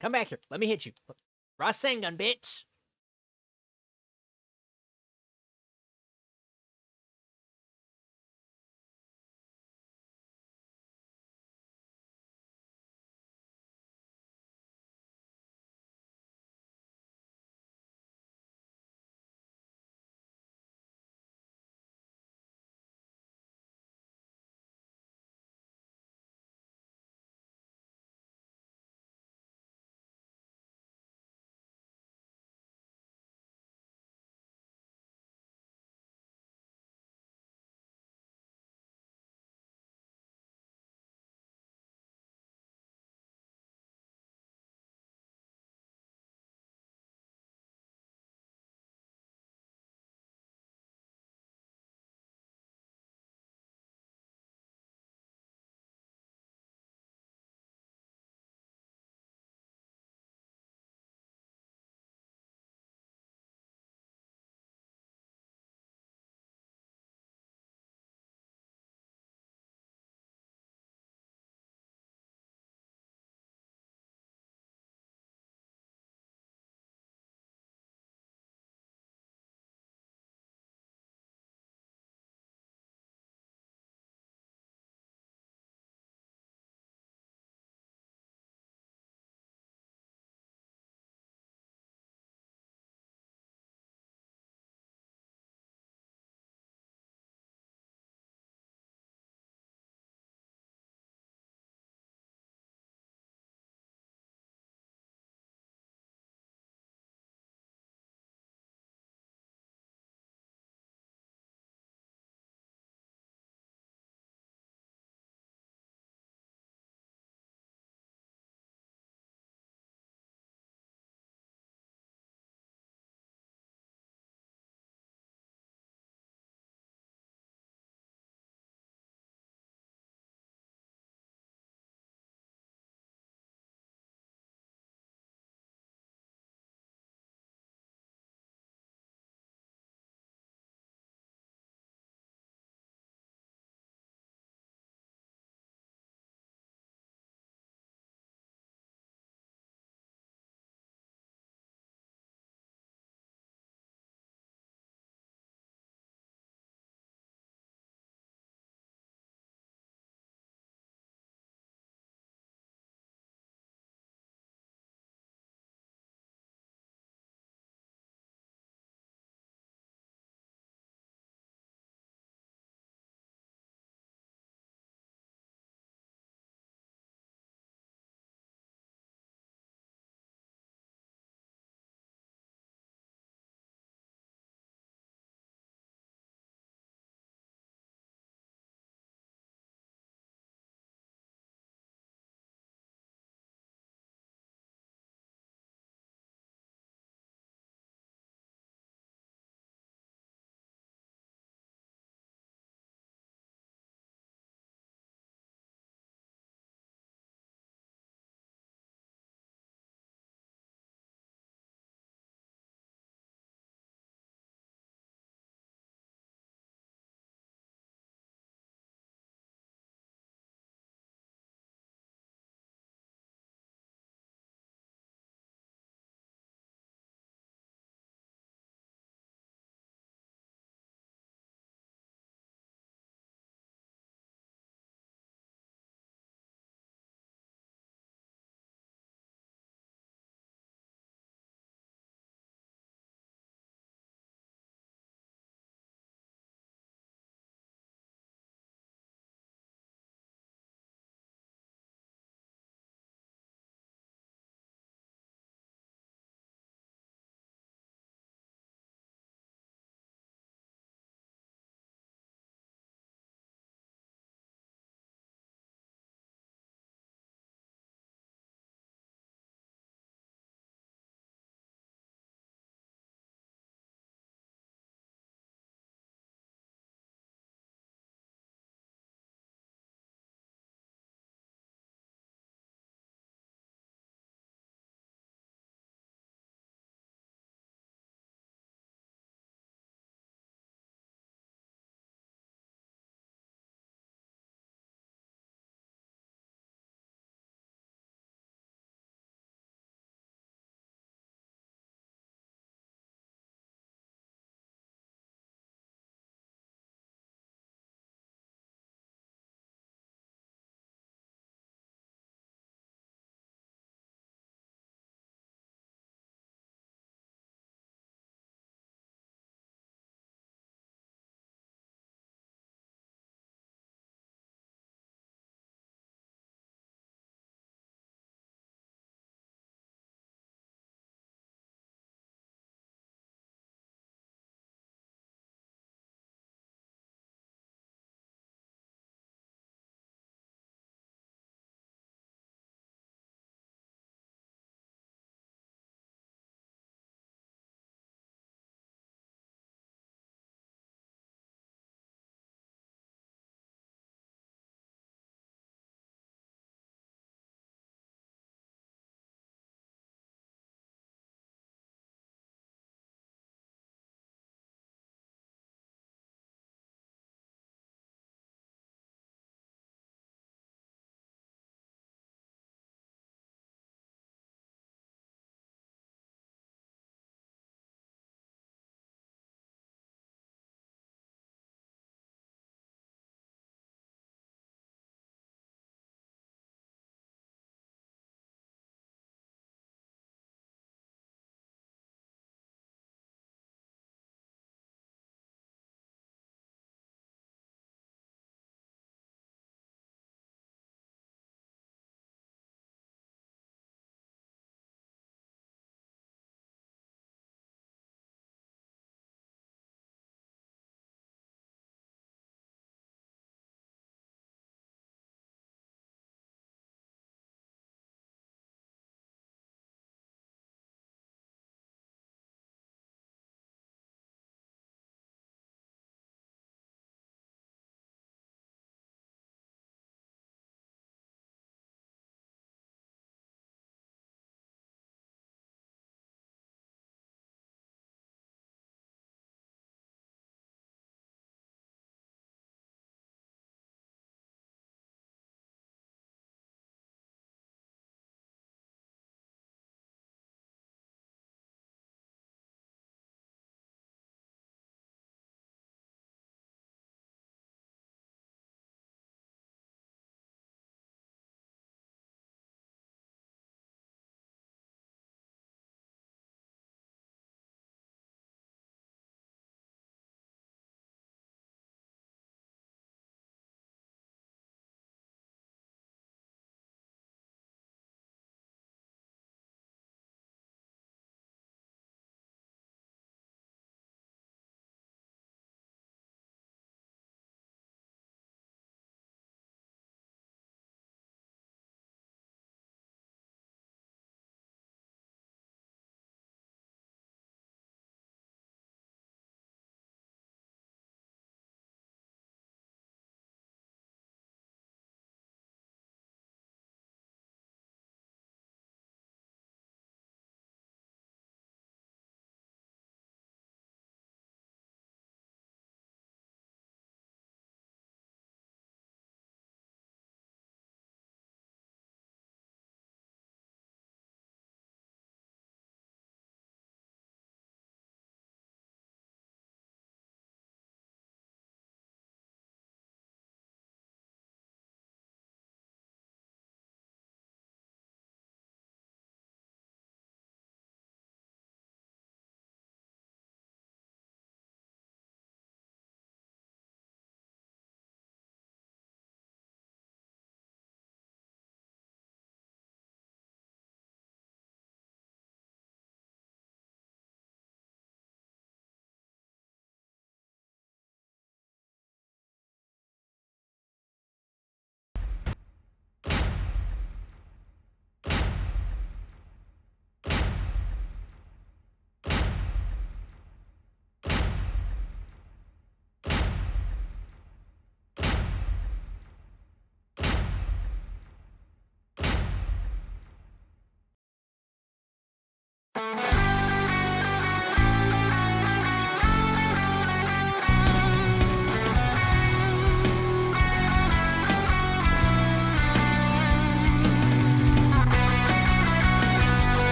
Come back here. Let me hit you. Rasengan, bitch.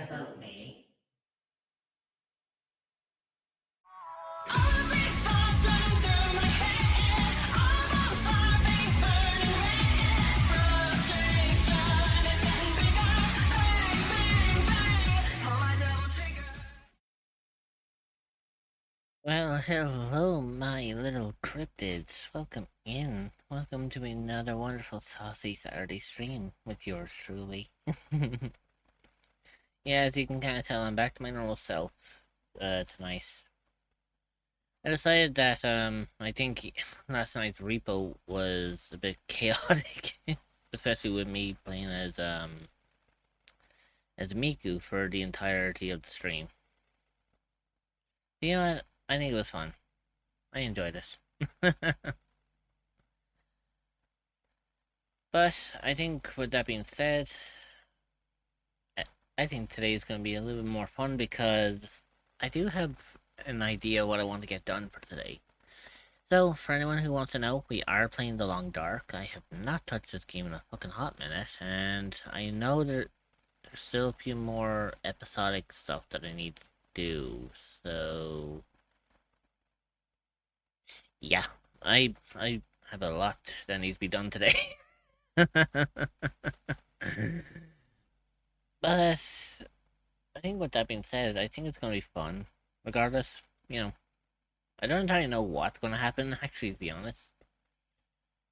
about me? Well, hello, my little cryptids. Welcome in. Welcome to another wonderful Saucy Saturday stream with yours truly. Yeah, as you can kind of tell, I'm back to my normal self tonight. I decided that, I think last night's repo was a bit chaotic, especially with me playing as Miku for the entirety of the stream. You know what? I think it was fun. I enjoyed it. But I think with that being said, I think today is going to be a little bit more fun because I do have an idea what I want to get done for today. So, for anyone who wants to know, we are playing The Long Dark. I have not touched this game in a fucking hot minute, and I know there's still a few more episodic stuff that I need to do. So, yeah, I have a lot that needs to be done today. But I think with that being said, I think it's going to be fun. Regardless, you know, I don't entirely know what's going to happen, actually, to be honest.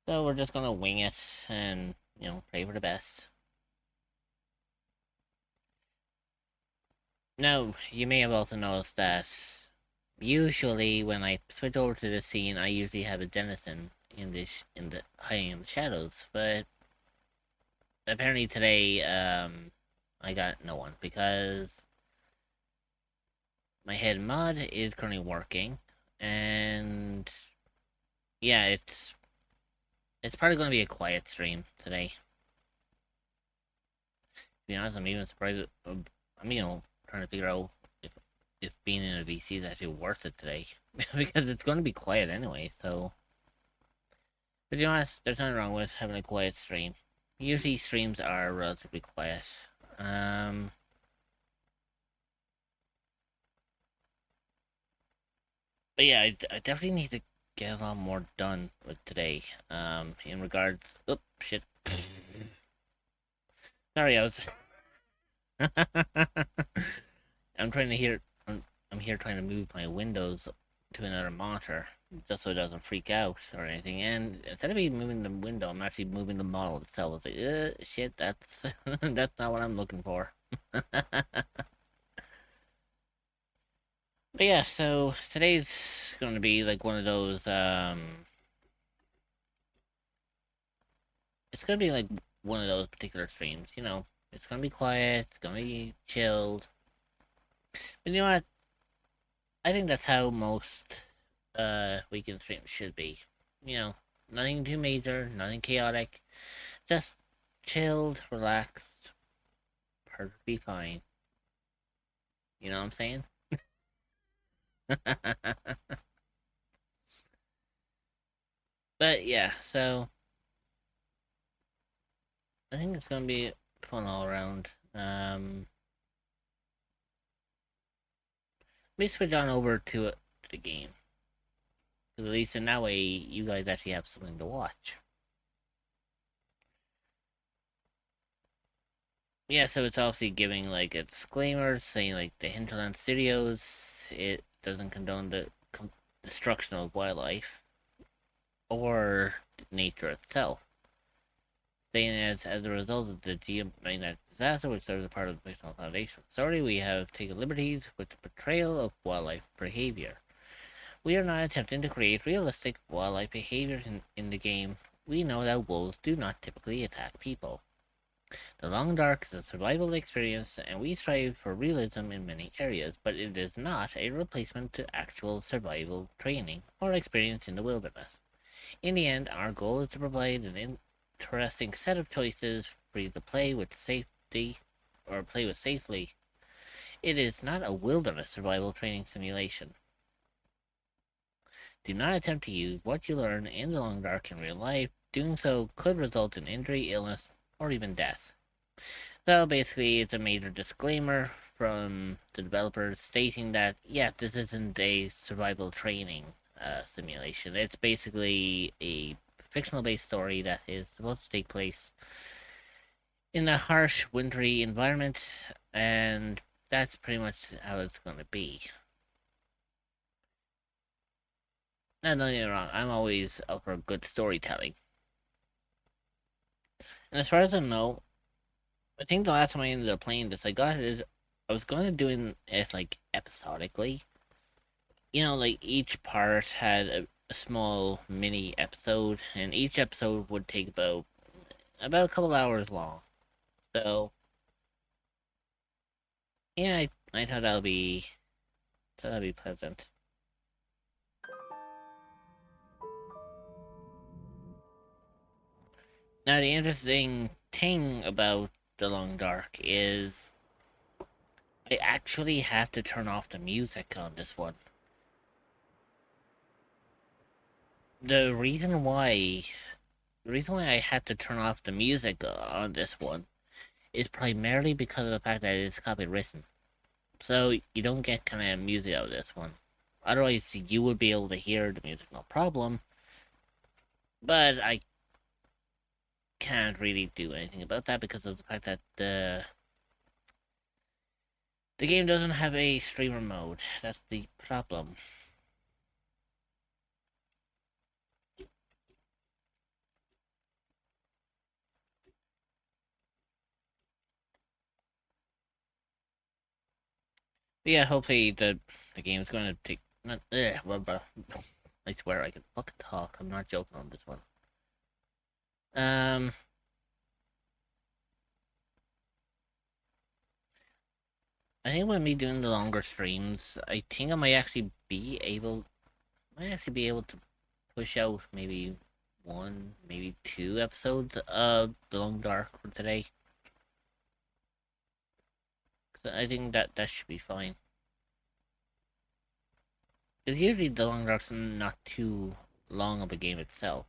So we're just going to wing it and, pray for the best. Now, you may have also noticed that usually when I switch over to the scene, I usually have a denizen in the hiding in the shadows, but apparently today, I got no one because my head mod is currently working, and yeah, it's probably going to be a quiet stream today. To be honest, I'm even surprised. I'm trying to figure out if being in a VC is actually worth it today because it's going to be quiet anyway. So, but you know what? There's nothing wrong with having a quiet stream. Usually streams are relatively quiet. Um, but yeah, I definitely need to get a lot more done with today. In regards, oh shit. Sorry, I was. I'm trying to hear. I'm here trying to move my windows to another monitor just so it doesn't freak out or anything. And instead of me moving the window, I'm actually moving the model itself. It's like, shit, that's that's not what I'm looking for. But yeah, so today's going to be like one of those. It's going to be like one of those particular streams. It's going to be quiet. It's going to be chilled. But you know what? I think that's how most weekend streams should be. You know, nothing too major, nothing chaotic, just chilled, relaxed, perfectly fine. You know what I'm saying? But yeah, so I think it's gonna be fun all around. Let me switch on over to the game. Because at least in that way, you guys actually have something to watch. Yeah, so it's obviously giving like a disclaimer saying like the Hinterland Studios, it doesn't condone the destruction of wildlife or nature itself. Saying as a result of the geomagnetic disaster, which serves as part of the Fictional Foundation Authority, we have taken liberties with the portrayal of wildlife behavior. We are not attempting to create realistic wildlife behavior in the game. We know that wolves do not typically attack people. The Long Dark is a survival experience, and we strive for realism in many areas, but it is not a replacement to actual survival training or experience in the wilderness. In the end, our goal is to provide an interesting set of choices for you to play with safety or play with safely. It is not a wilderness survival training simulation. Do not attempt to use what you learn in the Long Dark in real life. Doing so could result in injury, illness, or even death. So basically, it's a major disclaimer from the developers stating that, yeah, this isn't a survival training simulation. It's basically a fictional based story that is supposed to take place in a harsh, wintry environment, and that's pretty much how it's going to be. Now, don't get me wrong, I'm always up for good storytelling. And as far as I know, I think the last time I ended up playing this, I was going to do it like episodically. You know, like each part had a small mini episode, and each episode would take about a couple hours long. So yeah, I thought that'd be pleasant. Now the interesting thing about The Long Dark is I actually have to turn off the music on this one. The reason why the reason why I had to turn off the music on this one is primarily because of the fact that it's copywritten. So you don't get kind of music out of this one. Otherwise, you would be able to hear the music, no problem. But I can't really do anything about that because of the fact that the game doesn't have a streamer mode. That's the problem. But yeah, hopefully the game is going to take. Not, I swear I can fucking talk. I'm not joking on this one. Um, I think with me doing the longer streams, I think I might actually be able to push out maybe one, maybe two episodes of The Long Dark for today. I think that should be fine. Because usually The Long Dark's not too long of a game itself.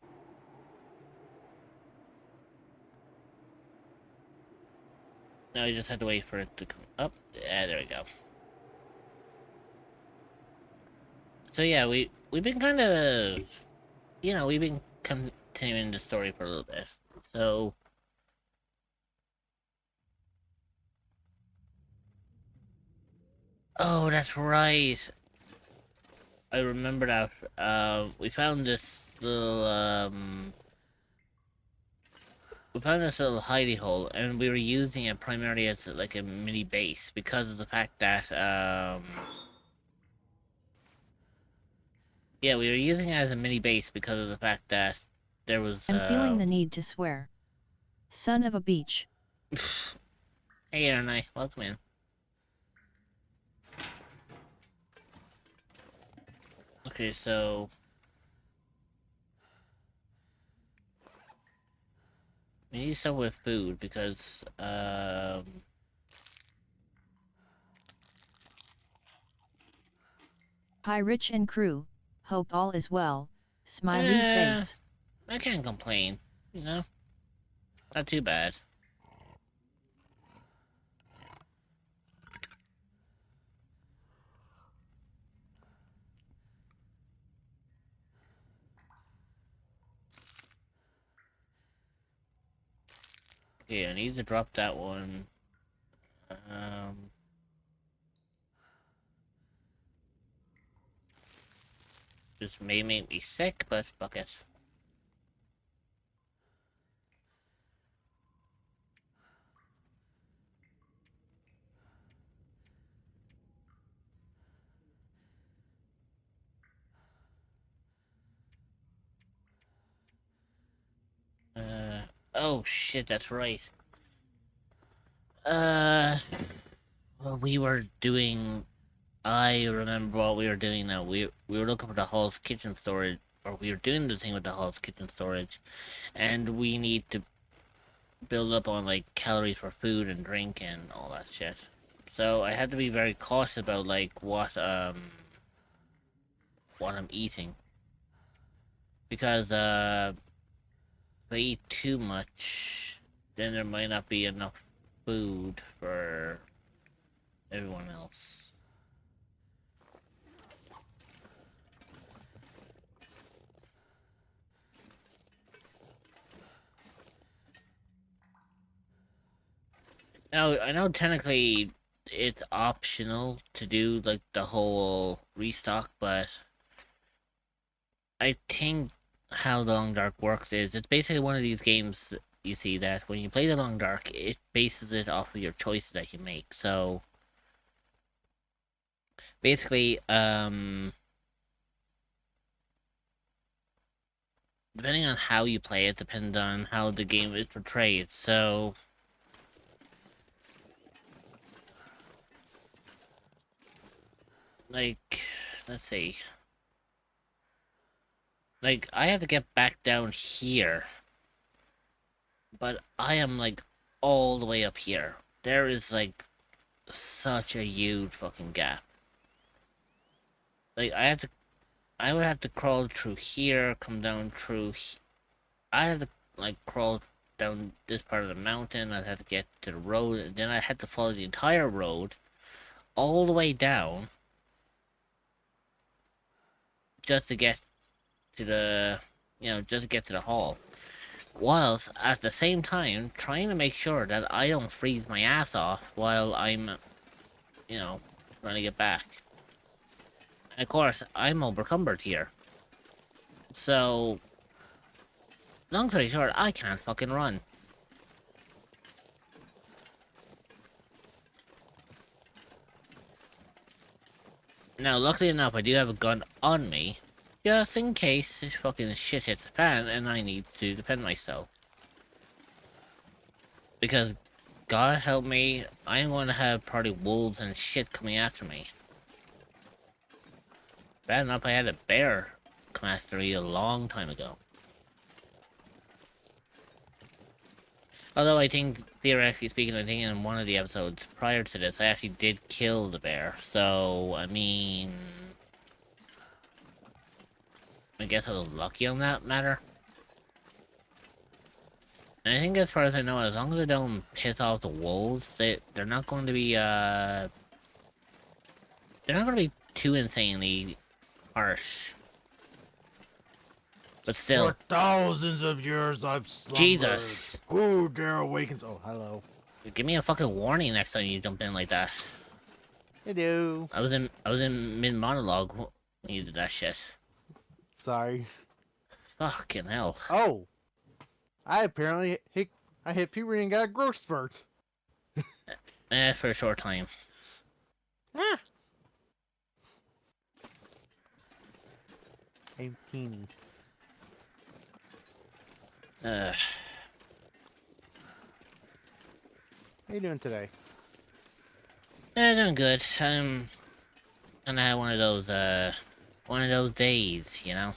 Now you just have to wait for it to come up. Yeah, there we go. So yeah, we've been kind of, we've been continuing the story for a little bit. So, oh, that's right. I remember that. We found this little hidey hole, and we were using it primarily as like a mini base because of the fact that yeah, we were using it as a mini base because of the fact that there was I'm feeling the need to swear. Son of a beach. Hey, Aaron, welcome in. Okay, so we need some with food because Hi Rich and crew, hope all is well, smiley face. I can't complain, not too bad. Okay, I need to drop that one. This may make me sick, but fuck it. Oh shit, that's right. Well, we were doing. I remember what we were doing now. We were looking for the Hall's kitchen storage, or we were doing the thing with the Hall's kitchen storage, and we need to build up on like calories for food and drink and all that shit. So I had to be very cautious about like what I'm eating because if I eat too much, then there might not be enough food for everyone else. Now, I know technically it's optional to do like the whole restock, but I think how the Long Dark works is it's basically one of these games you see that when you play the Long Dark, it bases it off of your choices that you make. So basically, depending on how you play it, depends on how the game is portrayed. So like, let's see. Like, I have to get back down here, but I am like all the way up here. There is like such a huge fucking gap. Like, I would have to crawl through here, come down through. I had to like crawl down this part of the mountain. I'd have to get to the road, and then I had to follow the entire road all the way down just to get to the, just to get to the hall. Whilst at the same time trying to make sure that I don't freeze my ass off while I'm, trying to get back. And of course, I'm overcumbered here. So, long story short, I can't fucking run. Now, luckily enough, I do have a gun on me, just in case this fucking shit hits the fan and I need to defend myself. Because, God help me, I'm going to have probably wolves and shit coming after me. Bad enough I had a bear come after me a long time ago. Although I think, theoretically speaking, I think in one of the episodes prior to this, I actually did kill the bear. So, I mean, I guess I was lucky on that matter. And I think as far as I know, as long as I don't piss off the wolves, they're not going to be, they're not going to be too insanely harsh. But still. For thousands of years I've slumbered. Jesus. Who dare awakens? Oh, hello. Give me a fucking warning next time you jump in like that. Hello. I was in mid monologue when you did that shit. Sorry. Fucking hell. Oh. I apparently hit puberty and got a growth spurt. For a short time. Ah. I'm teeny. Uh, How you doing today? doing good. I'm gonna have one of those days, you know?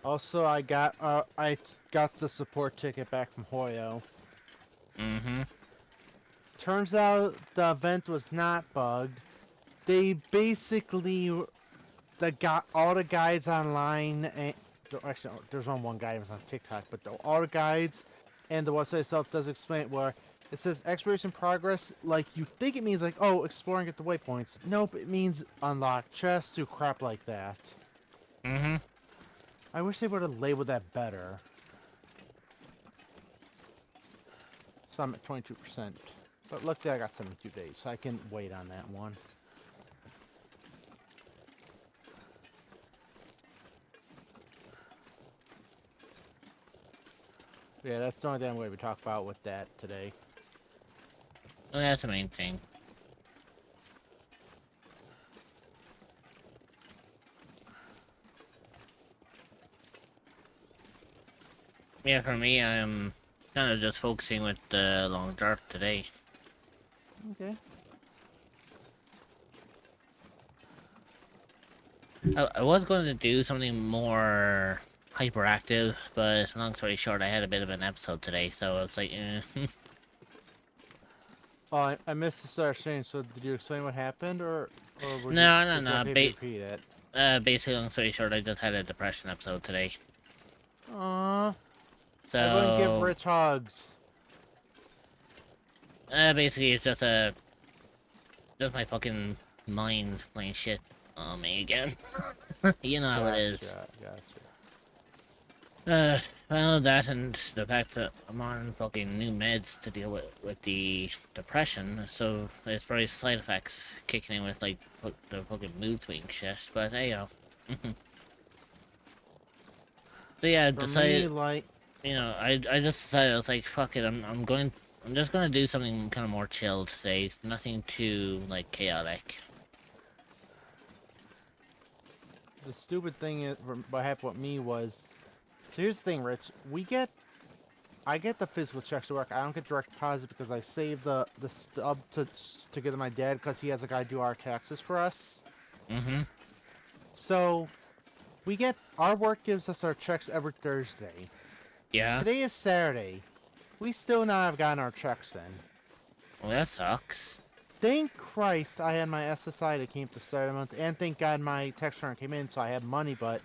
Also, I got the support ticket back from Hoyo. Mm-hmm. Turns out the event was not bugged. They basically got all the guides online, and actually there's only one guide on TikTok, but all the guides and the website itself does explain it, where it says exploration progress. Like, you think it means like, oh, exploring at the waypoints. Nope, it means unlock chests, do crap like that. Mm-hmm. I wish they would have labeled that better. So I'm at 22%. But luckily I got 72 days, so I can wait on that one. Yeah, that's the only damn way we talk about with that today. Well, that's the main thing. Yeah, for me, I'm kind of just focusing with the Long Dark today. Okay. I was going to do something more hyperactive, but long story short, I had a bit of an episode today, so I was like, eh. Oh, I missed the start saying, so did you explain what happened, or would No, you no, just no, want me to repeat it? Basically, long story short, I just had a depression episode today. Aww. So, Everyone give Rich hugs. Basically, it's just my fucking mind playing shit on me again. You know how it is. Gotcha. Well, that and the fact that I'm on fucking new meds to deal with the depression, so there's probably side effects kicking in with like the fucking mood swing shit. But hey, so yeah, I For me, decided. like, I just decided I was like, fuck it, I'm just gonna do something kind of more chill today. Nothing too like chaotic. the stupid thing is, what happened with me was, so here's the thing, Rich. I get the physical checks to work. I don't get direct deposit because I save the stub to give to my dad because he has a guy do our taxes for us. Mm-hmm. So we get our work gives us our checks every Thursday. Yeah. Today is Saturday. We still not have gotten our checks in. Well, that sucks. Thank Christ I had my SSI that came to start of the month, and thank God my tax return came in, so I had money. But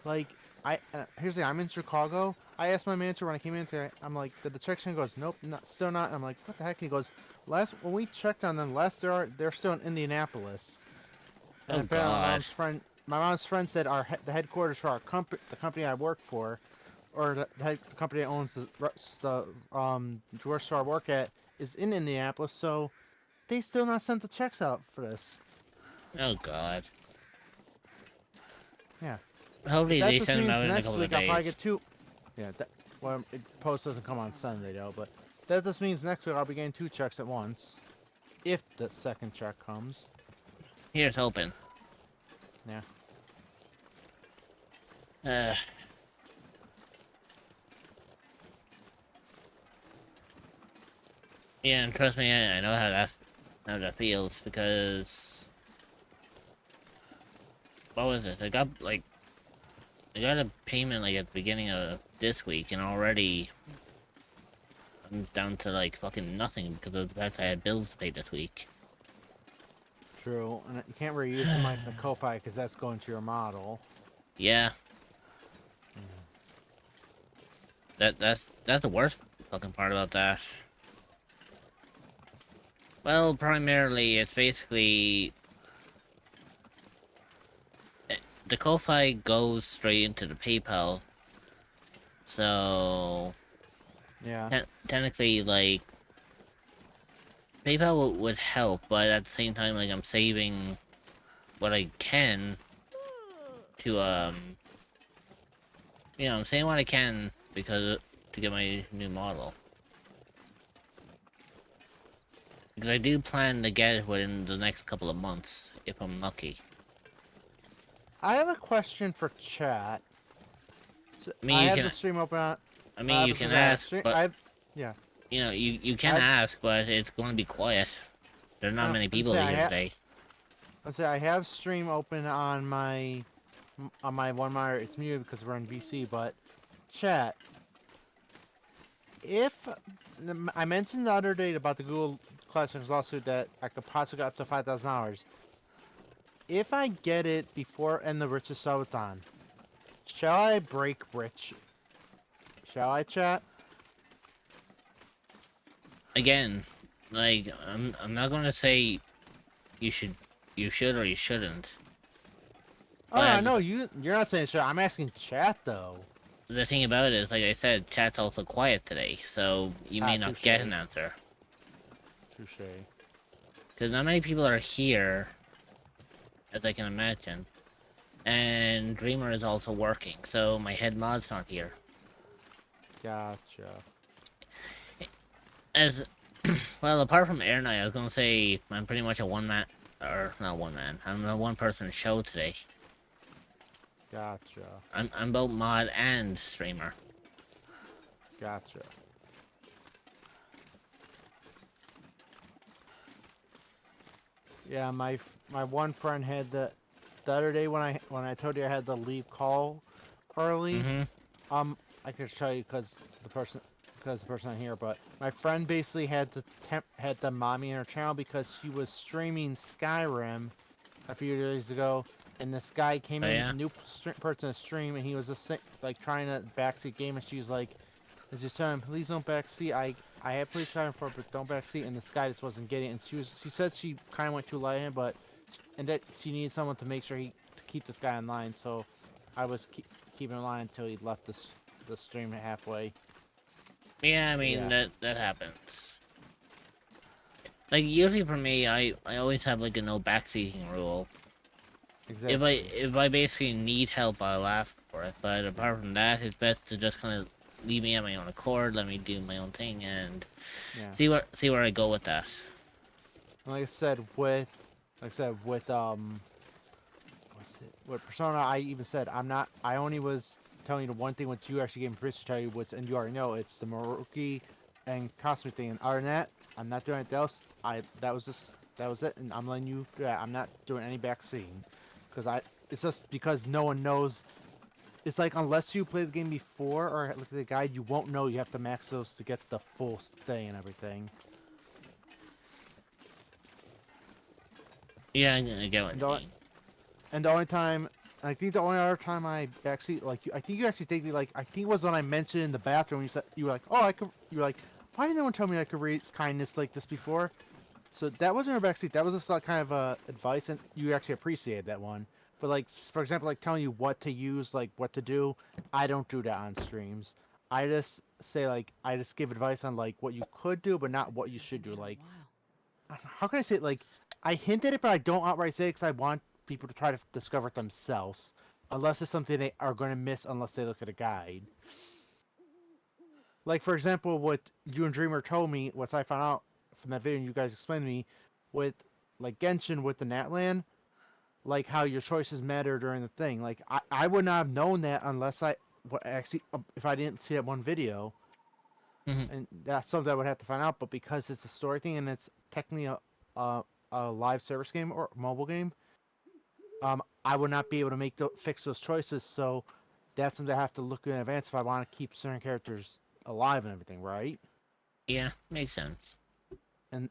like, here's the thing, I'm in Chicago. I asked my manager when I came in today. I'm like, did the check in? He goes, nope, still not. And I'm like, what the heck? And he goes, when we checked on them last, they're still in Indianapolis. And Oh apparently god. my mom's friend said the headquarters for the company I work for, or the company that owns the grocery store I work at, is in Indianapolis. So they still not sent the checks out for this. Oh god. Yeah. Hopefully That they just send them means out in a next couple of week I'll probably days. get two. Yeah. Post doesn't come on Sunday though, but that just means next week I'll be getting 2 checks at once, if the second check comes. Here's hoping. Yeah. Uh. Yeah, and trust me, I know how that feels because what was it? I got a payment like at the beginning of this week, and already I'm down to like fucking nothing because of the fact I had bills to pay this week. True, and you can't really use the money from the Ko-Fi because that's going to your model. Yeah, that's the worst fucking part about that. Well, primarily it's basically the Ko-Fi goes straight into the PayPal, so Yeah. technically like PayPal would help, but at the same time, like I'm saving what I can to I'm saying what I can because to get my new model. Because I do plan to get it within the next couple of months, if I'm lucky. I have a question for chat. I mean, I you have can. the stream open. I mean, you Because can I have ask, stream. but Yeah. you can I've- ask, but it's going to be quiet. There are not many people say, here today. Let's say I have stream open on my one monitor. It's muted because we're in VC. But chat. If I mentioned the other day about the Google Classics lawsuit that I could possibly get up to 5,000 hours. If I get it before end the Rich's Subathon, shall I break Rich? Shall I, chat? Again, like I'm not going to say you should or you shouldn't. Oh, I But know you're not saying shit. I'm asking chat though. the thing about it is, like I said, chat's also quiet today, so you may not get an answer. Touche. Because not many people are here, as I can imagine. And Dreamer is also working, so my head mod's not here. Gotcha. As well, apart from Air Knight, I was gonna say I'm pretty much a one-man, or not one-man. I'm a one-person show today. Gotcha. I'm both mod and streamer. Gotcha. Yeah, my one friend had the other day when I told you I had to leave call early. Mm-hmm. I could tell you because the person not here, but my friend basically had to mommy in her channel because she was streaming Skyrim a few days ago, and this guy came in, yeah? new person to stream, and he was just like trying to backseat game, and she's like, "Is just telling him, please don't backseat. I had police car in front, but don't backseat, and this guy just wasn't getting it. And she said she kind of went too light in, but and that she needed someone to make sure to keep this guy in line. So I was keeping in line until he left the stream halfway. Yeah, I mean Yeah. that happens. Like usually for me, I always have like a no backseating rule. Exactly. If I basically need help, I'll ask for it. But apart from that, it's best to just kind of leave me at my own accord, let me do my own thing, and Yeah. see where I go with that. And like I said with what's it? With Persona, I even said I'm not. I only was telling you the one thing which you actually gave me permission to tell you, which and you already know it's the Maruki and Cosmic thing. And other than that, I'm not doing anything else. That was it, and I'm letting you do that. I'm not doing any backseating because it's just because no one knows. It's like unless you play the game before or look at the guide, you won't know you have to max those to get the full thing and everything. Yeah, I get what you No, mean. And the only time, I think the only other time I actually I think you actually take me I think it was when I mentioned in the bathroom. You said you were like, oh, I could. You were like, why didn't anyone tell me I could read kindness like this before? So that wasn't a backseat. That was just like kind of advice, and you actually appreciated that one. But like, for example, like telling you what to use, like what to do, I don't do that on streams. I just say I just give advice on like what you could do, but not what you should do. Like, how can I say it? Like, I hint at it, but I don't outright say it because I want people to try to discover it themselves. Unless it's something they are going to miss unless they look at a guide. Like, for example, what you and Dreamer told me, what I found out from that video you guys explained to me, with, like, Genshin with the Natlan, like, how your choices matter during the thing. Like, I would not have known that unless if I didn't see that one video. Mhm. And that's something I would have to find out, but because it's a story thing and it's technically a live service game or mobile game, I would not be able to fix those choices. So that's something I have to look in advance if I want to keep certain characters alive and everything, right? Yeah, makes sense. And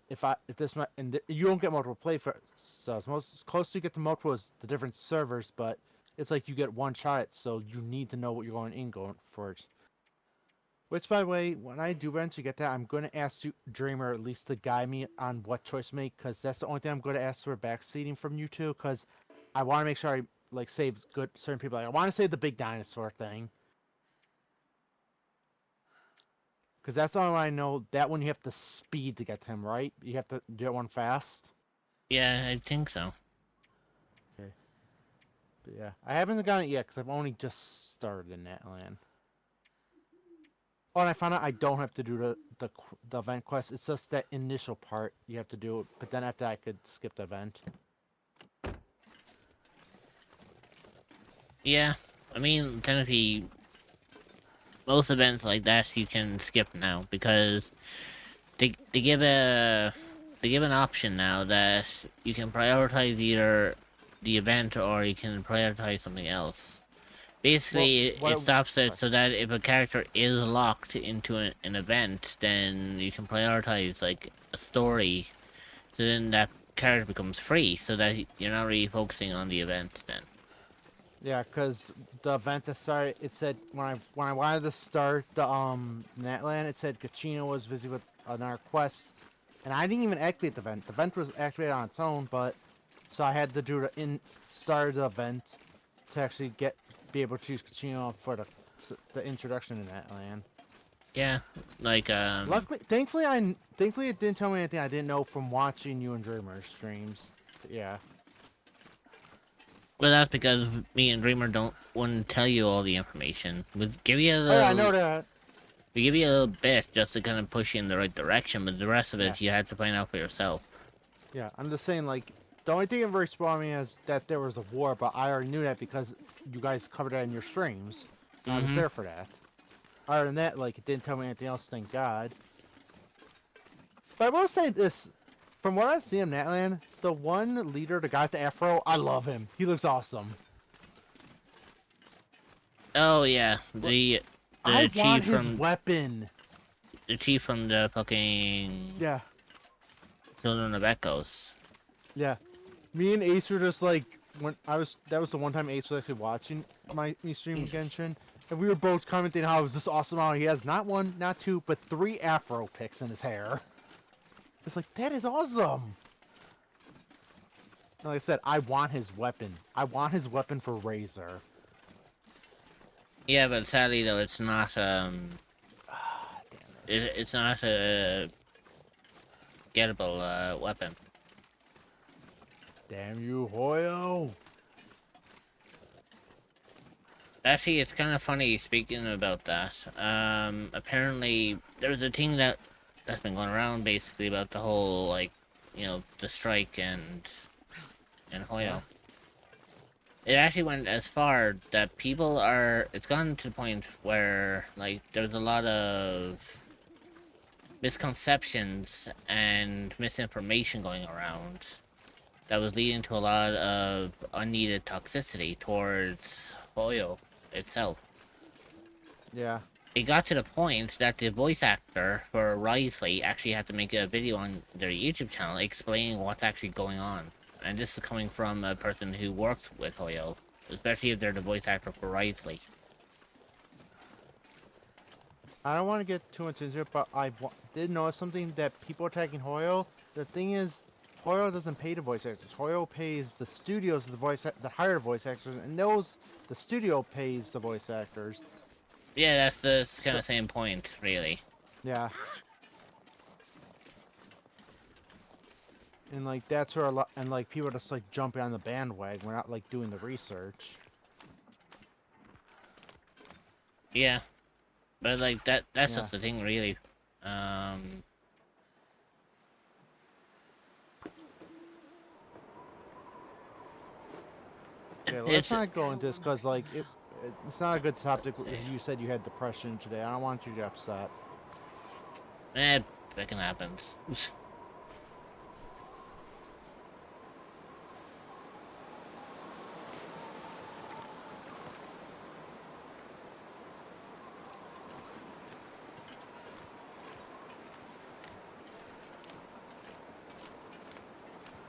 you don't get multiple play for so it's most close you get to multiple is the different servers, but it's like you get one shot, at, so you need to know what you're going for. Which, by the way, when I do eventually get that, I'm going to ask you, Dreamer at least to guide me on what choice to make, because that's the only thing I'm going to ask for backseating from you two, because I want to make sure I like save certain people. Like I want to save the big dinosaur thing, because that's the only one I know. That one you have to speed to get to him, right? You have to do that one fast. Yeah, I think so. Okay. But yeah, I haven't gotten it yet because I've only just started in that land. Oh, and I found out I don't have to do the event quest. It's just that initial part you have to do. But then after I could skip the event. Yeah, I mean, technically, most events like that you can skip now because they give an option now that you can prioritize either the event or you can prioritize something else. Basically, it stops it so that if a character is locked into an event, then you can prioritize like a story. So then that character becomes free, so that you're not really focusing on the event then. Yeah, because the event that started, it said when I wanted to start the Natlan, it said Kachino was busy with another quest, and I didn't even activate the event. The event was activated on its own, but so I had to do start the event to actually be able to use Kachino for the introduction to Natlan. Yeah, like Luckily, thankfully it didn't tell me anything I didn't know from watching you and Dreamer streams. But yeah. Well, that's because me and Dreamer wouldn't tell you all the information. We'd give you a little. Oh yeah, I know that. We give you a little bit just to kind of push you in the right direction, but the rest of it Yeah. you had to find out for yourself. Yeah, I'm just saying, like, the only thing that very spoiled me is that there was a war, but I already knew that because you guys covered it in your streams. I was there for that. Other than that, like, it didn't tell me anything else, thank God. But I will say this, from what I've seen in Natlan, the one leader, the guy with the afro, I love him. He looks awesome. Oh yeah, the I chief want his from weapon. the chief from the fucking Yeah, Children of Echoes. yeah. Me and Ace were just like, that was the one time Ace was actually watching me stream Genshin, And we were both commenting how it was this awesome how he has not one, not two, but 3 afro picks in his hair. It's like, that is awesome. And like I said, I want his weapon. I want his weapon for Razor. Yeah, but sadly though, it's not Ah, damn it. it's not a gettable weapon. Damn you, Hoyo. Actually, it's kind of funny speaking about that. Apparently there's a thing that's been going around basically about the whole like, the strike and Hoyo. Yeah. It actually went as far that it's gone to the point where like there's a lot of misconceptions and misinformation going around that was leading to a lot of unneeded toxicity towards Hoyo itself. Yeah. It got to the point that the voice actor for Risley actually had to make a video on their YouTube channel explaining what's actually going on. And this is coming from a person who works with Hoyo, especially if they're the voice actor for Risley. I don't want to get too much into it, but I did notice something that people are tagging Hoyo. The thing is, Hoyo doesn't pay the voice actors. Hoyo pays the studios that hire voice actors, and the studio pays the voice actors. Yeah, that's the kind of same point, really. Yeah. And like that's where a lot, and like people are just like jumping on the bandwagon. We're not like doing the research. Yeah. But like that's Yeah. just the thing, really. Okay, let's not go into this because like it's not a good topic. You said you had depression today. I don't want you to get upset. That can happen.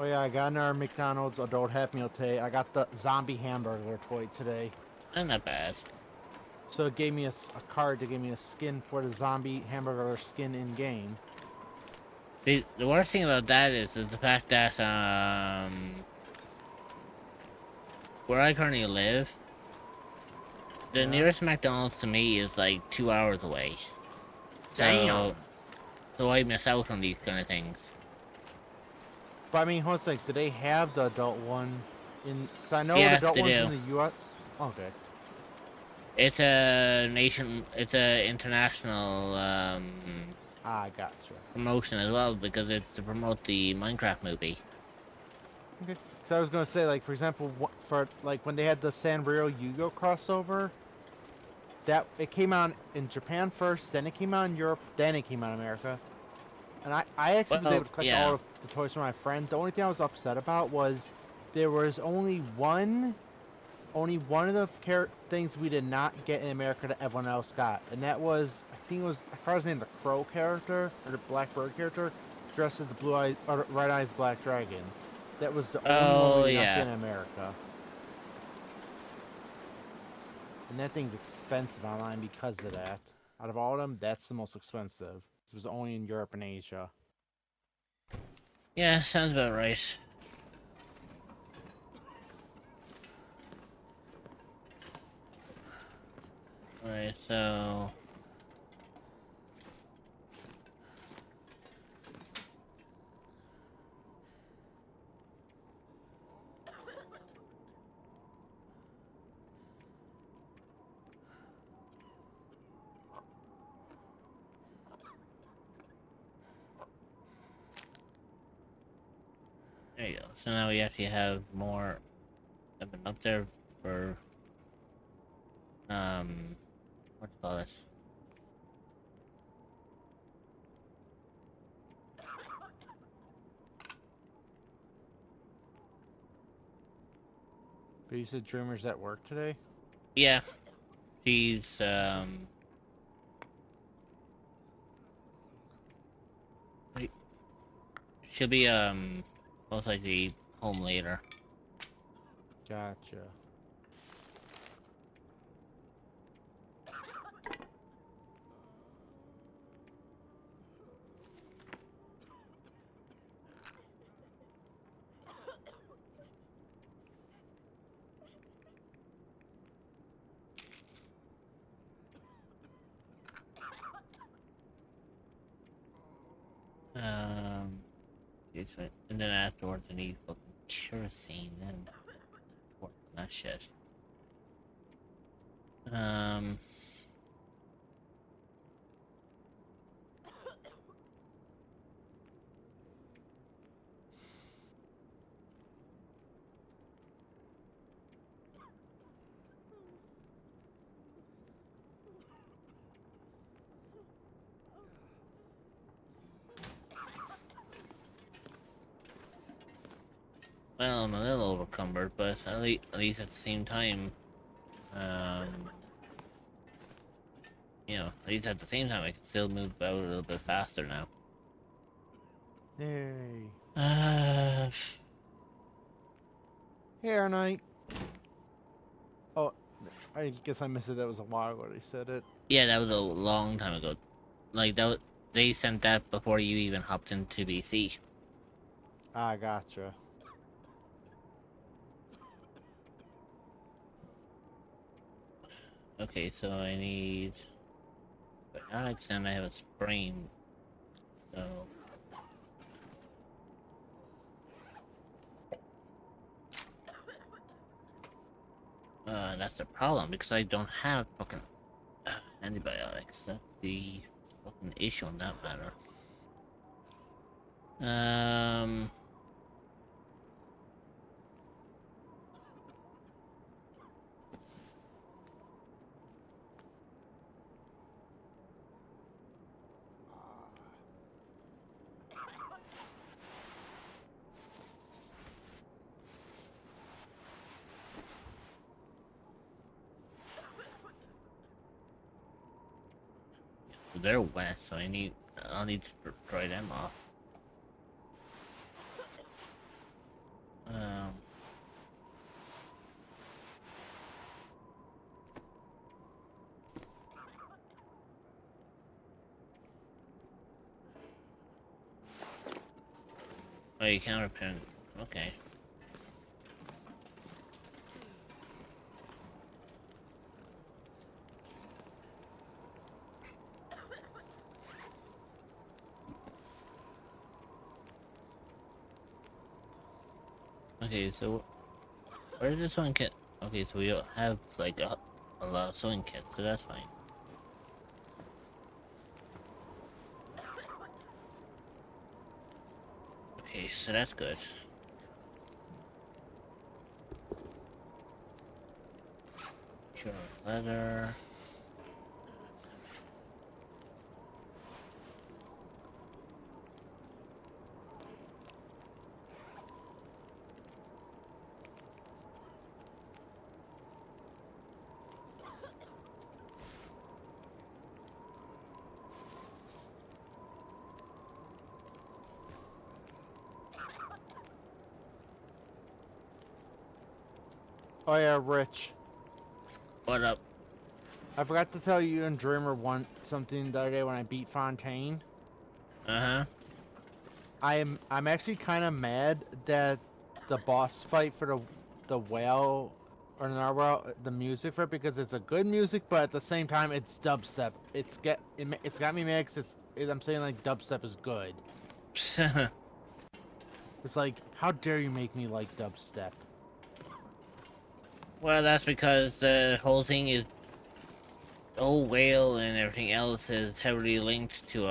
Oh yeah, I got another McDonald's adult Happy Meal today. I got the zombie hamburger toy today. Not bad. So it gave me a card to give me a skin for the zombie hamburger skin in game. The worst thing about that is the fact that where I currently live, the Yeah. nearest McDonald's to me is like 2 hours away. Damn. So I miss out on these kind of things. But I mean, what's like, do they have the adult one in? Because I know Yeah, the adult they one's do. in the U.S. Okay. It's a international I gotcha. promotion as well because it's to promote the Minecraft movie. Okay. So I was gonna say, like, for example, for like when they had the Sanrio Yu-Gi-Oh crossover, that it came out in Japan first, then it came out in Europe, then it came out in America. And I actually was Well, able to collect yeah. all of the toys from my friend. The only thing I was upset about was there was only one of the things we did not get in America that everyone else got, and that was, I think it was, I forgot his name, the Crow character or the Blackbird character, dressed as the Blue Eyes or Red Eyes Black Dragon. That was the only one Oh, we did not yeah. get in America. And that thing's expensive online because of that. Out of all of them, that's the most expensive. It was only in Europe and Asia. Yeah, sounds about right. Alright, so... There you go. So now we actually have more that been up there for what do you call this? But you said Dreamer's at work today? Yeah. She's she'll be most likely home later. Gotcha. And then afterwards I need fucking kerosene and that shit. Well, I'm a little overcumbered, but at least at the same time, um, at least at the same time, I can still move about a little bit faster now. Yay. Uh, Here, Knight. Oh, I guess I missed it. That was a while ago they said it. yeah, that was a long time ago. Like they sent that before you even hopped into BC. Ah, gotcha. Okay, so I need. But not extent I have a sprain, so. That's the problem because I don't have fucking antibiotics. That's the fucking issue on that matter. They're wet, so I'll need to dry them off. Oh, you can't repair. Okay. Okay, so where did the sewing kit? Okay, so we don't have like a lot of sewing kits, so that's fine. Okay, so that's good. Sure, leather. Oh yeah, Rich. What up? I forgot to tell you and Dreamer want something the other day when I beat Fontaine. Uh-huh. I'm actually kind of mad that the boss fight for the whale or narwhal, the music for it, because it's a good music, but at the same time it's dubstep. It's got me mad because I'm saying like dubstep is good. It's like, how dare you make me like dubstep? Well, that's because the whole thing is old whale and everything else is heavily linked to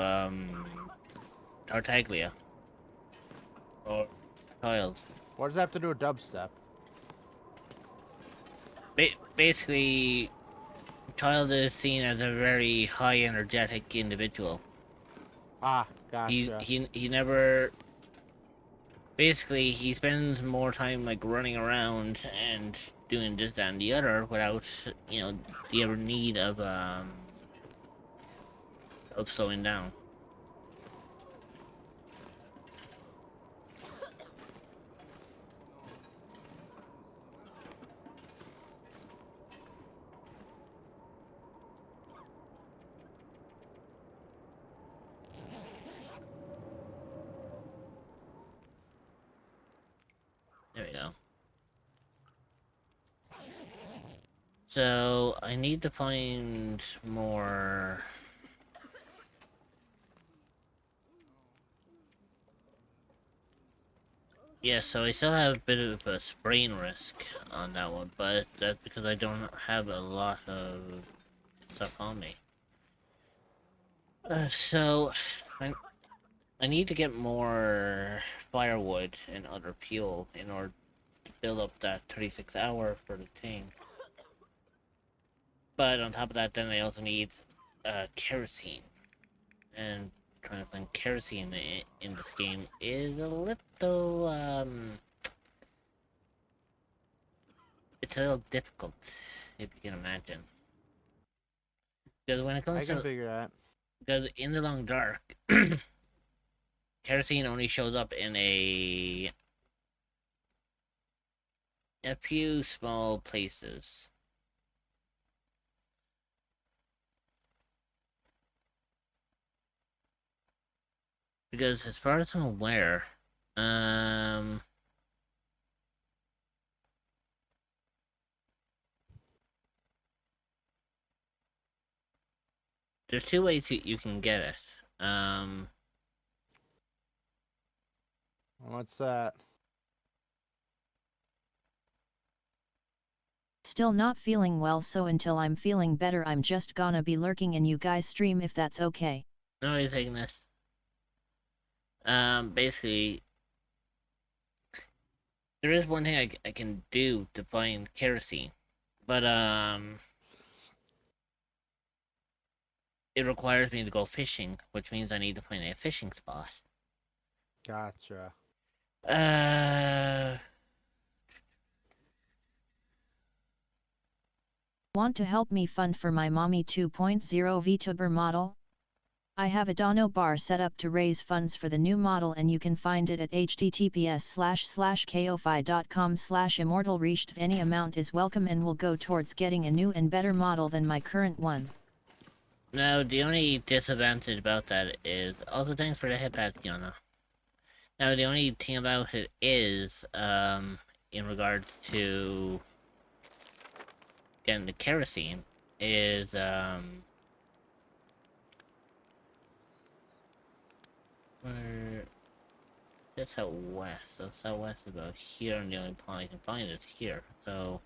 Tartaglia. Or child. What does that have to do with dubstep? Basically, child is seen as a very high energetic individual. Ah, gotcha. He never. Basically, he spends more time like running around and doing this that, and the other without the ever need of slowing down. There we go. So I need to find more. Yeah, so I still have a bit of a sprain risk on that one, but that's because I don't have a lot of stuff on me. So I need to get more firewood and other fuel in order to build up that 36 hour for the thing. But on top of that, then I also need kerosene. And trying to find kerosene in this game is a little, it's a little difficult, if you can imagine. Because when it I comes can to, figure that. because in the long dark, kerosene only shows up in a few small places. Because as far as I'm aware, um, there's two ways you can get it. What's that? Still not feeling well, so until I'm feeling better I'm just gonna be lurking in you guys' stream if that's okay. No, you're taking this. Basically, there is one thing I can do to find kerosene, but it requires me to go fishing, which means I need to find a fishing spot. Gotcha. Want to help me fund for my Mommy 2.0 VTuber model? I have a Dono bar set up to raise funds for the new model, and you can find it at https://ko-fi.com/immortalreached. Any amount is welcome and will go towards getting a new and better model than my current one. Now, the only disadvantage about that is, also thanks for the hit pad, Fiona. Now, the only thing about it is, in regards to getting the kerosene, is, where, that's out west, so southwest is about here, and the only pond I can find is here, so...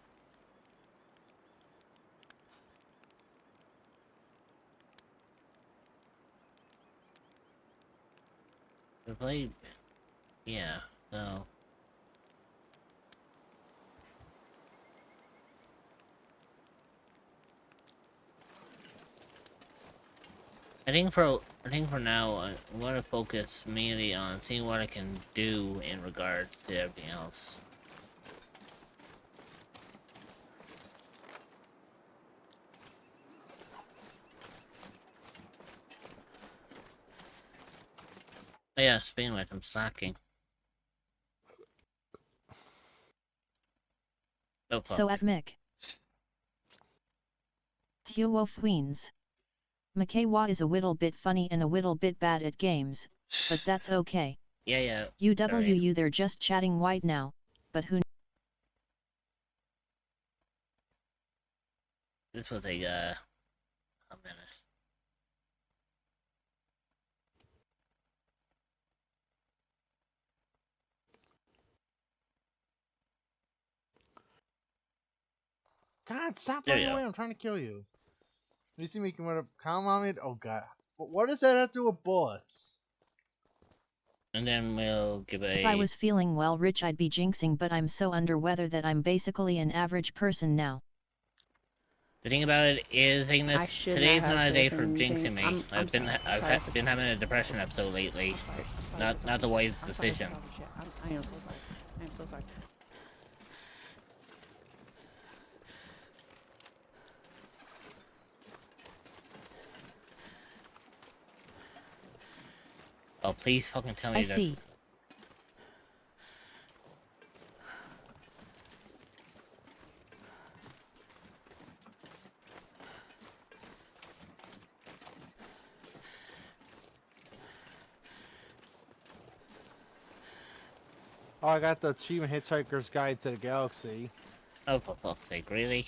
If I, yeah, so... I think for now, I'm going to focus mainly on seeing what I can do in regards to everything else. Oh yeah, speaking of which, I'm slacking. Oh fuck. So at Mick. Huo Fweens. Mikawa is a whittle bit funny and a whittle bit bad at games, but that's okay. Yeah. UWU they're just chatting white now, but who This will take a minute. God, stop There running you away! go. I'm trying to kill you. You see me coming up, calm on me. Oh God, what does that have to do with bullets? And then we'll give If I was feeling well Rich I'd be jinxing, but I'm so under weather that I'm basically an average person now. The thing about it is, Ignis, should today's not not a have day said for anything. jinxing me. I'm I've been having a depression episode lately. Not the wise decision. I am so sorry. I am so sorry. Oh, please fucking tell me I that. see. Oh, I got the Achievement Hitchhiker's Guide to the Galaxy. Oh, for fuck's sake, really?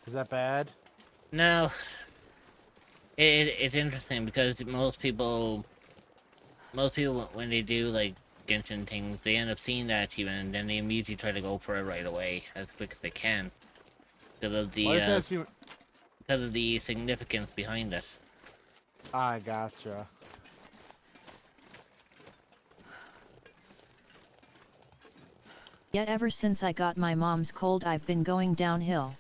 Is that bad? No. It's interesting because most people when they do like Genshin things, they end up seeing that achievement and then they immediately try to go for it right away as quick as they can because of the What is that achievement? because of the significance behind it. I gotcha. Yet ever since I got my mom's cold I've been going downhill.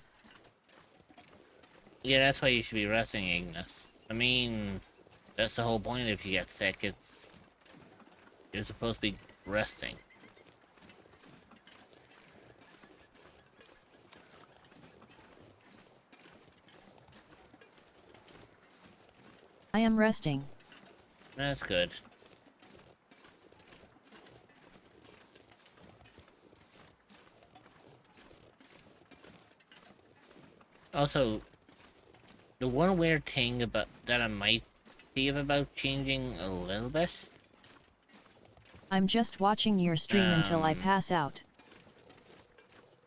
Yeah, that's why you should be resting, Ignis. I mean, that's the whole point. If you get sick, you're supposed to be resting. I am resting. That's good. Also, the one weird thing about that I might think about changing a little bit. I'm just watching your stream until I pass out.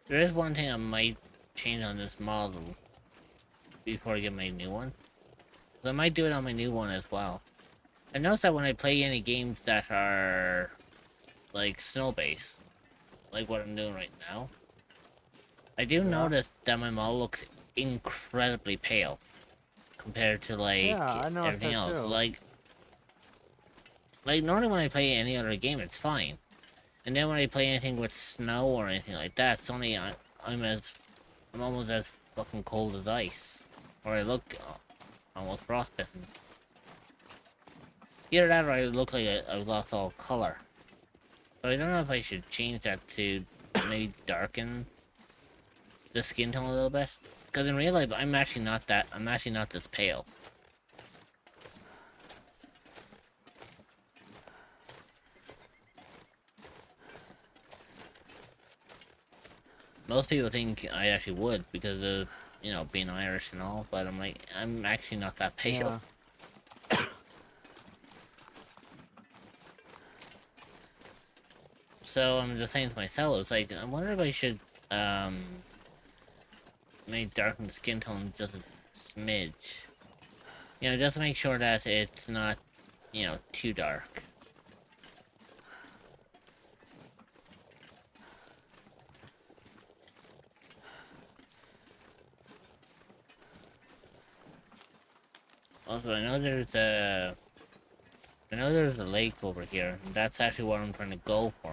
There is one thing I might change on this model before I get my new one. So I might do it on my new one as well. I noticed that when I play any games that are like snow-based, like what I'm doing right now, I do notice that my model looks incredibly pale compared to like I noticed everything that else. too. Like normally when I play any other game, it's fine. And then when I play anything with snow or anything like that, suddenly I'm almost as fucking cold as ice, or I look almost frostbitten. Either that or I look like I've lost all color. So I don't know if I should change that to maybe darken the skin tone a little bit. Because in real life, I'm actually not this pale. Most people think I actually would because of, you know, being Irish and all, but I'm like, I'm actually not that pale. Yeah. So I'm just saying to myself, it's like, I wonder if I should, maybe darken the skin tone just a smidge. You know, just to make sure that it's not, you know, too dark. Also, I know there's a lake over here, and that's actually what I'm trying to go for.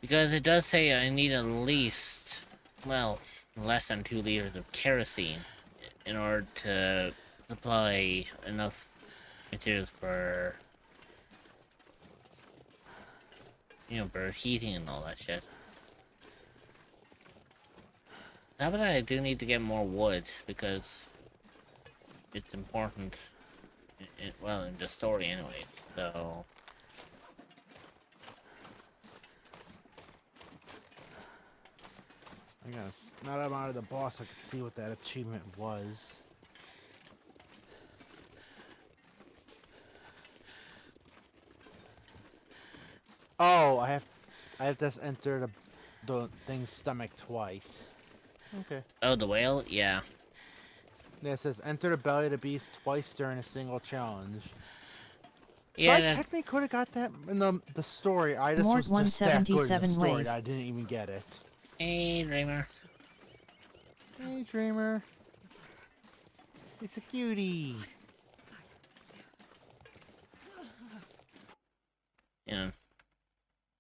Because it does say I need at least, well, less than 2 liters of kerosene in order to supply enough materials for, you know, for heating and all that shit. How about I do need to get more wood, because it's important, well, in the story anyway, so... Now that I'm out of the boss, I can see what that achievement was. Oh, I have to enter the thing's stomach twice. Okay. Oh, the whale? Yeah. Yeah, it says enter the belly of the beast twice during a single challenge. Yeah, So I technically could have got that in the story. I just Mort was just that good in the 177 story wave. that I didn't even get it. Hey, Dreamer. Hey, Dreamer. It's a cutie. Yeah.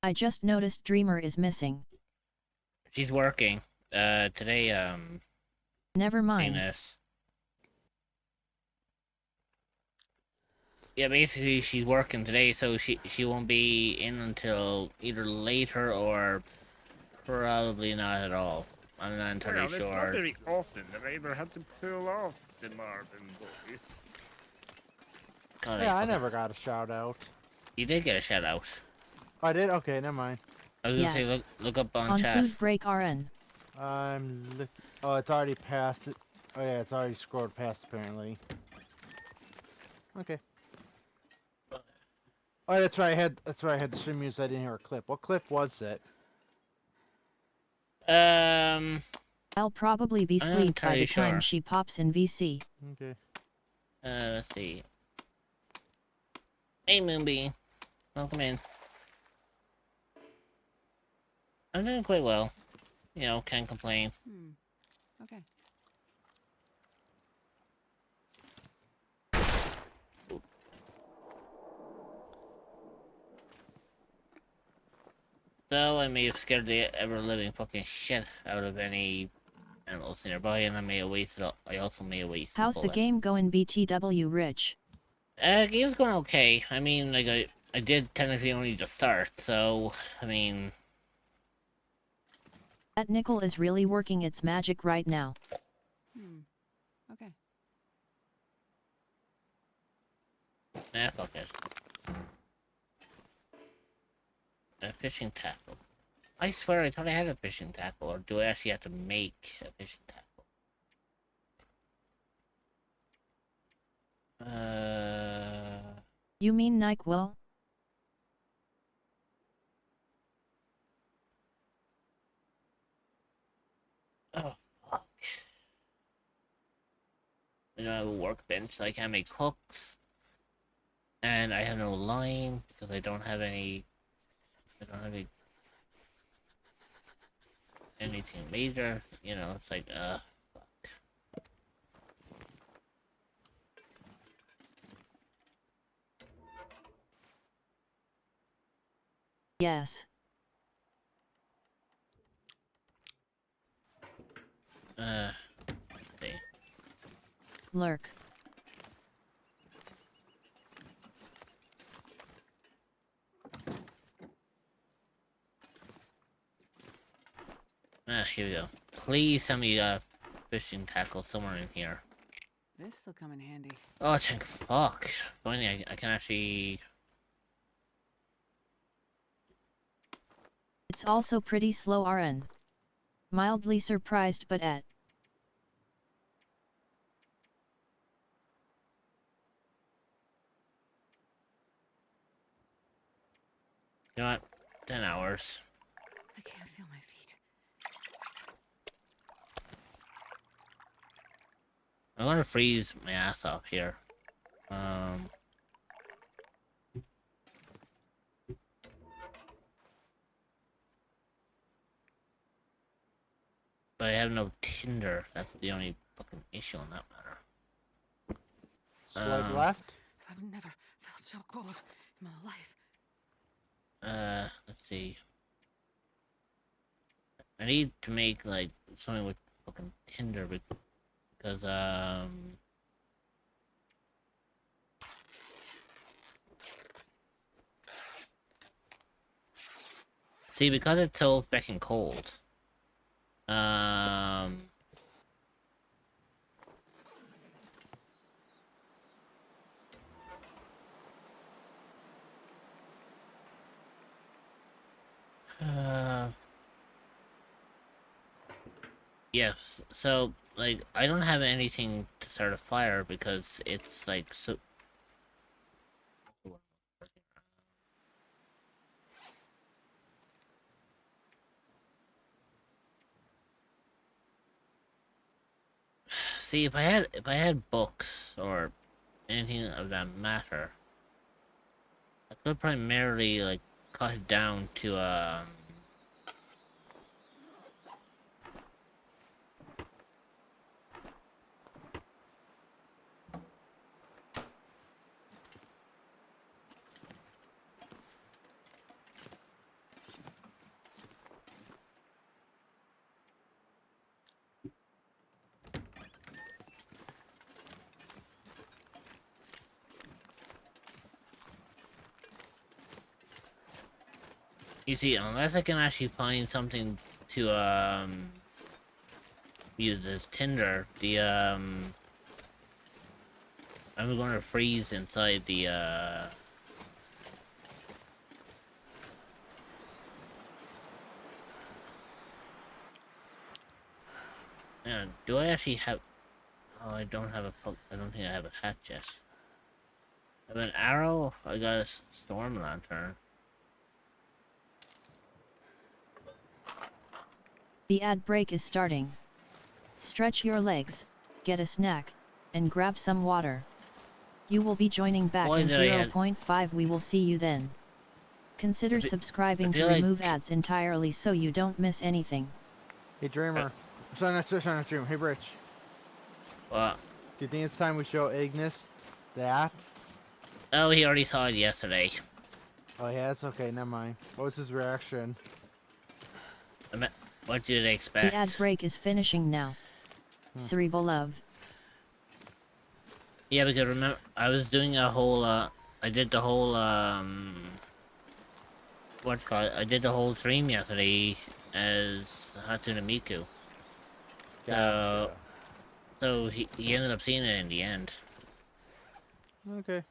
I just noticed Dreamer is missing. She's working. Today, Never mind. Venus. Yeah, basically she's working today, so she won't be in until either later or probably not at all. I'm not entirely Well, it's not sure. very often that I ever had to pull off the Marvin voice. God, Yeah, I fucking- never got a shout out. You did get a shout out. Oh, I did? Okay, never mind. I was gonna Yeah. say look up on On chat. food break RN. I'm looking. Oh, it's already past it. Oh yeah, it's already scrolled past apparently. Okay. Oh, that's right. I had the stream music. I didn't hear a clip. What clip was it? I'll probably be I'm not asleep by entirely the time sure. she pops in VC. Okay. Let's see. Hey, Moonbeam. Welcome in. I'm doing quite well. You know, can't complain. Okay. So I may have scared the ever-living fucking shit out of any animals nearby, and I may have wasted. I also may have wasted How's the bullets. game going, BTW Rich? Game's going okay. I mean, like I did technically only just start, so I mean, That nickel is really working its magic right now. Okay. fuck it. A fishing tackle. I swear I thought I had a fishing tackle, or do I actually have to make a fishing tackle? You mean NyQuil? Oh, fuck. I don't have a workbench, so I can't make hooks. And I have no line, because I don't have any... I don't have anything major. You know, it's like, fuck. Yes. Let's see. Lurk. Here we go. Please tell me you got a fishing tackle somewhere in here. This'll come in handy. Oh, thank fuck. Finally, I can actually... It's also pretty slow RN. Mildly surprised but at. You know what? 10 hours. I can't feel my feet. I'm gonna freeze my ass off here. But I have no Tinder. That's the only fucking issue on that matter. Swipe left. I've never felt so cold in my life. Let's see. I need to make, like, something with fucking Tinder because, see, because it's so fucking cold, yes, so, like, I don't have anything to start a fire because it's, like, so... See, if I had books or anything of that matter, I could primarily, like, cut it down to, you see, unless I can actually find something to, use as Tinder, I'm going to freeze inside the, yeah, do I actually have... Oh, I don't have I don't think I have a hat yet. I have an arrow, I got a storm lantern. The ad break is starting. Stretch your legs, get a snack, and grab some water. You will be joining back Why in did I add- 0.5. We will see you then. Consider I fe- subscribing I to feel like- remove ads entirely so you don't miss anything. Hey, Dreamer. Sorry, not Dreamer. Hey, Rich. Well, Do you think it's time we show Ignis that? oh, he already saw it yesterday. Oh, he has? Okay, never mind. What was his reaction? What did they The expect? ad break is finishing now. Cerebral love. Yeah, because remember, I was doing a whole, I did the whole, what's it called? I did the whole stream yesterday as Hatsune Miku. Gotcha. So he ended up seeing it in the end. Okay.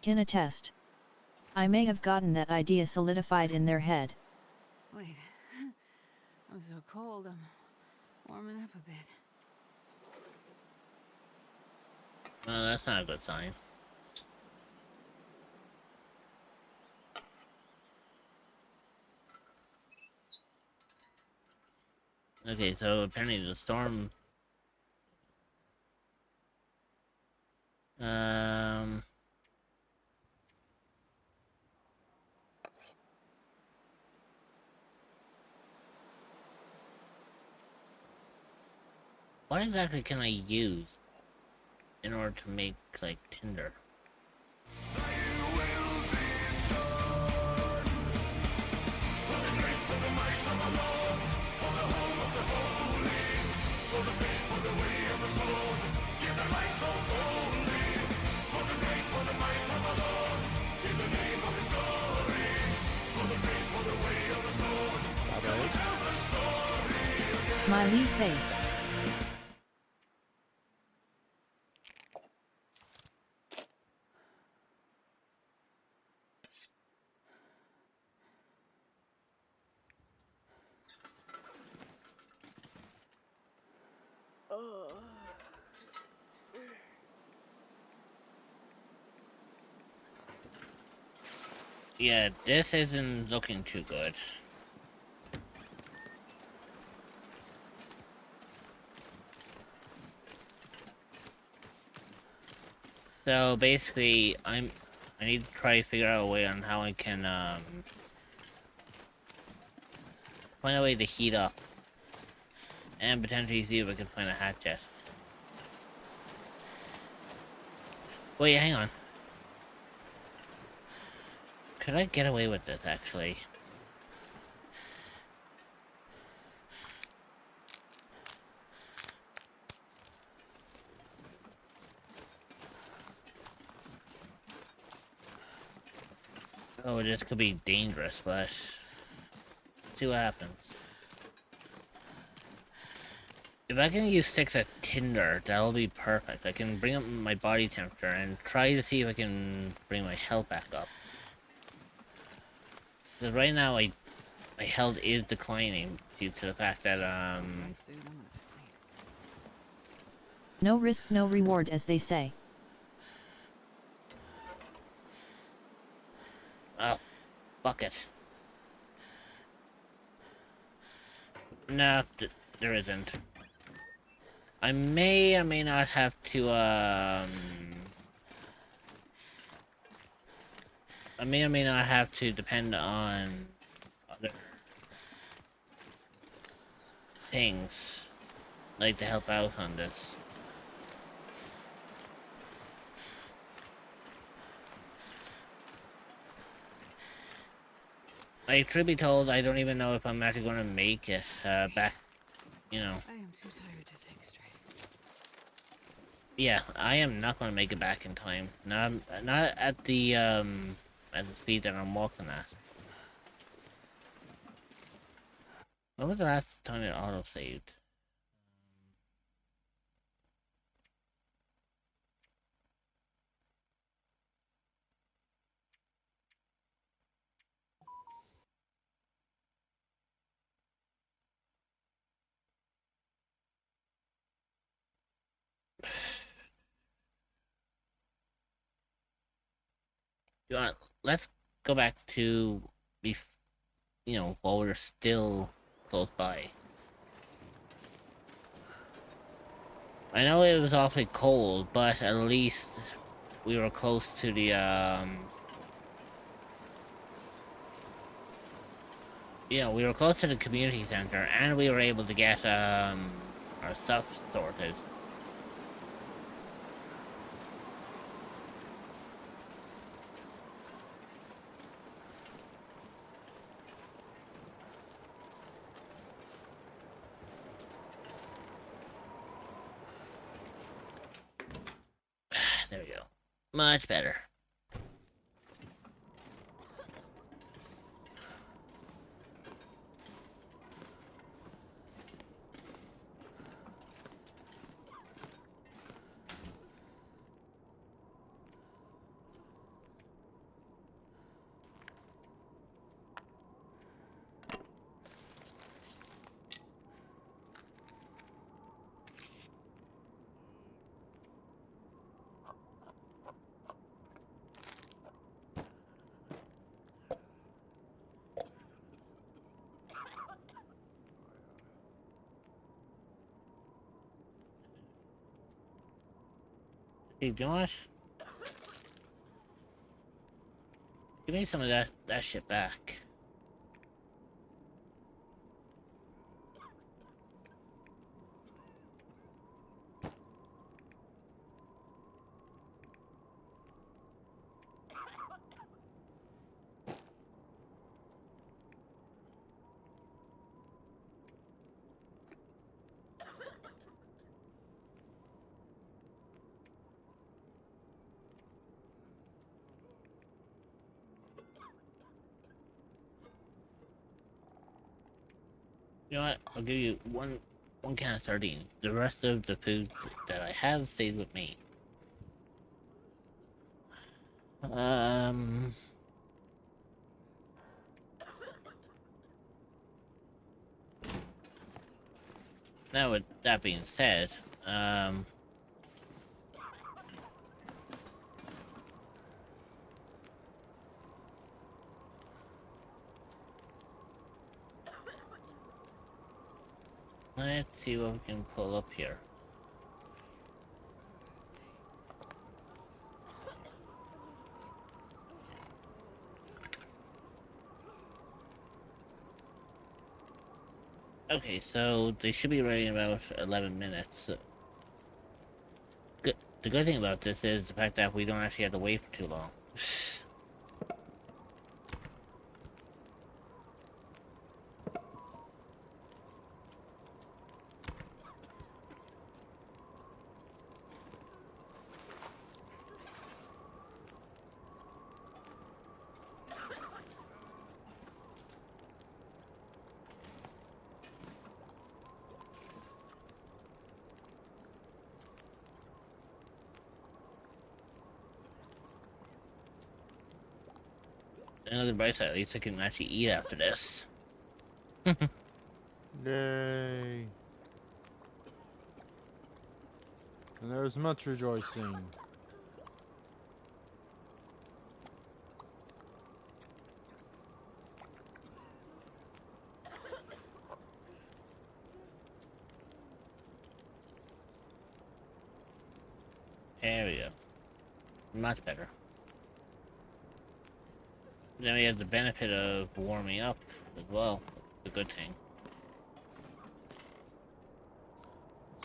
Can attest. I may have gotten that idea solidified in their head. Wait. I'm so cold, I'm warming up a bit. Well, that's not a good sign. Okay, so apparently the storm... What exactly can I use in order to make, like, Tinder? Smiley face. Yeah, this isn't looking too good. So basically, I need to try to figure out a way on how I can, find a way to heat up. And potentially see if I can find a hat chest. Wait, hang on. Could I get away with this, actually? Oh, this could be dangerous, but... see what happens. If I can use sticks at Tinder, that'll be perfect. I can bring up my body temperature and try to see if I can bring my health back up. Because right now, my health is declining due to the fact that, My suit, I'm gonna faint. No risk, no reward, as they say. oh, fuck it. No, there isn't. I may or may not have to, I may or may not have to depend on other things, like to help out on this. Like, truth be told, I don't even know if I'm actually gonna make it, back, you know. I am too tired to think straight. Yeah, I am not gonna make it back in time. Not at the speed that I'm walking at. When was the last time it auto-saved? You want? Let's go back to, while we're still close by. I know it was awfully cold, but at least we were close to the we were close to the community center, and we were able to get our stuff sorted. There we go. Much better. Hey, Josh, give me some of that shit back. You know what? I'll give you one can of sardine. The rest of the food that I have stays with me. Now with that being said, let's see what we can pull up here. Okay, so they should be ready in about 11 minutes. Good. The good thing about this is the fact that we don't actually have to wait for too long. Another bright side, at least I can actually eat after this. Yay. And there was much rejoicing. There we go. Much better. Then we have the benefit of warming up as well. The good thing.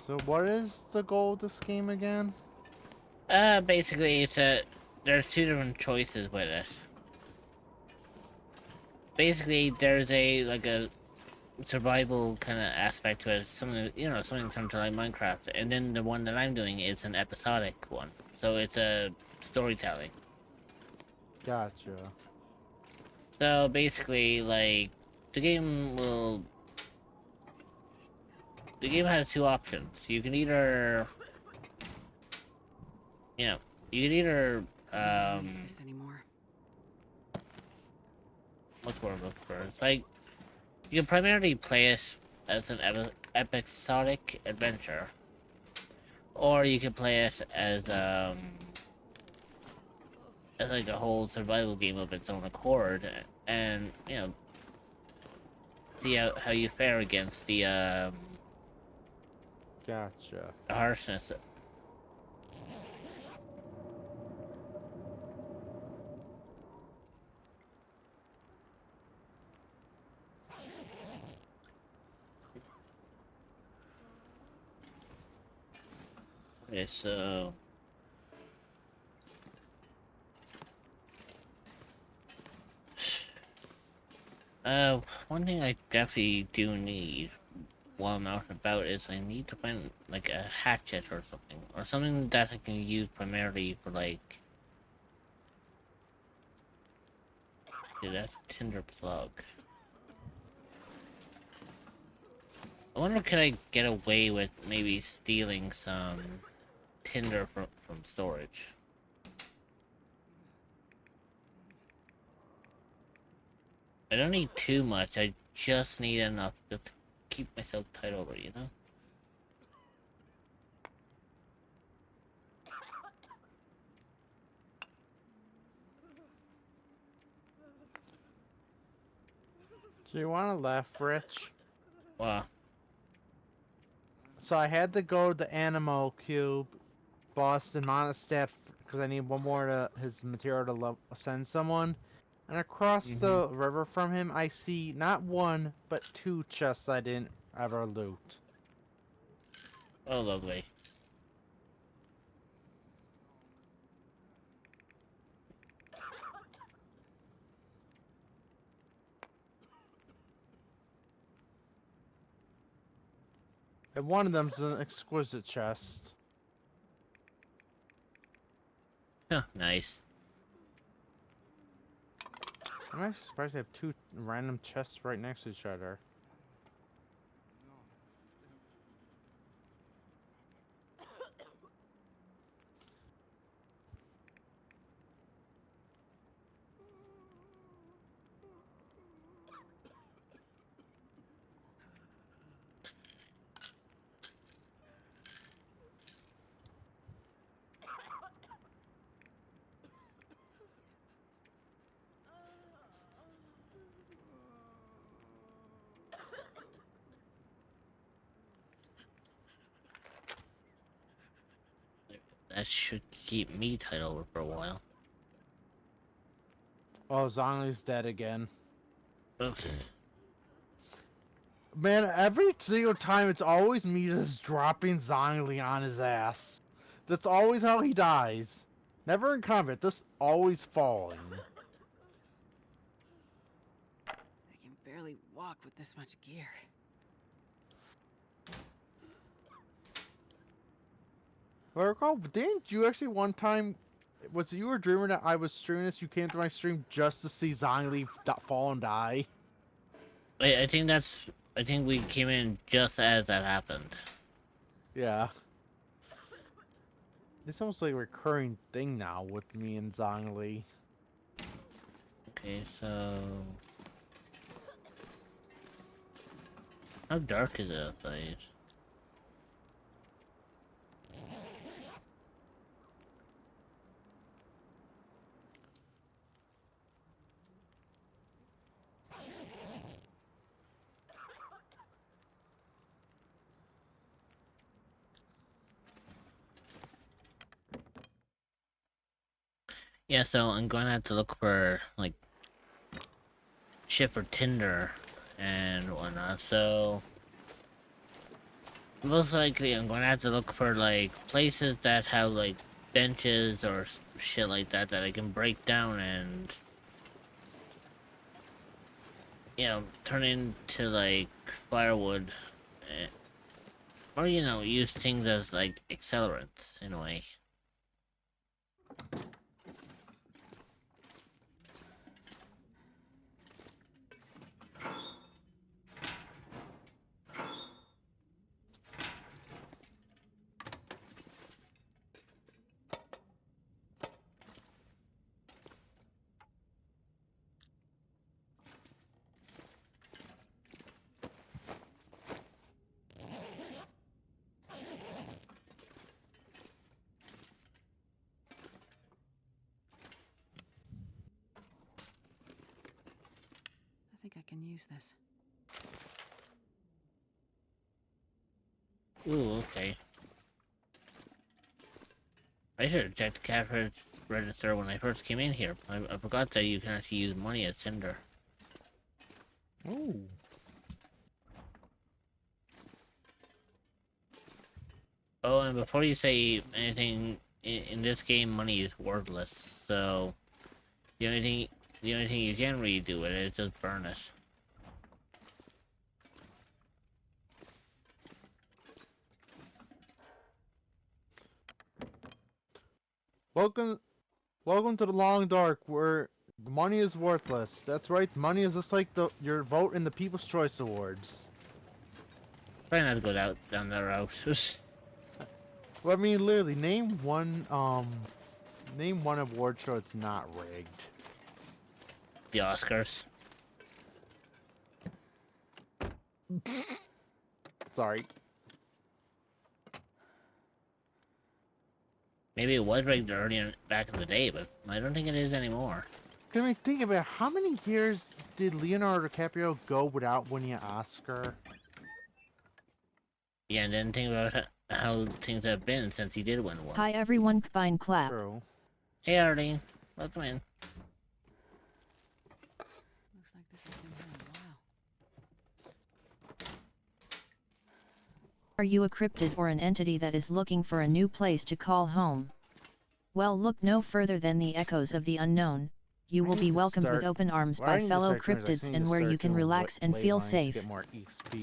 So what is the goal of this game again? Basically there's two different choices with it. Basically, there's a survival kind of aspect to it, something something like Minecraft, and then the one that I'm doing is an episodic one, so it's a storytelling. Gotcha. So basically, like, the game has two options. You can either, I don't use this anymore. what's the word I'm looking for? It's like, you can primarily play it as an episodic adventure, or you can play it as as like a whole survival game of its own accord, and see how you fare against the Gotcha. harshness. Okay, so one thing I definitely do need while I'm out and about is I need to find like a hatchet or something that I can use primarily for like. Dude, that's a tinder plug. I wonder could I get away with maybe stealing some tinder from storage. I don't need too much, I just need enough to keep myself tied over, you know? Do you want to laugh, Rich? Wow. So I had to go to the Animo Cube, Boston Monostat, because I need one more to his material to send someone. And across the river from him, I see not one, but 2 chests I didn't ever loot. Oh, lovely. And one of them's an exquisite chest. Huh, nice. I'm actually surprised they have 2 random chests right next to each other. That should keep me tied over for a while. Oh, Zhongli's dead again. Ugh. Man, every single time it's always me just dropping Zhongli on his ass. That's always how he dies. Never in combat, just always falling. I can barely walk with this much gear. If I recall, didn't you actually one time, was it you or Dreamer that I was streaming this, you came to my stream just to see Zhongli fall and die? Wait, I think we came in just as that happened. Yeah. It's almost like a recurring thing now with me and Zhongli. Okay, so... How dark is it outside? Yeah, so I'm going to have to look for, like, ship or tinder and whatnot, so... Most likely I'm going to have to look for, like, places that have, like, benches or shit like that that I can break down and... turn into, like, firewood. Or, use things as, like, accelerants, in a way. can use this. Ooh, okay. I should have checked the cash register when I first came in here. I forgot that you can actually use money as Cinder. Ooh. Oh, and before you say anything, in this game, money is worthless. So the only thing you can really do with it is just burn it. Welcome to the Long Dark, where money is worthless. That's right, money is just like your vote in the People's Choice Awards. Try not to go down that route. Well, I mean, literally, name one award show that's not rigged. The Oscars. Sorry. Maybe it was rigged earlier back in the day, but I don't think it is anymore. I mean, think about it, how many years did Leonardo DiCaprio go without winning an Oscar? Yeah, and then think about how things have been since he did win one. Hi everyone, fine clap. True. Hey Arlene, welcome in. Looks like this has been here a while. Are you a cryptid or an entity that is looking for a new place to call home? Well, look no further than the echoes of the unknown. You will be welcomed with open arms by fellow cryptids and where you can relax and feel safe.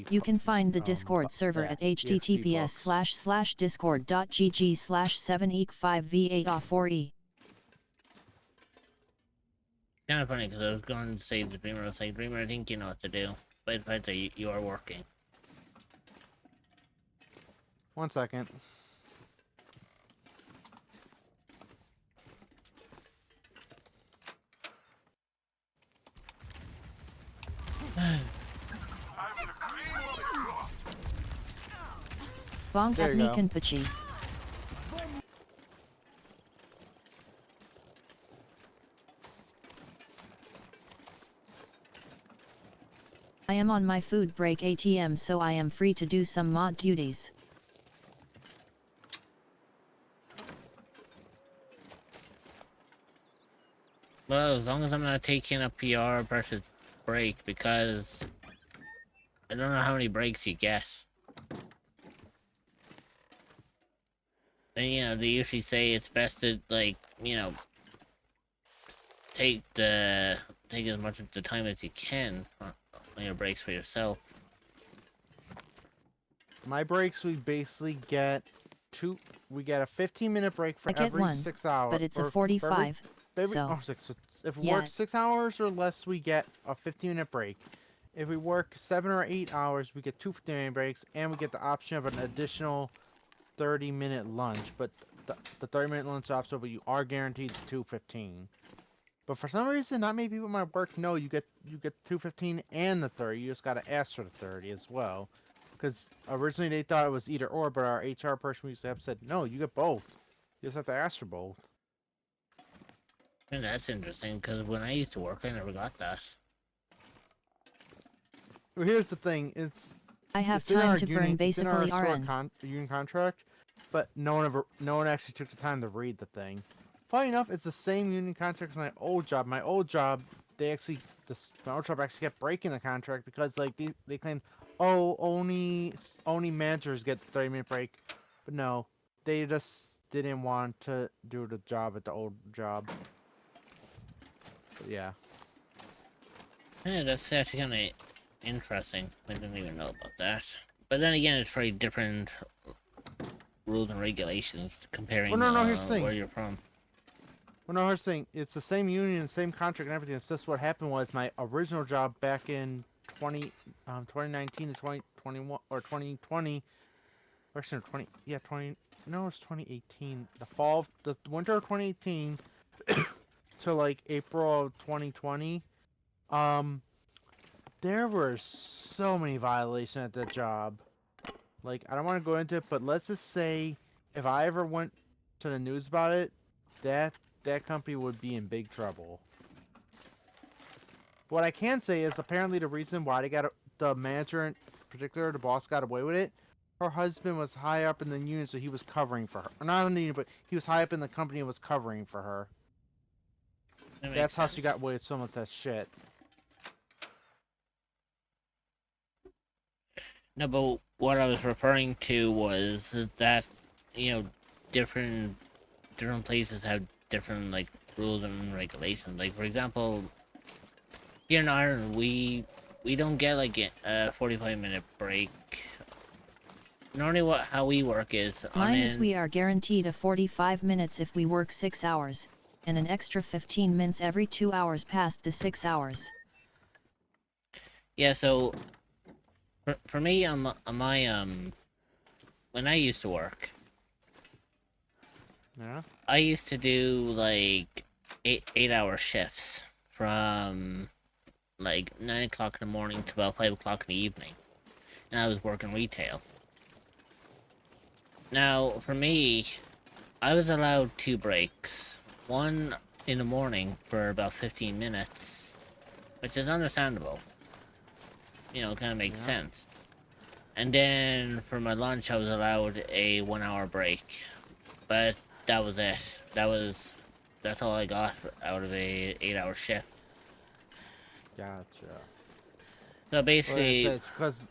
You can find the Discord server at https://discord.gg/7eek5v8off4e. Kind of funny because I was going to say to Dreamer, I was like, Dreamer, I think you know what to do. But in fact, you are working. 1 second. Bonk There at you me go. Kanpachi. I am on my food break ATM, so I am free to do some mod duties. Well, as long as I'm not taking a PR versus break, because I don't know how many breaks you get. And, you know, they usually say it's best to, like, you know, take as much of the time as you can on your breaks for yourself. My breaks, we basically get we get a 15-minute break for I get every one, 6 hours. but it's a for every- 45, so... oh, so if we yeah. work 6 hours or less, we get a 15-minute break. If we work 7 or 8 hours, we get 2 15-minute breaks, and we get the option of an additional 30-minute lunch. But the 30-minute lunch option, but you are guaranteed 2:15. But for some reason, not many people at my work know you get 2:15 and the 30. You just gotta ask for the 30 as well. Because originally they thought it was either or, but our HR person we used to have said, no, you get both. You just have to ask for both. And that's interesting, because when I used to work, I never got that. Well, here's the thing. I have it's in our time to burn union, basically it's in our RN. union contract, but no one actually took the time to read the thing. Funny enough, it's the same union contract as my old job. My old job, my old job actually kept breaking the contract because like they claimed, oh, only managers get 30-minute break, but no, they just didn't want to do the job at the old job. But yeah. Yeah, that's actually kind of interesting. I didn't even know about that. But then again, it's very different rules and regulations comparing Well, no, here's the thing. where you're from. Well, no, here's the thing. It's the same union, same contract, and everything. It's just what happened was my original job back in 2019 to 2021 or 2020. Actually, 20. Yeah, 20. No, it's 2018. The winter of 2018 to like April of 2020. There were so many violations at that job. Like, I don't want to go into it, but let's just say if I ever went to the news about it, that company would be in big trouble. What I can say is apparently the reason why the manager in particular, the boss, got away with it. Her husband was high up in the union, so he was covering for her. Or not in the union, but he was high up in the company and was covering for her. That makes That's how she sense. got away with so much of that shit. No, but what I was referring to was that, you know, different places have different like rules and regulations. Like for example, here in Ireland, we don't get like a 45-minute break. Normally, how we work is We are guaranteed a 45 minutes if we work 6 hours, and an extra 15 minutes every 2 hours past the 6 hours. yeah. So for me, on my when I used to work, Yeah. I used to do like 8 hour shifts from like 9 o'clock in the morning to about 5 o'clock in the evening, and I was working retail. Now, for me, I was allowed 2 breaks. One in the morning for about 15 minutes, which is understandable. You know, kind of makes Yeah. sense. And then for my lunch, I was allowed a 1 hour break. But that was it. That's all I got out of a 8 hour shift. Gotcha. So Like I basically, said, it's because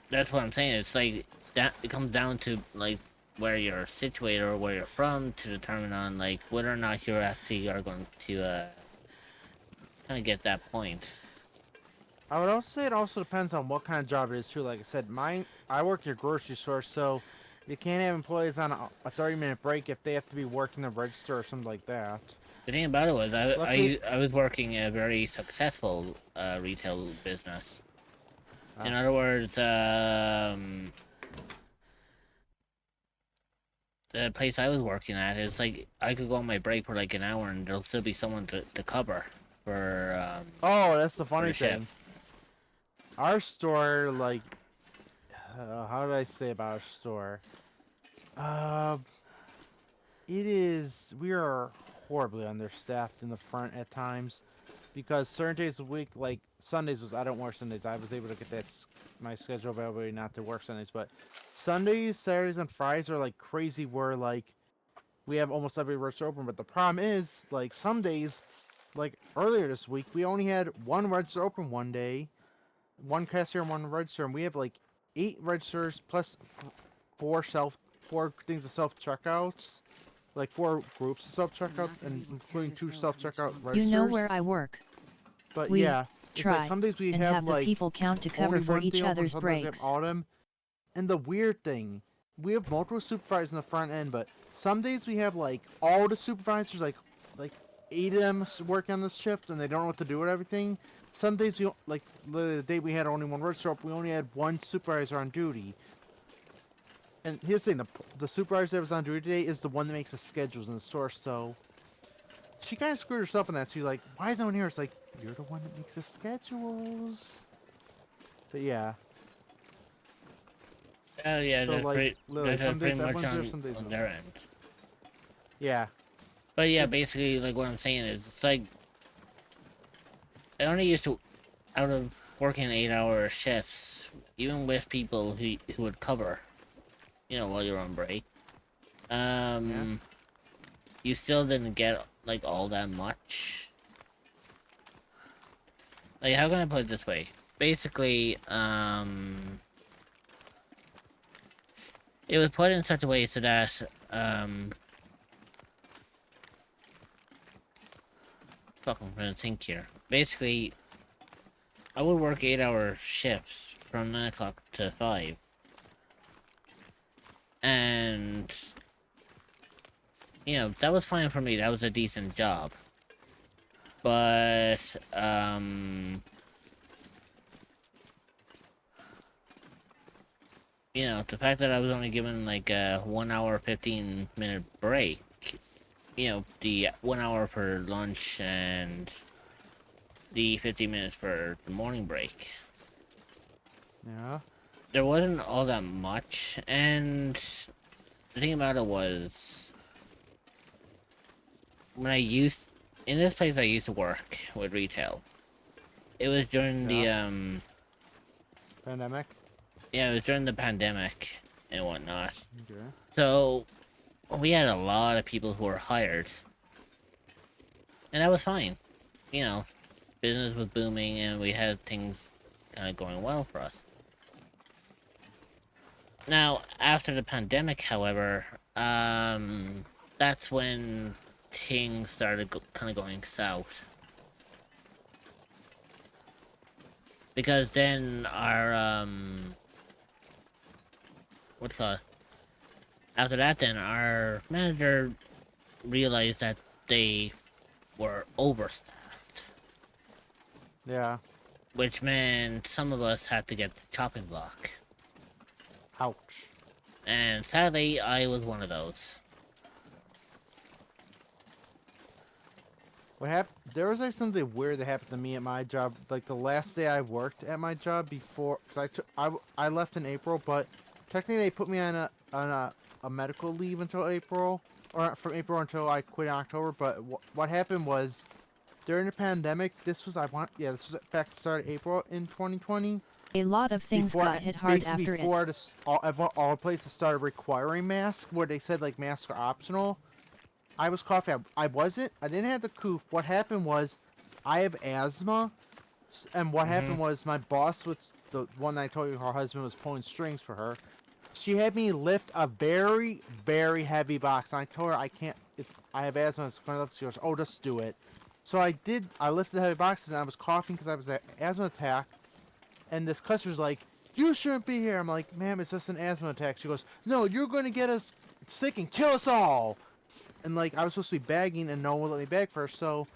that's what I'm saying. It's like that. It comes down to like where you're situated or where you're from to determine on like whether or not you actually are going to kind of get that point. I would also say it also depends on what kind of job it is too. Like I said, I work at a grocery store, so you can't have employees on a 30-minute break if they have to be working the register or something like that. The thing about it was Luckily, I was working a very successful retail business. In other words, the place I was working at is like I could go on my break for like an hour and there'll still be someone to cover oh, that's the for funny the thing. shift. Our store, like, how did I say about our store? Uh, we are horribly understaffed in the front at times because certain days of the week, like Sundays I don't work Sundays. I was able to get my schedule availability not to work Sundays, but Sundays, Saturdays, and Fridays are like crazy where like we have almost every register open. But the problem is like some days, like earlier this week, we only had one register open one day, one cashier and one register, and we have like 8 registers plus 4 things of self checkouts, like 4 groups of self checkouts, and including 2 self checkout registers. You know where I work. But We yeah, it's like try some days we and have have the like people count to cover only for one each thing open, other's sometimes we have breaks. all of them. And the weird thing, we have multiple supervisors in the front end, but some days we have like all the supervisors, like 8 of them work on this shift, and they don't know what to do with everything. Some days we like literally the day we had only one register up, we only had one supervisor on duty. And here's the thing: the supervisor that was on duty today is the one that makes the schedules in the store. So she kind of screwed herself in that. She's like, "Why is no one here?" It's like, "You're the one that makes the schedules." But yeah. Oh yeah, So like, literally, that's some pretty days much everyone's there, some days on no. their end. Yeah. But yeah, It's- basically like what I'm saying is it's like I only used to out of working 8 hour shifts, even with people who would cover, you know, while you're on break. You still didn't get like all that much. Like how can I put it this way? Basically, it was put in such a way so that fuck, I'm trying to think here. Basically, I would work 8 hour shifts from 9 o'clock to 5. And, you know, that was fine for me. That was a decent job. But, you know, the fact that I was only given like a 1 hour, 15-minute break, you know, the 1 hour for lunch and the 15 minutes for the morning break. Yeah. There wasn't all that much, and the thing about it was, in this place I used to work with retail, It was during the Pandemic. yeah, it was during the pandemic and whatnot. Okay. So we had a lot of people who were hired, and that was fine. You know, business was booming, and we had things kind of going well for us. Now, after the pandemic, however, that's when things started kind of going south. Because then our, what's it called? After that, then our manager realized that they were overstaffed, Yeah. which meant some of us had to get the chopping block. Ouch. And sadly, I was one of those. What happened? There was like something weird that happened to me at my job. Like the last day I worked at my job before, cause I left in April, but technically they put me on a medical leave until April, or from April until I quit in October. But what happened was during the pandemic, this was this was back to the start of April in 2020. A lot of things Before, got hit hard basically after it. before all places started requiring masks, where they said like masks are optional. I was coughing. I wasn't. I didn't have the coof. What happened was, I have asthma, and what happened was my boss was the one that I told you her husband was pulling strings for her. She had me lift a very, very heavy box, and I told her I can't. I have asthma. It's going to lift. She goes, "Oh, just do it." So I did. I lifted the heavy boxes, and I was coughing because I was an asthma attack. And this customer's like, "You shouldn't be here." I'm like, "Ma'am, it's just an asthma attack." She goes, "No, you're going to get us sick and kill us all." And like, I was supposed to be bagging, and no one would let me bag first. So,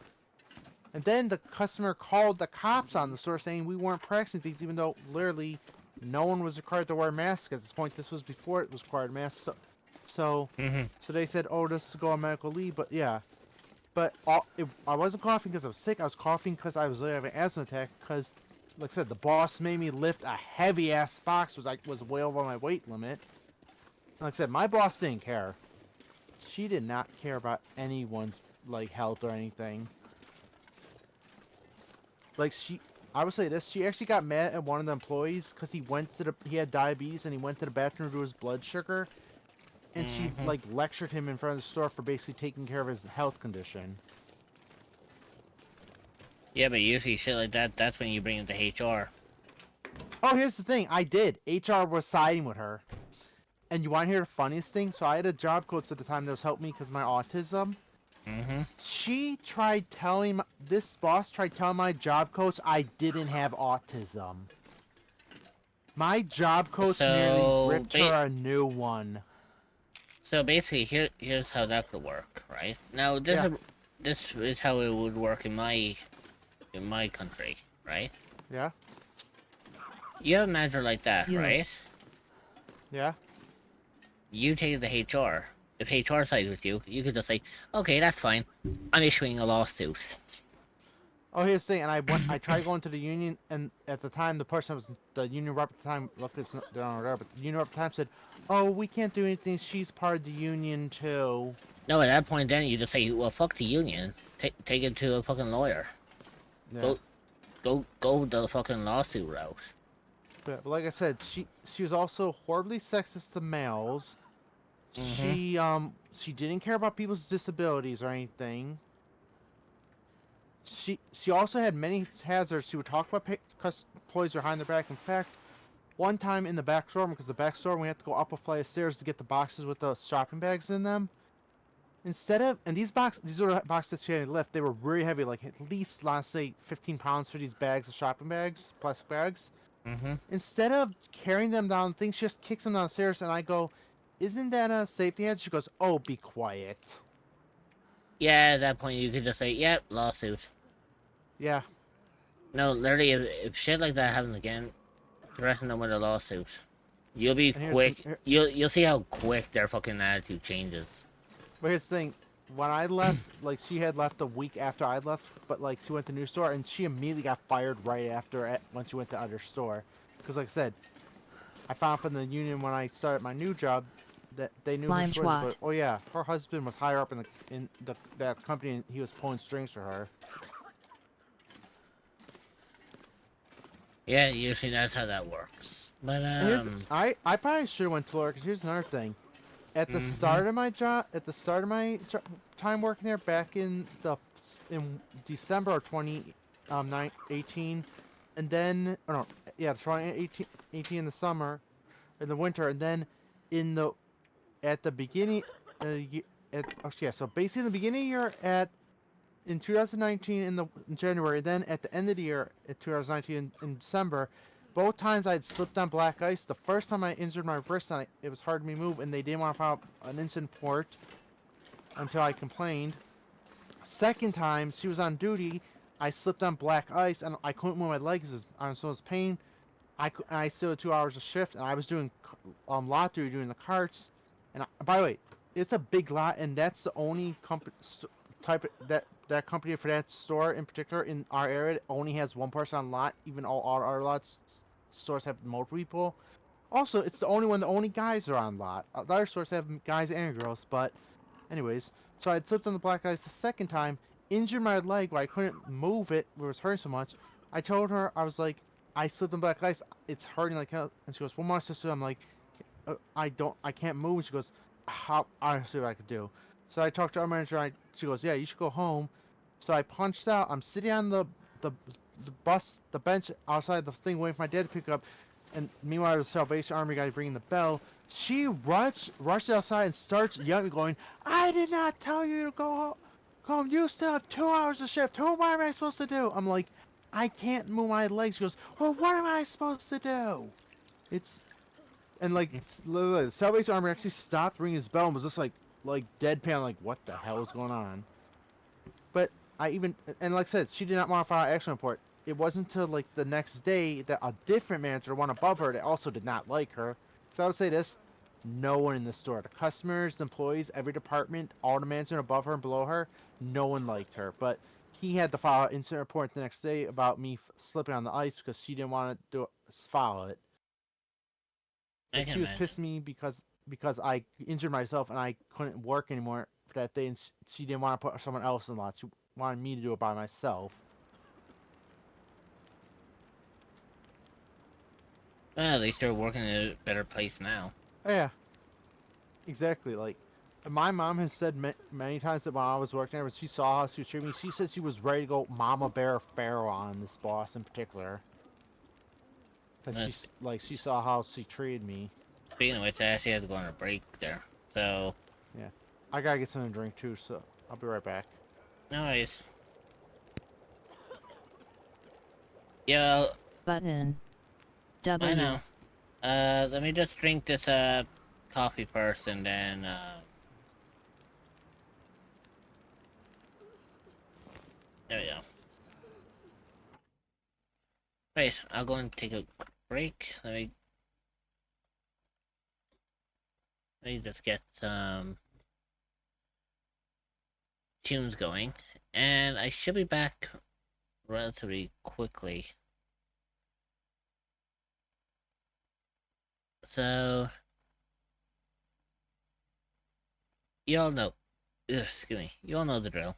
and then the customer called the cops on the store saying we weren't practicing things, even though literally no one was required to wear masks at this point. This was before it was required masks. So they said, "Oh, just to go on medical leave." But yeah, but I wasn't coughing because I was sick. I was coughing because I was having an asthma attack. Because, like I said, the boss made me lift a heavy ass box. Was way over my weight limit. Like I said, my boss didn't care. She did not care about anyone's like health or anything. Like I would say this. She actually got mad at one of the employees because he had diabetes and he went to the bathroom to do his blood sugar, and she like lectured him in front of the store for basically taking care of his health condition. Yeah, but usually shit like that, that's when you bring it to HR. Oh, here's the thing. I did. HR was siding with her. And you want to hear the funniest thing? So I had a job coach at the time that was helping me because of my autism. This boss tried telling my job coach I didn't have autism. My job coach nearly ripped her a new one. So basically, here's how that could work, right? Now, this is how it would work in my country, right? Yeah? You have a manager like that, Yeah. right? Yeah? You take it to HR. If HR sides with you, you could just say, "Okay, that's fine. I'm issuing a lawsuit." Oh, here's the thing, and I tried going to the union, and at the time, the union rep at the time, looked at but the union rep at the time said, "Oh, we can't do anything, she's part of the union, too." No, at that point, then you just say, "Well, fuck the union. Take it to a fucking lawyer. Yeah. Go the fucking lawsuit route." But like I said, she was also horribly sexist to males. She didn't care about people's disabilities or anything. She also had many hazards. She would talk about employees behind their back. In fact, one time in the back store, because the back store we had to go up a flight of stairs to get the boxes with the shopping bags in them. These are boxes she had to lift. They were really heavy, like at least, let's say, 15 pounds for these bags of shopping bags, plastic bags. Instead of carrying them down things, she just kicks them downstairs, and I go, "Isn't that a safety hazard?" She goes, "Oh, be quiet." Yeah, at that point, you could just say, "Yep, lawsuit." Yeah. No, literally, if shit like that happens again, threaten them with a lawsuit. You'll be And quick. You'll see how quick their fucking attitude changes. But here's the thing. When I left, like, she had left a week after I left, but, like, she went to a new store, and she immediately got fired right after when she went to other store. Because, like I said, I found from the union when I started my new job that they knew Lime her stories. twat. But, oh yeah, her husband was higher up in that company, and he was pulling strings for her. Yeah, usually that's how that works. But And here's I probably should have went to Laura because here's another thing. At the Mhm. start of my job, time working there, back in December of 2018, and then oh no, yeah, 2018 in the summer, in the winter, and then in the at the beginning, yeah, so basically in the beginning of the year in 2019 in January, then at the end of the year in 2019 in December, both times I'd slipped on black ice. The first time I injured my wrist and it was hard to me move, and they didn't want to file an incident report until I complained. Second time she was on duty, I slipped on black ice and I couldn't move my legs. I was so much pain. I still had 2 hours of shift, and I was doing lot duty doing the carts. And by the way, it's a big lot, and that's the only that company for that store in particular in our area only has one person on lot. Even all our lots stores have multiple people. Also, it's the only one. The only guys are on lot. The other stores have guys and girls. But anyways, so I slipped on the black ice the second time, injured my leg where I couldn't move it, where it was hurting so much. I told her, I was like, I slipped on black ice, it's hurting like hell. And she goes, "One more, sister." I'm like, I can't move. And she goes, "How? I see what I could do." So I talked to our manager. She goes, "Yeah, you should go home." So I punched out. I'm sitting on the, the bench outside the thing, waiting for my dad to pick up. And meanwhile, the Salvation Army guy ringing the bell. She rushed outside and starts yelling, going, "I did not tell you to go home. You still have 2 hours of shift. What am I supposed to do?" I'm like, "I can't move my legs." She goes, "Well, what am I supposed to do?" It's and like literally, the Salvation Army actually stopped ringing his bell and was just like deadpan, like what the hell is going on? But like I said, she did not want to file an action report. It wasn't until like the next day that a different manager, one above her, that also did not like her. So I would say this: no one in the store, the customers, the employees, every department, all the management above her and below her, no one liked her. But he had to file an incident report the next day about me slipping on the ice because she didn't want to file it. I Like can she was imagine. pissed at me because I injured myself and I couldn't work anymore for that day, and she didn't want to put someone else in the lot. She wanted me to do it by myself. Well, at least you're working in a better place now. Yeah, exactly. Like my mom has said many times that when I was working there, when she saw how she was treating me, she said she was ready to go Mama Bear Pharaoh on this boss in particular because Well, she saw how she treated me. speaking of which, I actually had to go on a break there. So, Yeah, I gotta get something to drink too, so I'll be right back. no worries. Yeah, Button. I W. know. Let me just drink this, coffee first and then, there we go. Wait, I'll go and take a quick break. Let me just get some tunes going. And I should be back relatively quickly. So, you all know. Excuse me. You all know the drill.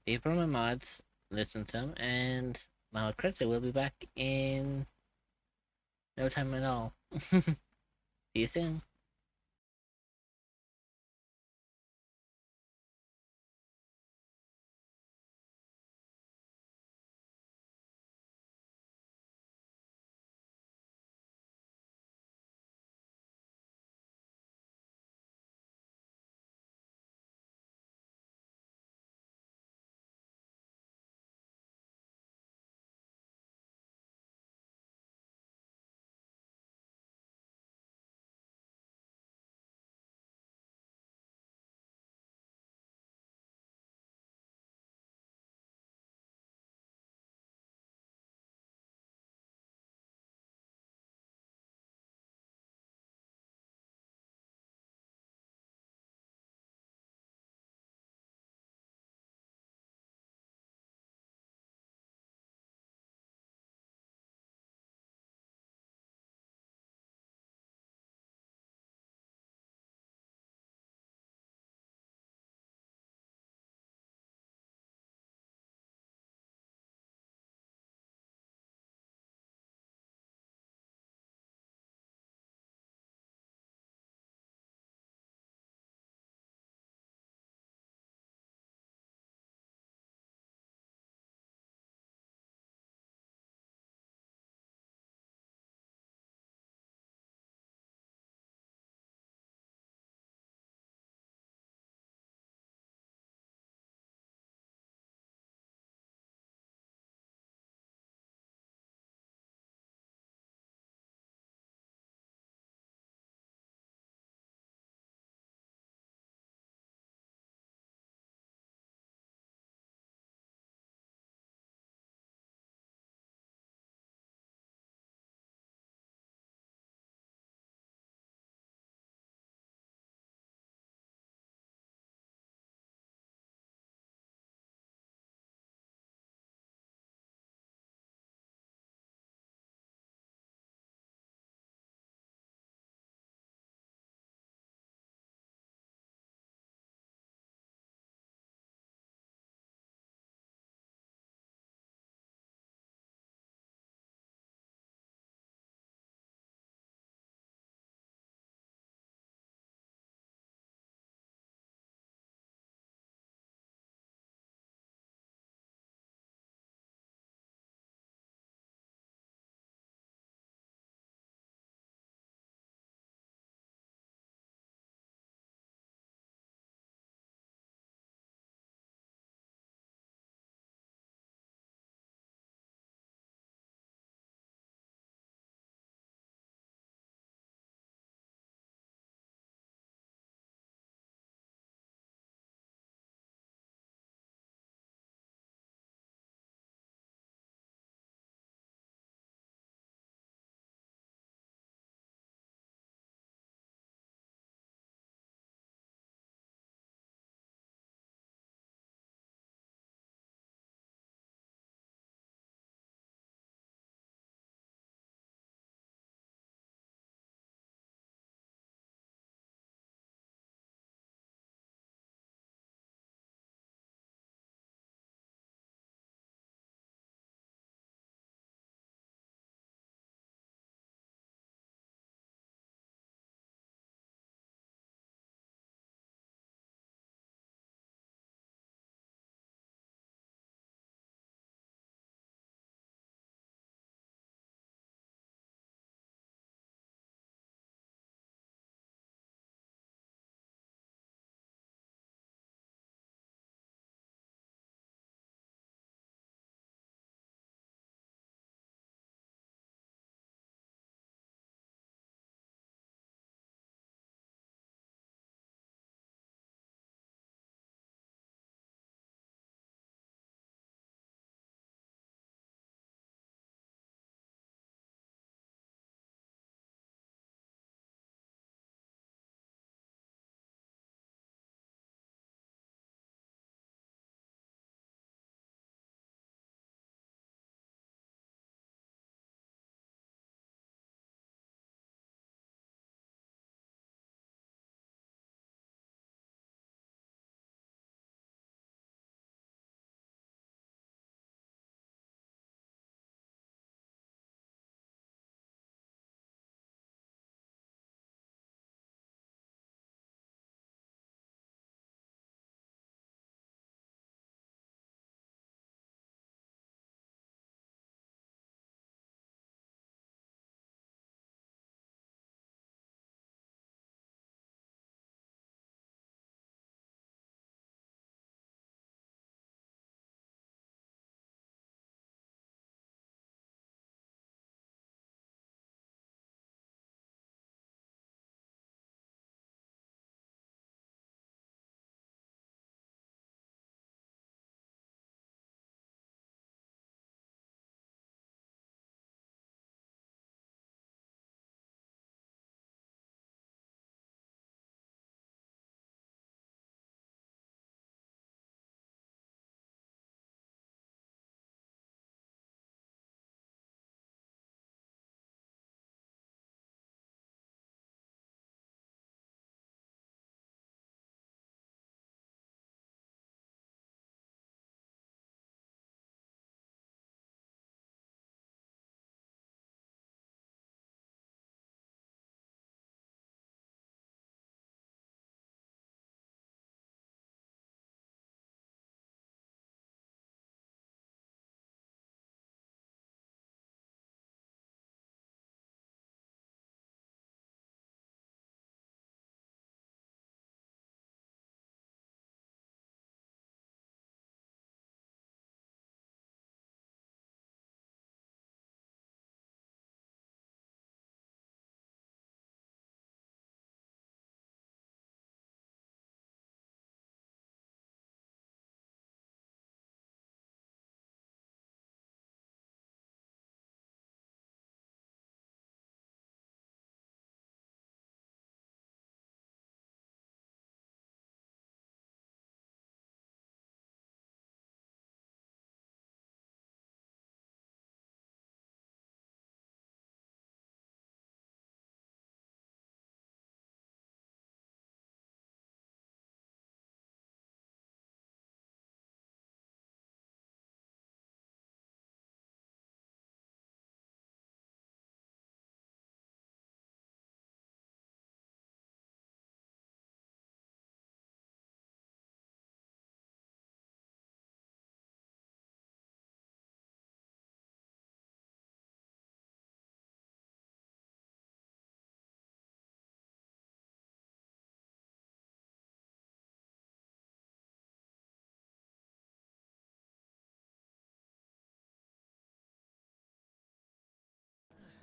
Be for my mods, listen to them, and my crypto will be back in no time at all. See you soon.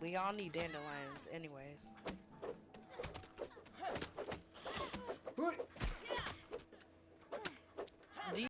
We all need dandelions, anyways. Do you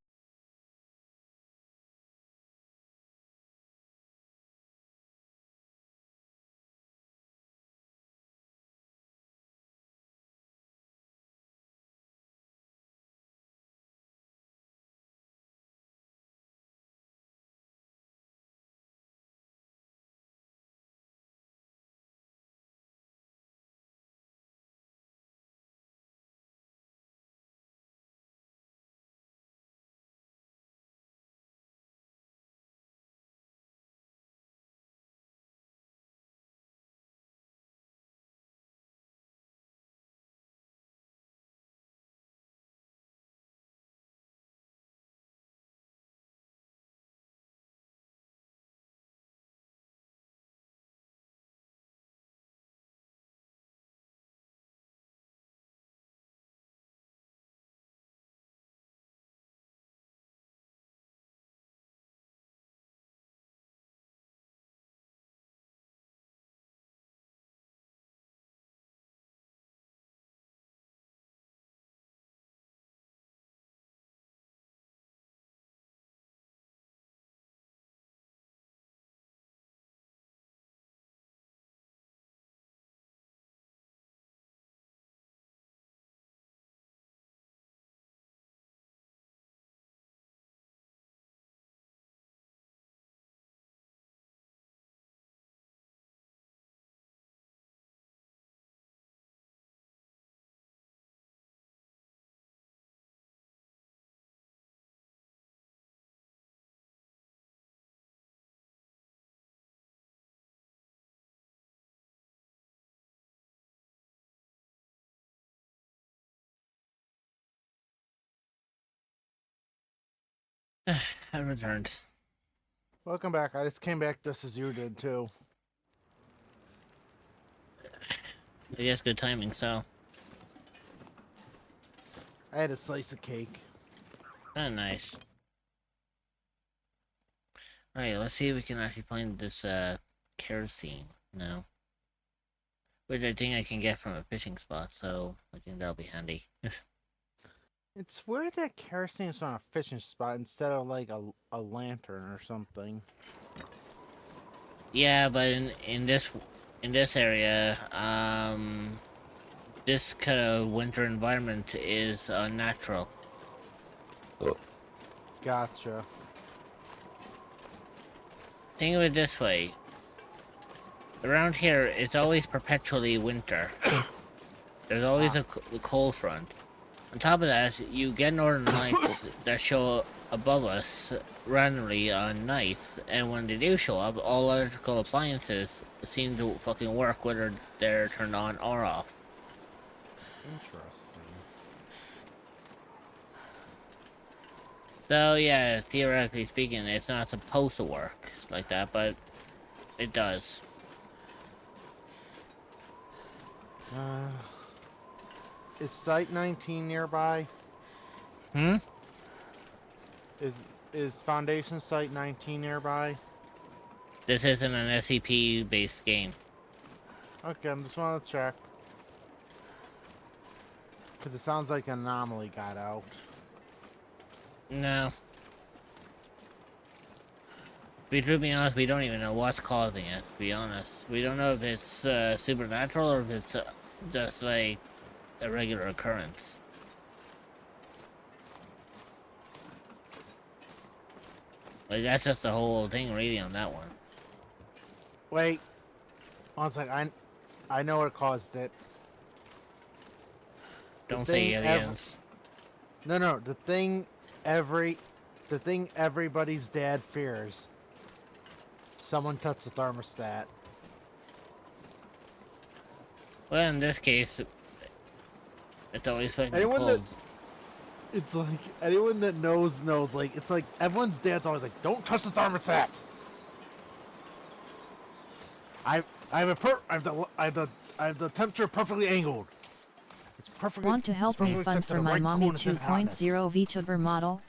I returned. Welcome back. I just came back just as you did too. I guess good timing, so. I had a slice of cake. Oh, nice. Alright, let's see if we can actually find this, kerosene now. Which I think I can get from a fishing spot, so I think that'll be handy. It's weird that kerosene is on a fishing spot instead of like a lantern or something. Yeah, but in this area, this kind of winter environment is unnatural. Gotcha. Think of it this way. Around here, it's always perpetually winter. There's always a cold front. On top of that, you get northern lights that show above us randomly on nights, and when they do show up, all electrical appliances seem to fucking work whether they're turned on or off. Interesting. So yeah, theoretically speaking, it's not supposed to work like that, but it does. Is Site 19 nearby? Hmm? Is Foundation Site 19 nearby? This isn't an SCP-based game. Okay, I just want to check. Because it sounds like an anomaly got out. No. To be honest, we don't even know what's causing it, to be honest. We don't know if it's supernatural or if it's just like a regular occurrence. Like, that's just the whole thing really on that one. Wait. One sec, I know what caused it. Don't say aliens. No, the thing everybody's dad fears. Someone touched the thermostat. Well, in this case, it's always fucking Anyone cold. It's like anyone that knows. Like it's like everyone's dad's always like, "Don't touch the thermostat." I have the temperature perfectly angled. It's perfectly. Want to help it's me perfectly fund set to for the my right mommy coolness and hotness. 2.0 VTuber model?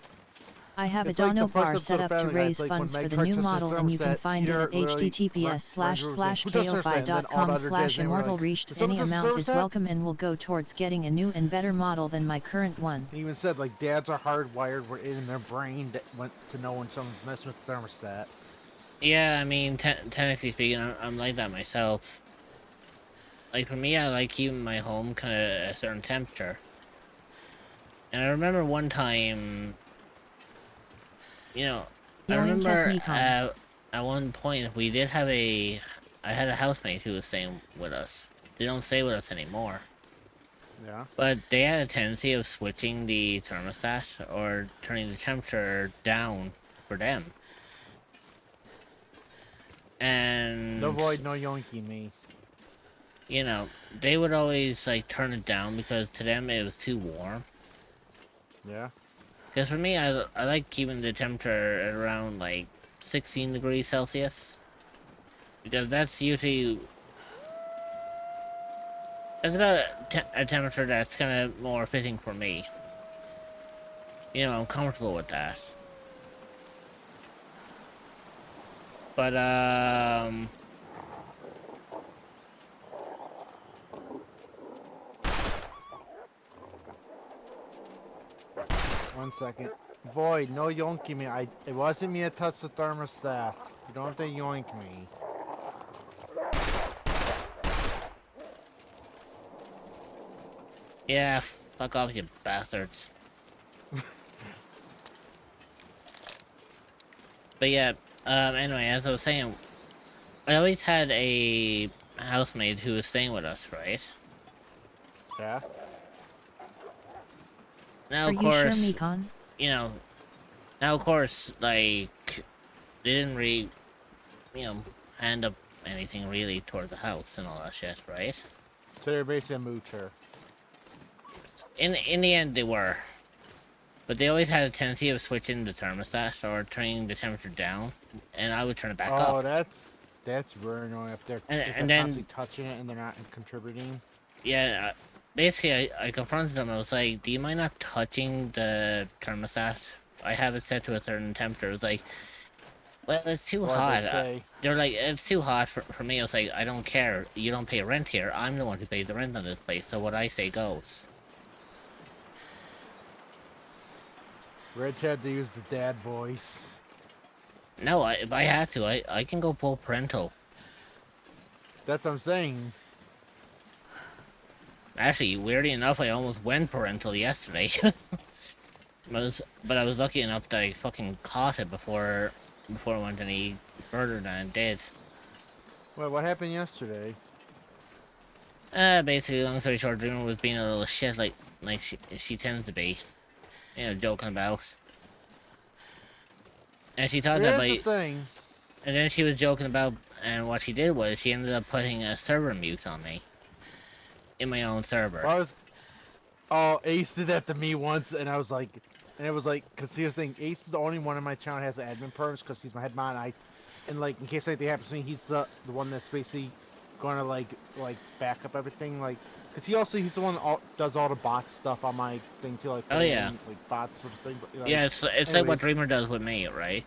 I have a It's like the Dono first bar episode set of up to Family Guy. raise It's like when funds for Meg the tried new to touch the model, and you can thermostat, find it Peter at literally https://ko-fi.com/any amount reached. is Any someone touch the amount is thermostat? welcome and will go towards getting a new and better model than my current one. He even said like dads are hardwired in their brain that went to know when someone's messing with the thermostat. Yeah, I mean, technically speaking, I'm like that myself. Like, for me, I like keeping my home kind of a certain temperature. And I remember one time, you know, I Yoink remember Technicon. at one point we did have I had a housemate who was staying with us. They don't stay with us anymore. Yeah. But they had a tendency of switching the thermostat or turning the temperature down for them. And No void, no yoinky me. you know, they would always like turn it down because to them it was too warm. Yeah. Because for me, I like keeping the temperature at around like 16 degrees Celsius. Because that's usually that's about a temperature that's kind of more fitting for me. You know, I'm comfortable with that. But 1 second. Void, no yoinky me. It wasn't me that touched the thermostat. You don't have to yoink me. yeah, fuck off, you bastards. But yeah, anyway, as I was saying, I always had a housemate who was staying with us, right? Yeah. Now, Are of you sure, course, Mikon? you know, now of course, like, they didn't really, you know, hand up anything really toward the house and all that shit, right? So they're basically a moocher. In the end, they were. But they always had a tendency of switching the thermostat or turning the temperature down, and I would turn it back Oh, up. that's very annoying if they're And then- constantly touching it and they're not contributing. Yeah, basically, I confronted them. I was like, "Do you mind not touching the thermostat? I have it set to a certain temperature." It was like, "Well, it's too What'd hot." they say? They're like, "It's too hot for me." I was like, "I don't care. You don't pay rent here. I'm the one who pays the rent on this place. So what I say goes." Rich had to use the dad voice. No, if I had to, I can go full parental. That's what I'm saying. Actually, weirdly enough, I almost went parental yesterday. But I was lucky enough that I fucking caught it before it went any further than it did. Wait, what happened yesterday? Basically, long story short, Dreamer was being a little shit like she tends to be. You know, joking about. And she thought that Here's by... the thing. And then she was joking about, and what she did was she ended up putting a server mute on me. In my own server. Oh, Ace did that to me once, and I was like, because he was saying Ace is the only one in my channel that has the admin perms, because he's my head mod, and like, in case anything happens to me, he's the one that's basically gonna like back up everything, like, because he's the one that does all the bot stuff on my thing too, like, Oh, yeah. like bots sort of thing. But, like, Yeah, it's like what anyways. Dreamer does with me, right?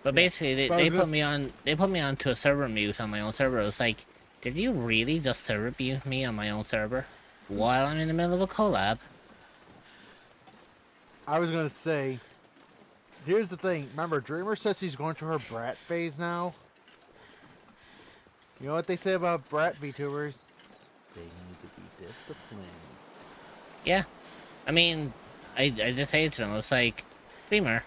But Yeah. basically, But I they was put gonna me on to a server mute on my own server. It was like, did you really just server mute me on my own server while I'm in the middle of a collab? I was gonna say, here's the thing. Remember, Dreamer says he's going through her brat phase now. You know what they say about brat VTubers? They need to be disciplined. Yeah, I mean, I just say it to them. I was like, Dreamer,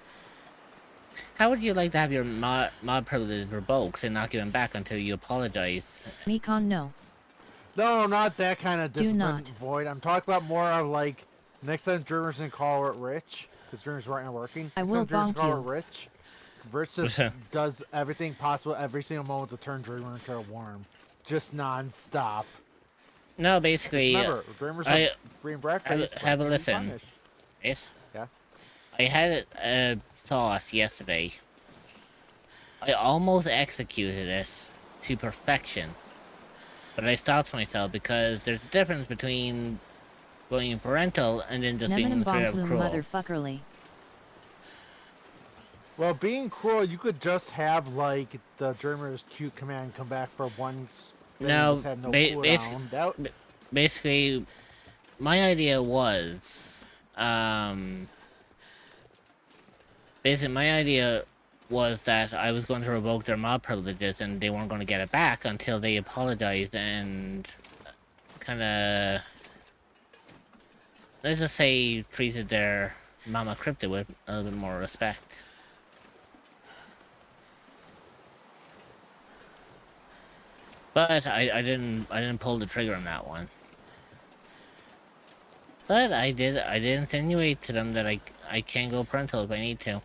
how would you like to have your mod privilege revoked and not given back until you apologize? Mikon, no. No, not that kind of Do discipline, not. Void. I'm talking about more of like, next time Dreamer's gonna call it Rich, because Dreamer's right now working. I Next will time Dreamer's bonk call you. it Rich. Rich just does everything possible every single moment to turn Dreamer into a worm. Just non-stop. No, basically, Remember, Dreamer's I- like green breakfast. have a listen. Yes? Yeah? I had a thought yesterday. I almost executed it to perfection. But I stopped myself because there's a difference between going parental and then just being Nemenin straight up Bombloom cruel. motherfuckerly. Well, being cruel, you could just have like the Dreamer's Cute command come back for one thing and No, just have no basically, cooldown. That basically, my idea was that I was going to revoke their mod privileges and they weren't going to get it back until they apologized and kind of, let's just say, treated their mama cryptid with a little bit more respect. But I didn't pull the trigger on that one. But I did insinuate to them that I can go parental if I need to.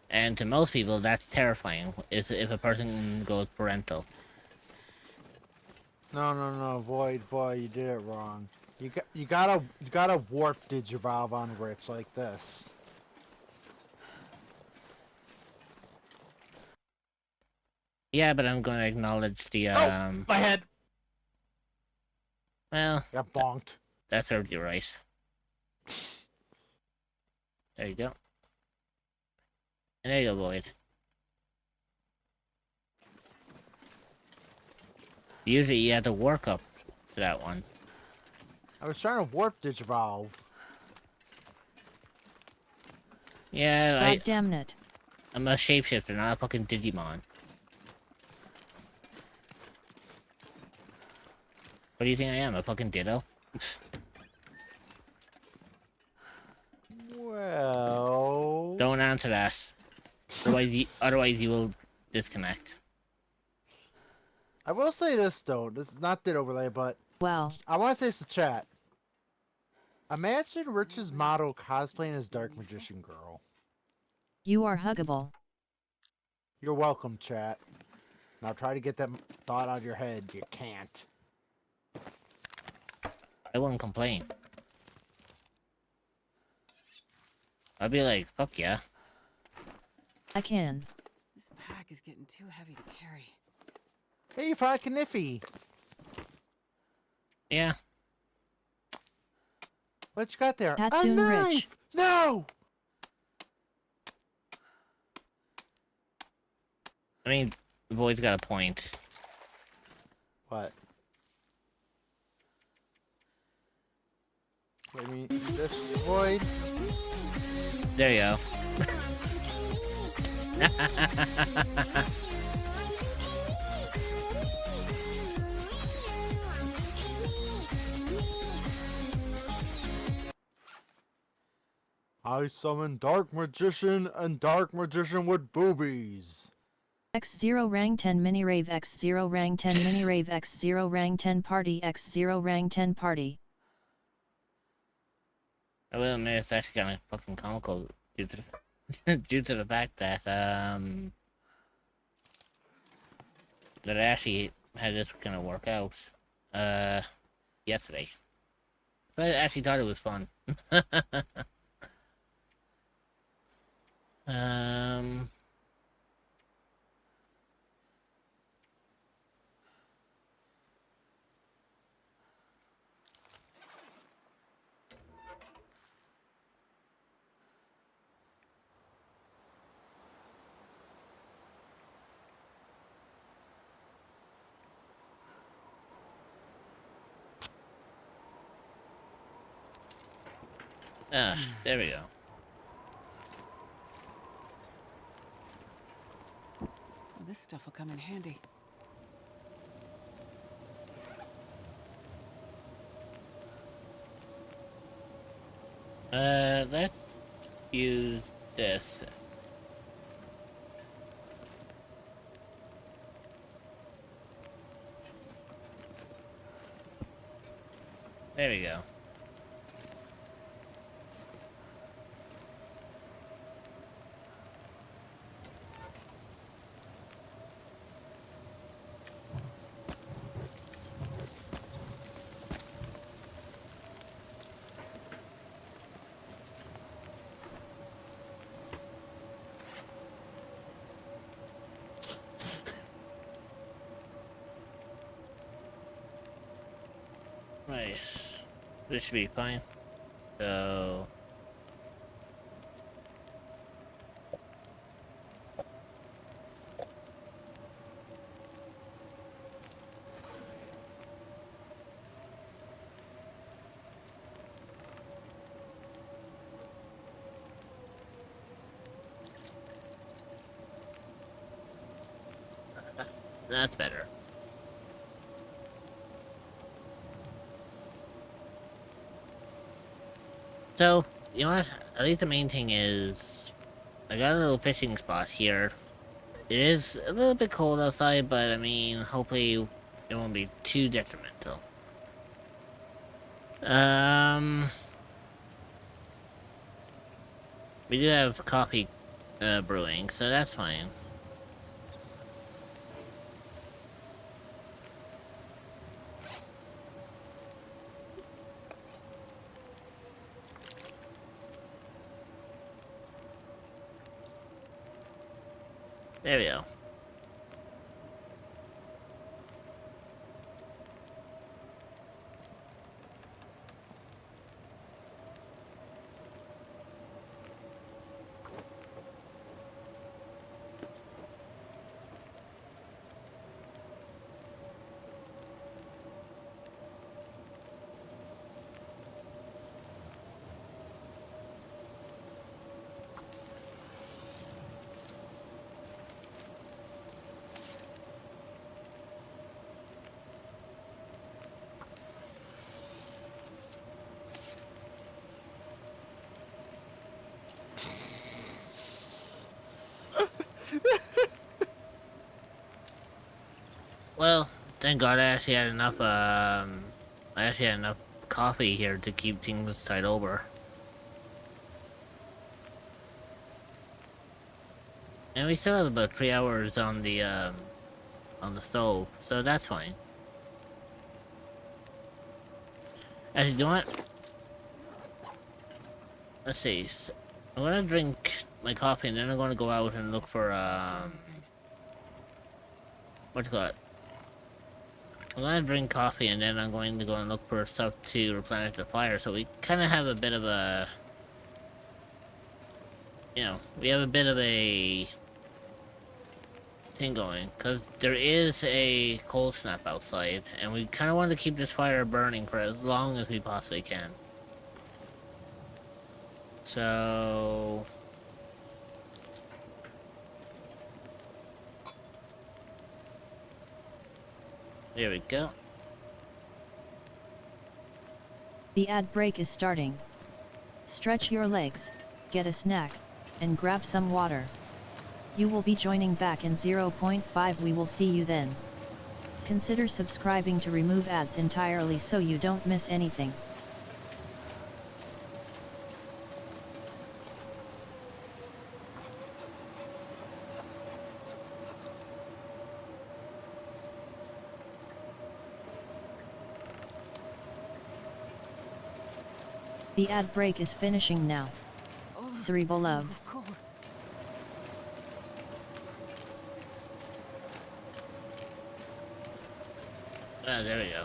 And to most people, that's terrifying. If a person goes parental. no, Void, you did it wrong. You gotta warp Digivolve on Rich like this. Yeah, but I'm going to acknowledge the My head well, got bonked. that served you right. There you go. And there you go, Void. Usually you have to work up to that one. I was trying to warp Digivolve. Yeah, God damn it. I'm a shapeshifter, not a fucking Digimon. What do you think I am, a fucking Ditto? Well, Don't answer that. Otherwise you will disconnect. I will say this though. This is not Dit overlay, but Well, I want to say this to chat. Imagine Rich's model cosplaying as Dark Magician Girl. you are huggable. You're welcome, chat. Now try to get that thought out of your head. You can't. I wouldn't complain. I'd be like, fuck yeah. I can. This pack is getting too heavy to carry. Hey, you found Kniffy. Yeah. What you got there? Hatsoon A knife! Rich. No! I mean, the boy's got a point. What? Wait, I mean, this Void? There you go. I summon Dark Magician and Dark Magician with boobies. X0 Rang 10 Mini Rave X0 Rang 10 Mini Rave X0 Rang 10 Party X0 Rang 10 Party. I will admit it's actually kind of fucking comical due to the, due to the fact that that I actually had this kind of work out yesterday. But I actually thought it was fun. um. Ah, there we go. This stuff will come in handy. Let's use this. There we go. Right. This should be fine. So That's better. So, you know what? I think the main thing is I got a little fishing spot here. It is a little bit cold outside, but I mean, hopefully it won't be too detrimental. We do have coffee brewing, so that's fine. There we go. Well, thank God I actually had enough, coffee here to keep things tied over. And we still have about 3 hours on the stove, so that's fine. Actually, you know what? Let's see. I'm gonna drink my coffee and then I'm gonna go out and look for, what you call it? I'm gonna drink coffee and then I'm going to go and look for stuff to replenish the fire, so we kind of have a bit of a... You know, we have a bit of a... thing going, because there is a cold snap outside, and we kind of want to keep this fire burning for as long as we possibly can. So... there we go. The ad break is starting. Stretch your legs, get a snack, and grab some water. You will be joining back in 0.5. We will see you then. Consider subscribing to remove ads entirely so you don't miss anything. The ad break is finishing now. Oh, Cerebral love. so cold. Ah, there we go.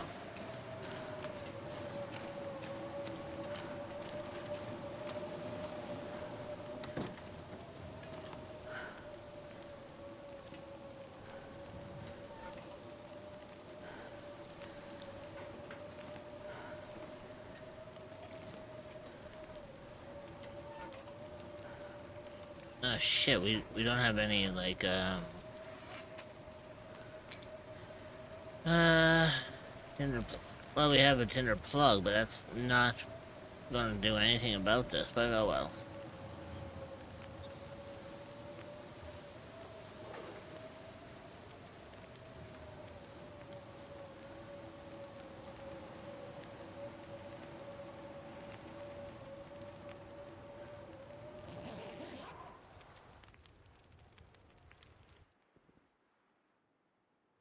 Oh shit, we don't have any, like, tinder, well, we have a tinder plug, but that's not gonna do anything about this, but oh well.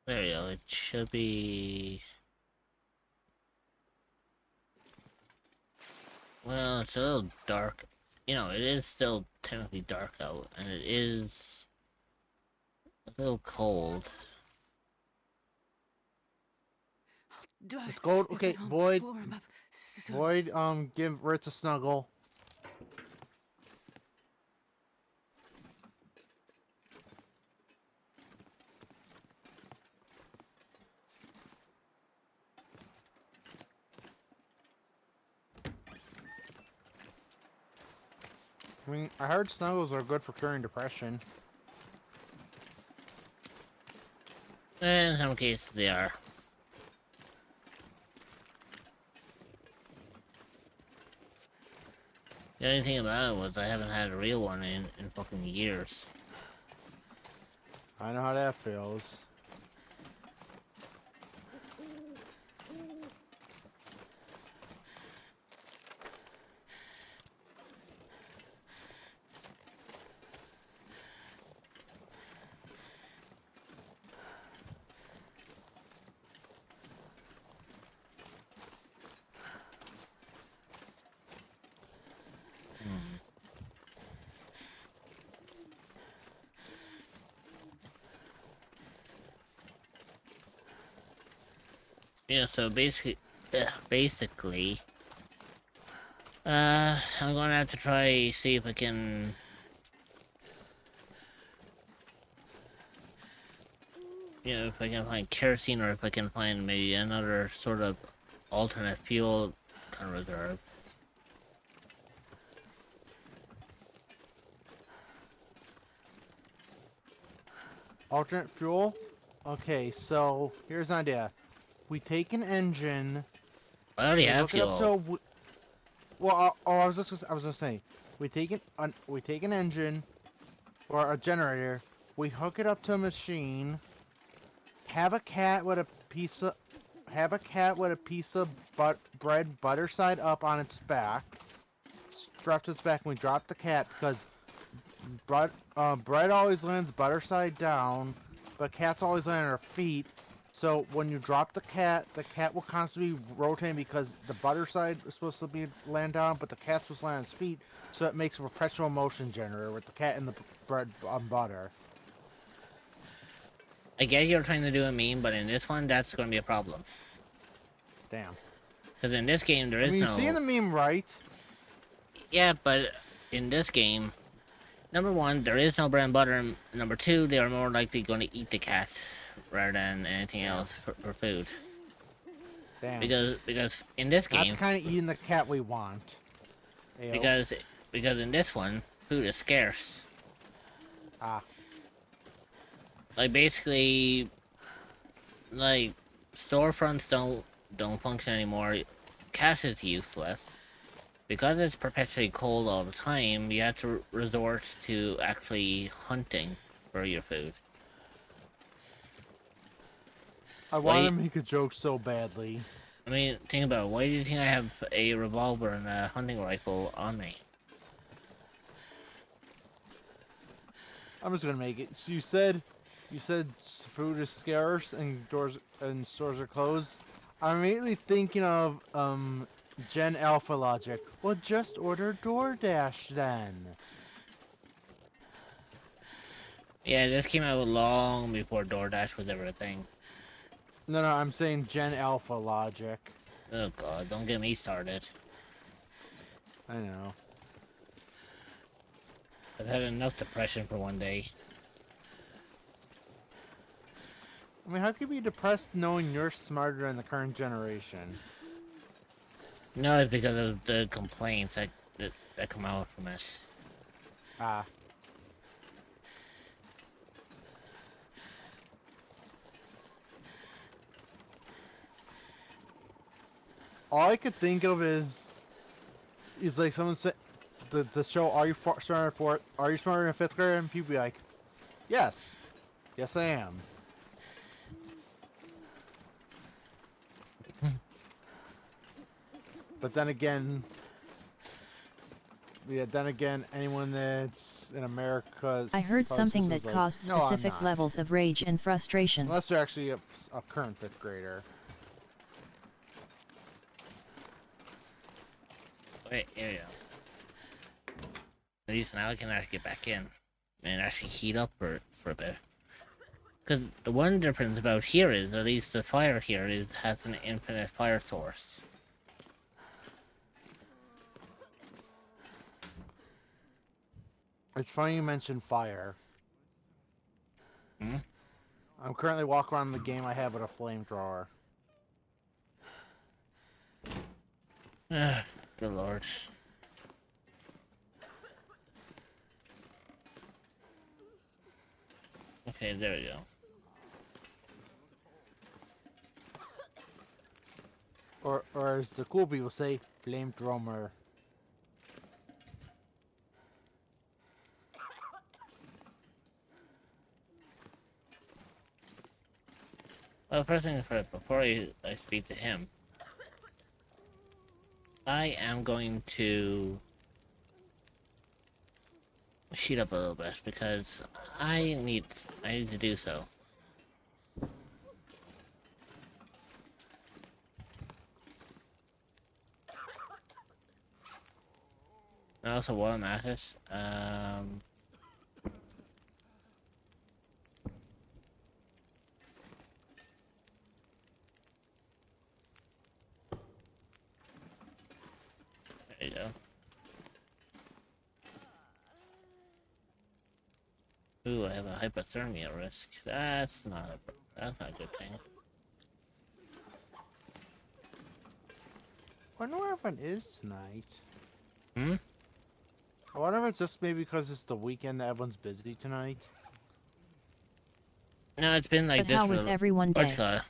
There we go, it should be... well, it's a little dark. You know, it is still technically dark out, and it is a little cold. Do I Let's go. get Okay, home Void. warm up soon? Void, give Ritz a snuggle. I mean, I heard snuggles are good for curing depression. In some cases, they are. The only thing about it was I haven't had a real one in fucking years. I know how that feels. Yeah, so basically, I'm gonna have to try see if I can. You know, if I can find kerosene or if I can find maybe another sort of alternate fuel kind of reserve. Alternate fuel? Okay, so here's an idea. We take an engine, I already we have hook it up to a fuel. well, I was gonna say, we take an engine or a generator, we hook it up to a machine, have a cat with a piece of bread butter side up on its back, strapped to its back, and we drop the cat because bread always lands butter side down, but cats always land on her feet. So when you drop the cat will constantly be rotating because the butter side is supposed to be land down, but the cat's supposed to land on its feet. So it makes a perpetual motion generator with the cat and the bread on butter. I get you're trying to do a meme, but in this one, that's gonna be a problem. Damn. Because in this game, there I is mean, no. you're seeing the meme, right? Yeah, but in this game, number one, there is no bread and butter. And number two, they are more likely going to eat the cat rather than anything else for food. Damn. Because in this Not game, the kind of eating the cat we want. Ayo. because in this one, food is scarce. Ah. Like basically, like storefronts don't function anymore. Cash is useless. Because it's perpetually cold all the time, you have to resort to actually hunting for your food. I want to make a joke so badly. I mean, think about it. Why do you think I have a revolver and a hunting rifle on me? I'm just gonna make it. So you said food is scarce and doors and stores are closed. I'm immediately thinking of Gen Alpha logic. Well, just order DoorDash then. Yeah, this came out long before DoorDash was ever a thing. No, I'm saying Gen Alpha logic. Oh god, don't get me started. I know. I've had enough depression for one day. I mean, how could you be depressed knowing you're smarter than the current generation? No, it's because of the complaints that come out from us. Ah. All I could think of is like someone said the show Are You Smarter in fifth grade? And people be like, yes, I am. But then again, anyone that's in America. I heard something that caused "No, I'm specific not." levels of rage and frustration. Unless they're actually a current fifth grader. Wait, here we go. At least now I can actually get back in and actually heat up for a bit. Because the one difference about here is, at least the fire here has an infinite fire source. It's funny you mentioned fire. Hmm? I'm currently walking around the game I have with a flamethrower. Good lord. Okay, there we go. or as the cool people say, flamethrower. Well, first thing first, before I speak to him, I am going to sheet up a little bit because I need to do so. And also, while I'm at this, there you go. Ooh, I have a hypothermia risk. That's not a good thing. I wonder where everyone is tonight. Hmm? I wonder if it's just maybe because it's the weekend that everyone's busy tonight. No, it's been like But this how for was the everyone day? Orchla.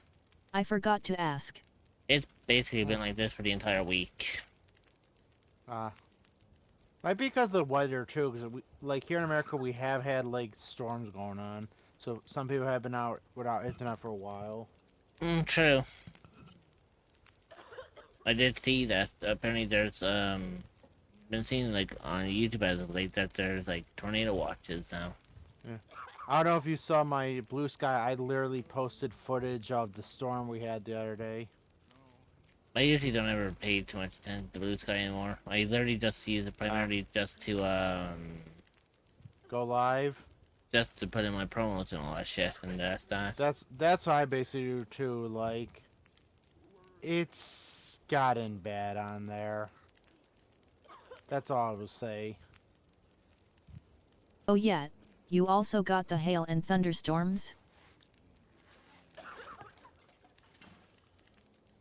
I forgot to ask. It's basically been like this for the entire week. Might be because of the weather too, because like here in America we have had like storms going on, so some people have been out without internet for a while. True. I did see that apparently there's been seeing like on YouTube as of late that there's like tornado watches now. I don't know if you saw my blue sky. I literally posted footage of the storm we had the other day. I usually don't ever pay too much attention to Blue Sky anymore. I literally just use it primarily just to Go live. put in my promos and all that shit, and that's that. That's what I basically do too. Like, it's gotten bad on there. That's all I will say. Oh yeah, you also got the hail and thunderstorms?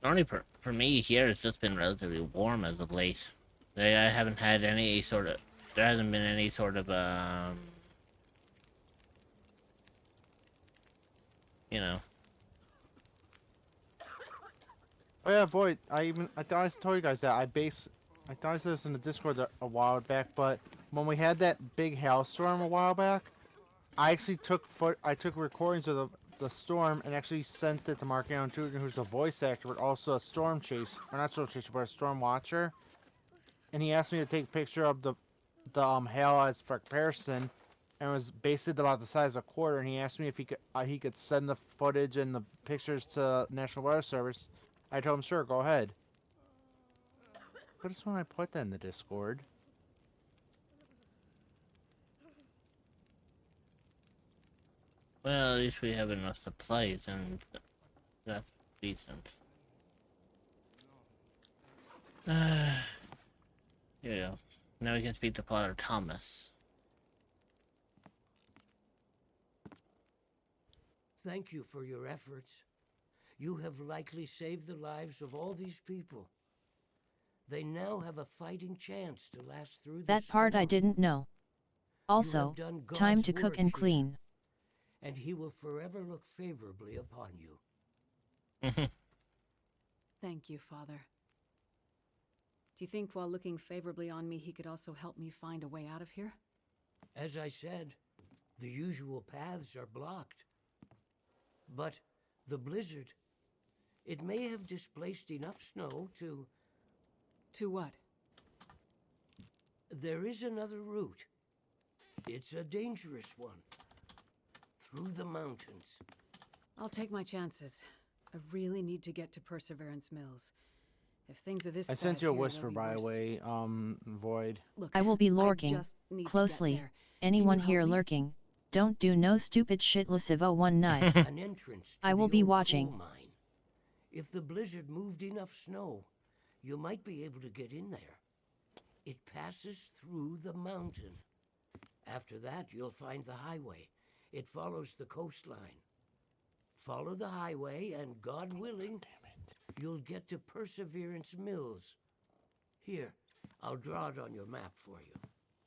Only for me here, it's just been relatively warm as of late. I haven't had any sort of. There hasn't been any sort of you know. Oh yeah, Void. I thought I told you guys that I thought I said this in the Discord a while back, but when we had that big hailstorm a while back, I actually took recordings of the storm and actually sent it to Mark Allen Jr., who's a voice actor, but also a storm chaser, or not storm chaser, but a storm watcher. And he asked me to take a picture of the hail as for comparison, and it was basically about the size of a quarter. And he asked me if he could send the footage and the pictures to National Weather Service. I told him, sure, go ahead. Could have sworn I put that in the Discord. Well, at least we have enough supplies, and that's decent. Here we go. Now we can speak to Father Thomas. Thank you for your efforts. You have likely saved the lives of all these people. They now have a fighting chance to last through the That part I storm. didn't know. Also, done time God's to cook work and here, clean. and he will forever look favorably upon you. Thank you, Father. Do you think while looking favorably on me, he could also help me find a way out of here? As I said, the usual paths are blocked. But the blizzard, it may have displaced enough snow to... To what? There is another route. It's a dangerous one. Through the mountains. I'll take my chances. I really need to get to Perseverance Mills. If things are this I bad sent you a here, they'll whisper, be by the worse. way, Void. Look, I will be lurking just need to get closely. there. Anyone Can you here help me? lurking? Don't do no stupid shit Lasivo one night. An entrance to I will the be old watching. coal mine. If the blizzard moved enough snow, you might be able to get in there. It passes through the mountain. After that, you'll find the highway. It follows the coastline. Follow the highway, and God willing, you'll get to Perseverance Mills. Here, I'll draw it on your map for you.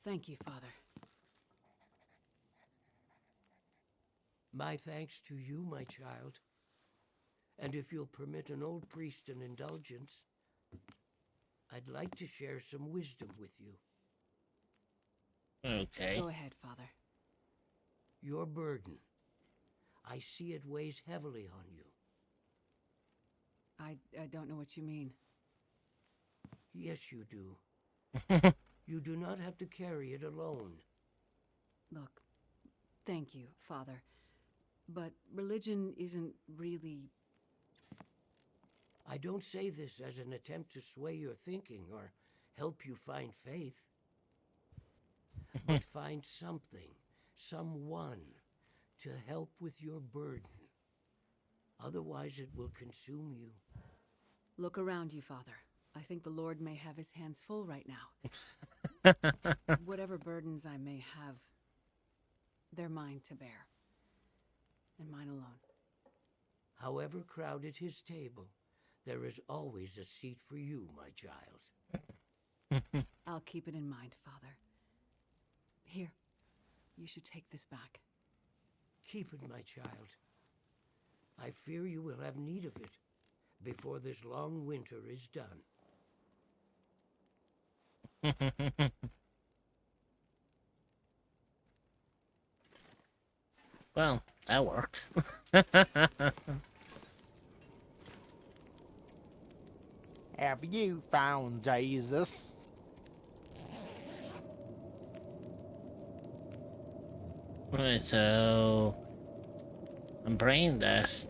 Thank you, Father. My thanks to you, my child. And if you'll permit an old priest an indulgence, I'd like to share some wisdom with you. Okay. Go ahead, Father. Your burden. I see it weighs heavily on you. I don't know what you mean. Yes, you do. You do not have to carry it alone. Look, thank you, Father. But religion isn't really... I don't say this as an attempt to sway your thinking or help you find faith. But find something, someone, to help with your burden. Otherwise it will consume you. Look around you, Father. I think the Lord may have his hands full right now. Whatever burdens I may have, they're mine to bear. And mine alone. However crowded his table, there is always a seat for you, my child. I'll keep it in mind, Father. Here, you should take this back. Keep it, my child. I fear you will have need of it before this long winter is done. Well, that worked. Have you found Jesus? Right, so I'm praying that.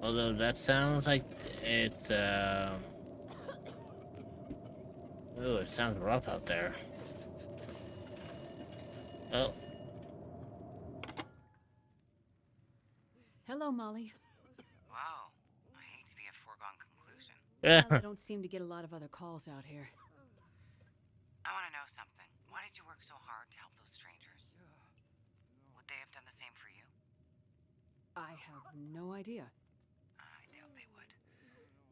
Although that sounds like it's oh, it sounds rough out there. Oh. Hello, Molly. Wow. I hate to be a foregone conclusion. Well, I don't seem to get a lot of other calls out here. I want to know something. Why did you work so hard to help those strangers? Would they have done the same for you? I have no idea. I doubt they would.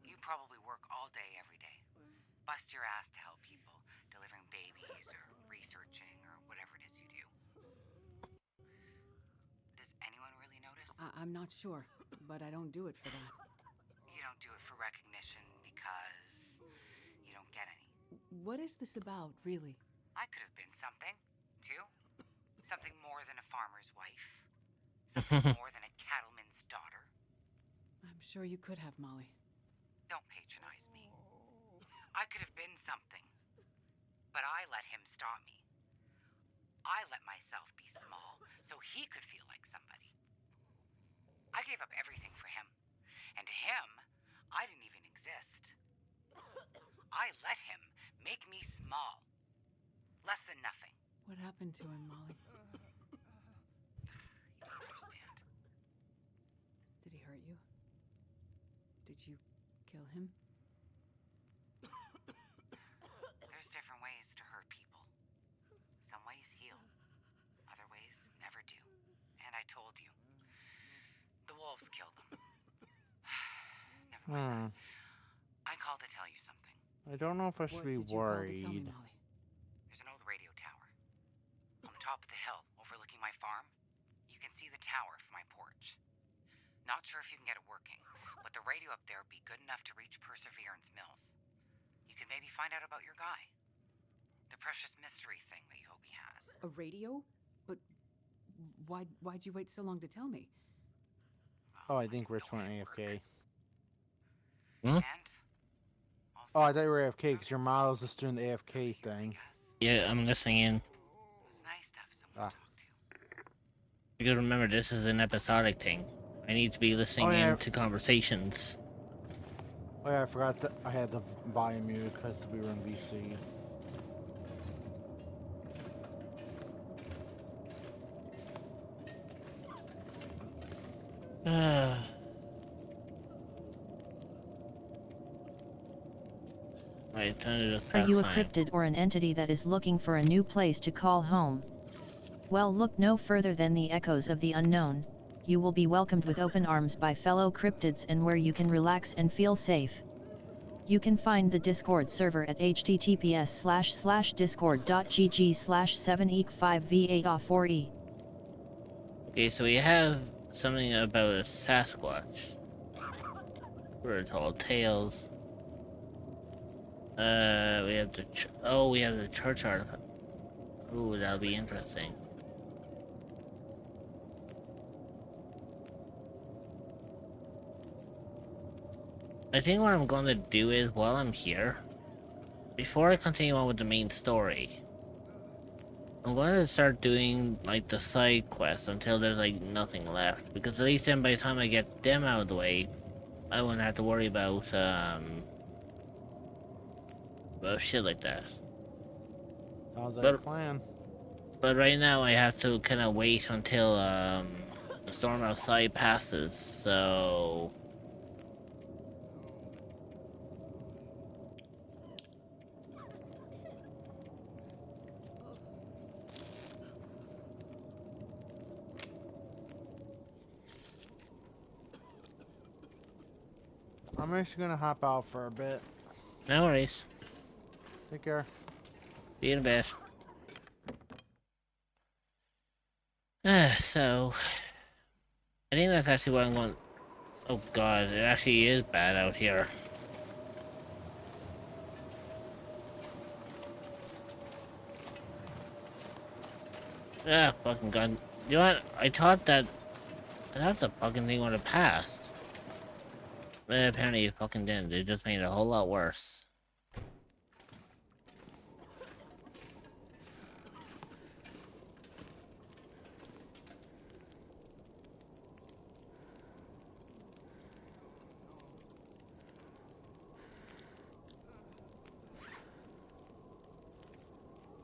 You probably work all day, every day. Bust your ass to help people, delivering babies or researching or whatever it is you do. Does anyone really notice? I'm not sure, but I don't do it for that. You don't do it for recognition because you don't get any. What is this about, really? I could have been something, too. Something more than a farmer's wife. Something more than a cattleman's daughter. I'm sure you could have, Molly. Don't patronize me. I could have been something, but I let him stop me. I let myself be small so he could feel like somebody. I gave up everything for him, and to him, I didn't even exist. I let him make me small. Less than nothing. What happened to him, Molly? You don't understand. Did he hurt you? Did you kill him? There's different ways to hurt people. Some ways heal. Other ways never do. And I told you. The wolves killed him. Never mind. I called to tell you something. I don't know if I should What be did you call to tell me, worried. Molly? There's an old radio tower. On the top of the hill, overlooking my farm. You can see the tower from my porch. Not sure if you can get it working, but the radio up there would be good enough to reach Perseverance Mills. You could maybe find out about your guy. The precious mystery thing that you hope he has. A radio? But why'd you wait so long to tell me? Oh, I think Rich went AFK. Hmm? And also, Oh, I thought you were AFK because your model's just doing the AFK thing. Yeah, I'm listening in. it was nice to have someone to talk to. Because remember, this is an episodic thing. I need to be listening Oh, yeah. in to conversations. Oh yeah, I forgot that I had the volume muted because we were in VC. Right, time to just Are you a pass time. cryptid or an entity that is looking for a new place to call home? Well, look no further than the echoes of the unknown. You will be welcomed with open arms by fellow cryptids and where you can relax and feel safe. You can find the Discord server at https://discord.gg/7eek5v8off4e. Okay, so we have something about a Sasquatch. We're told tales. We have the we have the church artifact. Ooh, that'll be interesting. I think what I'm going to do is, while I'm here, before I continue on with the main story, I'm going to start doing, like, the side quests until there's, like, nothing left. Because at least then by the time I get them out of the way, I won't have to worry about shit like that. Sounds like a plan. But right now I have to kind of wait until, the storm outside passes, so... I'm actually gonna hop out for a bit. No worries. Take care. See you in a bit. So... I think that's actually what I'm going... Oh god, it actually is bad out here. Ah, fucking god. You know what? I thought the fucking thing would have passed. But apparently it fucking didn't. It just made it a whole lot worse.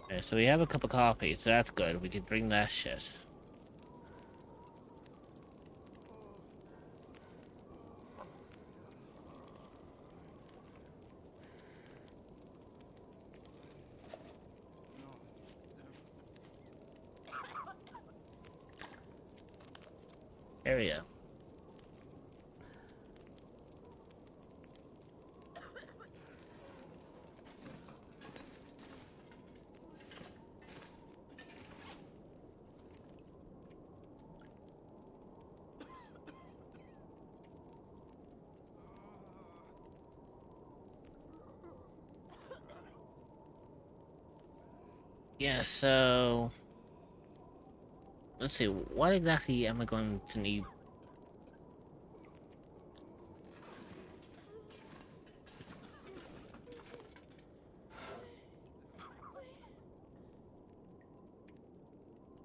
Okay, so we have a cup of coffee, so that's good. We can drink that shit. There we go. Yeah, so... Let's see, what exactly am I going to need?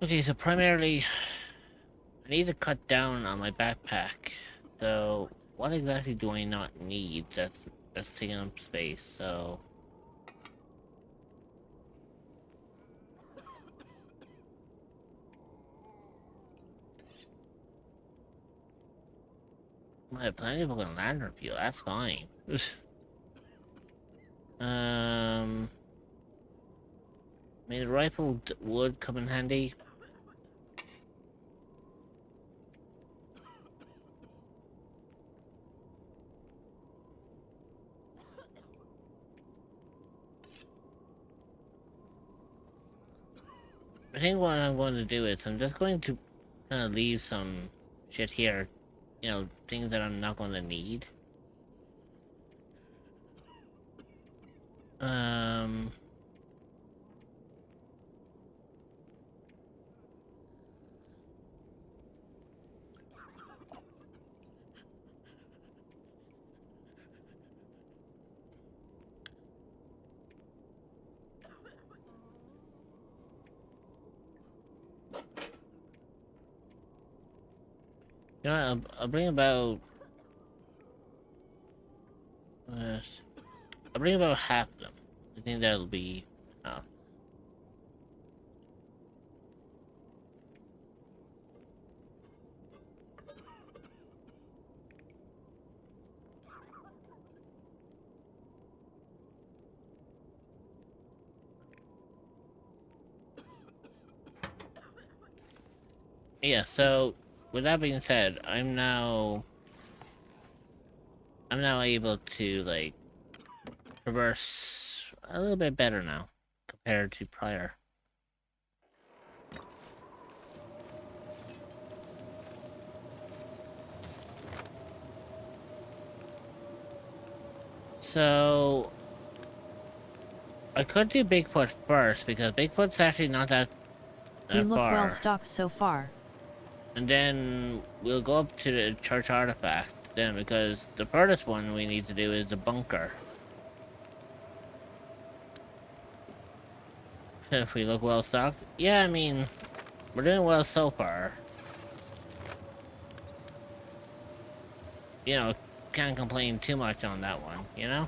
Okay, so primarily, I need to cut down on my backpack. So, what exactly do I not need that's taking up space, so... I have plenty of fucking lantern fuel, that's fine. I mean, the rifle would come in handy. I think what I'm going to do is I'm just going to kind of leave some shit here. You know, things that I'm not going to need. You know what, I'll bring about... I'll bring about half of them. I think that'll be enough. Yeah, so with that being said, I'm now able to like traverse a little bit better now compared to prior. So I could do Bigfoot first because Bigfoot's actually not that You look far. well stocked so far. And then we'll go up to the church artifact then, because the furthest one we need to do is the bunker. If we look well stocked, yeah, I mean, we're doing well so far. You know, can't complain too much on that one, you know?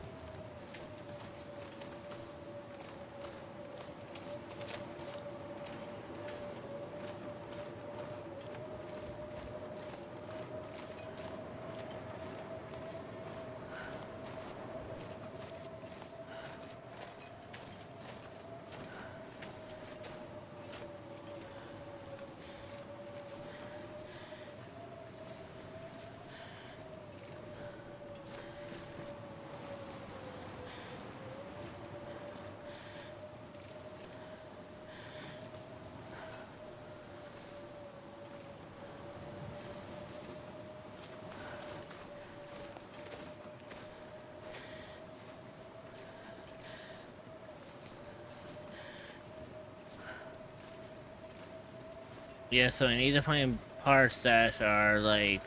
Yeah, so I need to find parts that are like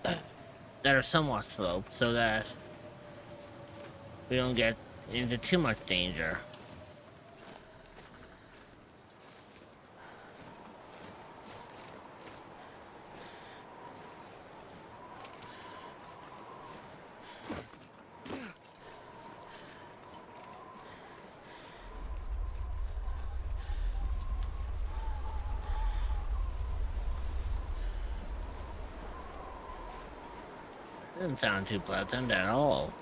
that are somewhat sloped so that we don't get into too much danger. Doesn't sound too pleasant at all.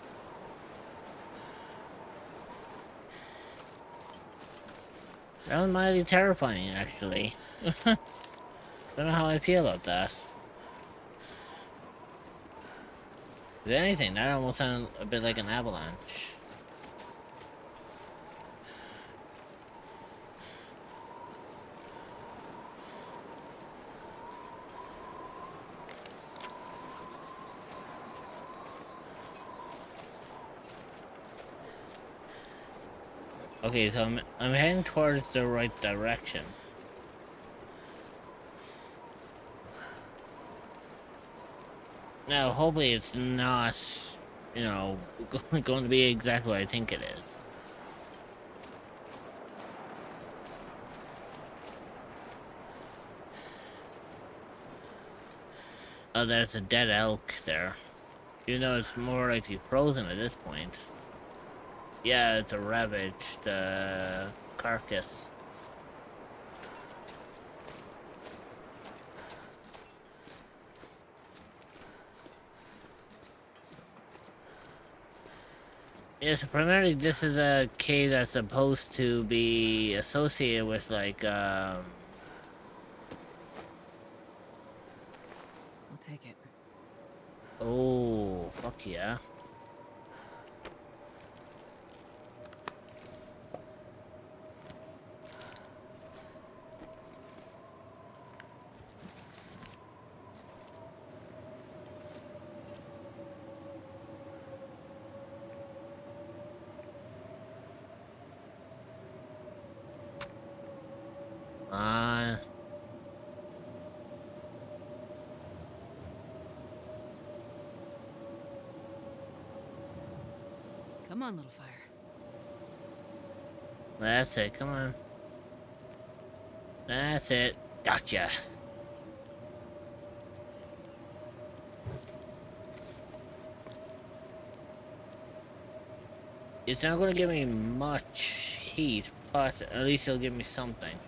That was mildly terrifying, actually. Don't know how I feel about that. If anything, that almost sounded a bit like an avalanche. Okay, so I'm heading towards the right direction. Now, hopefully it's not, you know, going to be exactly what I think it is. Oh, there's a dead elk there. You know, it's more likely frozen at this point. Yeah, it's a ravaged carcass. Yeah, so primarily this is a cave that's supposed to be associated with like I'll take it. oh, fuck yeah. Come on, little fire. That's it, come on. That's it. Gotcha. It's not gonna give me much heat, but at least it'll give me something.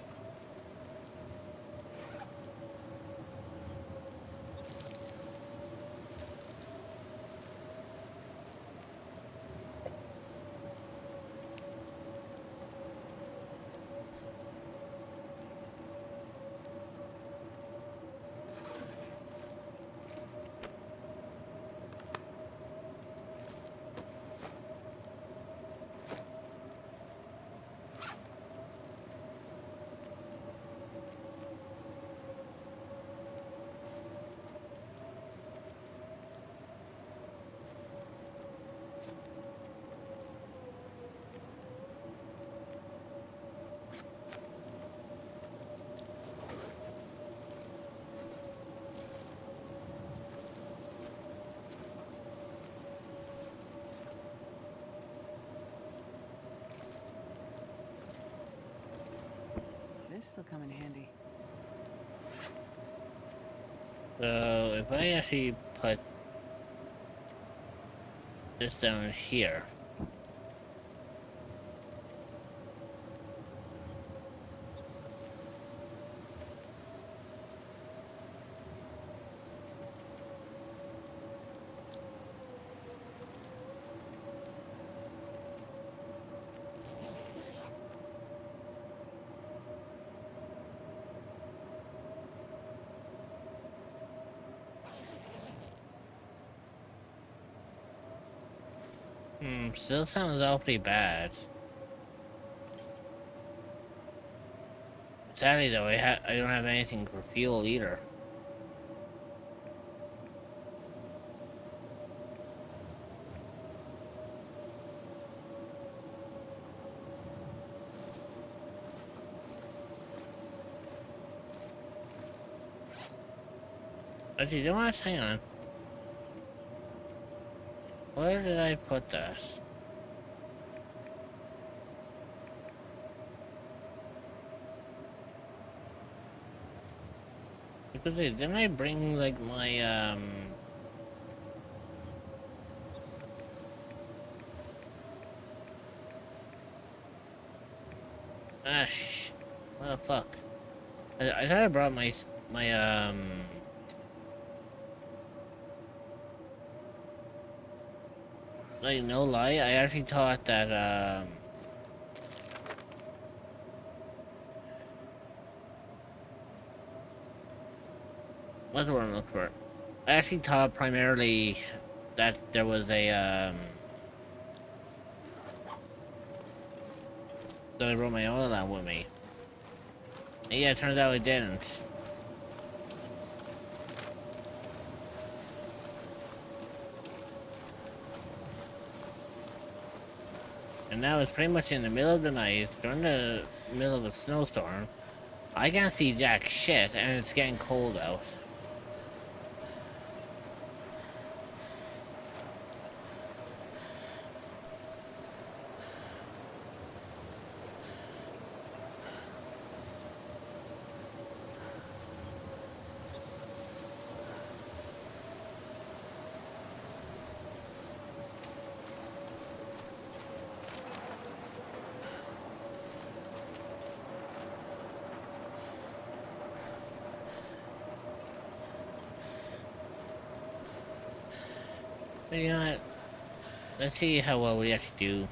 This'll come in handy. So if I actually put this down here. Still sounds awfully bad. Sadly though, I don't have anything for fuel either. Actually, you know what? Hang on. Where did I put that? Because didn't I bring like my well, fuck. I thought I brought my like no lie, I actually thought that what's the word I'm looking for? I actually thought primarily that there was a that I brought my oil lamp with me. And yeah, it turns out I didn't. And now it's pretty much in the middle of the night, during the middle of a snowstorm. I can't see jack shit, and it's getting cold out. But you know what? Let's see how well we actually do.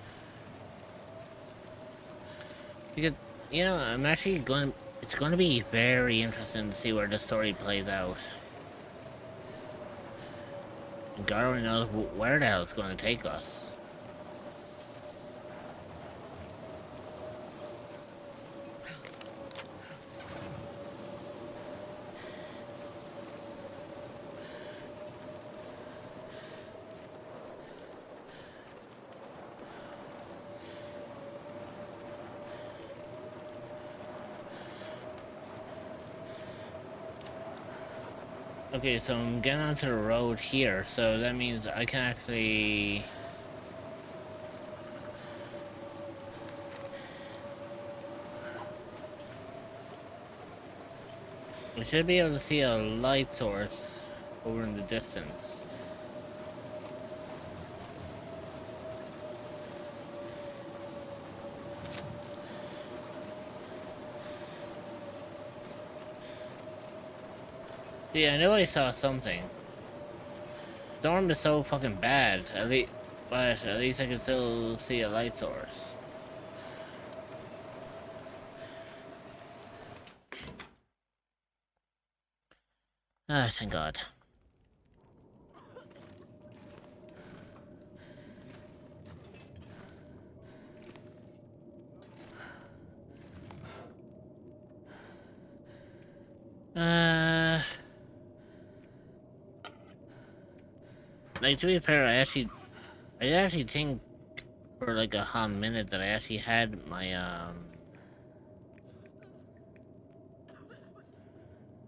Because, you know, I'm actually going to... It's going to be very interesting to see where the story plays out. And God only knows where the hell it's going to take us. Okay, so I'm getting onto the road here, so that means I can actually... We should be able to see a light source over in the distance. See, I knew I saw something. Storm is so fucking bad, but at least I can still see a light source. Ah, thank God. Like, to be fair, I actually think for like a hot minute that I actually had my, I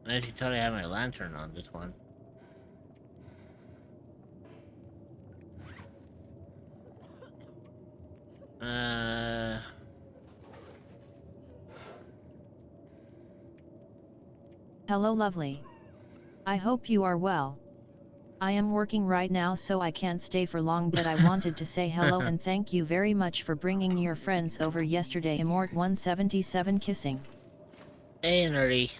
actually thought I had my lantern on this one. Hello lovely. I hope you are well. I am working right now so I can't stay for long, but I wanted to say hello and thank you very much for bringing your friends over yesterday. Immort 177 kissing. Hey, nerdy.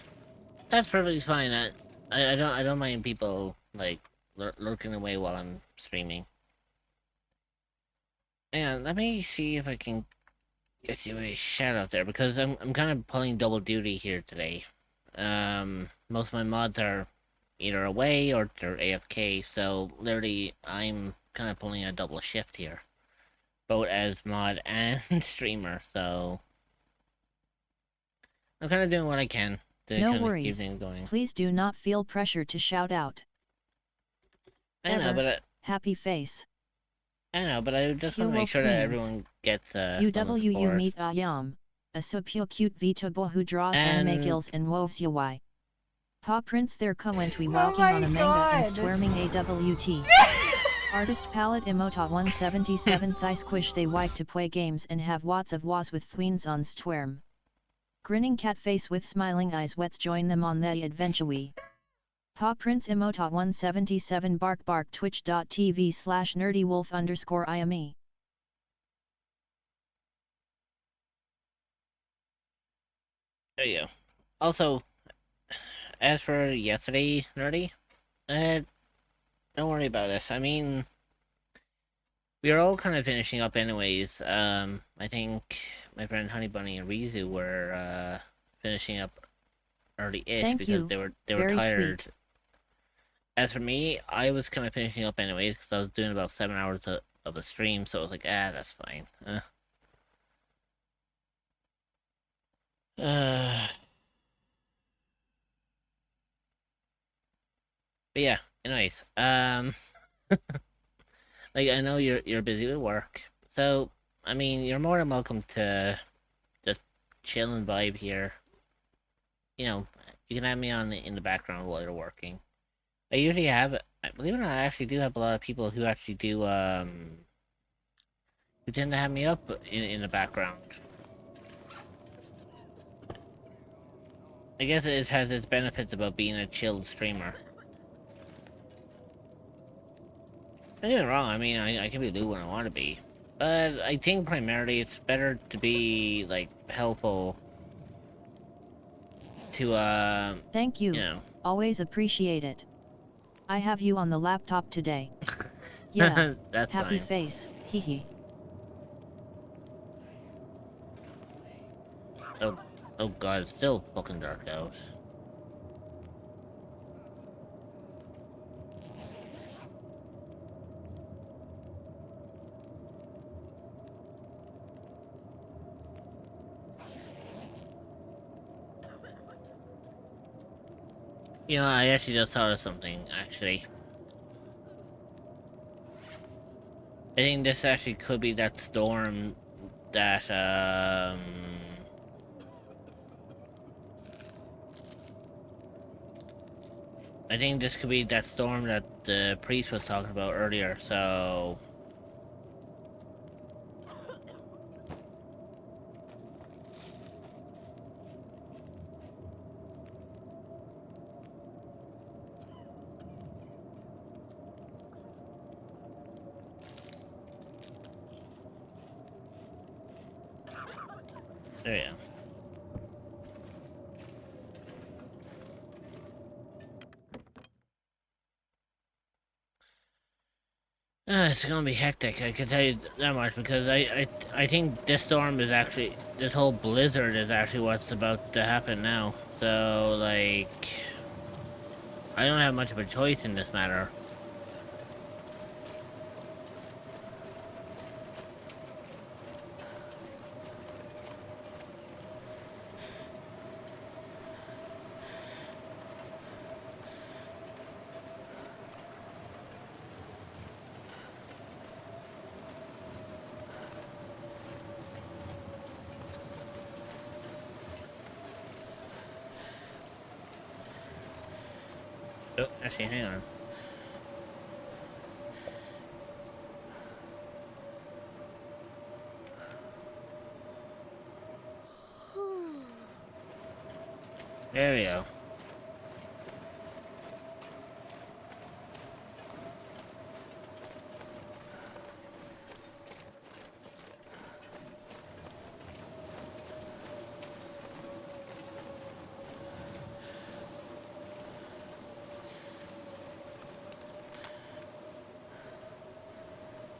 That's perfectly fine. I don't mind people like lurking away while I'm streaming. And let me see if I can get you a shout out there, because I'm kind of pulling double duty here today. Most of my mods are either away or they're AFK, so literally I'm kind of pulling a double shift here, both as mod and streamer. So I'm kind of doing what I can to No kind of keep worries. things going. Please do not feel pressure to shout out. I know, but Happy face. I know, but I just want to Hugo make sure that Queens. everyone gets some UW support. meet Ayam. A super cute Vito boy who draws And- anime gills and woves yaoi. Paw prints their coentry Oh walking my on a manga God. and squirming AWT. Artist palette emota 177 thigh squish they wipe to play games and have watts of was with tweens on stwerm. Grinning cat face with smiling eyes wets join them on the adventure we. Paw prints emota 177 bark twitch.tv/nerdywolf_ime. There you go. Also, as for yesterday, nerdy, don't worry about it. I mean, we are all kind of finishing up anyways. I think my friend Honey Bunny and Rizu were finishing up early-ish Thank because you. they were Very tired. sweet. As for me, I was kind of finishing up anyways because I was doing about 7 hours of a stream, so I was like, that's fine. But yeah, anyways, like, I know you're busy with work, so I mean, you're more than welcome to just chill and vibe here. You know, you can have me on in the background while you're working. I usually have, believe it or not, I actually do have a lot of people who actually do who tend to have me up in the background. I guess it has its benefits about being a chilled streamer. Don't get me wrong, I mean, I can be Lou when I want to be. But I think primarily it's better to be, like, helpful to, Thank you. you know. Always appreciate it. I have you on the laptop today. Yeah. That's Happy fine. face. Hee hee. Oh god, it's still fucking dark out. You know, I actually just thought of something, actually. I think this actually could be that storm that, I think this could be that storm that the priest was talking about earlier, so... There you go. It's gonna be hectic, I can tell you that much, because I think this storm is actually, this whole blizzard is actually what's about to happen now. So, like, I don't have much of a choice in this matter. Oh, actually, hang on. There we go.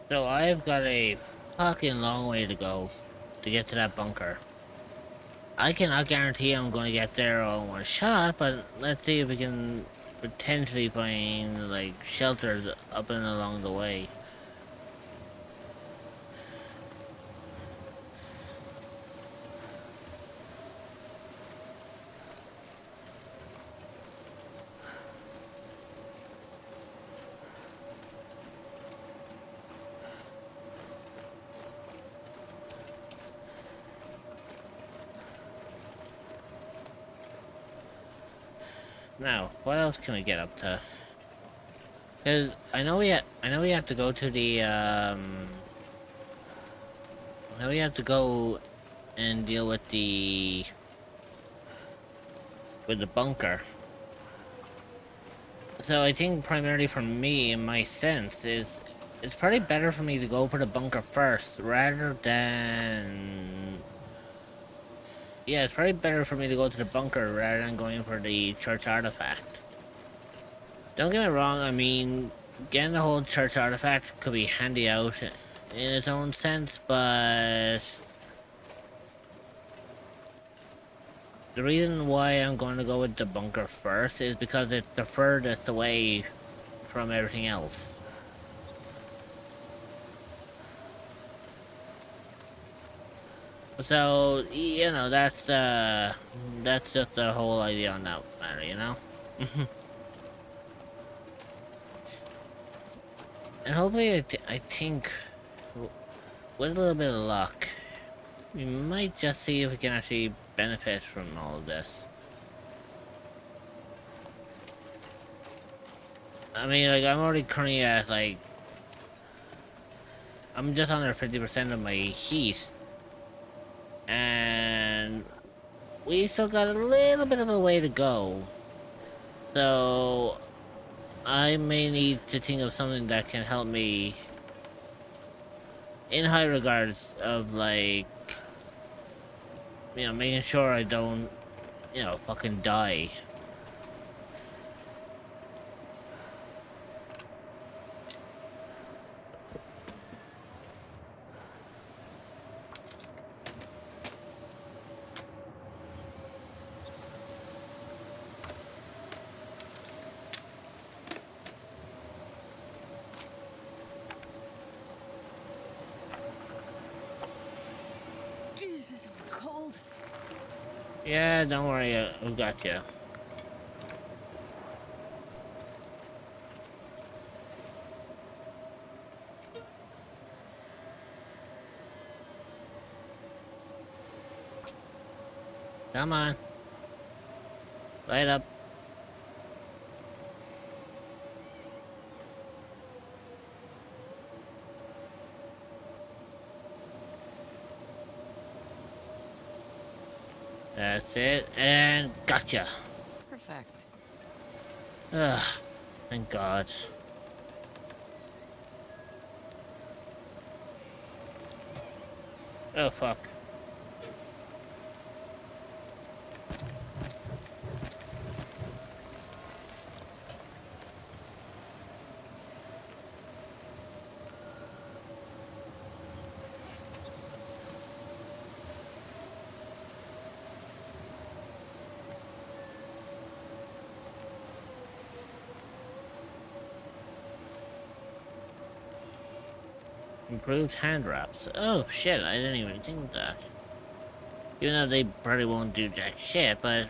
So I've got a fucking long way to go to get to that bunker. I cannot guarantee I'm going to get there all in one shot, but let's see if we can potentially find like shelters up and along the way. Now, what else can we get up to? Cause I know we have to go to the I know we have to go and deal with the bunker. So I think primarily for me, in my sense, is it's probably better for me to go for the bunker first rather than. Yeah, it's probably better for me to go to the bunker rather than going for the church artifact. Don't get me wrong, I mean, getting the whole church artifact could be handy out in its own sense, but the reason why I'm going to go with the bunker first is because it's the furthest away from everything else. So, you know, that's just the whole idea on that matter, you know? And hopefully, I think, with a little bit of luck, we might just see if we can actually benefit from all of this. I mean, like, I'm already currently at, like, I'm just under 50% of my heat. And we still got a little bit of a way to go. So I may need to think of something that can help me in high regards of, like, you know, making sure I don't, you know, fucking die. Jesus, it's cold. Yeah, don't worry, I've got you. Come on. Light up. That's it, and gotcha. Perfect. Ugh, thank God. Oh, fuck. Improved hand wraps. Oh shit, I didn't even think of that. Even though they probably won't do jack shit, but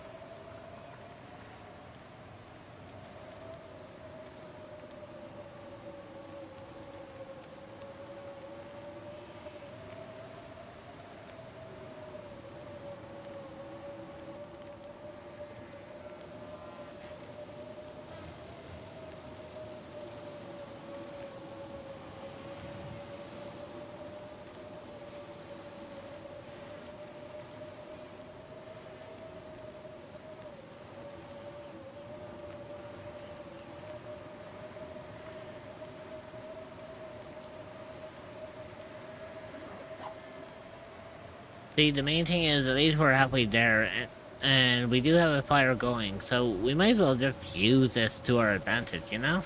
see, the main thing is at least we're halfway there, and we do have a fire going, so we might as well just use this to our advantage, you know?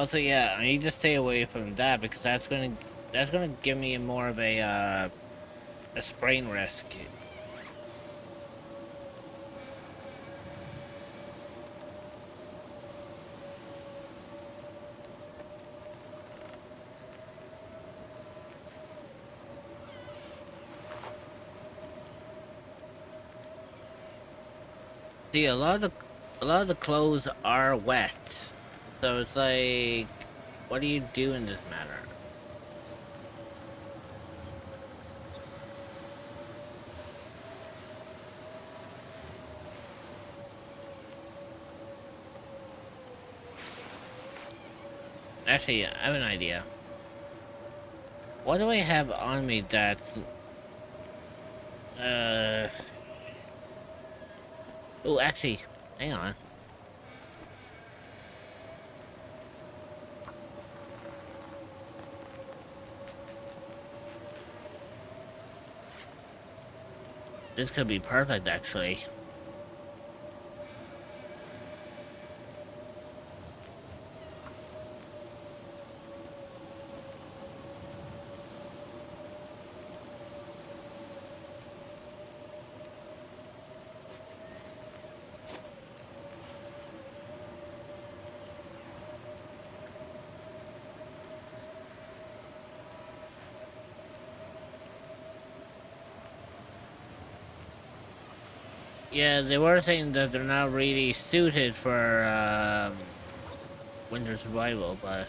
Also, yeah, I need to stay away from that because that's gonna give me more of a sprain risk. See, a lot of the clothes are wet, so it's like, what do you do in this matter? Actually, I have an idea. What do I have on me that's oh, actually, hang on. This could be perfect, actually. Yeah, they were saying that they're not really suited for winter survival, but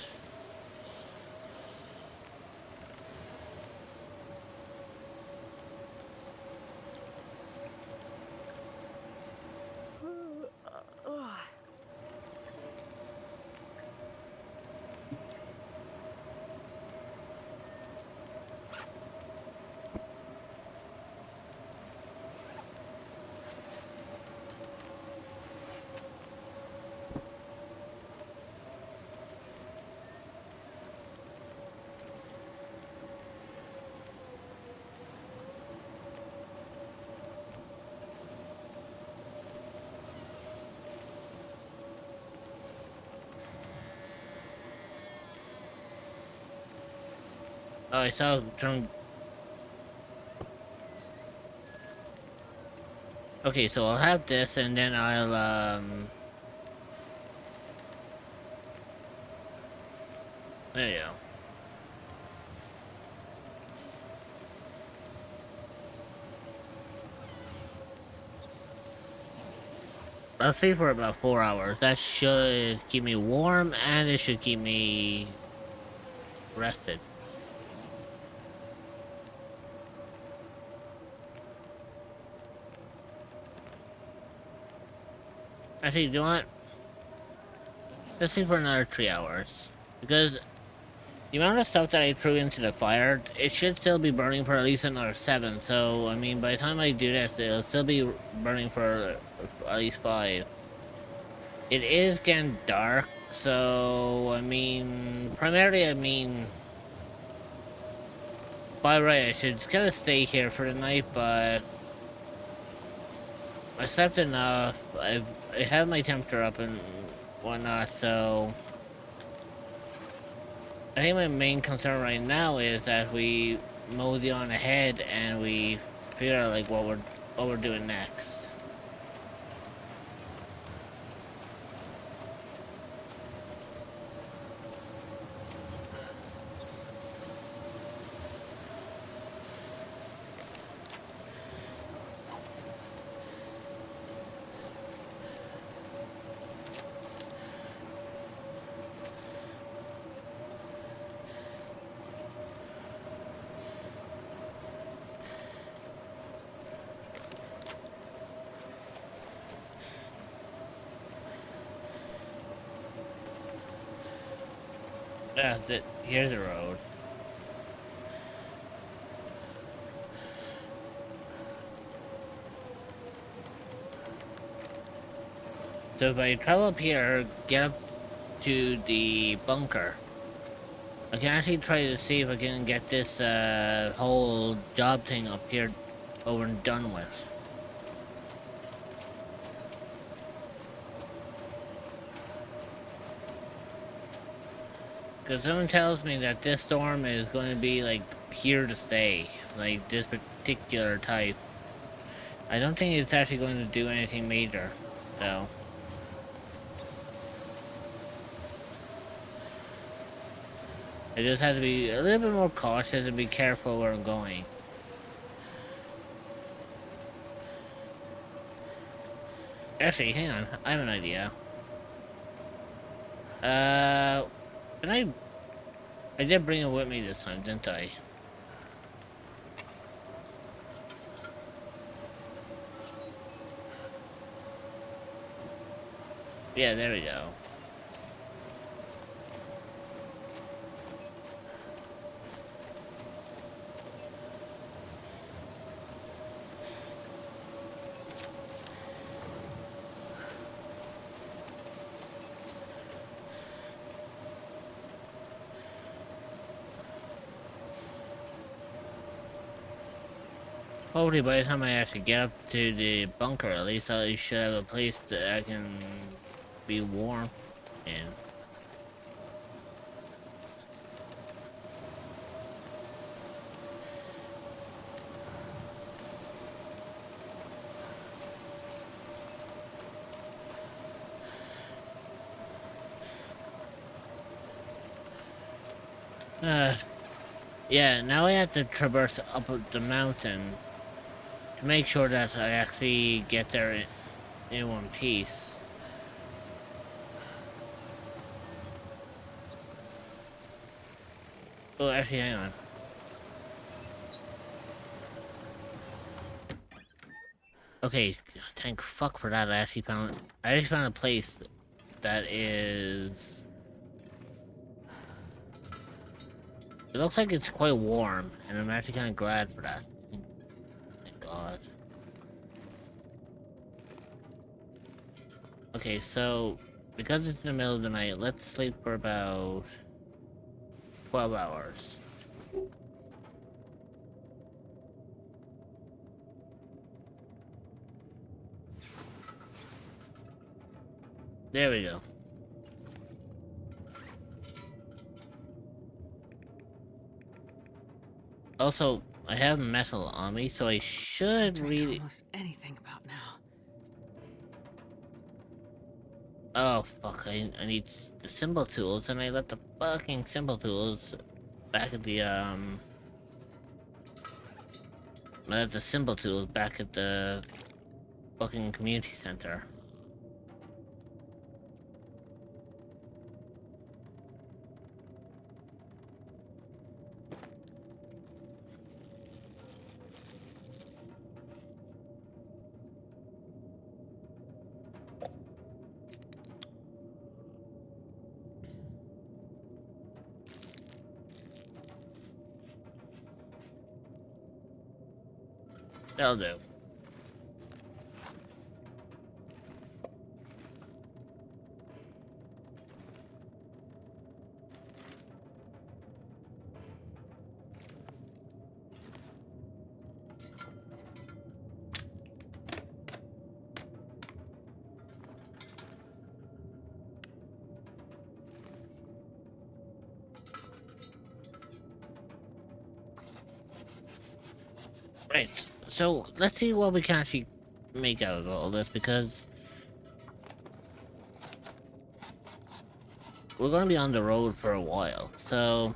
oh, I saw some. Okay, so I'll have this, and then I'll there you go. I'll sleep for about 4 hours. That should keep me warm, and it should keep me rested. Actually, do you know what? Let's sleep for another 3 hours. Because the amount of stuff that I threw into the fire, it should still be burning for at least another 7. So, I mean, by the time I do this, it'll still be burning for at least 5. It is getting dark, so, I mean, primarily, I mean, by right, I should kind of stay here for the night, but I slept enough. I have my temperature up and whatnot, so I think my main concern right now is that we mosey on ahead and we figure out like what we're doing next. Yeah, here's the road. So if I travel up here, get up to the bunker, I can actually try to see if I can get this whole job thing up here over and done with. Because someone tells me that this storm is going to be, like, here to stay. Like, this particular type. I don't think it's actually going to do anything major, though. I just have to be a little bit more cautious and be careful where I'm going. Actually, hang on. I have an idea. And I did bring it with me this time, didn't I? Yeah, there we go. Hopefully by the time I actually get up to the bunker, at least I should have a place that I can be warm in. Yeah, now I have to traverse up the mountain to make sure that I actually get there in one piece. Oh, actually, hang on. Okay, thank fuck for that. I actually found a place that is. It looks like it's quite warm, and I'm actually kind of glad for that. Thank God. Okay, so because it's in the middle of the night, let's sleep for about 12 hours. There we go. Also, I have metal on me, so I should really. Almost anything about now. Oh fuck! I need the symbol tools, and I left the fucking symbol tools back at the I left the symbol tools back at the fucking community center. That'll do. Right, so let's see what we can actually make out of all this, because we're gonna be on the road for a while, so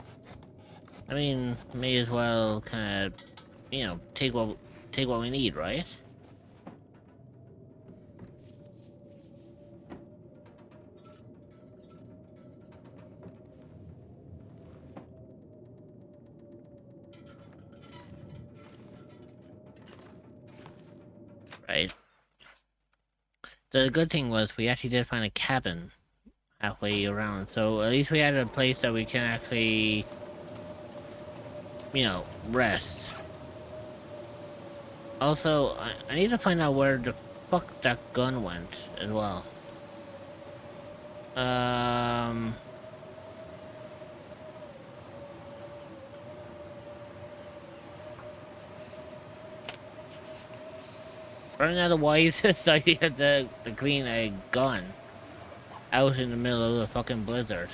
I mean, may as well kind of, you know, take what we need, right? Right. The good thing was we actually did find a cabin halfway around, so at least we had a place that we can actually, you know, rest. Also, I need to find out where the fuck that gun went as well. Running out of wise idea to clean a gun out in the middle of the fucking blizzard.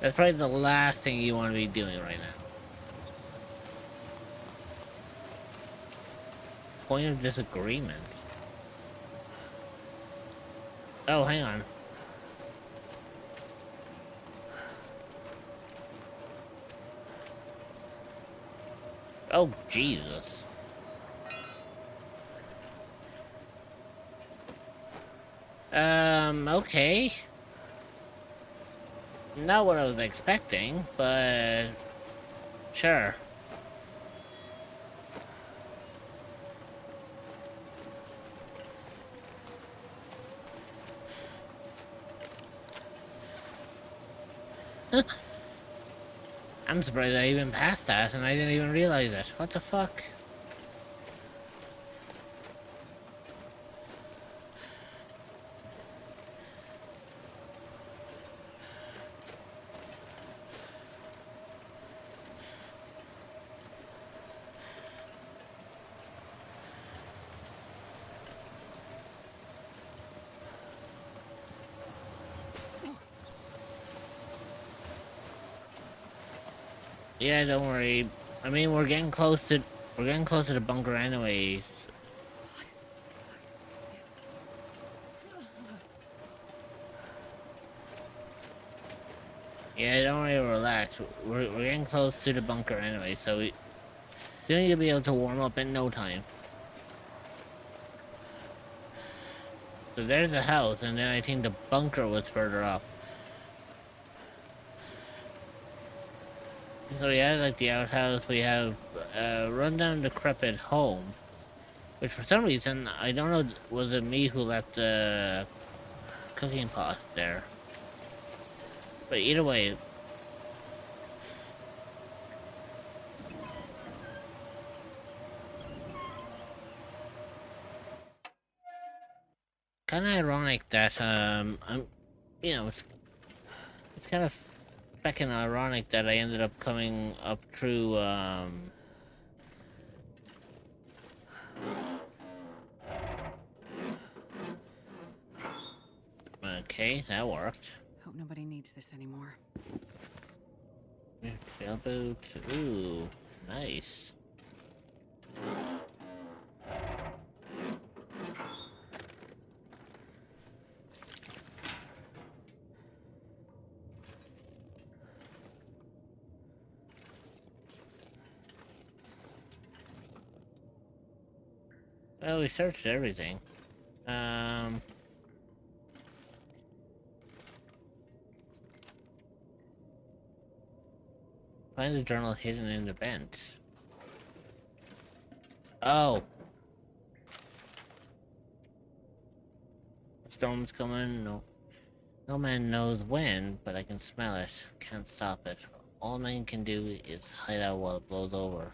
That's probably the last thing you want to be doing right now. Point of disagreement. Oh, hang on. Oh, Jesus. Okay. Not what I was expecting, but sure. I'm surprised I even passed that and I didn't even realize it. What the fuck? Yeah, don't worry. I mean, we're getting close to the bunker anyways. Yeah, don't worry, relax. We're getting close to the bunker anyway, so we need to be able to warm up in no time. So there's the house, and then I think the bunker was further up. So we have like the outhouse, we have rundown decrepit home. Which for some reason, I don't know, was it me who left the cooking pot there? But either way. Kind of ironic that, you know, it's kind of fucking ironic that I ended up coming up through, okay, that worked. Hope nobody needs this anymore. Sailboat, ooh, nice. Well, we searched everything. Find the journal hidden in the vent. Oh. Storm's coming. No man knows when, but I can smell it. Can't stop it. All man can do is hide out while it blows over.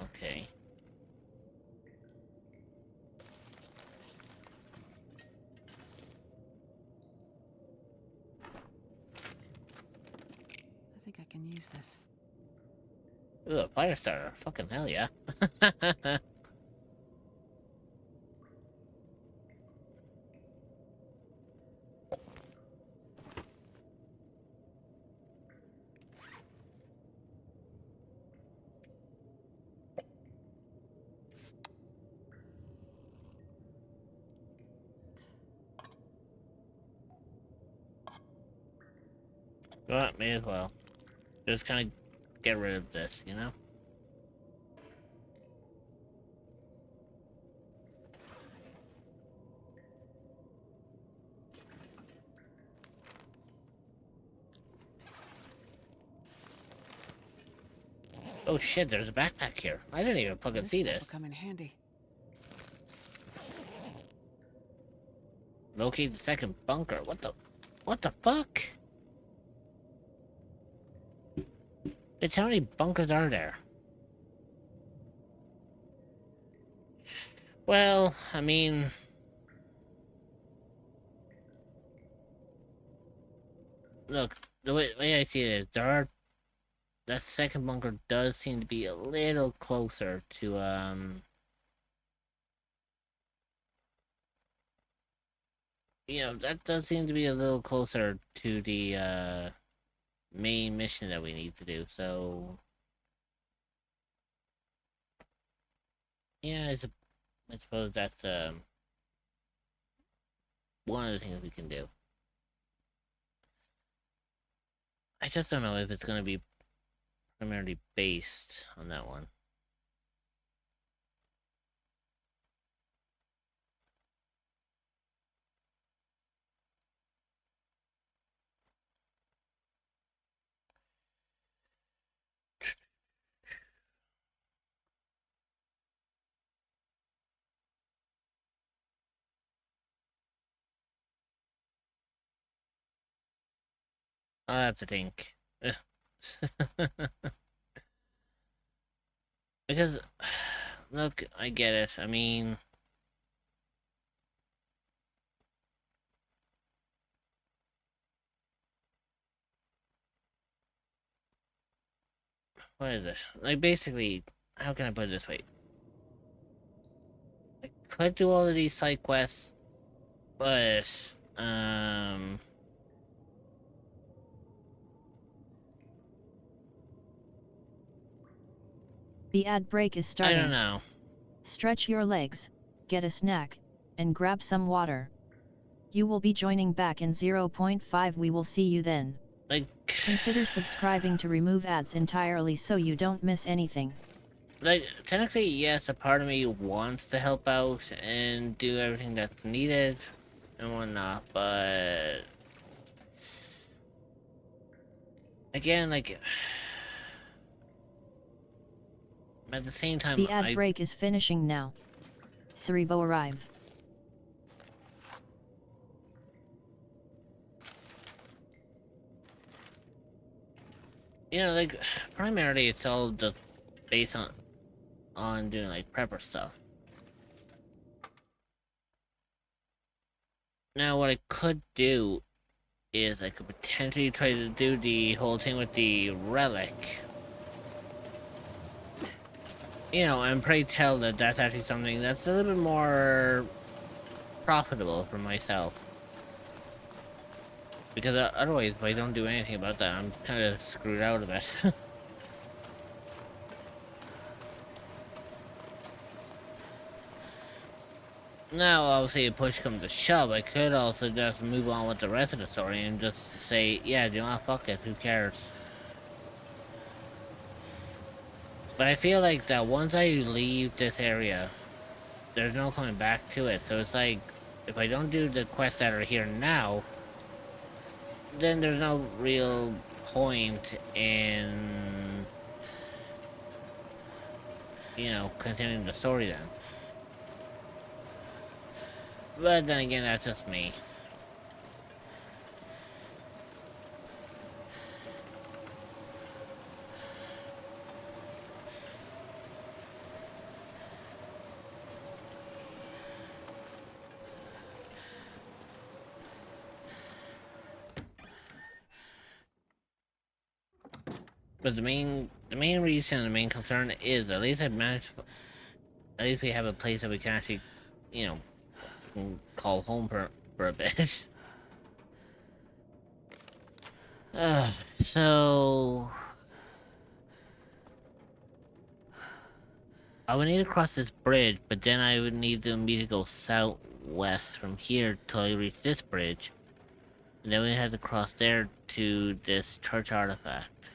Okay. I think I can use this. Ooh, a fire starter. Fucking hell yeah. Well, may as well. Just kind of get rid of this, you know? Oh shit, there's a backpack here. I didn't even fucking see this. Will come in handy. Locate the second bunker. What the fuck? Bitch, how many bunkers are there? Well, I mean... Look, the way I see it is, that second bunker does seem to be a little closer to, you know, that does seem to be a little closer to the, main mission that we need to do, so... Yeah, I suppose that's, one of the things we can do. I just don't know if it's gonna be primarily based on that one. I'll have to think. Because, look, I get it. I mean... What is it? Like, basically, how can I put it this way? I could do all of these side quests, but, The ad break is I starting. don't know. Stretch your legs, get a snack, and grab some water. You will be joining back in 0.5. We will see you then. Like... Consider subscribing to remove ads entirely so you don't miss anything. Like, technically, yes, a part of me wants to help out and do everything that's needed and whatnot, but... Again, like... At the same time, The ad break is finishing now. Cerebo arrive. You know, like, primarily it's all just based on doing, like, prepper stuff. Now, what I could do is I could potentially try to do the whole thing with the relic. You know, and pray tell that that's actually something that's a little bit more profitable for myself. Because otherwise, if I don't do anything about that, I'm kind of screwed out of it. Now, obviously, if push comes to shove, I could also just move on with the rest of the story and just say, yeah, do not fuck it, who cares? But I feel like that once I leave this area, there's no coming back to it. So it's like, if I don't do the quests that are here now, then there's no real point in, you know, continuing the story then. But then again, that's just me. But the main reason, the main concern is at least at least we have a place that we can actually, you know, call home for a bit. So I would need to cross this bridge, but then I would need to immediately go southwest from here till I reach this bridge. And then we had to cross there to this church artifact.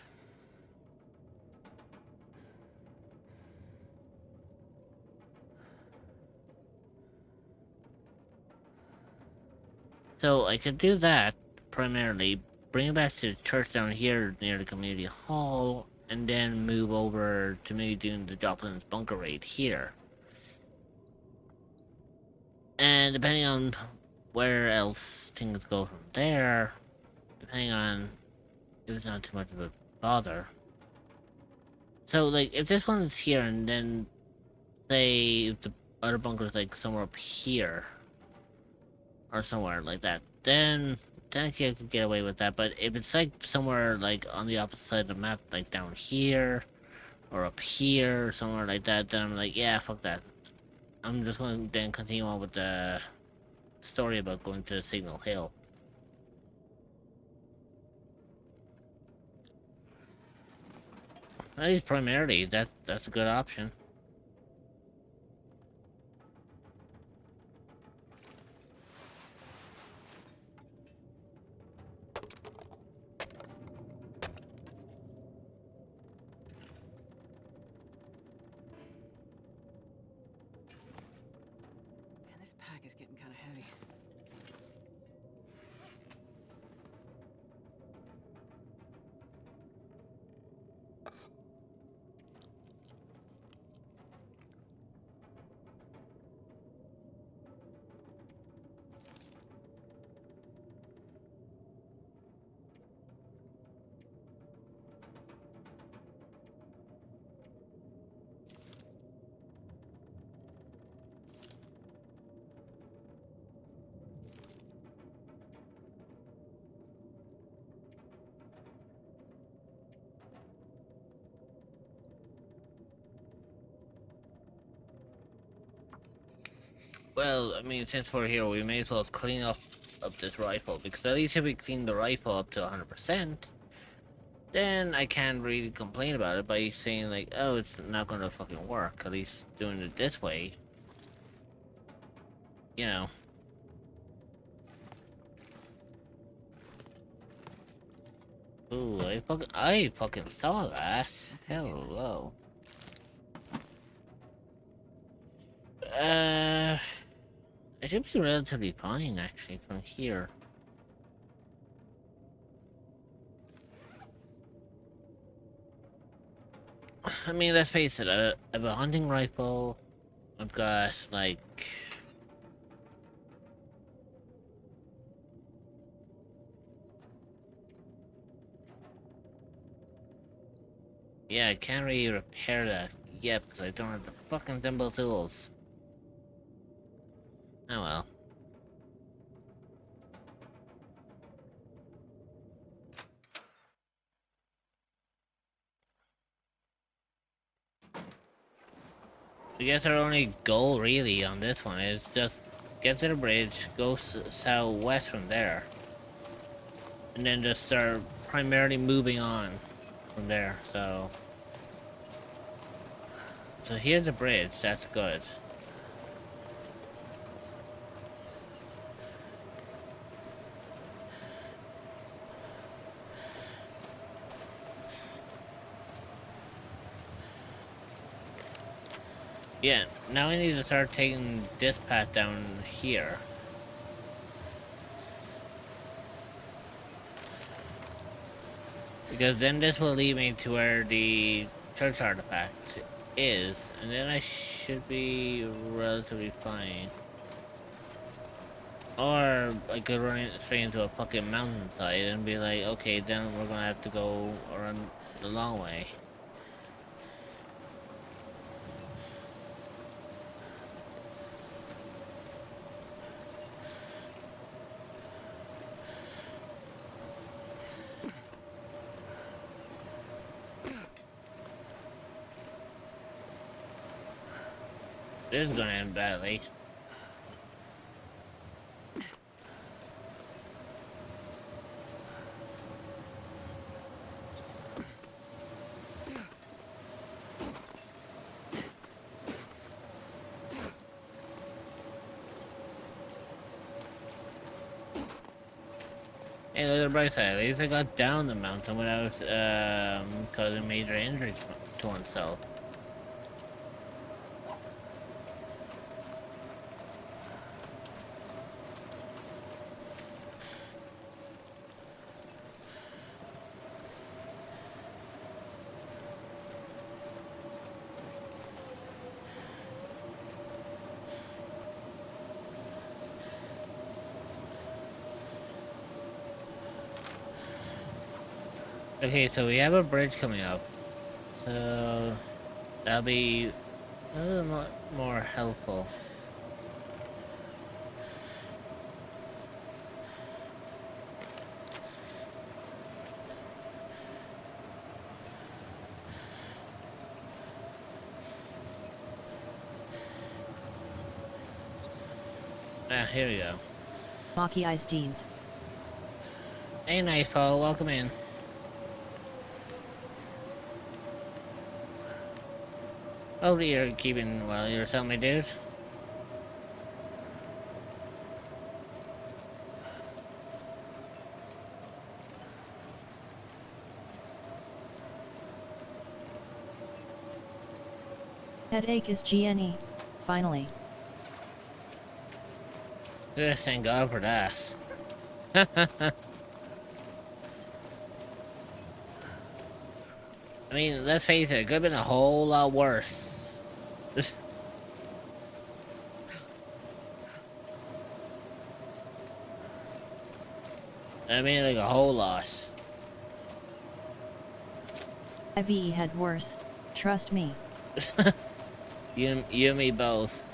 So I could do that, primarily, bring it back to the church down here near the community hall, and then move over to maybe doing the Joplin's bunker raid here. And depending on where else things go from there, depending on if it's not too much of a bother. So, like, if this one is here, and then, say, if the other bunker is, like, somewhere up here, or somewhere like that, then I could get away with that. But if it's like somewhere like on the opposite side of the map, like down here or up here or somewhere like that, then I'm like, yeah, fuck that. I'm just going to then continue on with the story about going to Signal Hill. At least primarily, that's a good option. Man, this pack is getting kind of heavy. Well, I mean, since we're here, we may as well clean up this rifle, because at least if we clean the rifle up to 100%, then I can't really complain about it by saying like, oh, it's not gonna fucking work. At least doing it this way, you know. Ooh, I fucking saw that. Hello. I should be relatively fine actually from here. I mean, let's face it, I have a hunting rifle. I've got, like... Yeah, I can't really repair that yet because I don't have the fucking thimble tools. Oh well. I guess our only goal really on this one is just get to the bridge, go southwest from there, and then just start primarily moving on from there. So here's a bridge, that's good. Yeah, now I need to start taking this path down here. Because then this will lead me to where the church artifact is, and then I should be relatively fine. Or I could run straight into a fucking mountainside and be like, okay, then we're gonna have to go around the long way. This is gonna end badly. Hey, look at the bright side. At least I got down the mountain without causing major injury to oneself. Okay, so we have a bridge coming up, so that'll be a little more helpful. Ah, here we go. Maki eyes deemed. Hey, Nightfall, welcome in. Hopefully you're keeping well yourself, my dude. Headache is GNE, finally. Just thank God for that. I mean, let's face it, it could have been a whole lot worse. I mean, like a whole lot. IVE had worse, trust me. You and me both.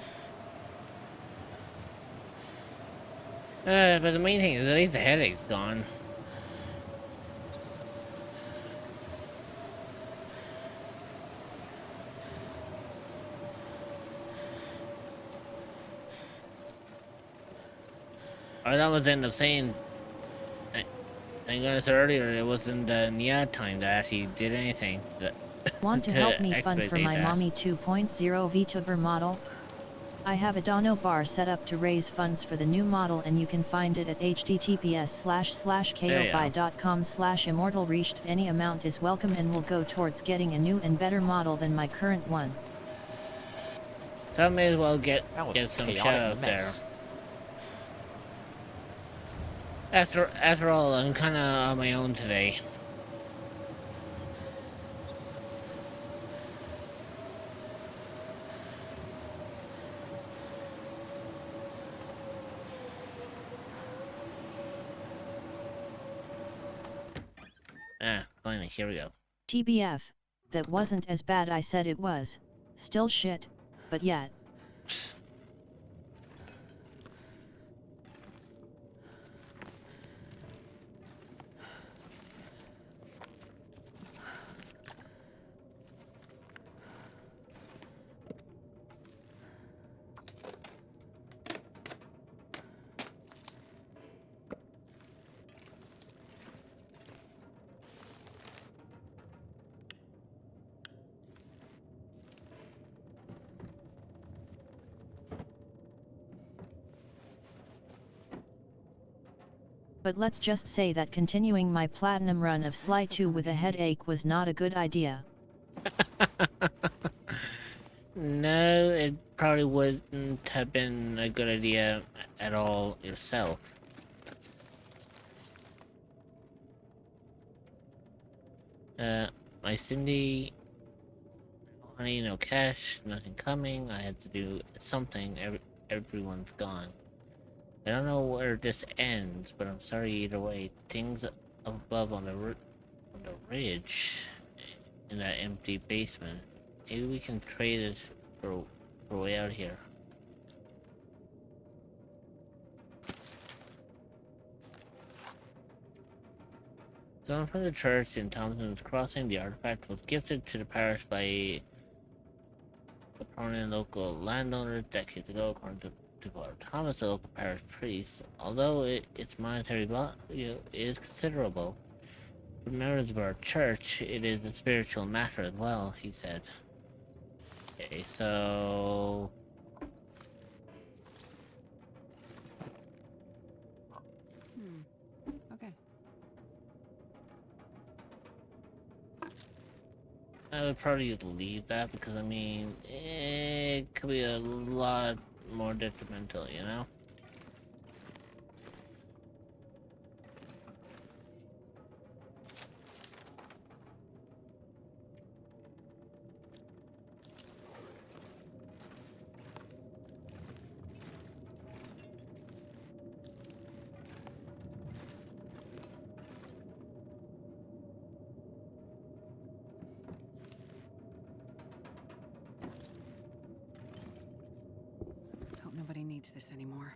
But the main thing is at least the headache's gone. I almost ended up saying, thank goodness earlier it wasn't the Nia time that he did anything. Want to help me fund for my Mommy 2.0 VTuber model? I have a Dono bar set up to raise funds for the new model, and you can find it at https://ko-fi.com/immortalreached. Any amount is welcome and will go towards getting a new and better model than my current one. So I may as well get some chaotic shoutouts there. After all, I'm kinda on my own today. Finally, here we go. TBF, that wasn't as bad I said it was. Still shit, but yet. But let's just say that continuing my platinum run of Sly 2 with a headache was not a good idea. No, it probably wouldn't have been a good idea at all yourself. My Cindy, honey, no cash, nothing coming. I had to do something. Everyone's gone. I don't know where this ends, but I'm sorry either way. Things above on the ridge, in that empty basement. Maybe we can trade it for a way out here. Someone from the church in Thompson's Crossing, the artifact was gifted to the parish by a prominent local landowner decades ago, according to Father Thomas, a local parish priest. Although its monetary value is considerable, for members of our church, it is a spiritual matter as well, he said. Okay, so... Okay. I would probably leave that because, I mean, it could be a lot more detrimental, you know? Hope nobody needs this anymore.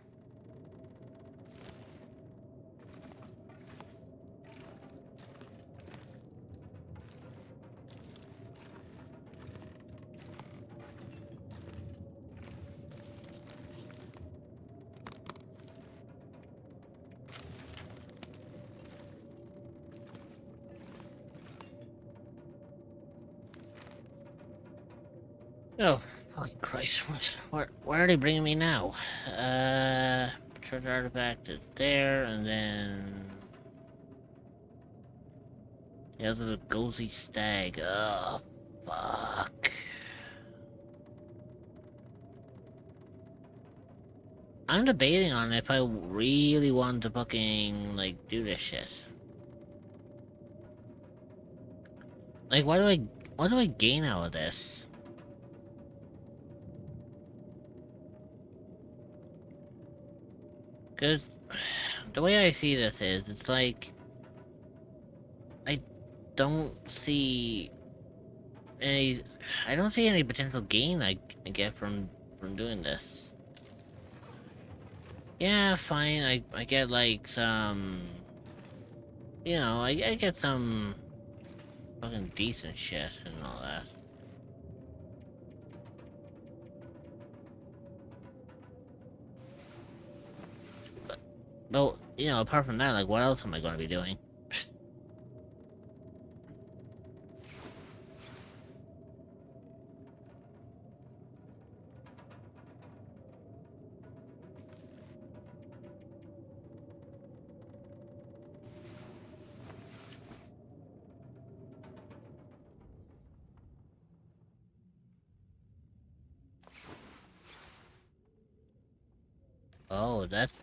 Oh, fucking Christ! Where are they bringing me now? Church artifact is there, and then the other ghostly stag. Oh, fuck! I'm debating on if I really want to fucking like do this shit. Like, what do I gain out of this? Because the way I see this is, it's like I don't see any. I don't see any potential gain I get from doing this. Yeah, fine. I get like some. You know, I get some fucking decent shit and all that. But you know, apart from that, like, what else am I going to be doing? Oh, that's.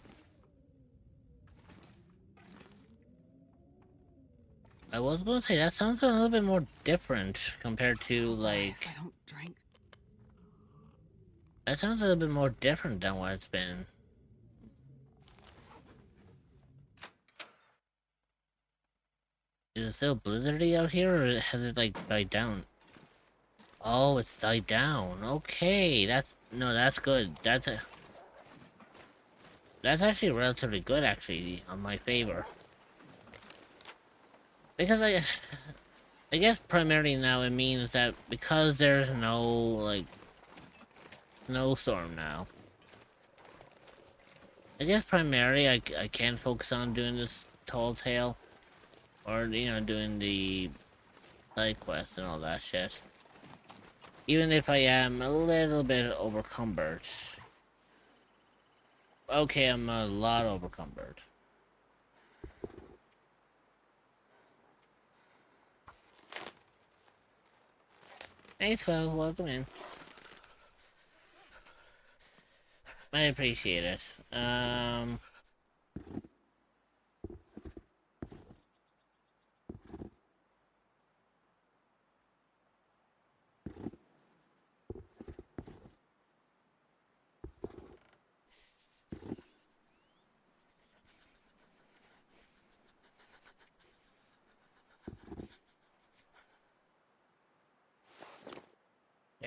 I was gonna say that sounds a little bit more different compared to like. If I don't drink. That sounds a little bit more different than what it's been. Is it still blizzardy out here, or has it like died down? Oh, it's died down. Okay, that's good. That's actually relatively good, actually, on my favor. Because I guess primarily now it means that because there's no like snowstorm now. I guess primarily I can focus on doing this tall tale, or you know, doing the side quest and all that shit. Even if I am a little bit overcumbered. Okay, I'm a lot overcumbered. Hey, 12, welcome in. I appreciate it.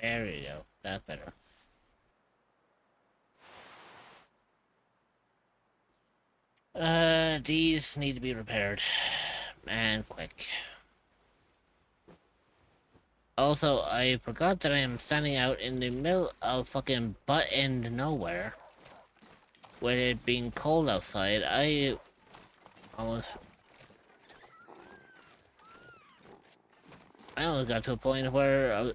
There we go. That's better. These need to be repaired. And quick. Also, I forgot that I am standing out in the middle of fucking butt-end nowhere. With it being cold outside, I almost got to a point where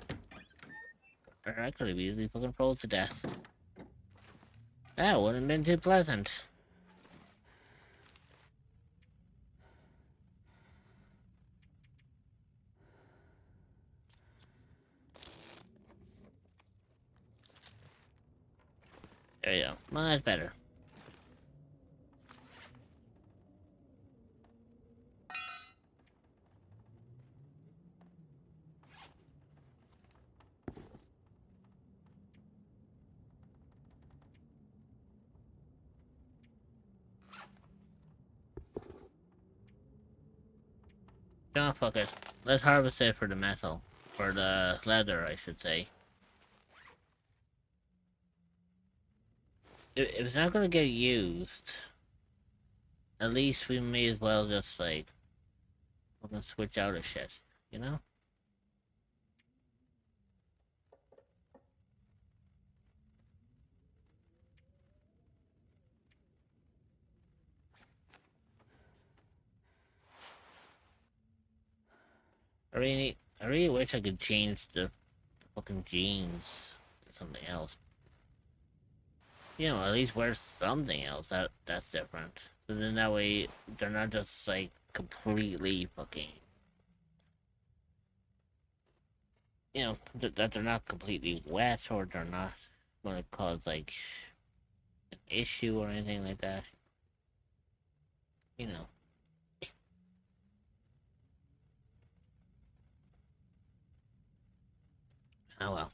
I could have easily fucking froze to death. That wouldn't have been too pleasant. There you go. Much better. No, fuck it. Let's harvest it for the metal. For the leather, I should say. If it's not gonna get used, at least we may as well just, like, fucking switch out of shit, you know? I really wish I could change the fucking jeans, something else. You know, at least wear something else that's different. So then that way they're not just like completely fucking. You know, that they're not completely wet or they're not gonna cause like an issue or anything like that. You know. Oh well.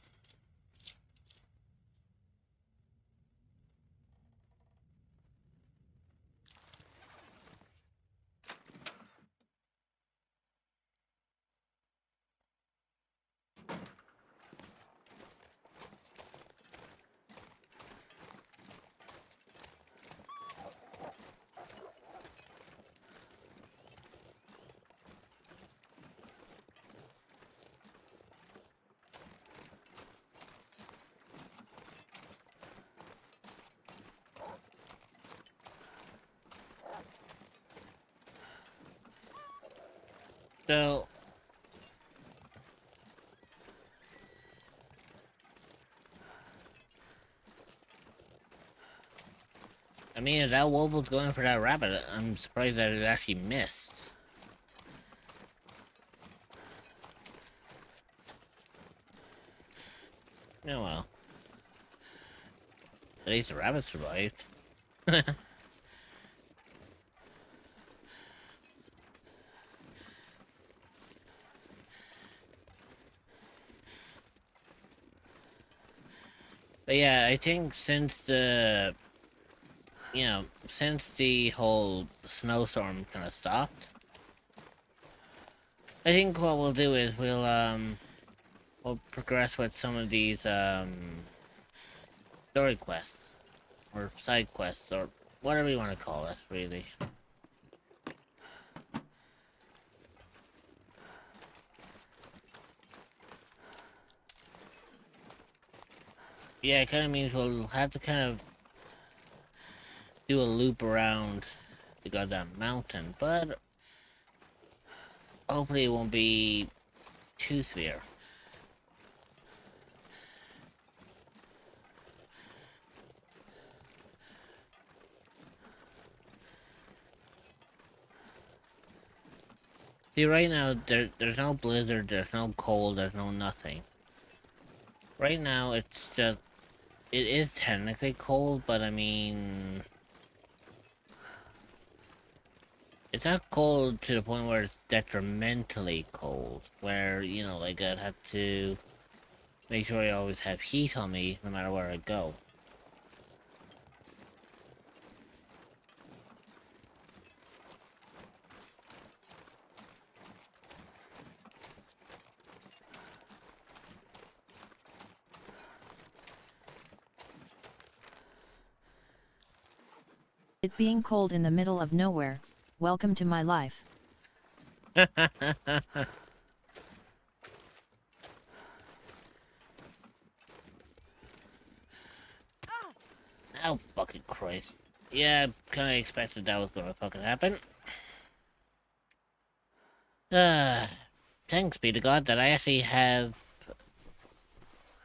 So I mean, if that wolf was going for that rabbit, I'm surprised that it actually missed. Oh well. At least the rabbit survived. But yeah, I think since the, you know, since the whole snowstorm kind of stopped, I think what we'll do is we'll progress with some of these, story quests, or side quests, or whatever you want to call it, really. Yeah, it kind of means we'll have to kind of do a loop around the goddamn mountain, but hopefully it won't be too severe. See, right now, there's no blizzard, there's no cold, there's no nothing. Right now, it's just, it is technically cold, but I mean, it's not cold to the point where it's detrimentally cold, where, you know, like I'd have to make sure I always have heat on me no matter where I go. It being cold in the middle of nowhere, welcome to my life. Oh, fucking Christ. Yeah, I kinda expected that was gonna fucking happen. Thanks be to God that I actually have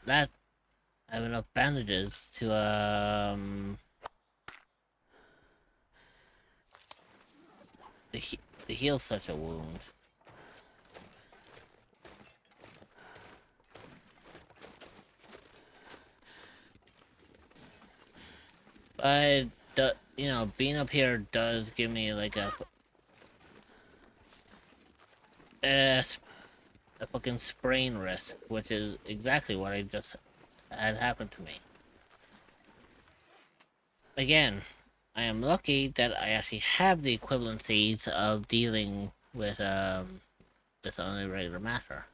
that. I have enough bandages to, to heal such a wound. But, you know, being up here does give me, like, a fucking sprain risk, which is exactly what I just had happened to me. Again, I am lucky that I actually have the equivalencies of dealing with, this on a regular matter.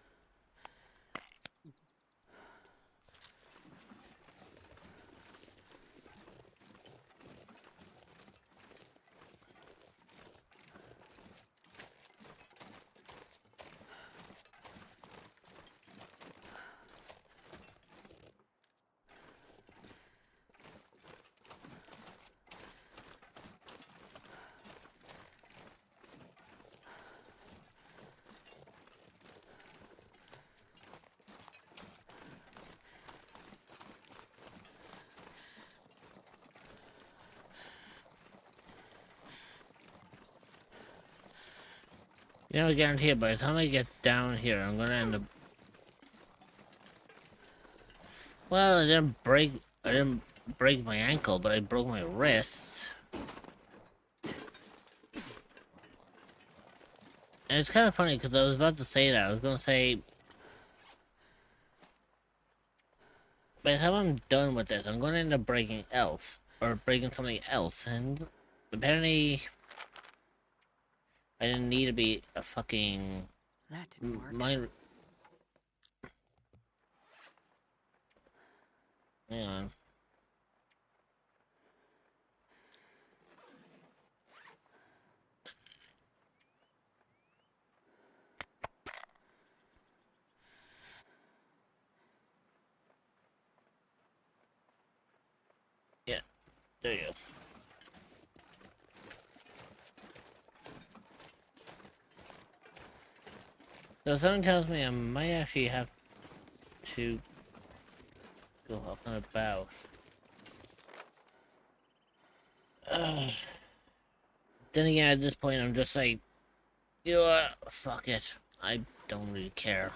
You know, I guarantee it, by the time I get down here, I'm gonna end up... Well, I didn't break my ankle, but I broke my wrist. And it's kind of funny, because I was about to say that. I was gonna say... By the time I'm done with this, I'm gonna end up breaking else. Or breaking something else, and... Apparently... I didn't need to be a fucking... That didn't work. Mind... Hang on. Yeah, there you go. So something tells me I might actually have to go up and about. Then again, at this point, I'm just like, you know what? Fuck it. I don't really care.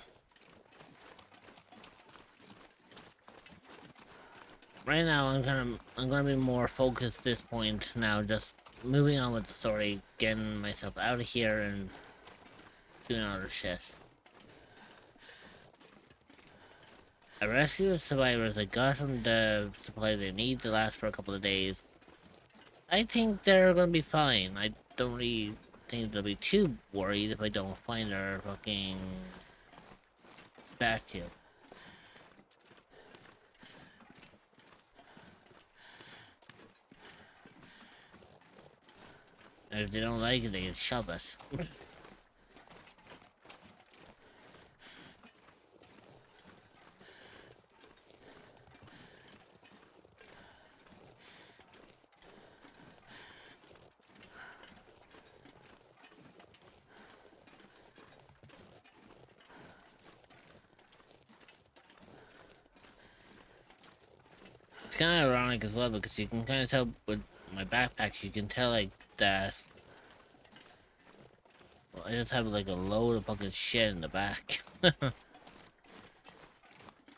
Right now, I'm gonna be more focused at this point now, just moving on with the story, getting myself out of here, and doing other shit. I rescued survivors. I got them the supply they need to last for a couple of days. I think they're gonna be fine. I don't really think they'll be too worried if I don't find their fucking statue. And if they don't like it, they can shove us. It's kind of ironic as well, because you can kind of tell with my backpack, you can tell like that. Well, I just have like a load of fucking shit in the back. Like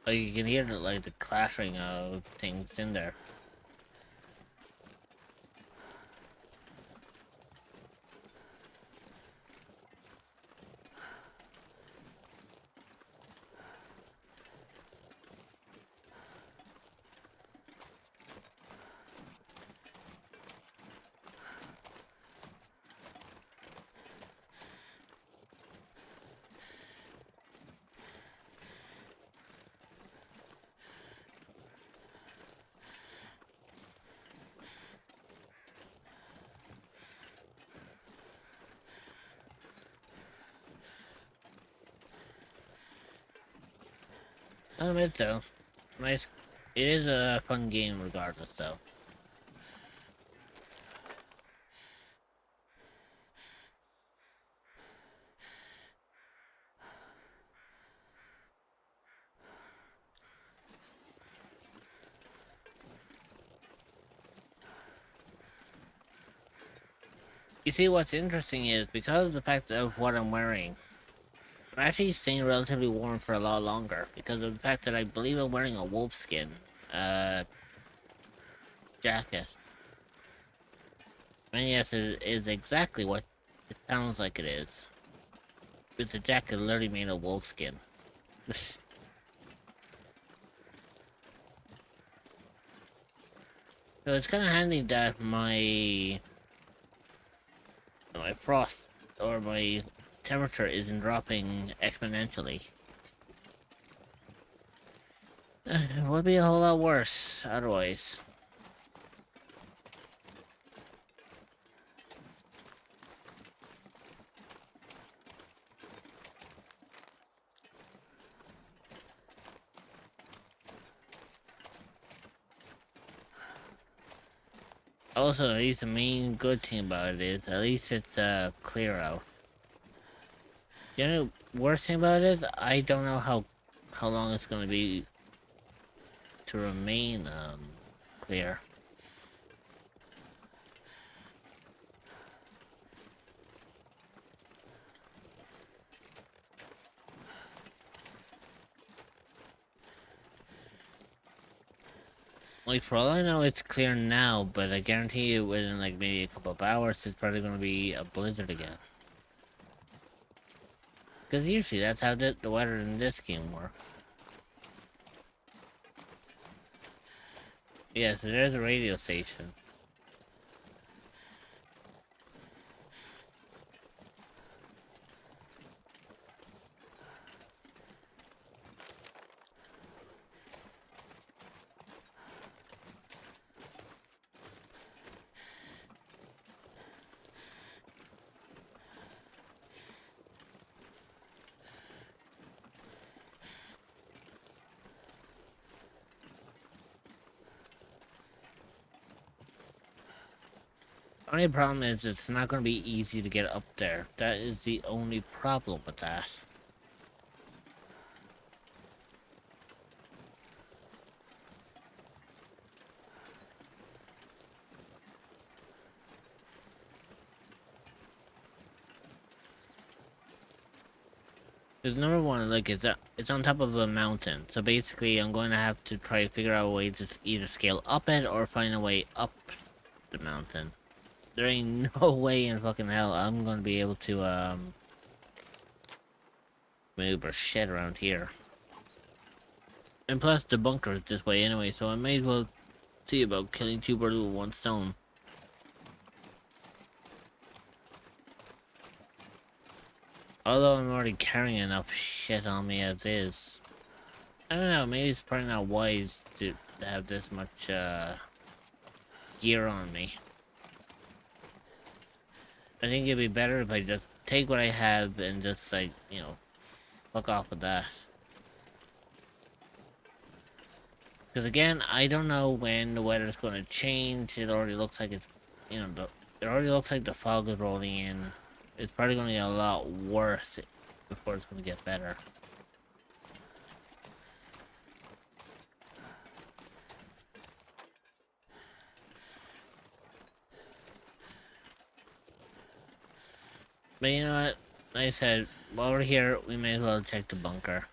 you can hear like the clattering of things in there. I'll admit though, nice. It is a fun game regardless though. You see, what's interesting is because of the fact of what I'm wearing, I'm actually staying relatively warm for a lot longer because of the fact that I believe I'm wearing a wolfskin jacket. And yes, it is exactly what it sounds like it is. It's a jacket literally made of wolfskin. So it's kind of handy that my frost or my temperature isn't dropping exponentially. It would be a whole lot worse otherwise. Also, at least the main good thing about it is, at least it's clear out. The only worst thing about it is, I don't know how long it's gonna be to remain clear. Like, for all I know, it's clear now, but I guarantee you within, like, maybe a couple of hours, it's probably gonna be a blizzard again. Because usually that's how the weather in this game works. Yeah, so there's a radio station. Only problem is it's not going to be easy to get up there. That is the only problem with that. Because number one, like, it's on top of a mountain. So basically, I'm going to have to try to figure out a way to either scale up it or find a way up the mountain. There ain't no way in fucking hell I'm going to be able to, maneuver shit around here. And plus, the bunker is this way anyway, so I may as well see about killing two birds with one stone. Although I'm already carrying enough shit on me as is. I don't know, maybe it's probably not wise to have this much, gear on me. I think it'd be better if I just take what I have and just, like, you know, fuck off with that. Because again, I don't know when the weather's going to change. It already looks like it's, you know, it already looks like the fog is rolling in. It's probably going to get a lot worse before it's going to get better. But you know what? Like I said, while we're here, we may as well check the bunker.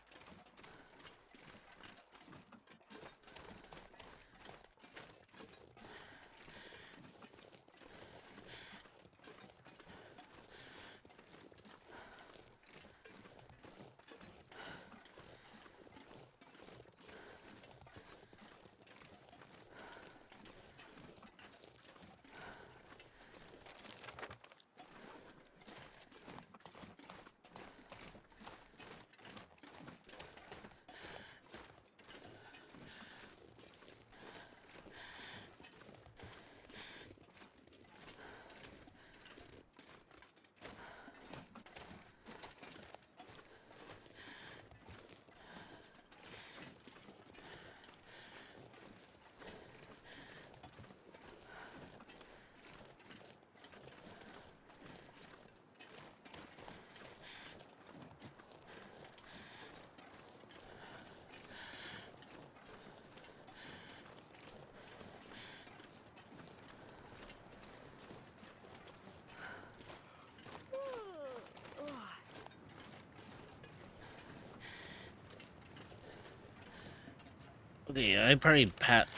Okay, I probably passed.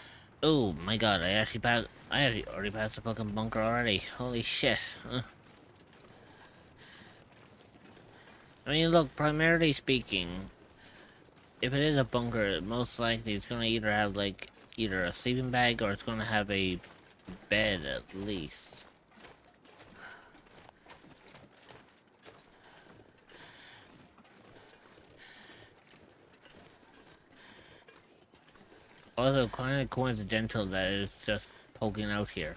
Oh my god, I actually passed. I actually already passed the fucking bunker already. Holy shit. I mean, look, primarily speaking, if it is a bunker, most likely it's gonna either have, like, either a sleeping bag or it's gonna have a bed at least. Also, kind of coincidental that it's just poking out here.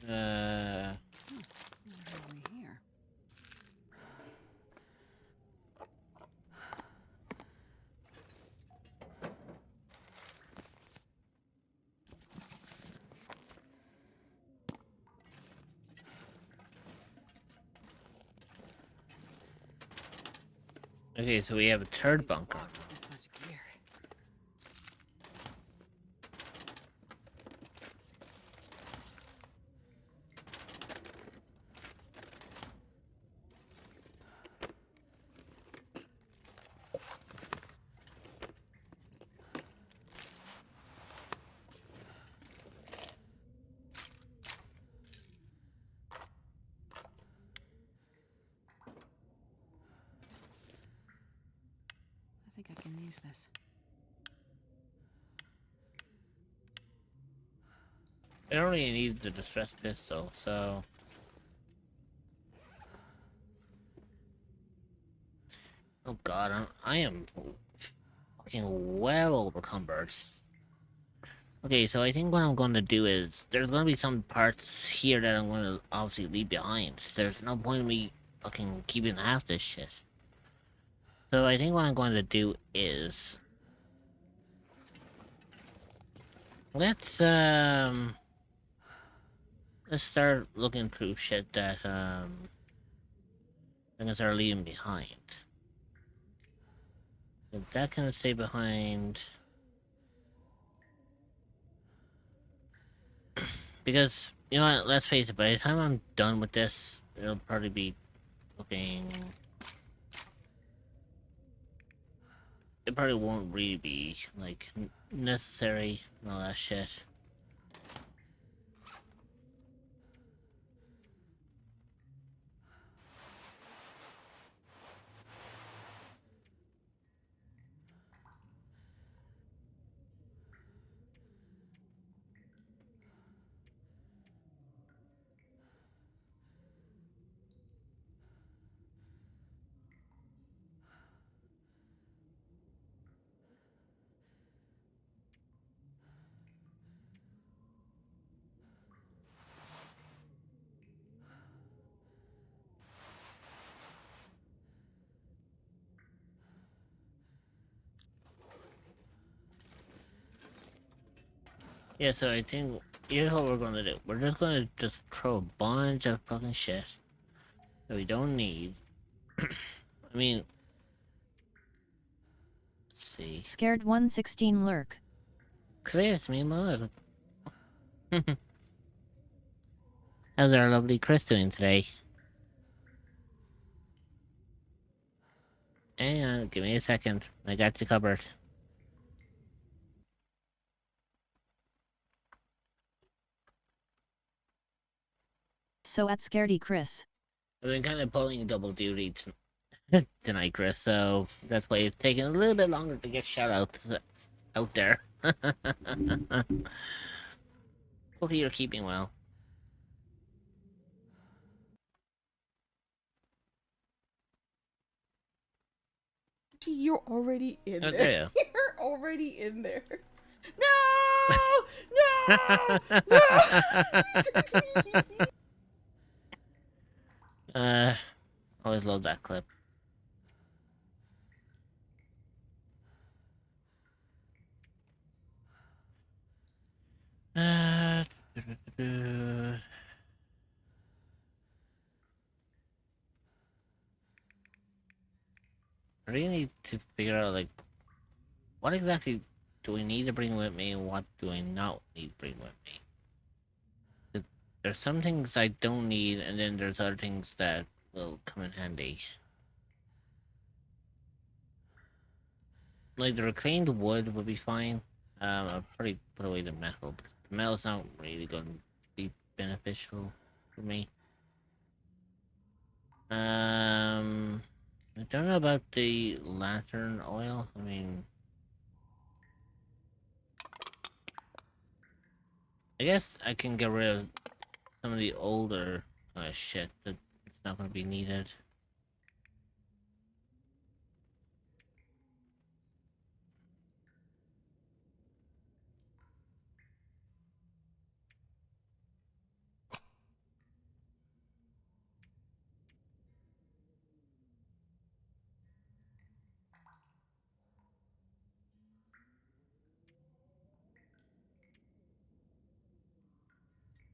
Over here. Okay, so we have a third bunker. Armed with this much gear. I think I can use this. I don't really need the distress pistol, so... Oh god, I am fucking well overcumbered. Okay, so I think what I'm going to do is, there's going to be some parts here that I'm going to obviously leave behind. There's no point in me fucking keeping half this shit. So I think what I'm going to do is... Let's start looking through shit that, I'm gonna start leaving behind. If that can stay behind... Because, you know what, let's face it, by the time I'm done with this, it'll probably be looking... It probably won't really be, like, necessary and all that shit. Yeah, so I think here's what we're gonna do. We're just gonna throw a bunch of fucking shit that we don't need. I mean, let's see. Scared 116 lurk. Chris, me mud. How's our lovely Chris doing today? Hang on, give me a second. I got you covered. So at Scaredy Chris. I've been kind of pulling double duty tonight, Chris, so that's why it's taking a little bit longer to get shoutouts out there. Hopefully you're keeping well. You're already in Oh, there. there you You're already in there. No! No! Always love that clip. Uh, I really need to figure out, like, what exactly do I need to bring with me and what do I not need to bring with me? There's some things I don't need, and then there's other things that will come in handy. Like, the reclaimed wood would be fine. I'll probably put away the metal, but the metal's not really going to be beneficial for me. I don't know about the lantern oil. I mean, I guess I can get rid of some of the older shit that's not going to be needed.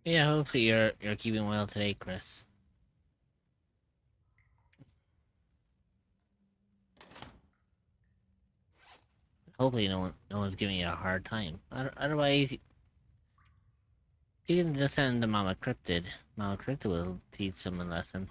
Yeah, hopefully you're keeping well today, Chris. Hopefully no one's giving you a hard time. Otherwise, you can just send the Mama Cryptid. Mama Cryptid will teach them a lesson.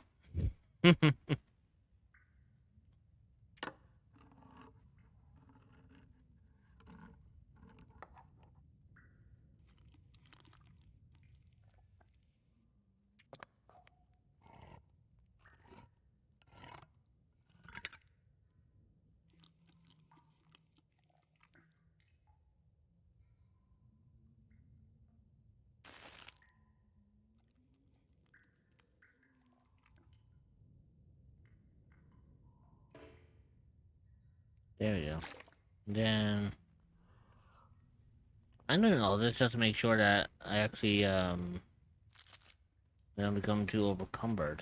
There we go. Then I don't know. This just to make sure that I actually don't become too overcumbered.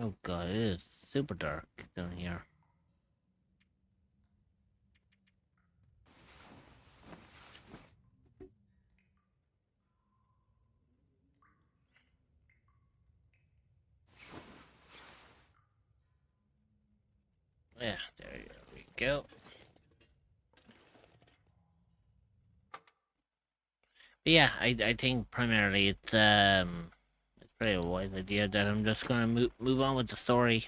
Oh god, it is super dark down here. Yeah, there we go. But yeah, I think primarily it's pretty a wise idea that I'm just gonna move on with the story.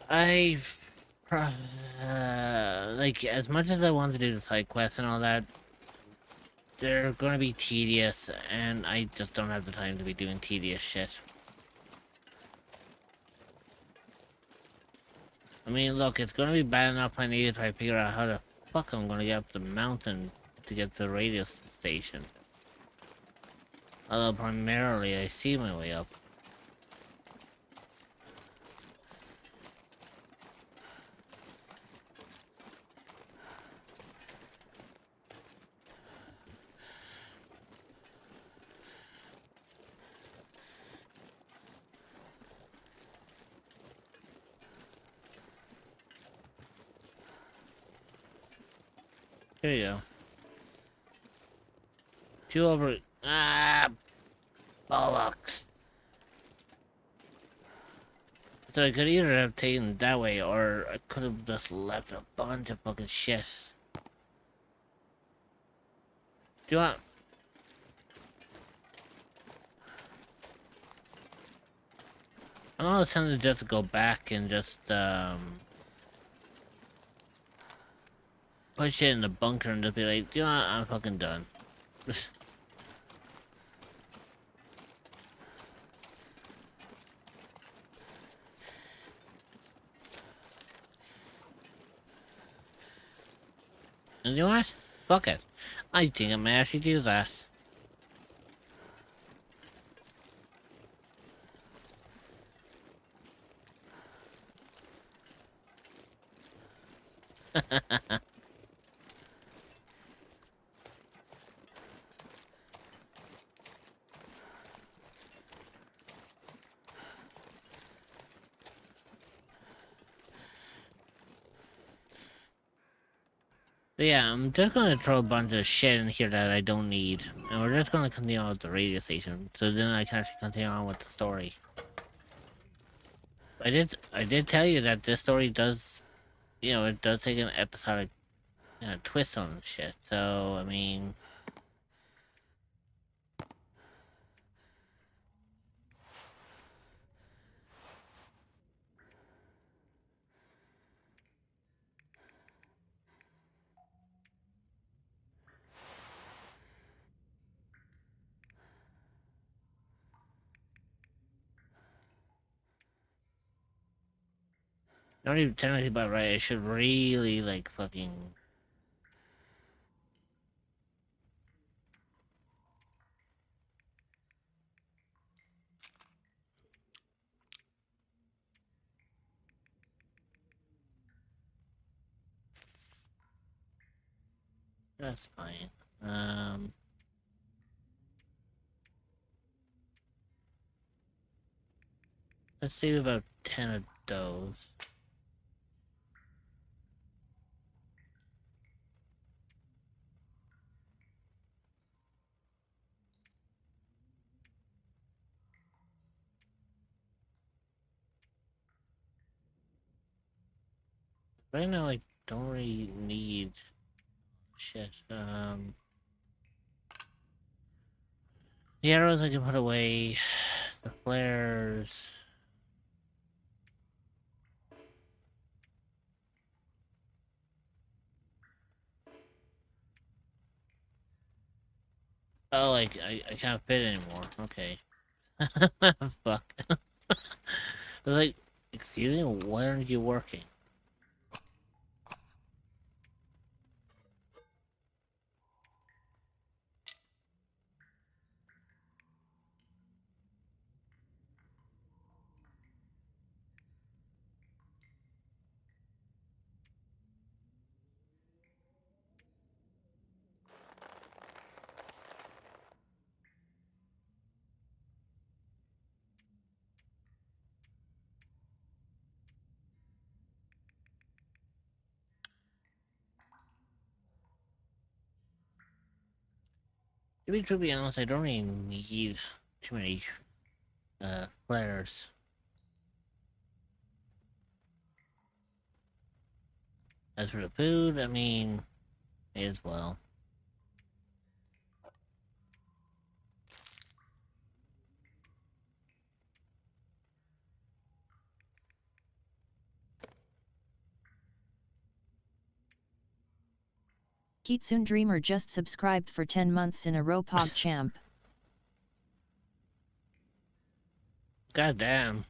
I've like as much as I want to do the side quests and all that, they're gonna be tedious, and I just don't have the time to be doing tedious shit. I mean, look, it's gonna be bad enough I need to try to figure out how the fuck I'm gonna get up the mountain to get to the radio station. Although primarily I see my way up. There you go. Two over. Ah, bollocks. So I could either have taken it that way, or I could have just left a bunch of fucking shit. Do you want? I'm almost tempted just to go back and just put shit in the bunker and just be like, do you know what? I'm fucking done. And you know what? Fuck it. I think I may actually do that. But yeah, I'm just gonna throw a bunch of shit in here that I don't need. And we're just gonna continue on with the radio station. So then I can actually continue on with the story. I did tell you that this story does, you know, it does take an episodic twist on shit. So, I mean... Not even technically about right, I should really, like, fucking... That's fine. Let's do about 10 of those. Right now I don't really need shit. The arrows I can put away. The flares. Oh, like, I can't fit anymore. Okay. Fuck. I was like, excuse me, why aren't you working? To be honest, I don't really need too many flares. As for the food, I mean, may as well. Kitsune Dreamer just subscribed for 10 months in a row. PogChamp. God damn.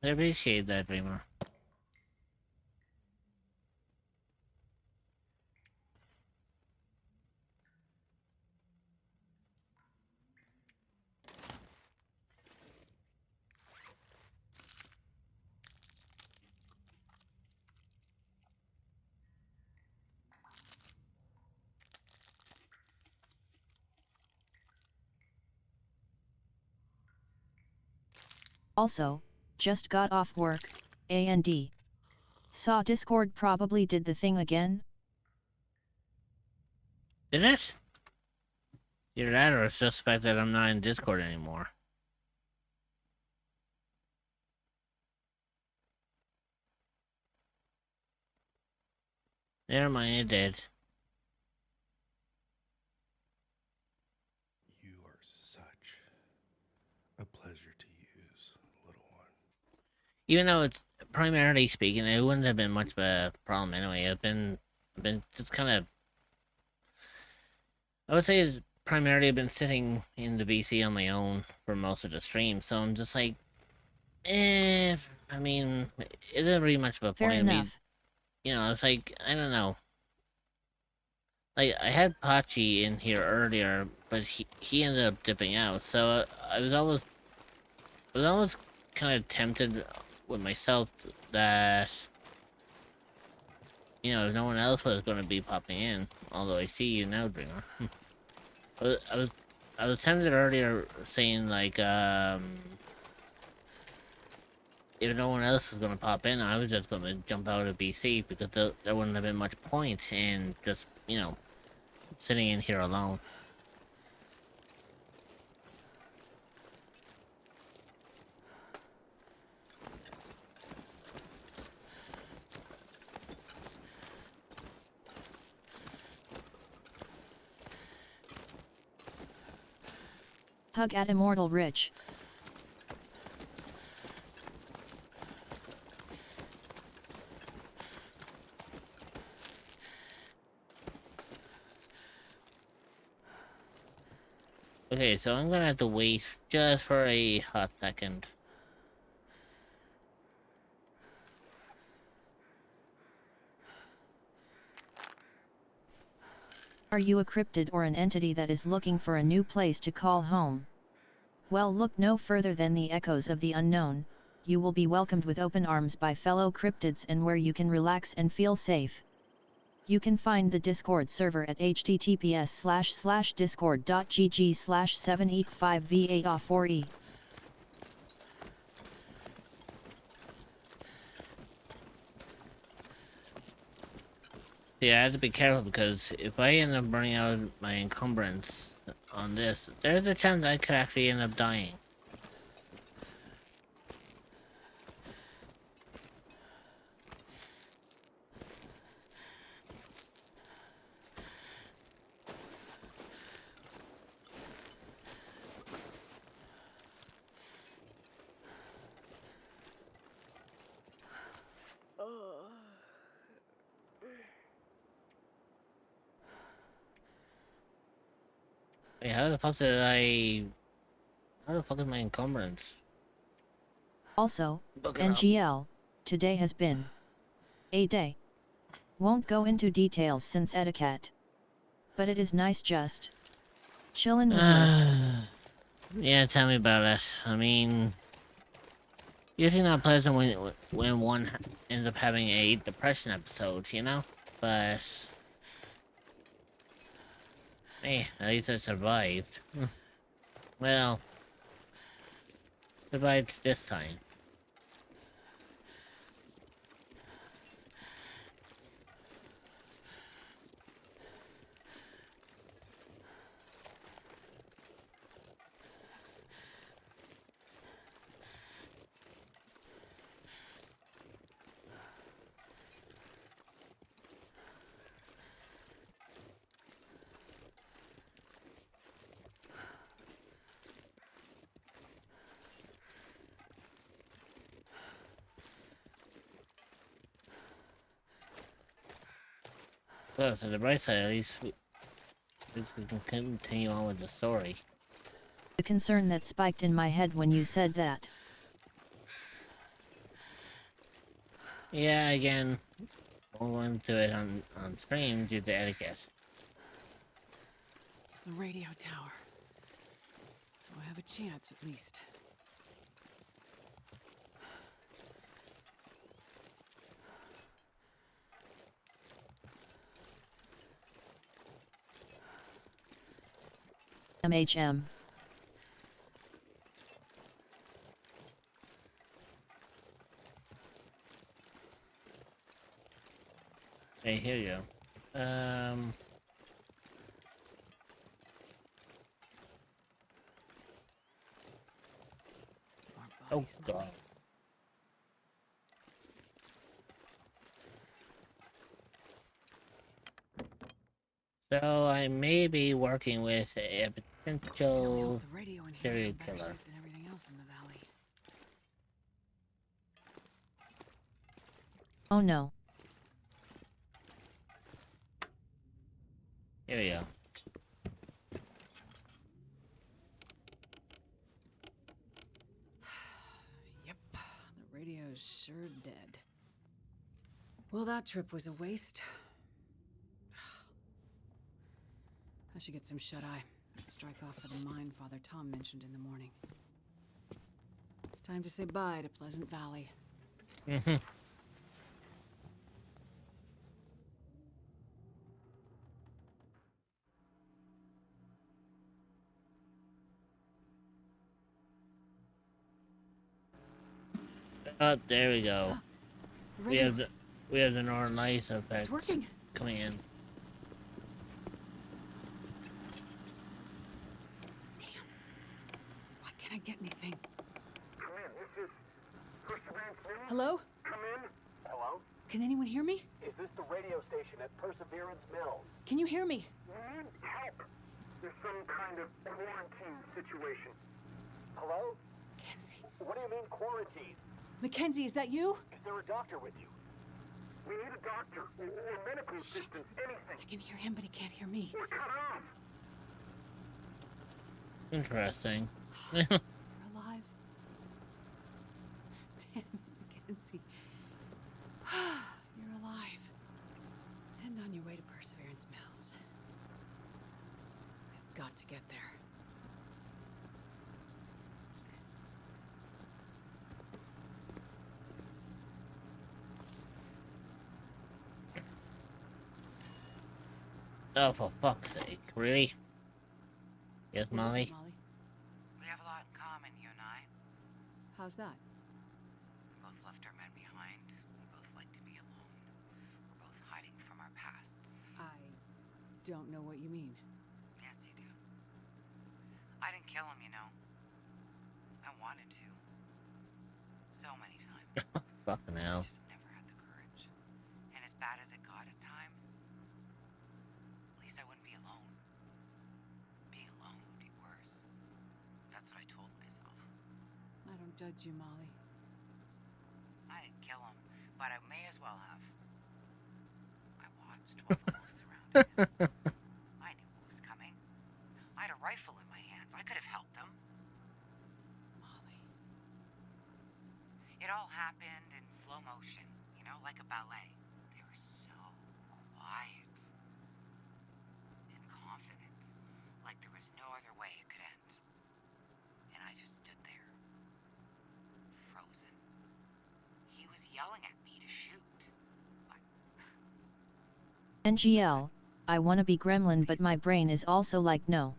I appreciate that, Dreamer. Also, just got off work, and saw Discord probably did the thing again? Did it? Either that or it's just the fact that I'm not in Discord anymore. Never mind, it did. You are such a pleasure to use, little one. Even though it's primarily speaking, it wouldn't have been much of a problem anyway. I've been just kind of. I would say it's primarily I've been sitting in the BC on my own for most of the stream, so I'm just like, I mean, it isn't really much of a Fair point. enough. I mean, you know, it's like, I don't know. Like, I had Pachi in here earlier, but he ended up dipping out, so I was almost kind of tempted with myself that, you know, if no one else was going to be popping in, although I see you now, Dreamer. I was tempted earlier saying, like, if no one else was going to pop in, I was just going to jump out of BC, because there wouldn't have been much point in just, you know, sitting in here alone. Hug at Immortal Rich. Okay, so I'm gonna have to wait just for a hot second. Are you a cryptid or an entity that is looking for a new place to call home? Well, look no further than the echoes of the unknown. You will be welcomed with open arms by fellow cryptids and where you can relax and feel safe. You can find the Discord server at https://discord.gg/785v8a4e. I have to be careful because if I end up running out of my encumbrance on this, there's a chance I could actually end up dying. Wait, how the fuck did I... How the fuck is my encumbrance? Also, Look it up. NGL, today has been a day. Won't go into details since etiquette. But it is nice just chillin' with her. Yeah, tell me about it. I mean... Usually not pleasant when one ends up having a depression episode, you know? But... Hey, at least I survived. Well... Survived this time. Well, so the bright side, at least we can continue on with the story. The concern that spiked in my head when you said that. Yeah, again, I won't do it on stream due to etiquette. The radio tower. So I have a chance, at least. MHM. Hey, here you go. Oh god. So I may be working with a potential The radio in here is serial in better killer. shape than everything else in the valley. Oh no. Here we go. Yep, the radio's sure dead. Well, that trip was a waste. I should get some shut-eye. Let's strike off for the mine Father Tom mentioned in the morning. It's time to say bye to Pleasant Valley. Mm-hmm. Oh, there we go. We have the Northern Lights effect It's working. coming in. Why can't I get anything? Come in. This is Perseverance Mills. Hello? Come in. Hello? Can anyone hear me? Is this the radio station at Perseverance Mills? Can you hear me? We need help. There's some kind of quarantine situation. Hello? Mackenzie. What do you mean quarantine? Mackenzie, is that you? Is there a doctor with you? We need a doctor or medical assistance, anything. I can hear him, but he can't hear me. We're cut off. Interesting. You're alive. Damn it, Mackenzie. You're alive. And on your way to Perseverance Mills. I've got to get there. Oh, for fuck's sake. Really? Yes, What is Molly? it, Molly? We have a lot in common, you and I. How's that? We both left our men behind. We both like to be alone. We're both hiding from our pasts. I don't know what you mean. Yes, you do. I didn't kill him, you know. I wanted to. So many times. Fucking hell. I just never had the courage. And as bad as it got at times, at least I wouldn't be alone. Being alone would be worse. That's what I told myself. I don't judge you, Molly. I didn't kill him, but I may as well have. I watched while the wolves surrounded him. I knew what was coming. I had a rifle in my hands. I could have helped them. Molly. It all happened in slow motion, you know, like a ballet. They were so quiet and confident, like there was no other way it could end. And I just stood there, frozen. He was yelling at me to shoot, but NGL, I wanna be gremlin but my brain is also like no.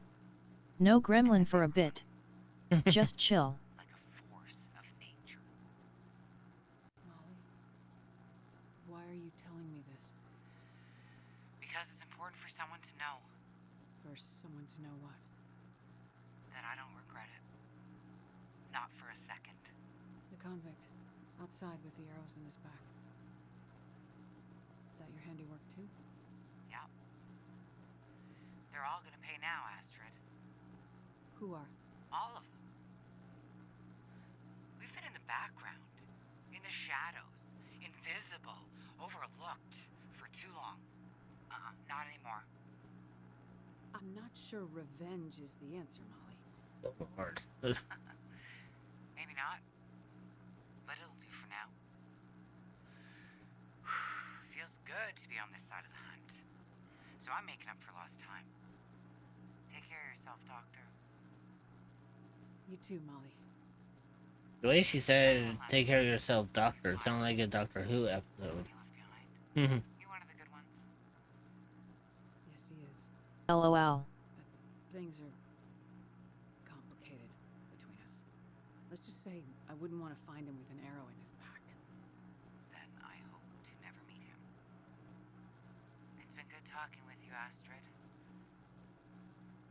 No gremlin for a bit. Just chill. like a force of nature. Molly. Why are you telling me this? Because it's important for someone to know For someone to know what? that I don't regret it. Not for a second. The convict. Outside with the arrows in his back. That your handiwork too? Yeah. They're all gonna pay now, Astrid. Who are? All of them. We've been in the background, in the shadows, invisible, overlooked for too long. Not anymore. I'm not sure revenge is the answer, Molly. Lord. Maybe not. But it'll do for now. Feels good to be on this side of the hunt. So I'm making up for lost time. Take care of yourself, Doctor. You too, Molly. The way she said, take care of yourself, doctor, it sounded like a Doctor Who episode. You left behind. You one of the good ones. Yes, he is. LOL. But things are complicated between us. Let's just say I wouldn't want to find him with an arrow in his back. Then I hope to never meet him. It's been good talking with you, Astrid.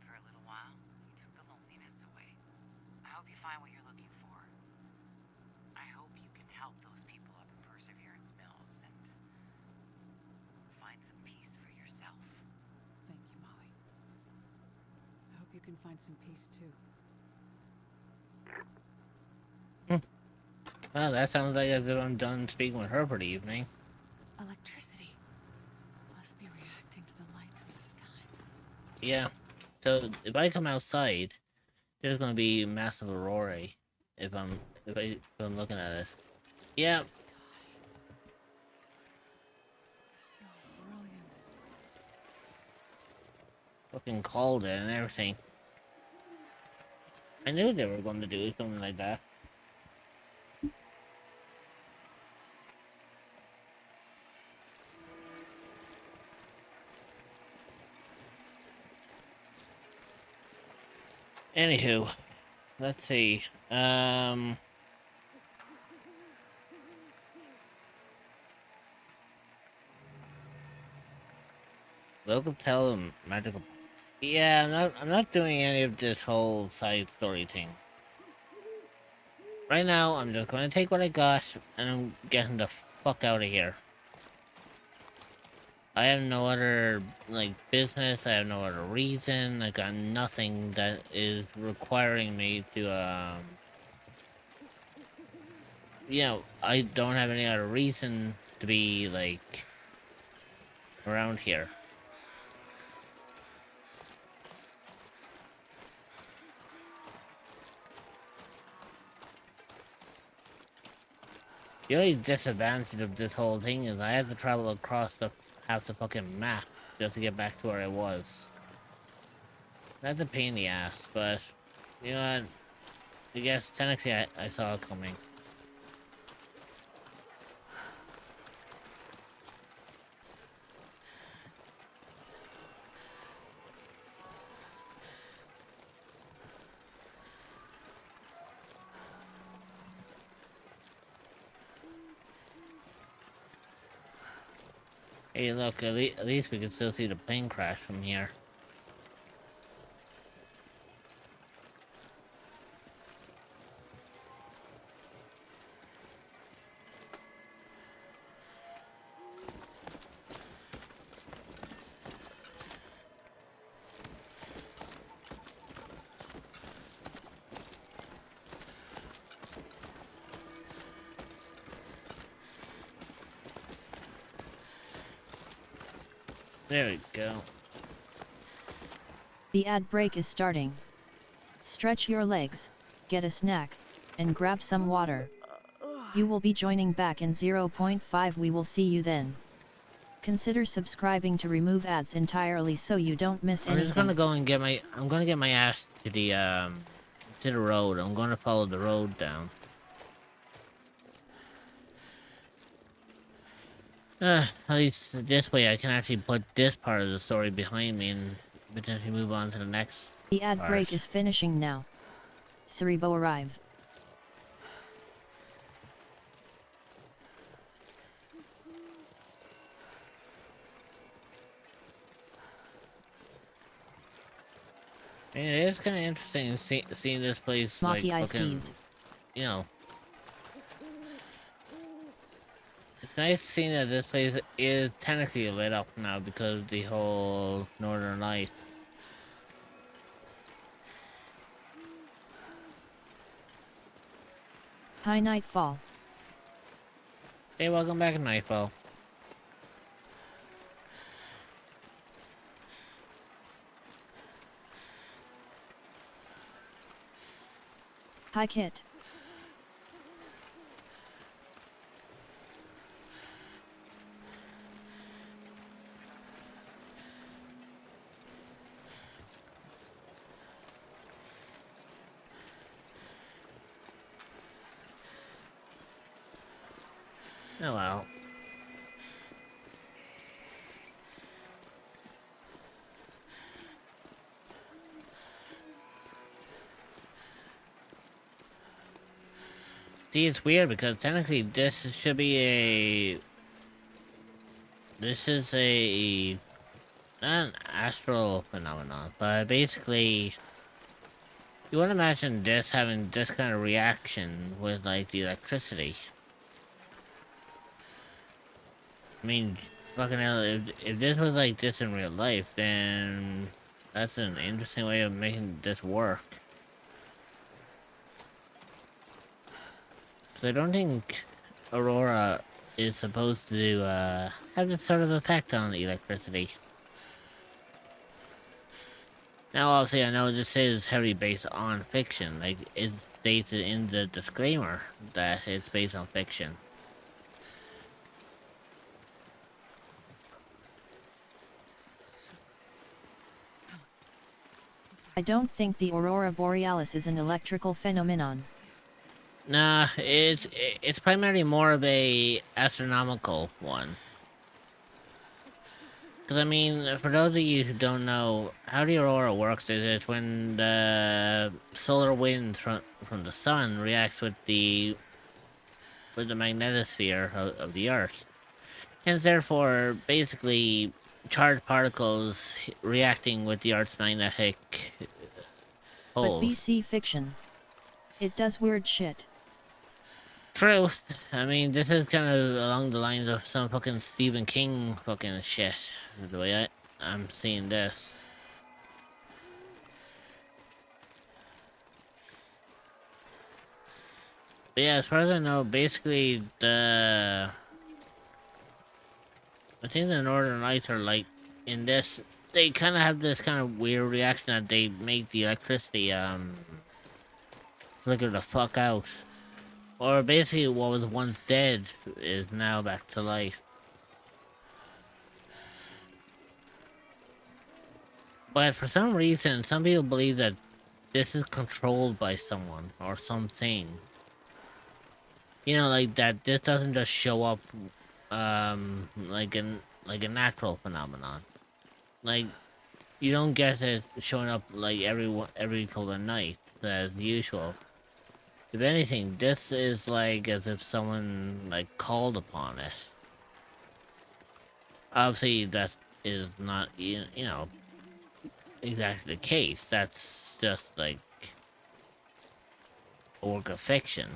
For a little while, you took the loneliness away. I hope you find what you're looking for. I hope you can help those people up in Perseverance Mills and find some peace for yourself. Thank you, Molly. I hope you can find some peace too. Well, that sounds like I'm done speaking with her for the evening. Electricity. Must be reacting to the lights in the sky. Yeah. So if I come outside, there's gonna be massive aurora. If I'm looking at it. Yeah. So brilliant. Fucking called it and everything. I knew they were going to do something like that. Anywho, let's see. Local tell magical. Yeah, I'm not doing any of this whole side story thing. Right now, I'm just gonna take what I got and I'm getting the fuck out of here. I have no other, like, business, I have no other reason, I got nothing that is requiring me to, you know, I don't have any other reason to be, like, around here. The only disadvantage of this whole thing is I had to travel across the half the fucking map just to get back to where I was. That's a pain in the ass, but you know what? I guess technically I saw it coming. Hey, look, at least we can still see the plane crash from here. There we go. The ad break is starting. Stretch your legs, get a snack, and grab some water. You will be joining back in 0.5. We will see you then. Consider subscribing to remove ads entirely so you don't miss anything. I'm just gonna go and get my. I'm gonna get my ass to the road. I'm gonna follow the road down. At least this way I can actually put this part of the story behind me and potentially move on to the next. The ad part. break is finishing now. Cerebo arrive. I mean, it is kind of interesting seeing this place like Maki looking, you know. It's nice seeing that this place is technically lit up now because of the whole Northern Lights. Hi Nightfall. Hey, welcome back, Nightfall. Hi Kit. Oh well. See, it's weird because technically this should be a... This is a... Not an astral phenomenon, but basically... You wouldn't imagine this having this kind of reaction with, like, the electricity. I mean, fucking hell, if this was like this in real life, then... That's an interesting way of making this work. So I don't think Aurora is supposed to have this sort of effect on the electricity. Now obviously I know this is heavily based on fiction, like it stated in the disclaimer that it's based on fiction. I don't think the Aurora Borealis is an electrical phenomenon. Nah, it's primarily more of a astronomical one. Because, I mean, for those of you who don't know, how the aurora works is it's when the solar wind from the sun reacts with the magnetosphere of the Earth. Hence, therefore, basically, charged particles reacting with the Earth's magnetic poles. But BC fiction. It does weird shit. True. I mean, this is kind of along the lines of some fucking Stephen King fucking shit. The way I'm seeing this. But yeah, as far as I know, basically I think the Northern Lights are like, in this, they kind of have this kind of weird reaction that they make the electricity, flicker the fuck out. Or basically what was once dead is now back to life. But for some reason, some people believe that this is controlled by someone or something. You know, like that this doesn't just show up like a natural phenomenon. Like you don't get it showing up like every couple of nights as usual. If anything, this is like as if someone like called upon it. Obviously, that is not, you know, exactly the case. That's just like a work of fiction.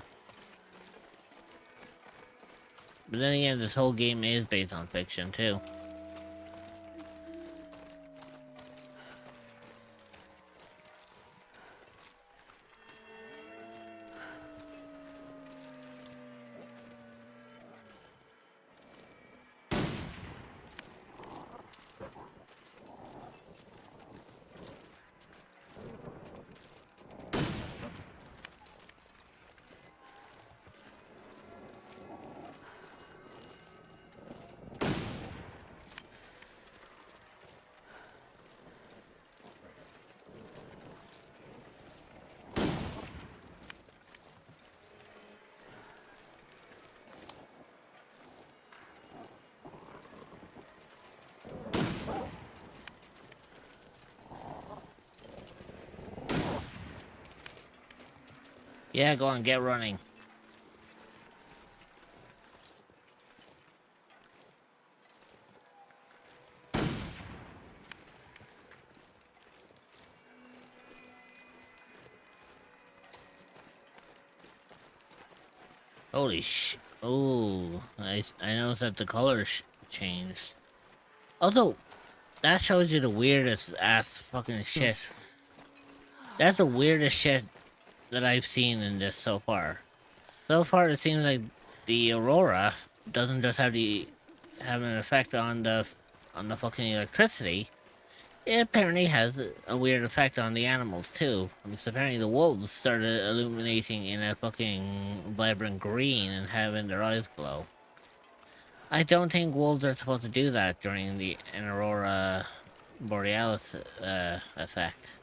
But then again, this whole game is based on fiction, too. Yeah, go on, get running. Holy sh... Oh, I noticed that the colors changed. Although, that shows you the weirdest ass fucking shit. That's the weirdest shit that I've seen in this so far. So far, it seems like the aurora doesn't just have an effect on the fucking electricity. It apparently has a weird effect on the animals too. Because apparently the wolves started illuminating in a fucking vibrant green and having their eyes glow. I don't think wolves are supposed to do that during an aurora borealis effect.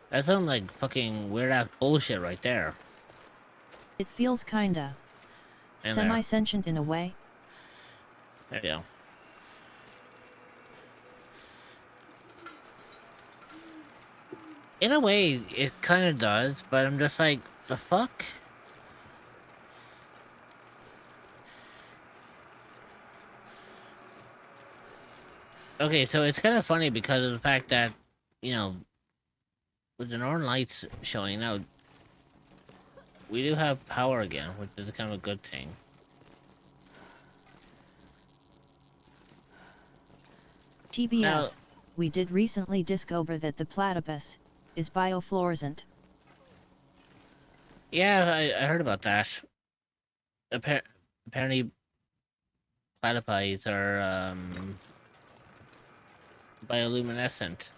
That sounds like fucking weird-ass bullshit right there. It feels kinda And semi-sentient in a way. There you go. In a way, it kind of does, but I'm just like, the fuck? Okay, so it's kind of funny because of the fact that, you know, with the Northern Lights showing now, we do have power again, which is kind of a good thing. TBF, Now, we did recently discover that the platypus is biofluorescent. Yeah, I heard about that. Apparently, platypi are bioluminescent.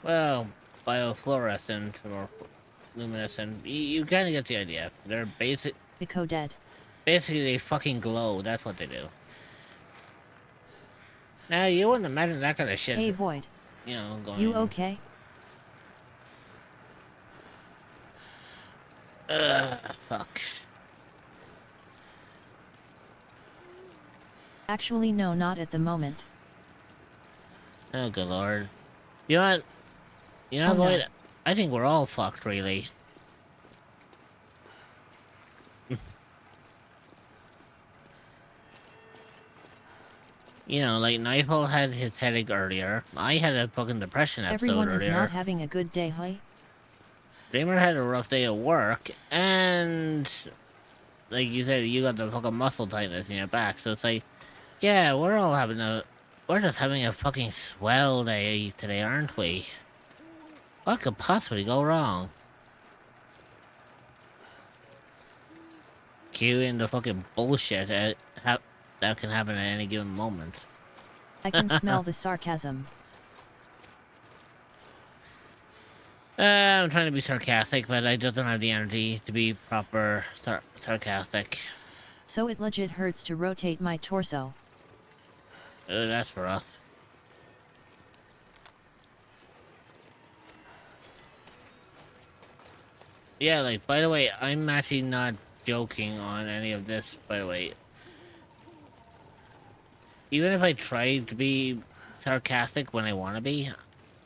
Well, biofluorescent or luminescent. You kind of get the idea. They're Eco-dead. Basically, they fucking glow. That's what they do. Now, you wouldn't imagine that kind of shit. Hey Void. You know, going... You okay? Fuck. Actually no, not at the moment. Oh, good lord. You know what? You know Oh, what? no. I think we're all fucked, really. You know, like Nightfall had his headache earlier. I had a fucking depression episode Everyone earlier. is not having a good day, huh? Dreamer had a rough day at work, and like you said, you got the fucking muscle tightness in your back. So it's like, yeah, we're just having a fucking swell day today, aren't we? What could possibly go wrong? Cue in the fucking bullshit that can happen at any given moment. I can smell the sarcasm. I'm trying to be sarcastic, but I just don't have the energy to be proper sarcastic. So it legit hurts to rotate my torso. That's rough. Yeah, like, by the way, I'm actually not joking on any of this, by the way. Even if I try to be sarcastic when I want to be,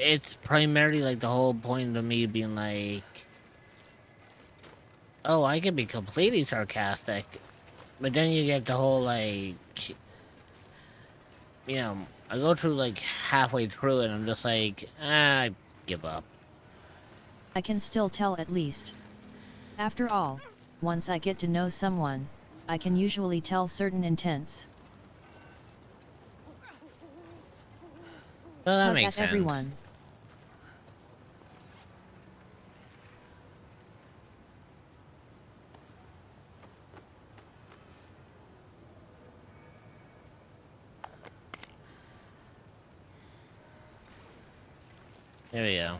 it's primarily, like, the whole point of me being like... Oh, I can be completely sarcastic, but then you get the whole like, you know, I go through like halfway through it, and I'm just like, I give up. I can still tell at least. After all, once I get to know someone, I can usually tell certain intents. Well, that Hug makes at sense. everyone. There we go.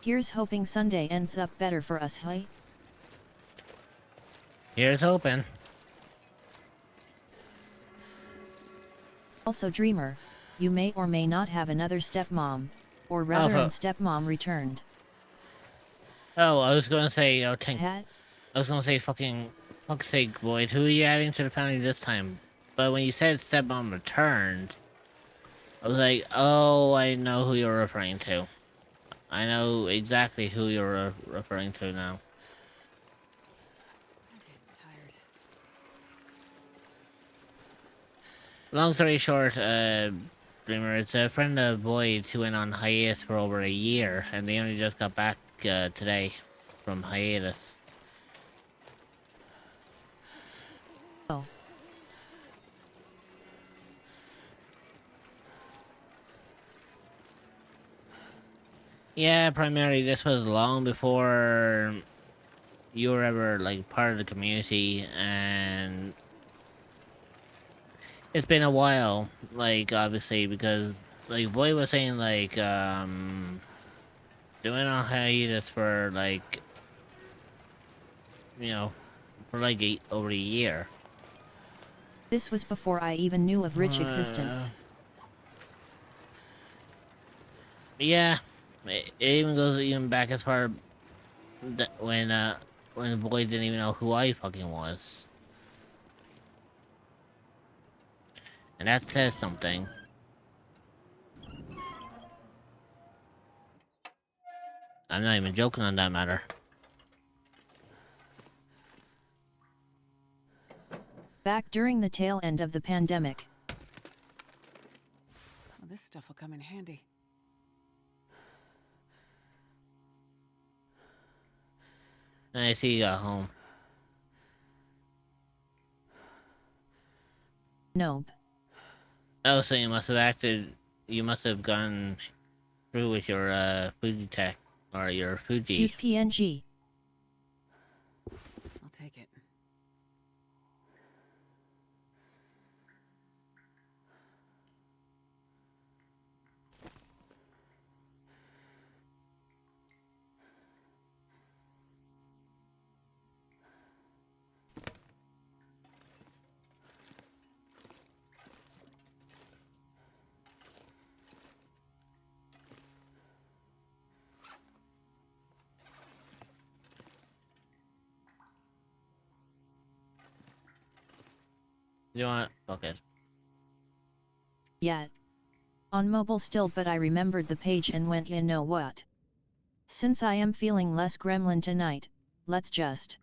Here's hoping Sunday ends up better for us, hey? Here's hoping. Also Dreamer, you may or may not have another stepmom, or rather an stepmom returned. Oh, I was gonna say, Hat? I was gonna say fuck's sake, Boyd, who are you adding to the family this time? But when you said stepmom returned, I was like, oh, I know who you're referring to. I know exactly who you're referring to now. Long story short, Dreamer, it's a friend of Boyd's who went on hiatus for over a year, and they only just got back today from hiatus. Oh. Yeah, primarily this was long before you were ever like part of the community, and it's been a while, like obviously because like Boy was saying like doing on hiatus for like, you know, for like over a year. This was before I even knew of Rich existence. Yeah, it even goes even back as far when Boy didn't even know who I fucking was. And that says something. I'm not even joking on that matter. Back during the tail end of the pandemic. Well, this stuff will come in handy. I see you got home. Nope. Oh, so you must have gone through with your Fuji tech, or your Fuji. Cute PNG. I'll take it. You want focus? Yeah. On mobile still, but I remembered the page and went, you know what? Since I am feeling less gremlin tonight, let's just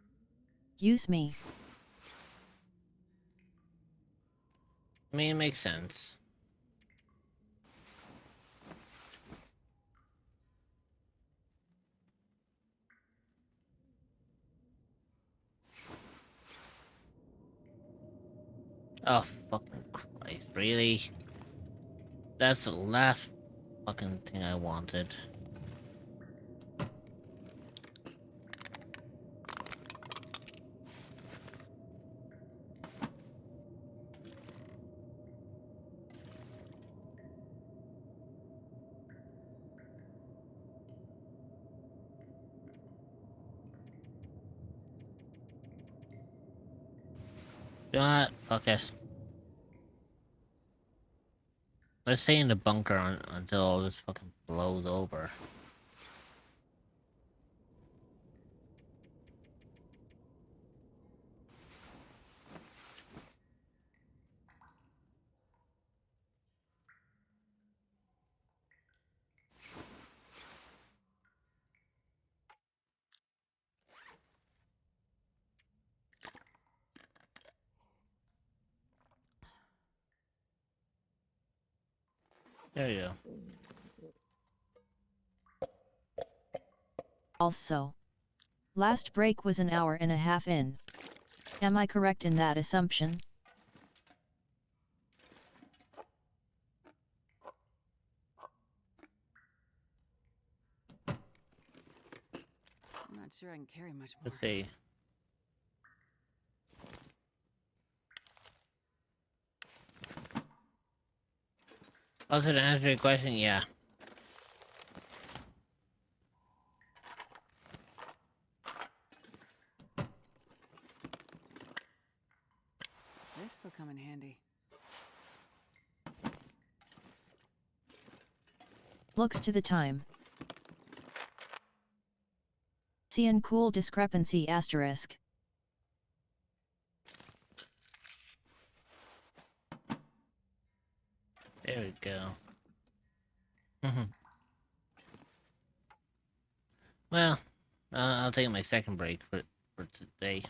use me. I mean, it makes sense. Oh, fucking Christ, really? That's the last fucking thing I wanted. You know what? Focus. Let's stay in the bunker until all this fucking blows over. There you go. Also, last break was an hour and a half in. Am I correct in that assumption? I'm not sure I can carry much more. Let's see. Also, to answer your question, yeah. This'll come in handy. Looks to the time. Cian cool discrepancy asterisk. There we go. Mm-hmm. Well, I'll take my second break for today.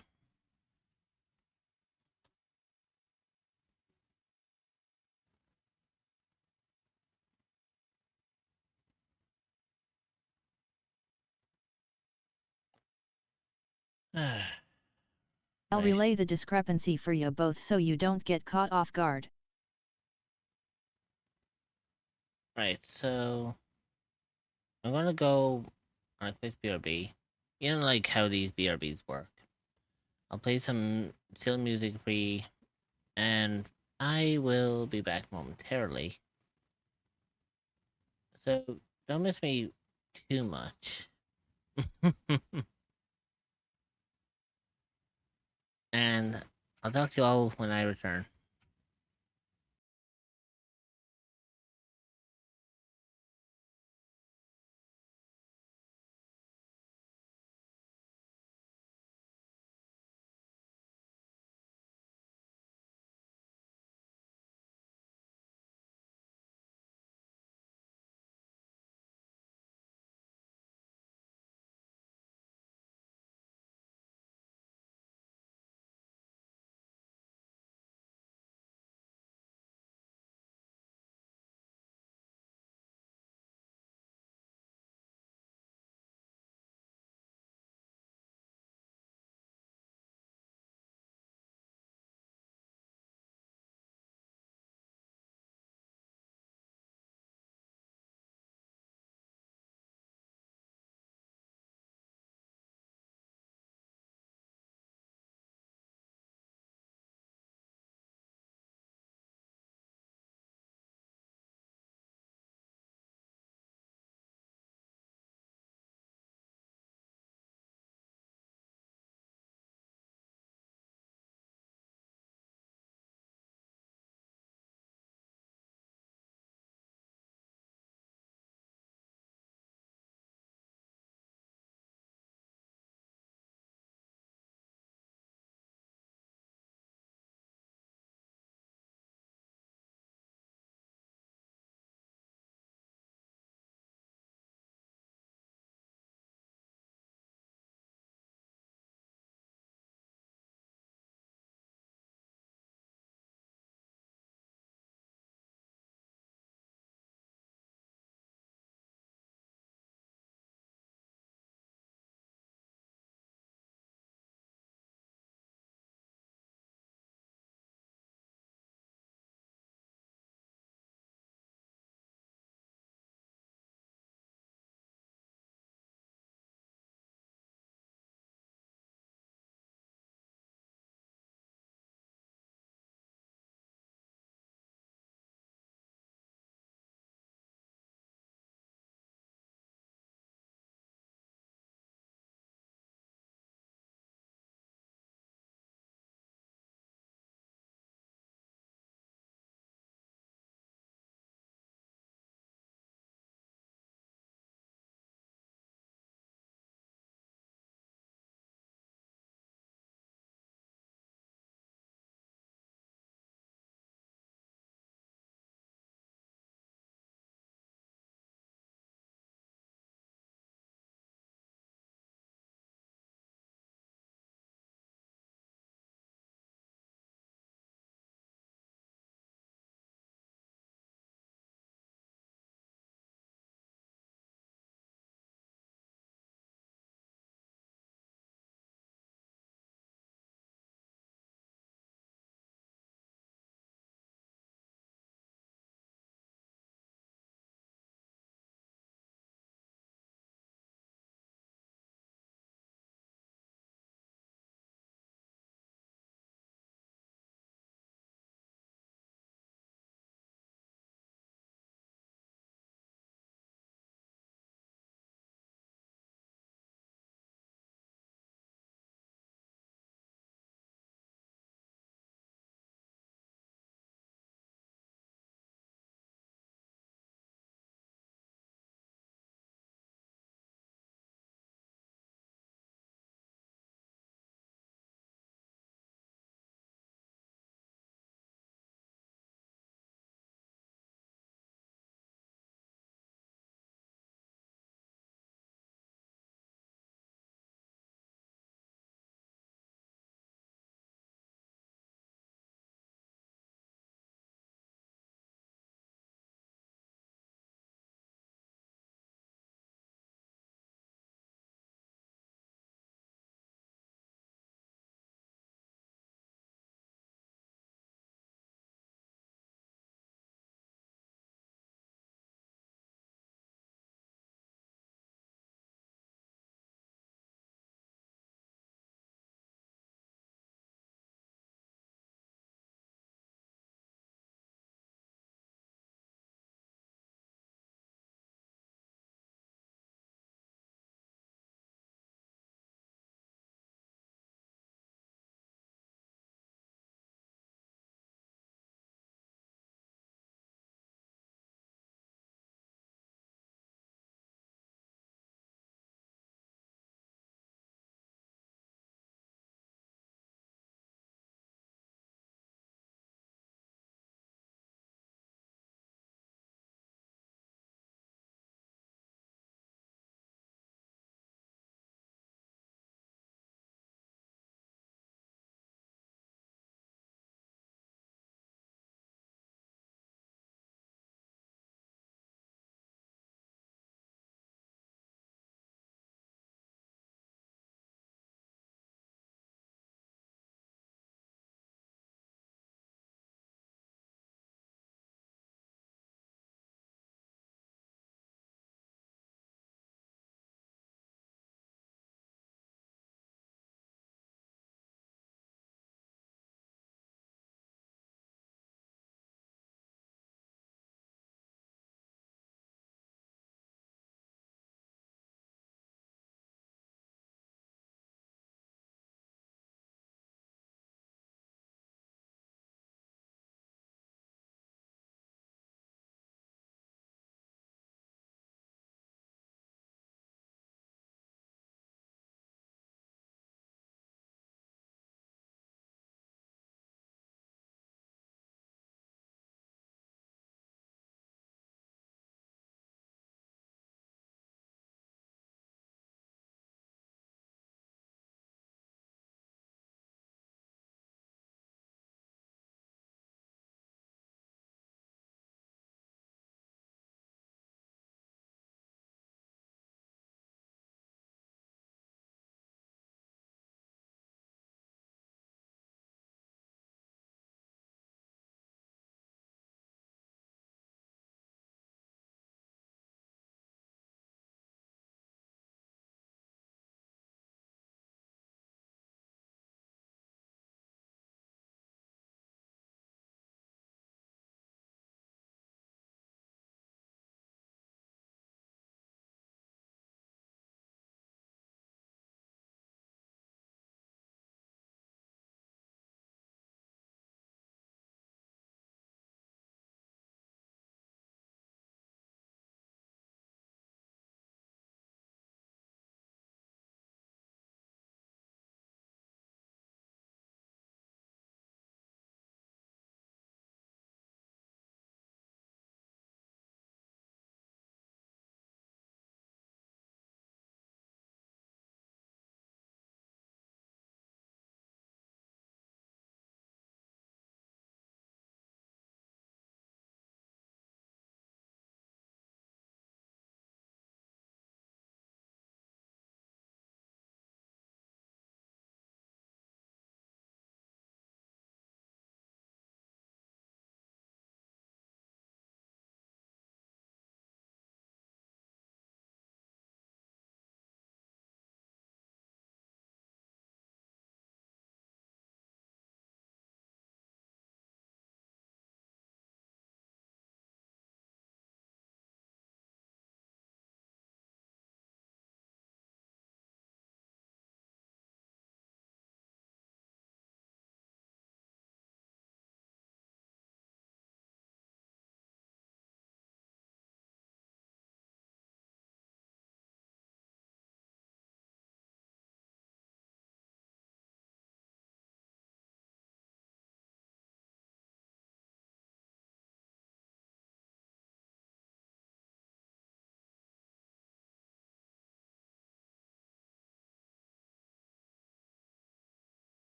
I'll Right. relay the discrepancy for you both so you don't get caught off guard. Right, so I'm gonna go on a quick BRB. You know, like how these BRBs work. I'll play some chill music free, and I will be back momentarily. So don't miss me too much. And I'll talk to you all when I return.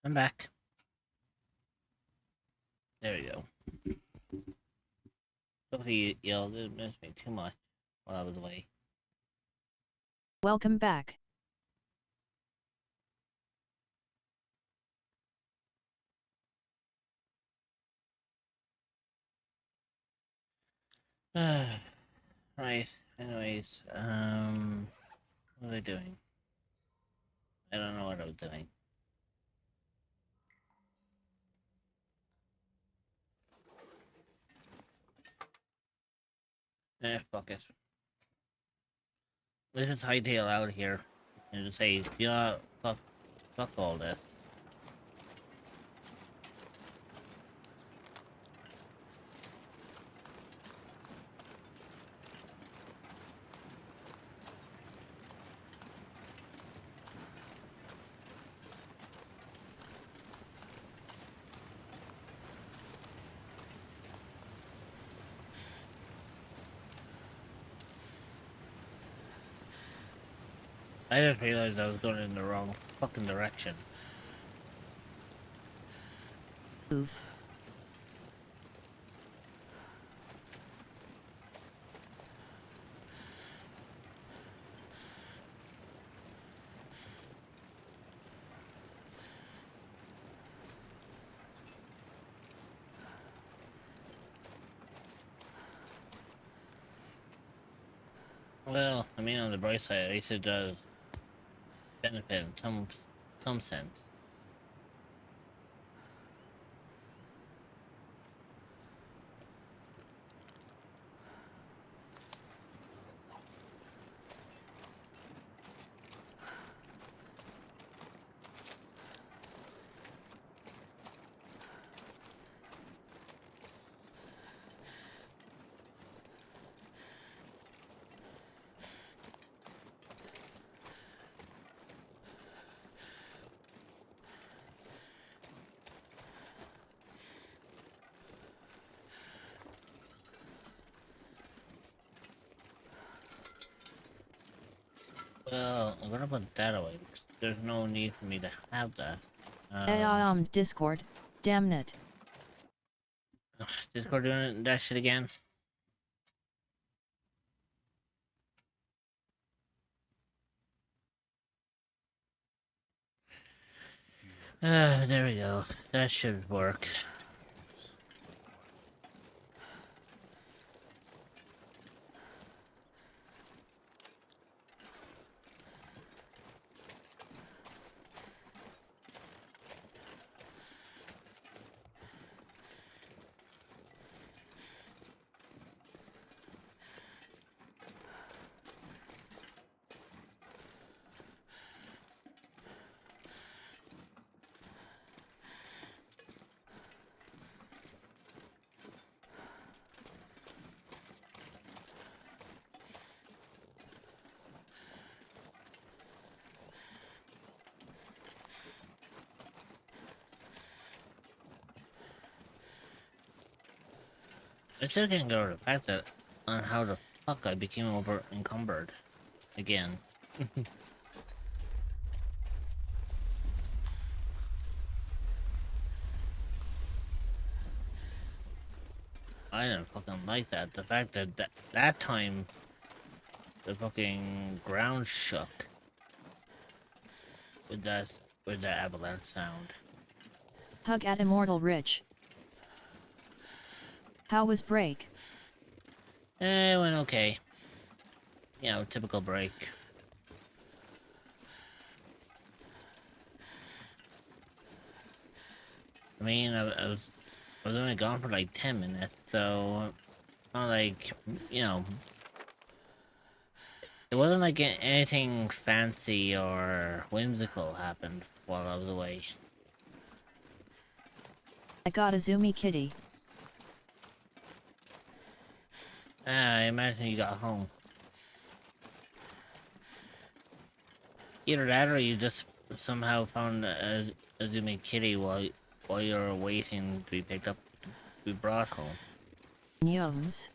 I'm back. There we go. Hopefully y'all didn't miss me too much while I was away. Welcome back. Right. Anyways, what was I doing? I don't know what I was doing. Fuck it. Let's just hightail out here and just say, you know, fuck all this. I just realized I was going in the wrong fucking direction. Oof. Well, I mean, on the bright side, at least it does benefit in some sense. Well, I'm gonna put that away because there's no need for me to have that. Discord. Damn it. Discord doing that shit again? There we go. That should work. I still can't get over the fact that on how the fuck I became over encumbered again. I didn't fucking like that. The fact that that time the fucking ground shook with that avalanche sound. Hug at Immortal Rich. How was break? It went okay. You know, typical break. I mean, I was only gone for like 10 minutes, so not like, you know, it wasn't like anything fancy or whimsical happened while I was away. I got a Zoomy kitty. I imagine you got home. Either that or you just somehow found a Zoomy kitty while you were waiting to be picked up, to be brought home. Yums.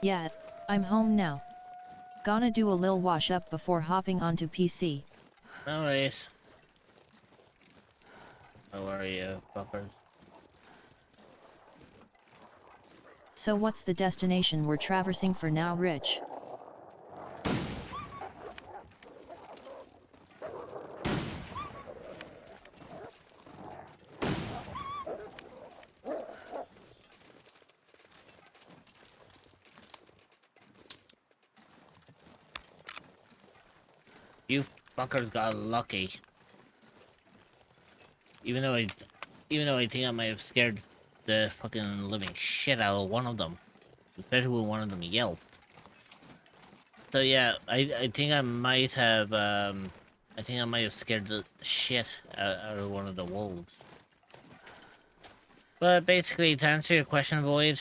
Yeah, I'm home now. Gonna do a lil wash up before hopping onto PC. No worries. How are you, fuckers? So what's the destination we're traversing for now, Rich? You fuckers got lucky. Even though I think I might have scared the fucking living shit out of one of them. Especially when one of them yelped. So yeah, I think I might have scared the shit out of one of the wolves. But basically, to answer your question, Void,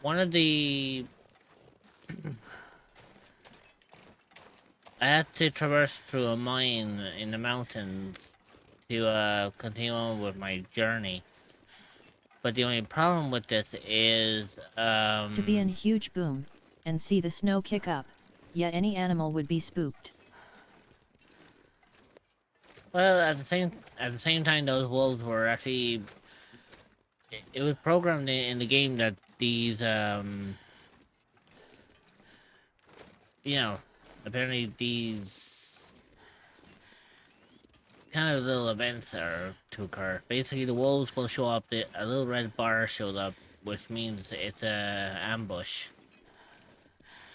one of the I had to traverse through a mine in the mountains to continue on with my journey. But the only problem with this is To be in huge boom, and see the snow kick up, yet any animal would be spooked. well, at the same time, those wolves were actually. It was programmed in the game that these you know, apparently these kind of little events are to occur. Basically, the wolves will show up. A little red bar showed up, which means it's a ambush.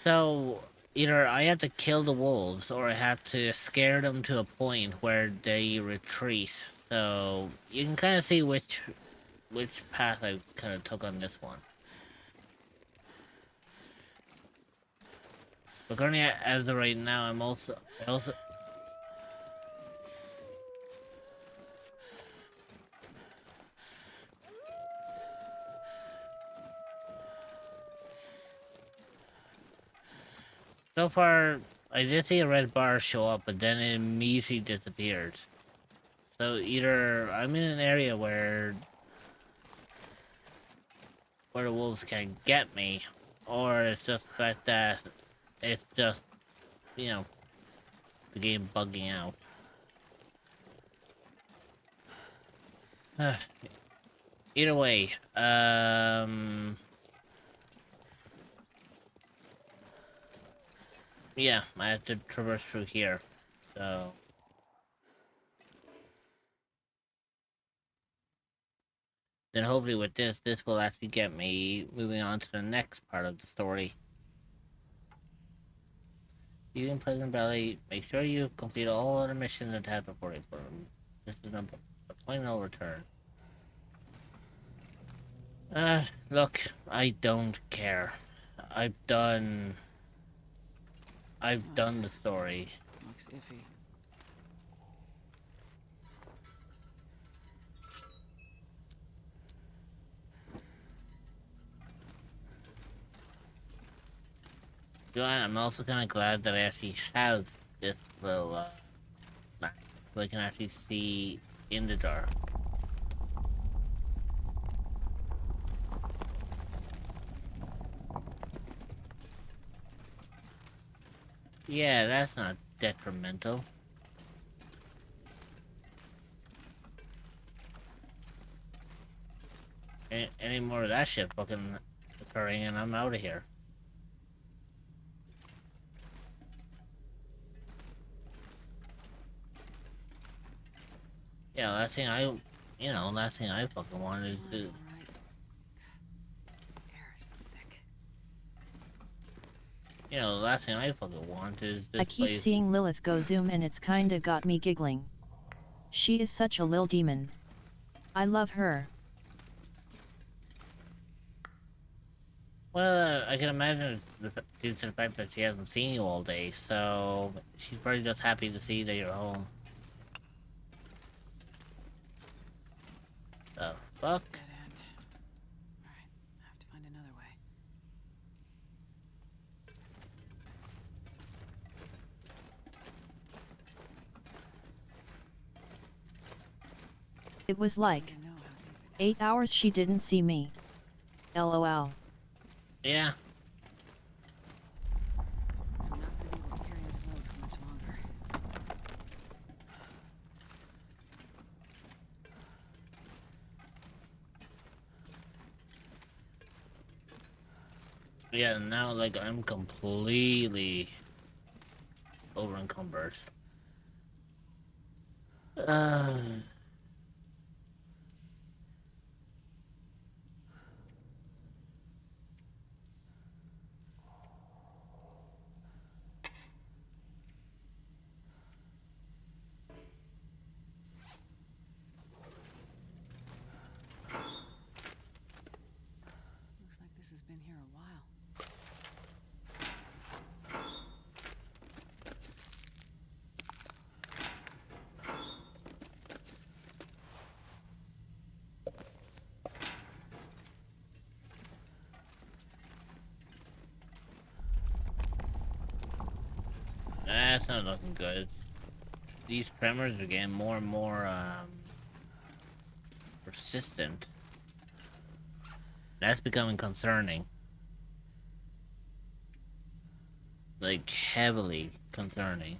So either I had to kill the wolves, or I had to scare them to a point where they retreat. So you can kind of see which path I kind of took on this one. But currently, as of right now, I also. So far, I did see a red bar show up, but then it immediately disappeared. So either I'm in an area where the wolves can't get me, or it's just the fact that it's just, you know, the game bugging out. Either way, yeah, I have to traverse through here, so. Then hopefully with this will actually get me moving on to the next part of the story. You in Pleasant Valley, make sure you complete all other missions and tab reporting for them. This is a point of no return. Look, I don't care. I've done the story. Looks iffy. Joanne, I'm also kind of glad that I actually have this little map, so I can actually see in the dark. Yeah, that's not detrimental. Any more of that shit fucking occurring and I'm out of here. Yeah, last thing I fucking wanted is to... You know, the last thing I fucking want is this I keep place. seeing Lilith go zoom and it's kinda got me giggling. She is such a lil demon. I love her. Well, I can imagine due to the fact that she hasn't seen you all day, so she's probably just happy to see that you're home. The fuck? Dead end. Alright, I have to find another way. It was like 8 hours she didn't see me. LOL. Yeah. I'm not gonna be able to carry this load for much longer. Yeah, now, like, I'm completely over encumbered. Looks like this has been here a while. That's not looking good. These tremors are getting more and more, persistent. That's becoming concerning. Like, heavily concerning.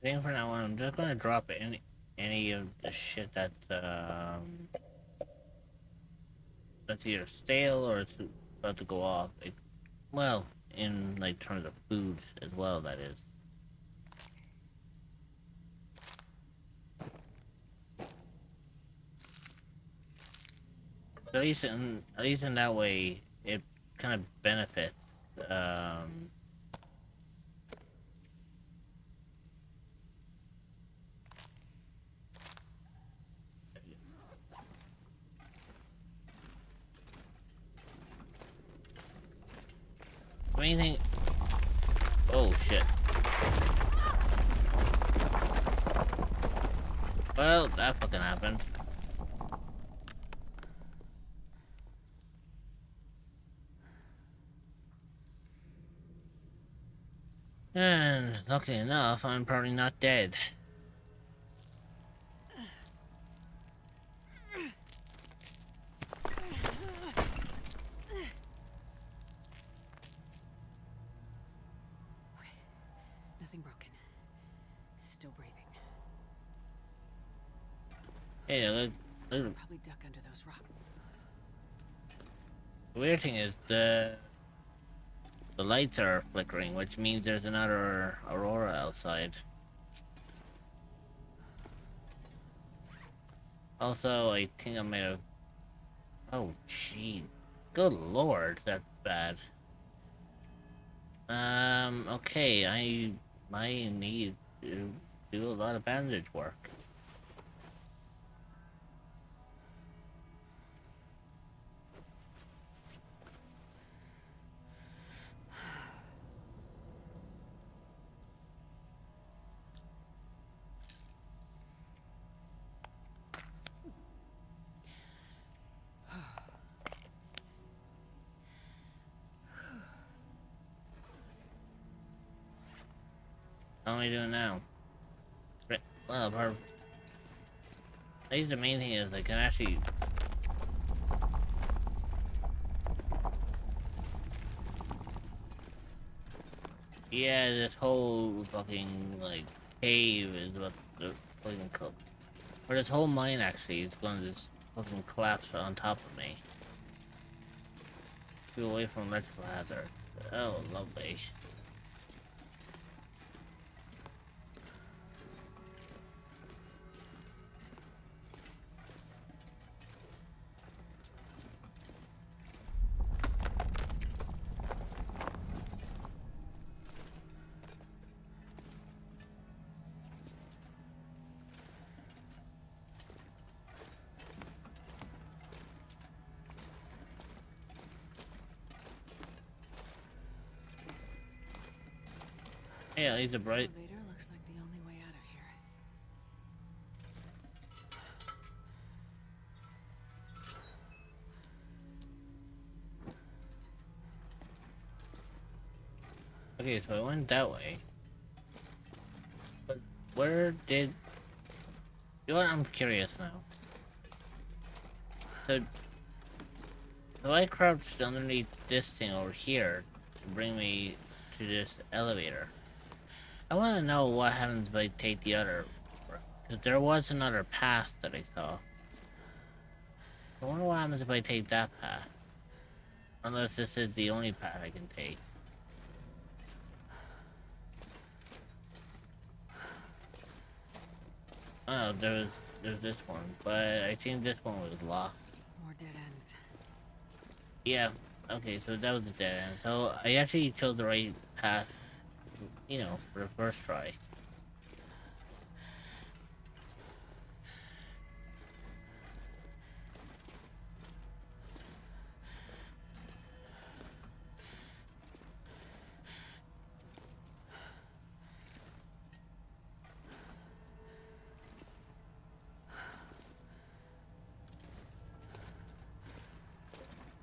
I think for now on, I'm just gonna drop any of the shit that's either stale or it's about to go off. Like, well, in like terms of food as well, that is. At least in that way, it kind of benefits. Anything. Oh shit. Well, that fucking happened. And luckily enough, I'm probably not dead. Nothing broken. Still breathing. Hey, look. Probably duck under those rocks. The weird thing is the lights are flickering, which means there's another aurora outside. Also, I think I might have. Oh, gee. Good lord, that's bad. Okay, I might need to do a lot of bandage work. How am I doing now? Well, I think the main thing is I can actually. Yeah, this whole fucking like cave is what the fucking cook. Or this whole mine actually is going to just fucking collapse on top of me. Get away from electrical hazard. Oh, lovely. Yeah, he's a This bright. elevator looks like the only way out of here. Okay, so I went that way. But where did... You know what? I'm curious now. So I crouched underneath this thing over here to bring me to this elevator. I want to know what happens if I take the other route. Because there was another path that I saw. I wonder what happens if I take that path. Unless this is the only path I can take. Oh, there's this one, but I think this one was locked. More dead ends. Yeah, okay, so that was the dead end. So I actually chose the right path, you know, for the first try.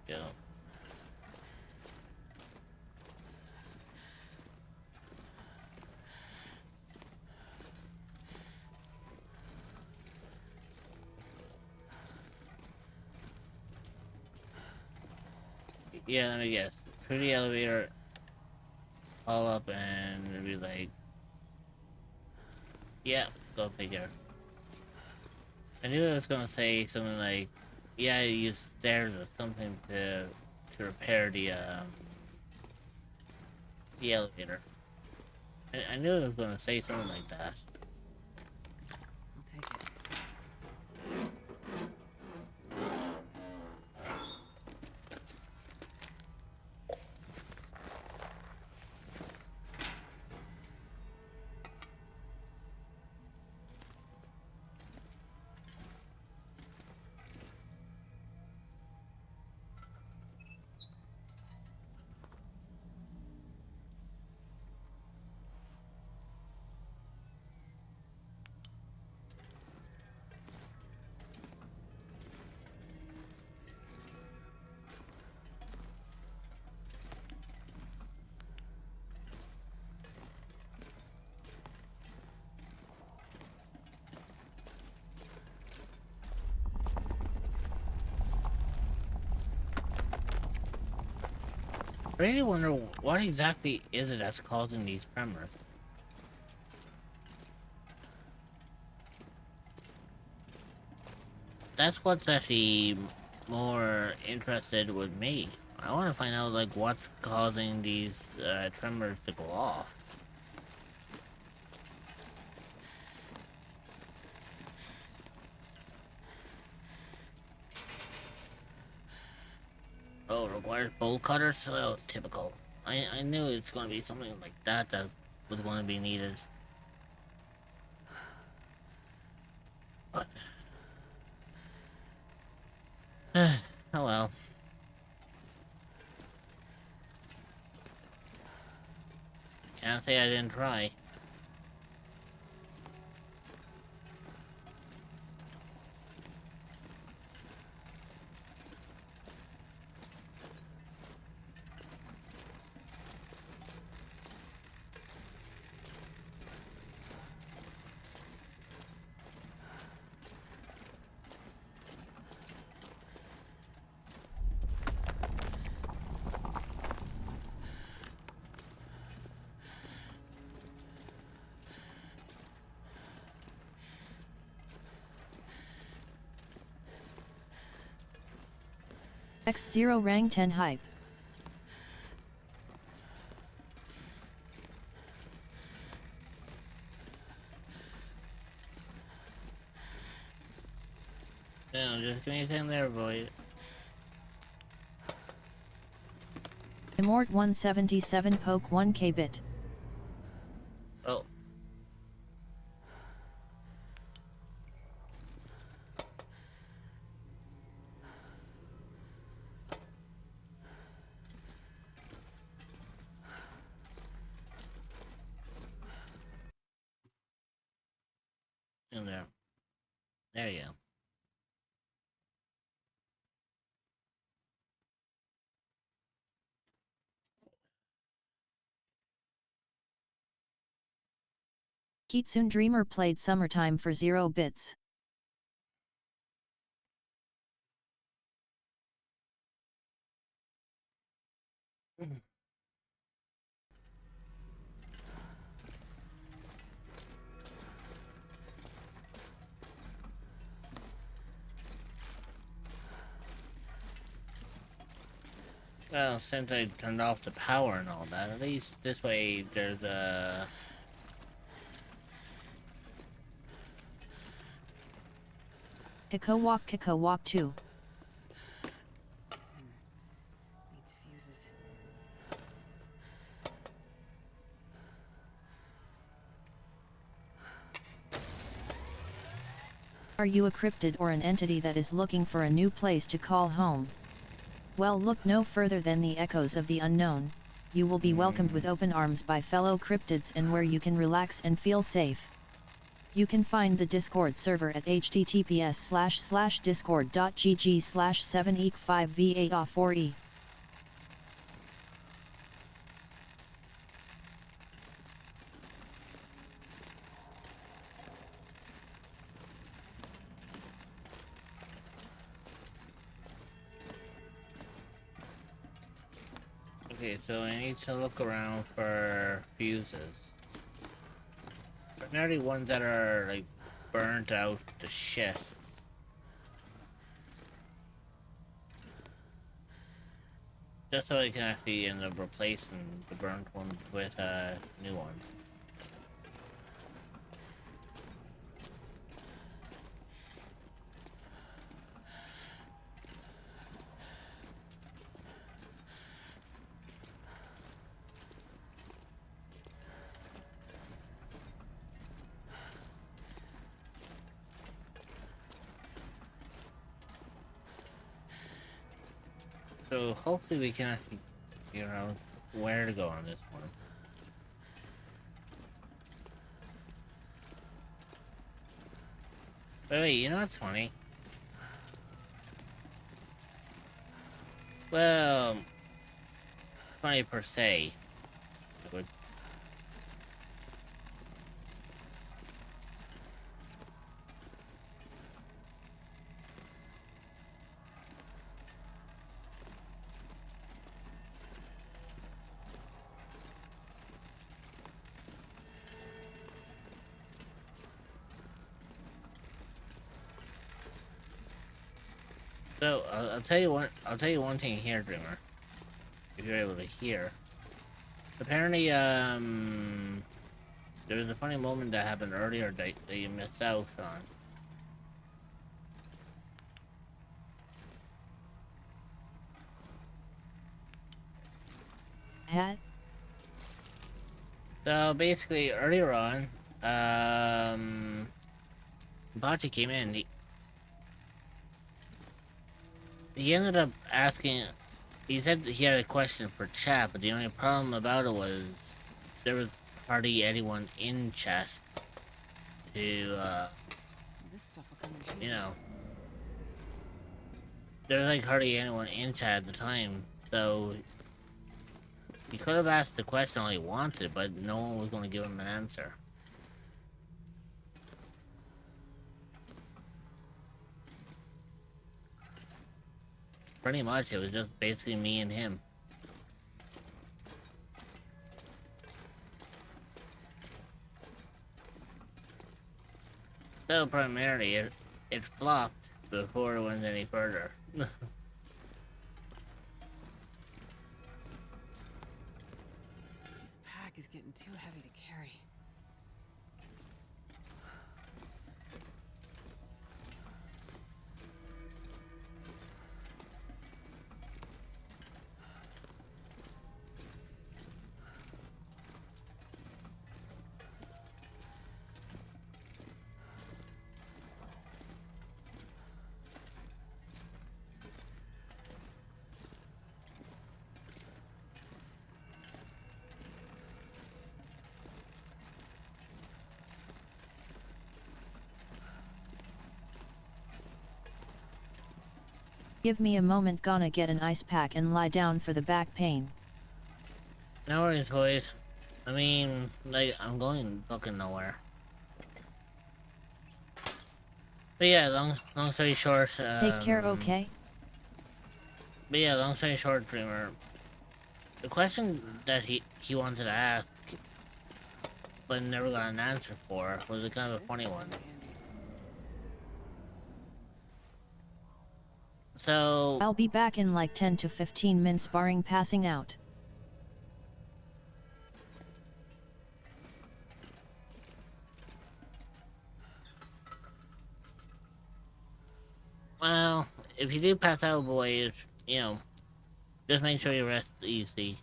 Yeah. Yeah, let me guess. Through the elevator, all up, and it'd be like, yeah, go figure. I knew I was gonna say something like, yeah, you use stairs or something to repair the elevator. I knew I was gonna say something like that. I'll take it. I really wonder what exactly is it that's causing these tremors. That's what's actually more interested with me. I want to find out like what's causing these tremors to go off. Oh, requires bolt cutters? Oh, typical. I knew it's going to be something like that that was going to be needed. But... oh well. Can't say I didn't try. X0 Rang 10 Hype. No, just give me a thing there, boy. Immort 177 Poke 1k bit. Oh. In there. There you go. Kitsune Dreamer played Summertime for 0 bits. Well, since I turned off the power and all that, at least this way there's a... Kikowak 2. Needs fuses. Are you a cryptid or an entity that is looking for a new place to call home? Well, look no further than the echoes of the unknown. You will be welcomed with open arms by fellow cryptids and where you can relax and feel safe. You can find the Discord server at https://discord.gg/7eek5v8a4e. Okay, so I need to look around for fuses. Primarily ones that are, like, burnt out to shit. Just so I can actually end up replacing the burnt ones with, new ones. So hopefully we can actually figure out where to go on this one. But wait, you know what's funny? Well, funny per se. But so I'll tell you one. I'll tell you one thing here, Dreamer. If you're able to hear. Apparently, there was a funny moment that happened earlier that you missed out on. Hat? So basically, earlier on, Bachi came in. He ended up asking. He said he had a question for chat, but the only problem about it was there was hardly anyone in chat to, This stuff will come in handy. you know, there was like hardly anyone in chat at the time, so he could have asked the question all he wanted, but no one was going to give him an answer. Pretty much, it was just basically me and him. So primarily, it flopped before it went any further. This pack is getting too heavy to carry. Give me a moment, gonna get an ice pack and lie down for the back pain. No worries, boys. I mean, like, I'm going fucking nowhere. But yeah, long story short, Take care, okay? But yeah, long story short, Dreamer, the question that he wanted to ask, but never got an answer for, was a kind of a funny one. So... I'll be back in like 10 to 15 minutes barring passing out. Well, if you do pass out, boys, you know, just make sure you rest easy.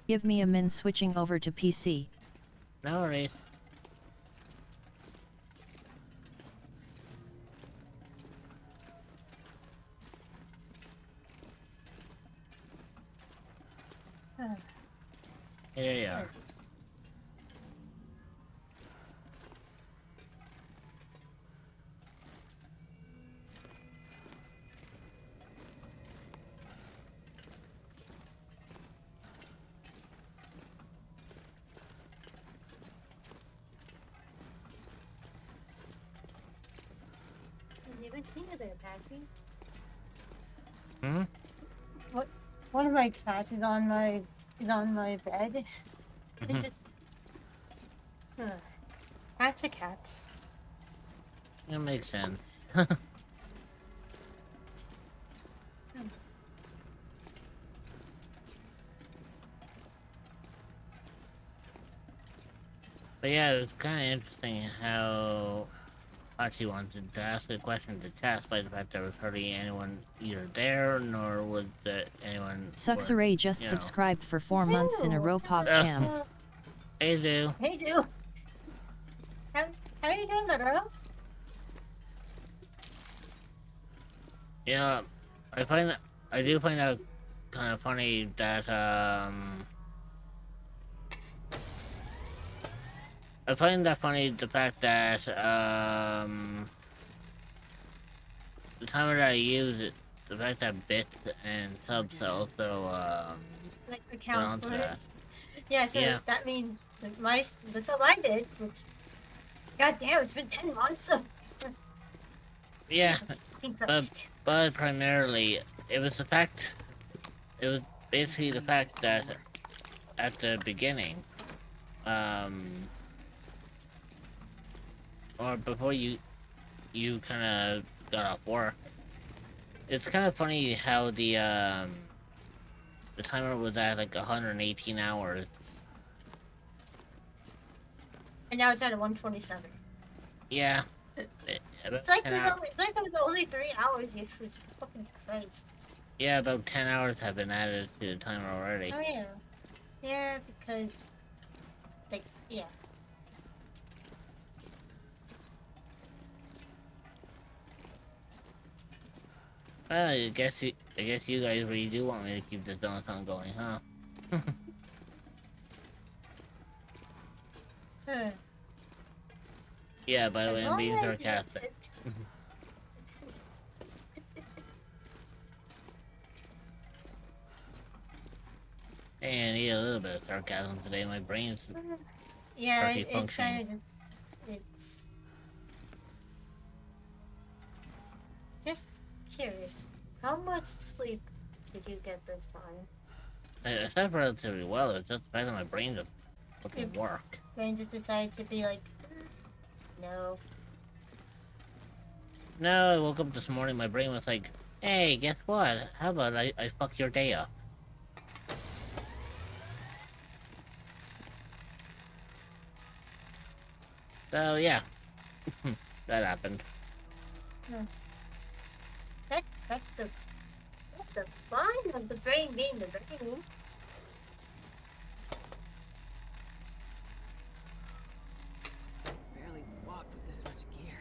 Give me a min switching over to PC. No worries. Here you are. Have you ever seen it there, Patsy? Hmm? One of my cats is on my bed. It's just cats are cats. That makes sense. But yeah, it was kind of interesting how Hachi wanted to ask a question to chat, despite the fact there was hardly anyone either there, nor was there anyone... Suxaray just subscribed for 4 months in a row, PogChamp. Hey, Zoo. Hey, Zoo. How are you doing, my girl? Yeah, I do find that kind of funny that, I find that funny, the fact that, the timer that I use, the fact that bits and subs also, Like get account onto for it? that. Yeah, so Yeah. that means that the sub I did, which, goddamn, it's been 10 months of... Yeah, Jesus fucking Christ. but primarily, it was basically the fact that at the beginning, or before you kind of got off work, it's kind of funny how the timer was at like 118 hours. And now it's at 127. Yeah. It's like there was only 3 hours, you was fucking Christ. Yeah, about 10 hours have been added to the timer already. Oh yeah. Yeah, because, like, yeah. Well, I guess you guys really do want me to keep this downtown going, huh? Yeah, by the way, I'm being sarcastic. Hey, I need a little bit of sarcasm today. My brain's Yeah, partially it's functioning. kind of just curious. How much sleep did you get this time? I slept relatively well. It's just the fact that my brain just doesn't work. Brain just decided to be like, no. No, I woke up this morning. My brain was like, "Hey, guess what? How about I fuck your day up?" So yeah, that happened. That's the fun of the brain being the brain. Barely walk with this much gear.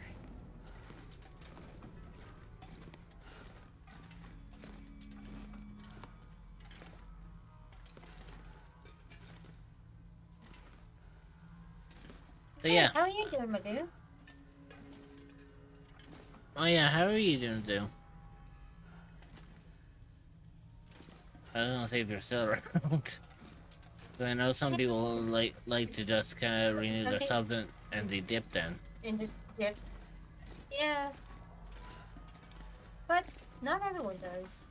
So yeah. How are you doing, my dude? Oh yeah, how are you doing, Zoo? I was gonna say if you're still around. 'Cause I know some people like to just kind of renew their subs and they dip then. In the dip. Yeah. But not everyone does.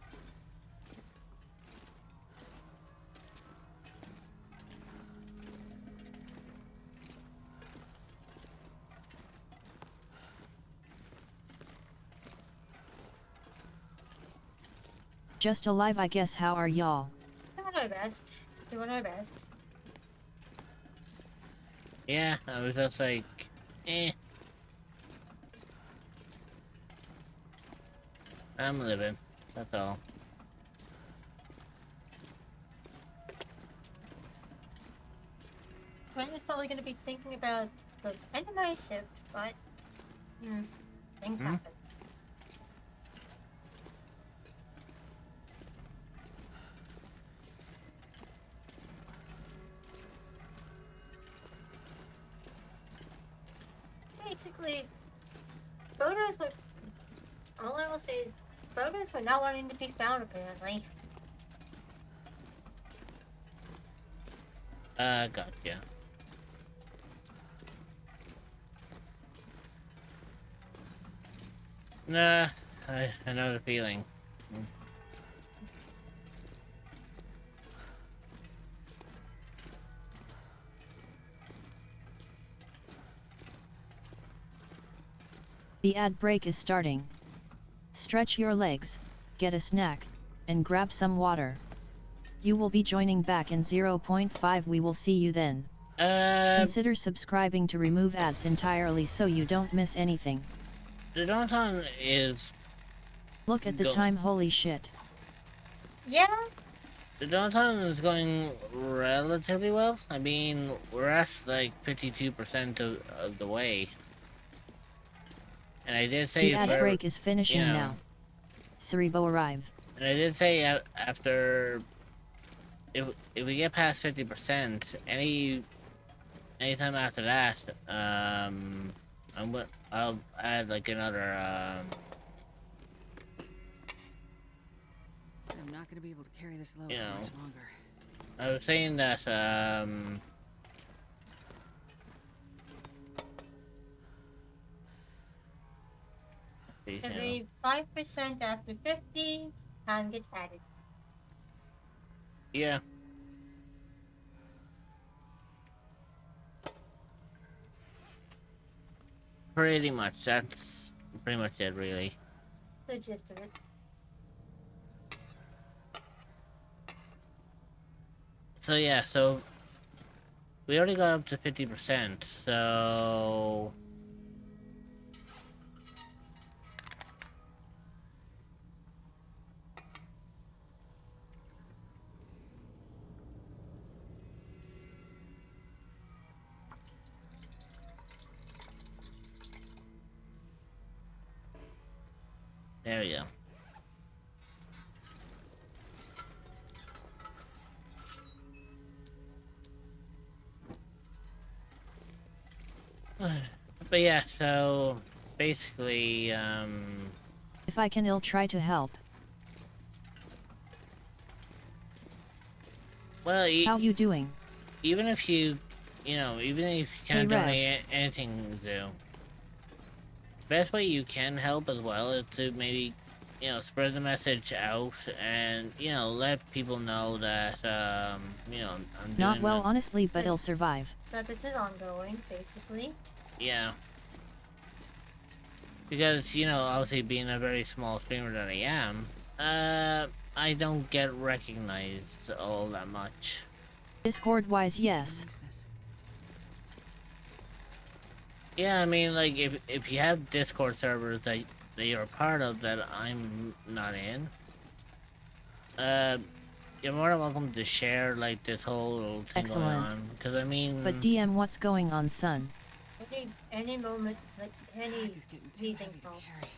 Just alive, I guess. How are y'all? Doing our best. Doing our best. Yeah, I was just like, eh. I'm living. That's all. Gwen is probably going to be thinking about the randomized shift, but things happen. Basically, photos were. All I will say is, photos were not wanting to be found apparently. Gotcha. Nah, I know the feeling. The ad break is starting. Stretch your legs, get a snack, and grab some water. You will be joining back in 0.5. We will see you then. Consider subscribing to remove ads entirely so you don't miss anything. The downtown is... Look at the time, holy shit. Yeah? The downtown is going relatively well. I mean, we're at like 52% of the way. And I did say... The ad break is finishing now. Cerebo arrive. And I did say after... If we get past 50%, anytime after that, I'll add like another, I'm not gonna be able to carry this load you know, much longer. I was saying that, Every 5% after 50, time gets added. yeah. Pretty much, that's pretty much it, really. The gist of it. So yeah, so we already got up to 50%, so... There we go. But yeah, so basically, If I can, I'll try to help. well, How you doing? Even if you know, even if you can't donate anything, though, best way you can help as well is to maybe, you know, spread the message out and, you know, let people know that, you know, I'm doing Not well, honestly, but I'll survive. That this is ongoing, basically. Yeah. Because, you know, obviously being a very small streamer that I am, I don't get recognized all that much. Discord-wise, yes. Yeah, I mean, like, if you have Discord servers that you're a part of that I'm not in, you're more than welcome to share, like, this whole thing going on. Because, I mean... But DM, what's going on, son? Any moment, like, anything helps.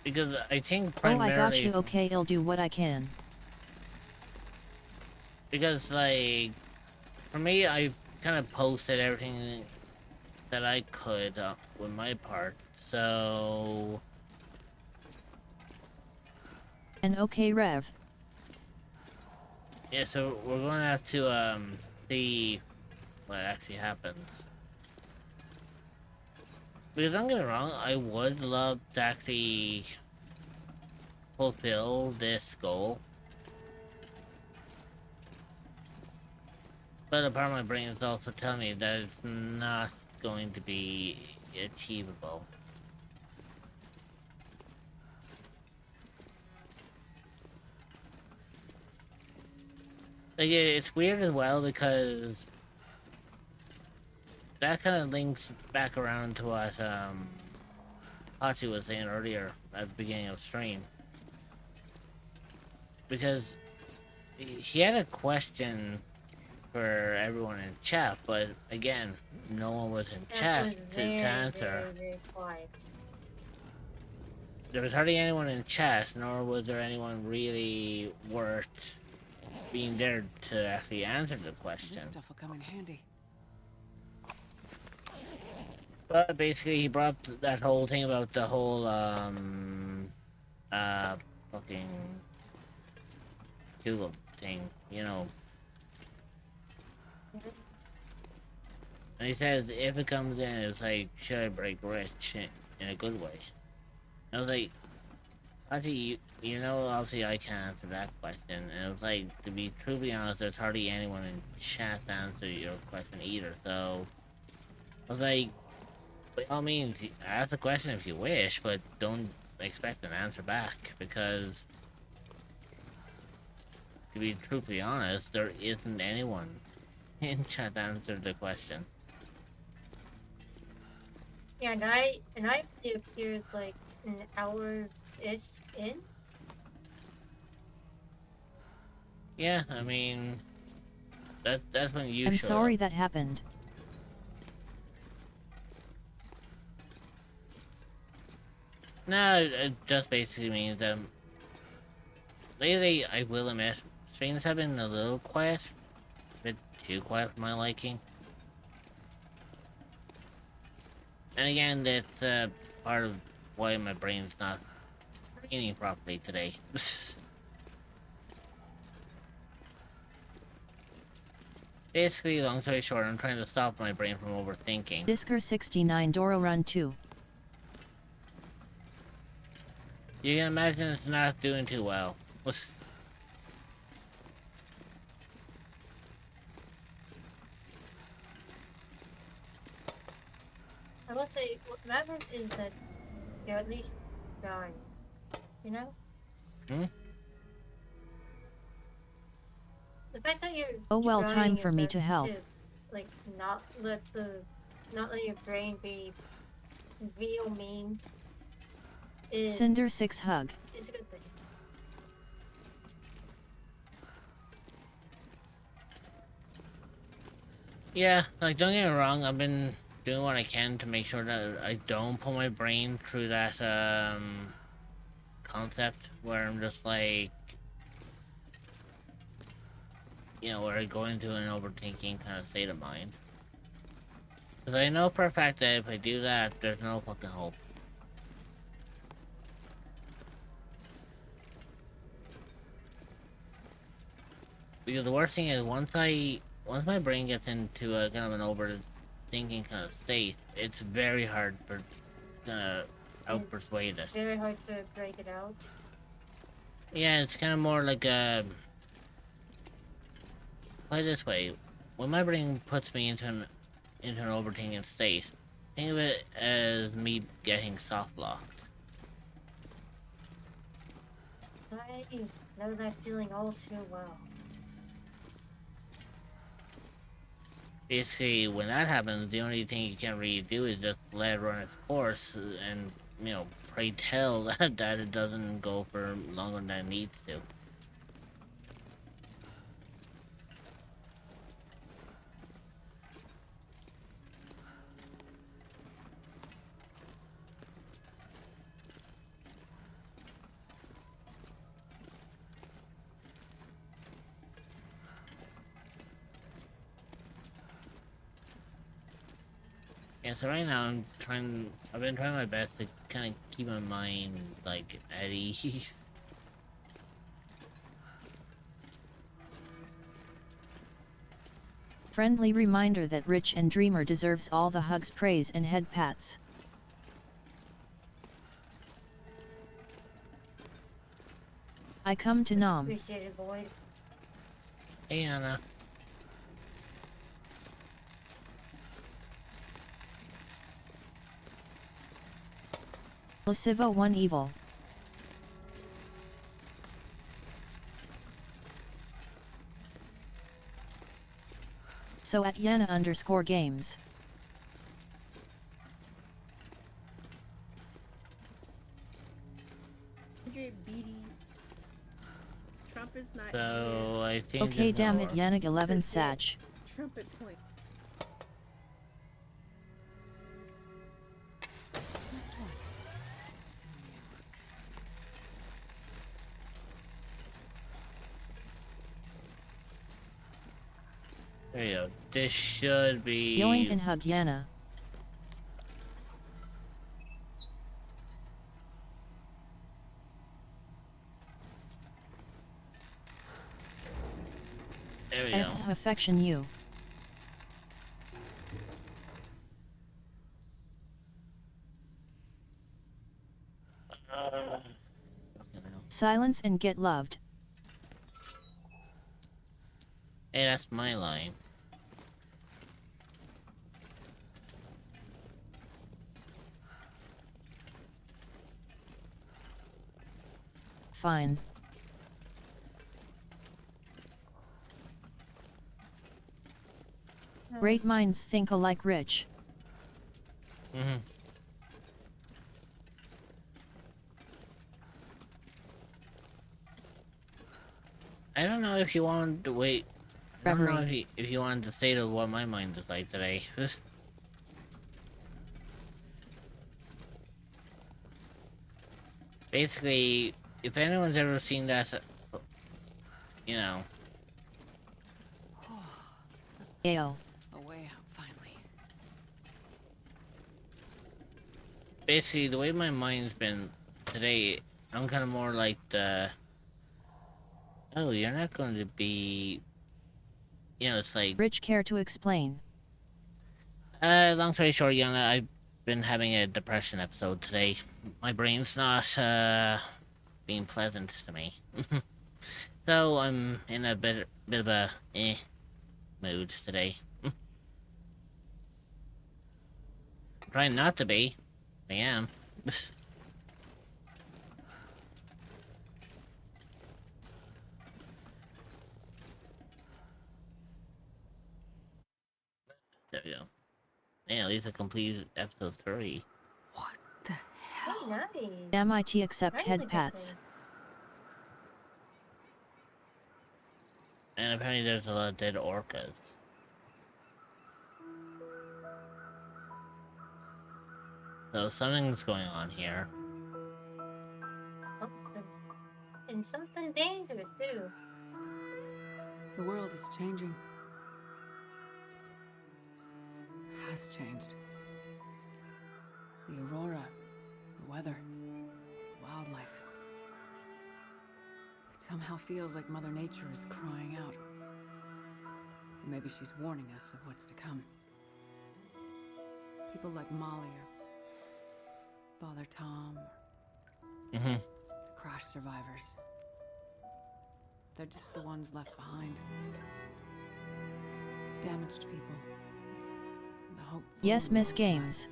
Because I think Oh, primarily... I got you, okay, I'll do what I can. Because, like, for me, I kind of posted everything that I could with my part. So And okay, Rev. yeah, so we're gonna have to see what actually happens. Because don't get me wrong, I would love to actually fulfill this goal. But a part of my brain is also telling me that it's not going to be achievable. Like, it's weird as well because that kind of links back around to what Hachi was saying earlier at the beginning of stream. Because he had a question for everyone in chat, but again, no one was in chat to answer. Very quiet. There was hardly anyone in chat, nor was there anyone really worth being there to actually answer the question. This stuff will come in handy. But basically, he brought up that whole thing about the whole, fucking tulip thing, you know. And he says, if it comes in, it's like, should I break rich in a good way? And I was like, Hachi, you know, obviously I can't answer that question. And it was like, to be truly honest, there's hardly anyone in chat to answer your question either, so I was like, by all means, ask the question if you wish, but don't expect an answer back, because to be truthfully honest, there isn't anyone in chat to answer the question. Yeah, and I appeared like an hour-ish in. Yeah, I mean, that's when you I'm showed sorry up. that happened. No, it just basically means that lately, I will admit, streams have been a little quiet. A bit too quiet for my liking. And again, that's part of why my brain's not working properly today. Basically, long story short, I'm trying to stop my brain from overthinking. Disker 69 Doro Run 2. You can imagine it's not doing too well. I will say what matters is that you're at least trying. You know? Hmm? The fact that you're Oh well, trying time your for me best to help. like not let your brain be real mean is Cinder 6 Hug. is a good thing. Yeah, like, don't get me wrong, I've been doing what I can to make sure that I don't put my brain through that, concept where I'm just like, you know, where I go into an overthinking kind of state of mind. Because I know for a fact that if I do that, there's no fucking hope. Because the worst thing is, once my brain gets into a kind of an overthinking kind of state, it's very hard for out-persuade it. Very hard to break it out. Yeah, it's kind of more like a... Put it this way, when my brain puts me into an overthinking state, think of it as me getting soft-locked. I know that feeling all too well. Basically, when that happens, the only thing you can really do is just let it run its course and, you know, pray tell that it doesn't go for longer than it needs to. Yeah, so right now I've been trying my best to kind of keep my mind, like, at ease. Friendly reminder that Rich and Dreamer deserves all the hugs, praise and head pats. I come to Nom. Appreciate it, boy. Hey, Anna. Lasivo 1 evil. So at Yana_games. Trump is not So I think. Okay, damn it, more. Yannick 11 Satch. Trumpet point. Nice one. Soon you There you go. This should be. Yoink and hug Yana. There we go. Affection you. Silence and get loved. Hey, that's my line. Fine. Great minds think alike, Rich. Mm-hmm. I don't know if you want to wait. I don't know if you wanted to say to what my mind is like today. Basically, if anyone's ever seen that, you know. Ayo. a way out finally. Basically, the way my mind's been today, I'm kind of more like the. Oh, you're not going to be. You know, it's like. Rich care to explain. Long story short, Yana, I've been having a depression episode today. My brain's not, being pleasant to me. So I'm in a bit of a, mood today. Trying not to be. I am. There we go. Man, at least I completed episode 3. What the hell? Oh, nice. Damn IT accept That is a head good pats. thing. And apparently there's a lot of dead orcas. So something's going on here. Something. And something dangerous, too. The world is changing. Has changed. The aurora, the weather, wildlife. It somehow feels like Mother Nature is crying out. Maybe she's warning us of what's to come. People like Molly or Father Tom, Mm-hmm. the crash survivors. They're just the ones left behind. Damaged people. The hope. Yes, Miss Games.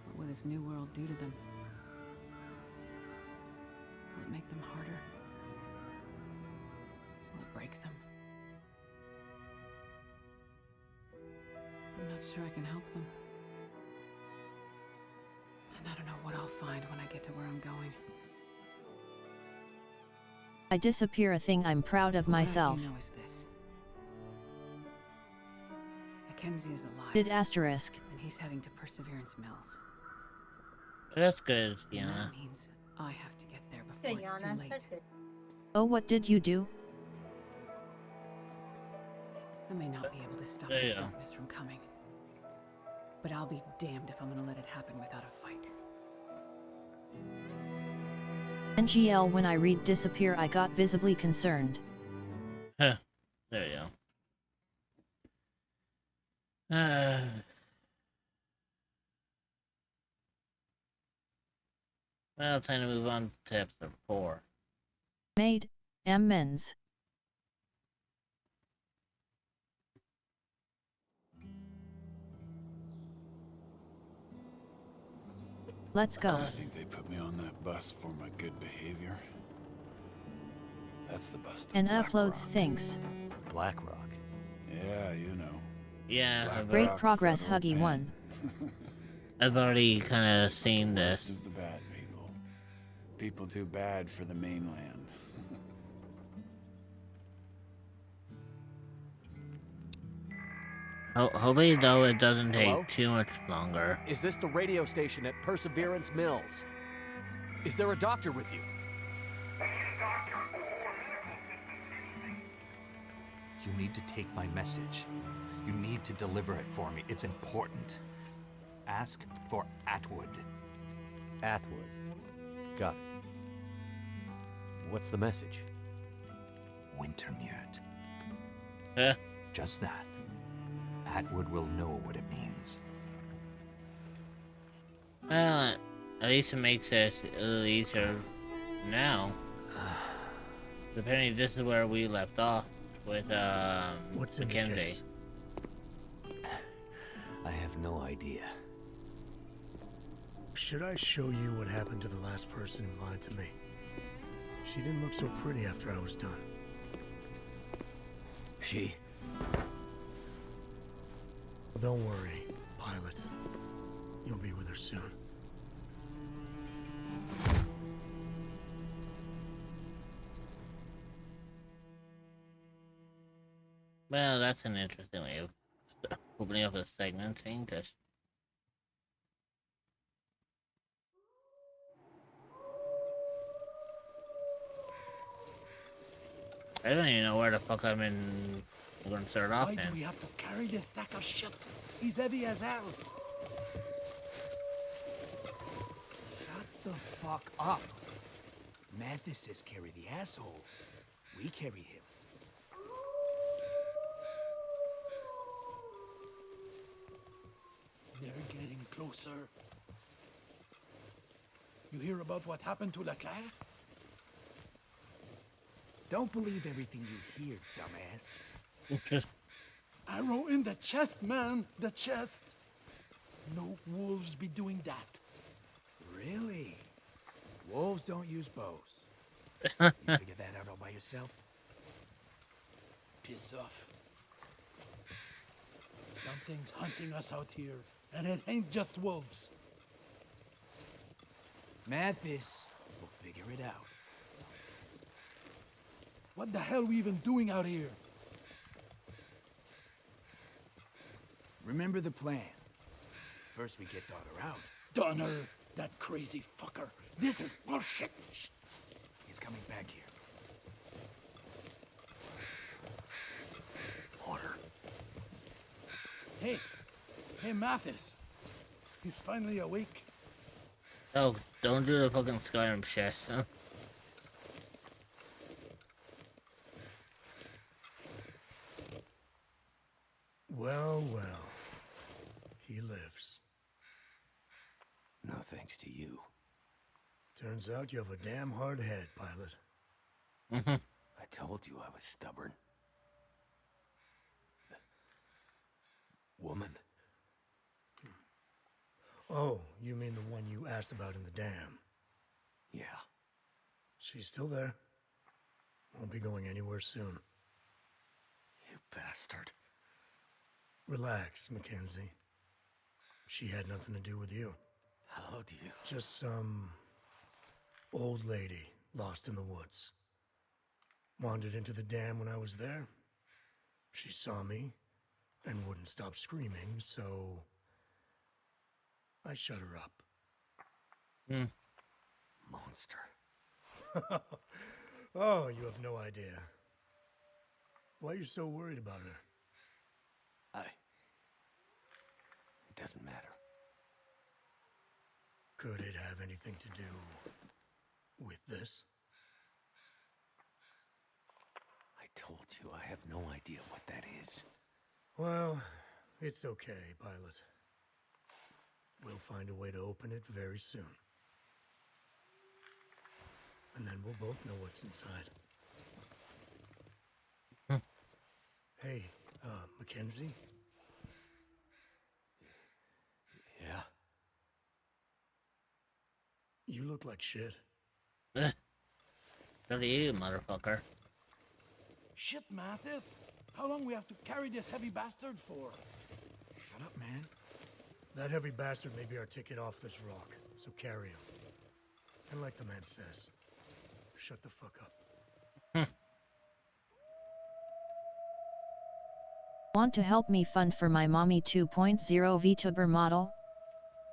What will this new world do to them? Will it make them harder? Will it break them? I'm not sure I can help them. And I don't know what I'll find when I get to where I'm going. I disappear a thing I'm proud of myself. What I do know is this. Mackenzie is alive. Did asterisk. And he's heading to Perseverance Mills. That's good, And Yana. that means I have to get there before Good, it's too Yana. late. That's good. Oh, what did you do? I may not be able to stop There this you go. darkness from coming. But I'll be damned if I'm gonna let it happen without a fight. NGL, when I read disappear, I got visibly concerned. Huh. There you go. Well, time to move on to episode 4. Maid, M. Men's. Let's go. I think they put me on that bus for my good behavior. That's the bus to And Black uploads Rock. thinks. Black Rock. Yeah, you know. Yeah, Black Great Rock, progress, Federal Huggy Pen. 1. I've already kind of seen Worst this. of the bad people. People too bad for the mainland. Hopefully, though, it doesn't take Hello? too much longer. Is this the radio station at Perseverance Mills? Is there a doctor with you? You need to take my message. You need to deliver it for me. It's important. Ask for Atwood. Atwood. Got it. What's the message? Wintermute. Huh? Just that. Atwood will know what it means. Well, at least it makes it a little easier now. Apparently, this is where we left off with What's in the Mackenzie. case? I have no idea. Should I show you what happened to the last person who lied to me? She didn't look so pretty after I was done. She? Don't worry, Pilot. You'll be with her soon. Well, that's an interesting way of opening up a segment, ain't it? I don't even know where the fuck I'm going to start off Why do in. we have to carry this sack of shit? He's heavy as hell. Shut the fuck up. Mathis says carry the asshole. We carry him. They're getting closer. You hear about what happened to Leclerc? Don't believe everything you hear, dumbass. Arrow in the chest, man. The chest. No wolves be doing that. Really? Wolves don't use bows. You figure that out all by yourself? Piss off. Something's hunting us out here, and it ain't just wolves. Mathis will figure it out. What the hell are we even doing out here? Remember the plan. First we get Donner out. Donner, that crazy fucker. This is bullshit. Shh. He's coming back here. Order. Hey, Mathis. He's finally awake. Oh, don't do the fucking Skyrim shit. Huh? Well, well. He lives. No thanks to you. Turns out you have a damn hard head, Pilot. I told you I was stubborn. Woman. Oh, you mean the one you asked about in the dam? Yeah. She's still there. Won't be going anywhere soon. You bastard. Relax, Mackenzie. She had nothing to do with you. How do you... Just some old lady lost in the woods. Wandered into the dam when I was there. She saw me and wouldn't stop screaming, so I shut her up. Monster. Oh, you have no idea. Why are you so worried about her? It doesn't matter. Could it have anything to do with this? I told you I have no idea what that is. Well, it's okay, Pilot. We'll find a way to open it very soon. And then we'll both know what's inside. Hey, Mackenzie? Yeah? You look like shit. So do you, motherfucker. Shit, Mathis. How long we have to carry this heavy bastard for? Shut up, man. That heavy bastard may be our ticket off this rock, so carry him. And like the man says, shut the fuck up. Want to help me fund for my Mommy 2.0 VTuber model?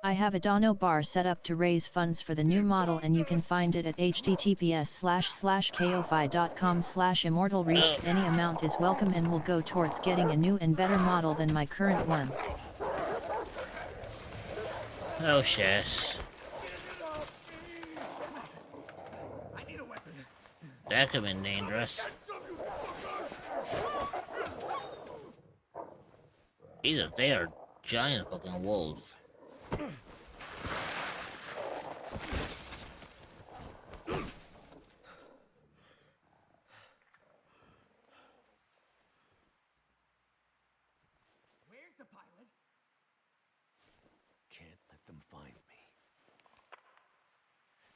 I have a Dono bar set up to raise funds for the new model, and you can find it at https://ko-fi.com/immortalreached. Any amount is welcome and will go towards getting a new and better model than my current one. Oh shit. That could have been dangerous. They are giant fucking wolves. Where's the pilot? Can't let them find me.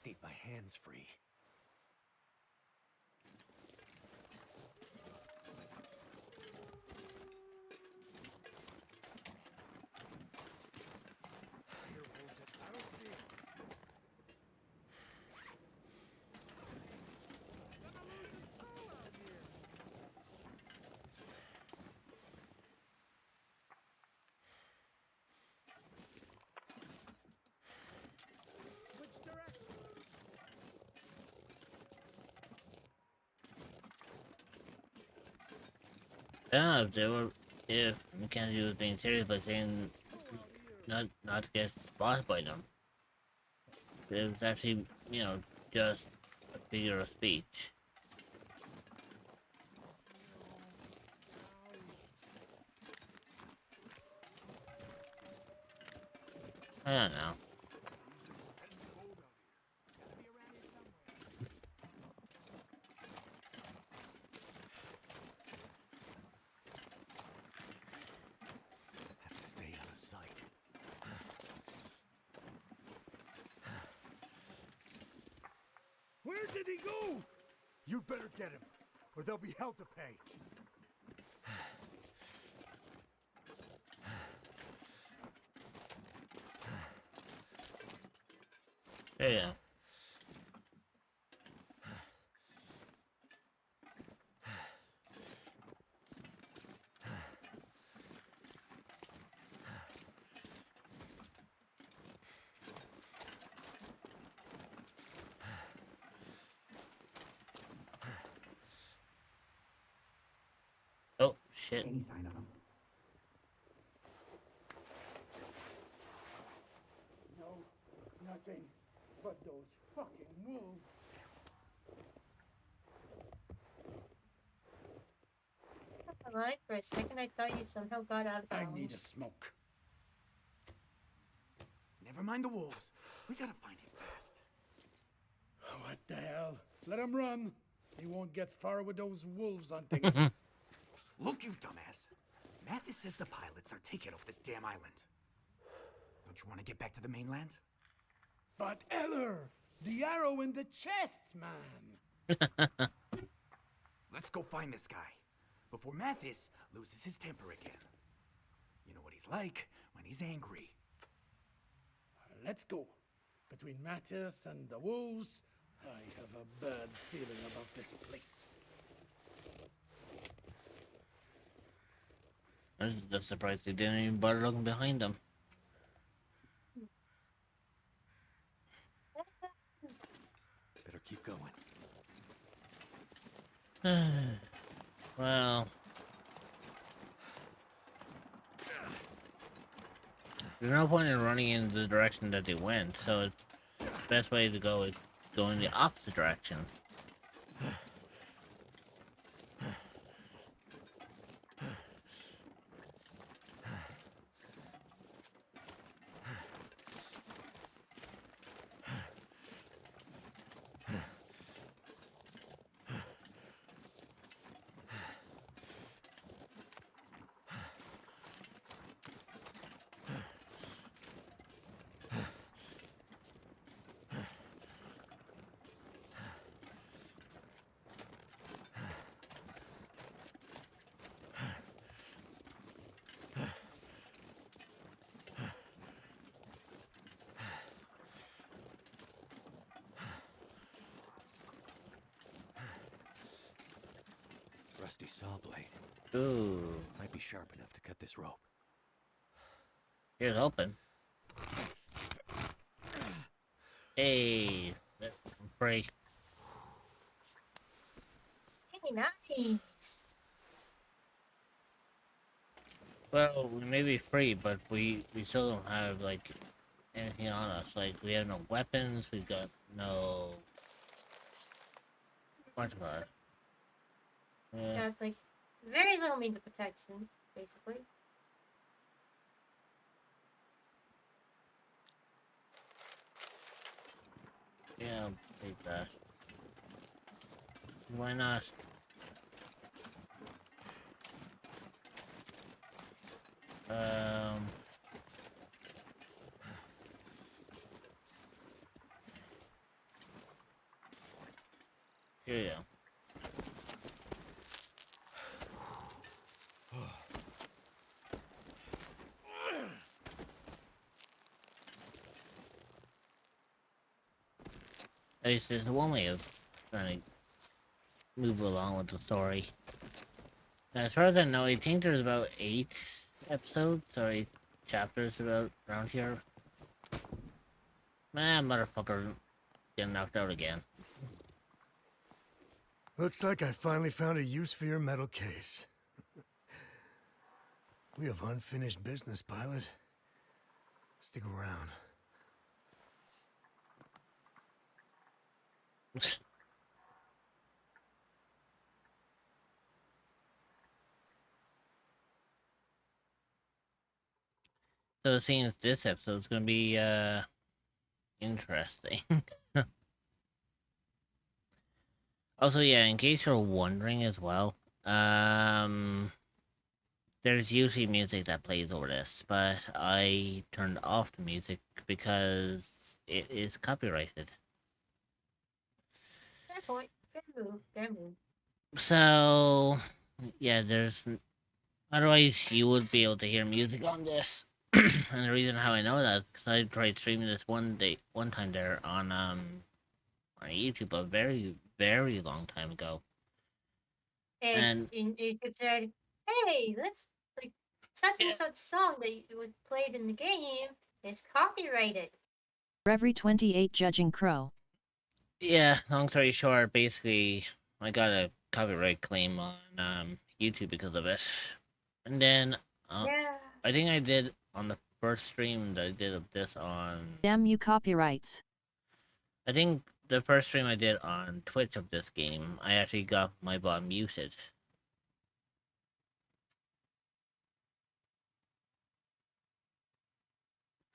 Need my hands free. Yeah, if Mackenzie was being serious by saying not to get spotted by them. It was actually, just a figure of speech. I don't know. Have to stay out of sight. Where did he go? You better get him, or there'll be hell to pay. Yeah. Oh, shit. Any sign of him? No, nothing but those fucking wolves. Alright, for a second I thought you somehow got out of I bounds. need a smoke. Never mind the wolves. We gotta find him fast. What the hell? Let him run. He won't get far with those wolves on things. Look, you dumbass. Mathis says the pilots are taking off this damn island. Don't you want to get back to the mainland? But Eller, the arrow in the chest, man. Let's go find this guy before Mathis loses his temper again. You know what he's like when he's angry. Let's go. Between Matthias and the wolves, I have a bad feeling about this place. I'm just surprised they didn't even bother looking behind them. Better keep going. Well, There's no point in running in the direction that they went, so it's the best way to go is go in the opposite direction. Rusty saw blade. Ooh. Might be sharp enough to cut this rope. Here's open. Hey, I'm free. Hey, nice. Well, we may be free, but we still don't have like anything on us. Like we have no weapons. We've got no. What about it? Yeah, it's like very little means of protection, basically. Yeah, I'll take that. Why not? Here you go. At least there's one way of trying to move along with the story. And as far as I know, I think there's about 8 episodes or 8 chapters about around here. Man, motherfucker getting knocked out again. Looks like I finally found a use for your metal case. We have unfinished business, pilot. Stick around. So it seems this episode's gonna be interesting. Also, yeah, in case you're wondering as well, there's usually music that plays over this, but I turned off the music because it is copyrighted. Fair point. Fair move. Fair move. So, yeah, there's... Otherwise, you would be able to hear music on this. And the reason how I know that, because I tried streaming this one time there on YouTube a very, very long time ago. And YouTube said, hey, let's, like, such and such song that you would played in the game is copyrighted. Reverie 28 Judging Crow. Yeah, long story short, basically, I got a copyright claim on YouTube because of it. And then, Yeah. I think I did on the first stream that I did of this on... Damn you copyrights. I think the first stream I did on Twitch of this game, I actually got my bot muted.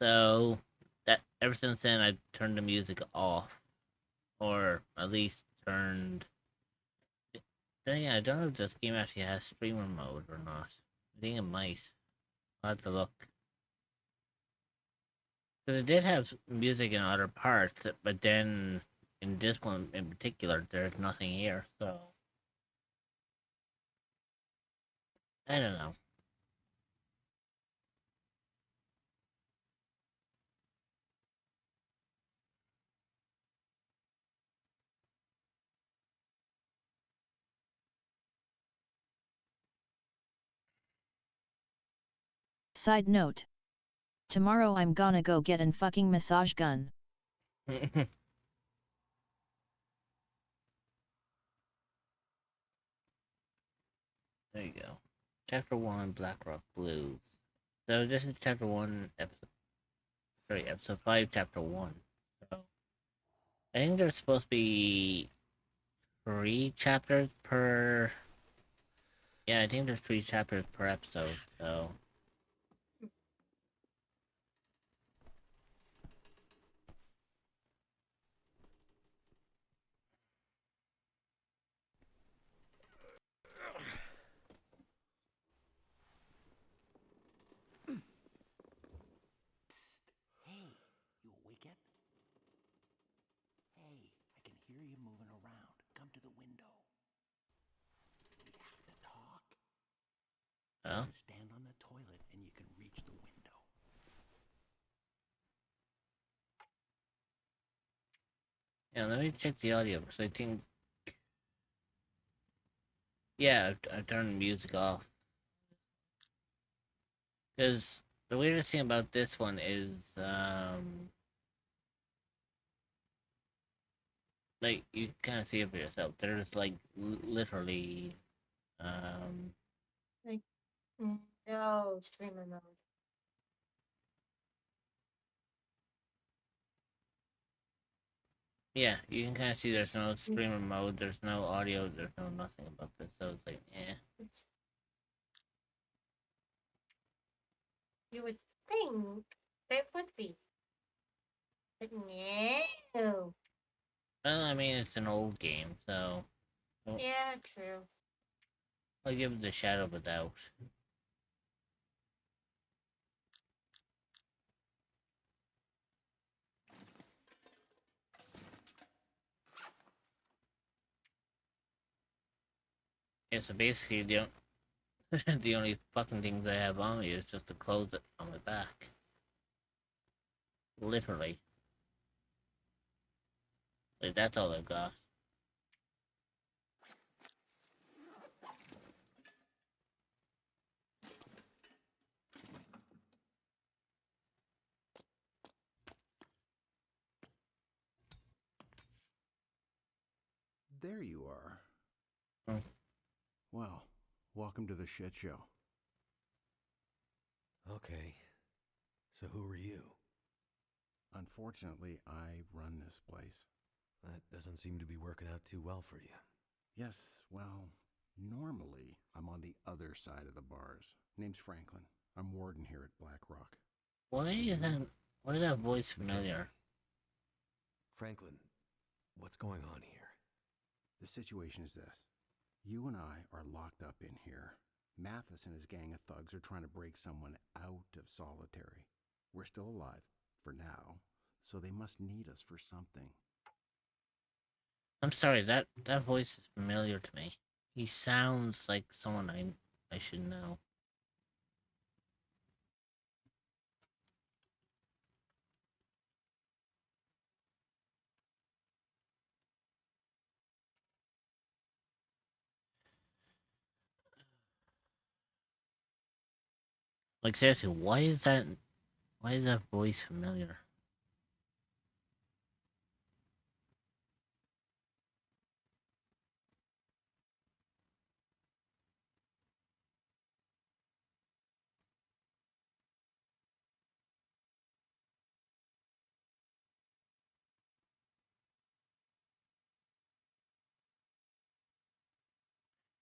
So, that ever since then, I turned the music off. Or at least turned... Yeah, I don't know if this game actually has streamer mode or not. I think it might. I'll have to look. Because it did have music in other parts, but then in this one in particular, there's nothing here, so... I don't know. Side note. Tomorrow I'm gonna go get an fucking massage gun. There you go. Chapter 1, Blackrock Blues. So this is Chapter 1, Episode Sorry, episode 5, chapter 1. So, I think there's supposed to be 3 chapters per... Yeah, I think there's 3 chapters per episode, so... Hey, you awake yet? Hey, I can hear you moving around. Come to the window. We have to talk. Oh? Stand on the toilet and you can reach the window. Yeah, let me check the audio, because I think... Yeah, I've turned the music off. Because the weirdest thing about this one is, like, you kind of see it for yourself. There's, like, literally, Like, no, streamer mode. yeah, you can kind of see there's no streamer mode, there's no audio, there's no nothing about this, so it's like, eh. You would think there would be. But no. Well, I mean, it's an old game, so... Well, Yeah, true. I'll give it the shadow of a doubt. Yeah, so basically, the only fucking things I have on me is just the clothes on my back. Literally. Like, that's all I've got. There you are. Hmm. Well, welcome to the shit show. Okay. So who are you? Unfortunately, I run this place. That doesn't seem to be working out too well for you. Yes, well, normally I'm on the other side of the bars. Name's Franklin. I'm warden here at Black Rock. Why is that voice familiar? Franklin, what's going on here? The situation is this. You and I are locked up in here. Mathis and his gang of thugs are trying to break someone out of solitary. We're still alive, for now, so they must need us for something. I'm sorry, that voice is familiar to me. He sounds like someone I should know. Like, seriously, why is that voice familiar?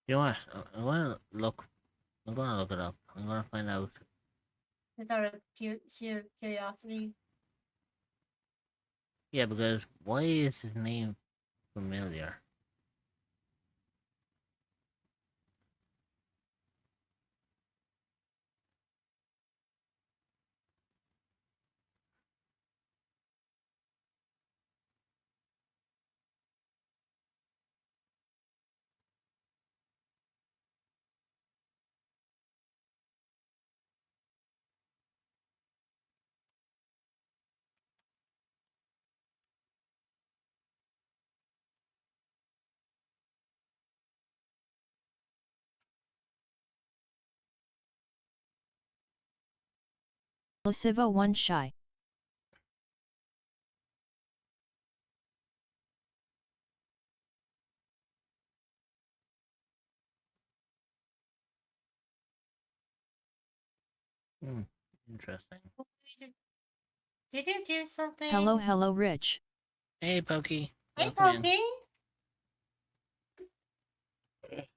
You know what? I'm gonna look it up. I'm gonna find out. Is that a curiosity? Yeah, because why is his name familiar? Lasivo 1 Shy. Interesting. Did you do something? Hello, Rich. Hey, Pokey. Hey, Welcome in. Pokey.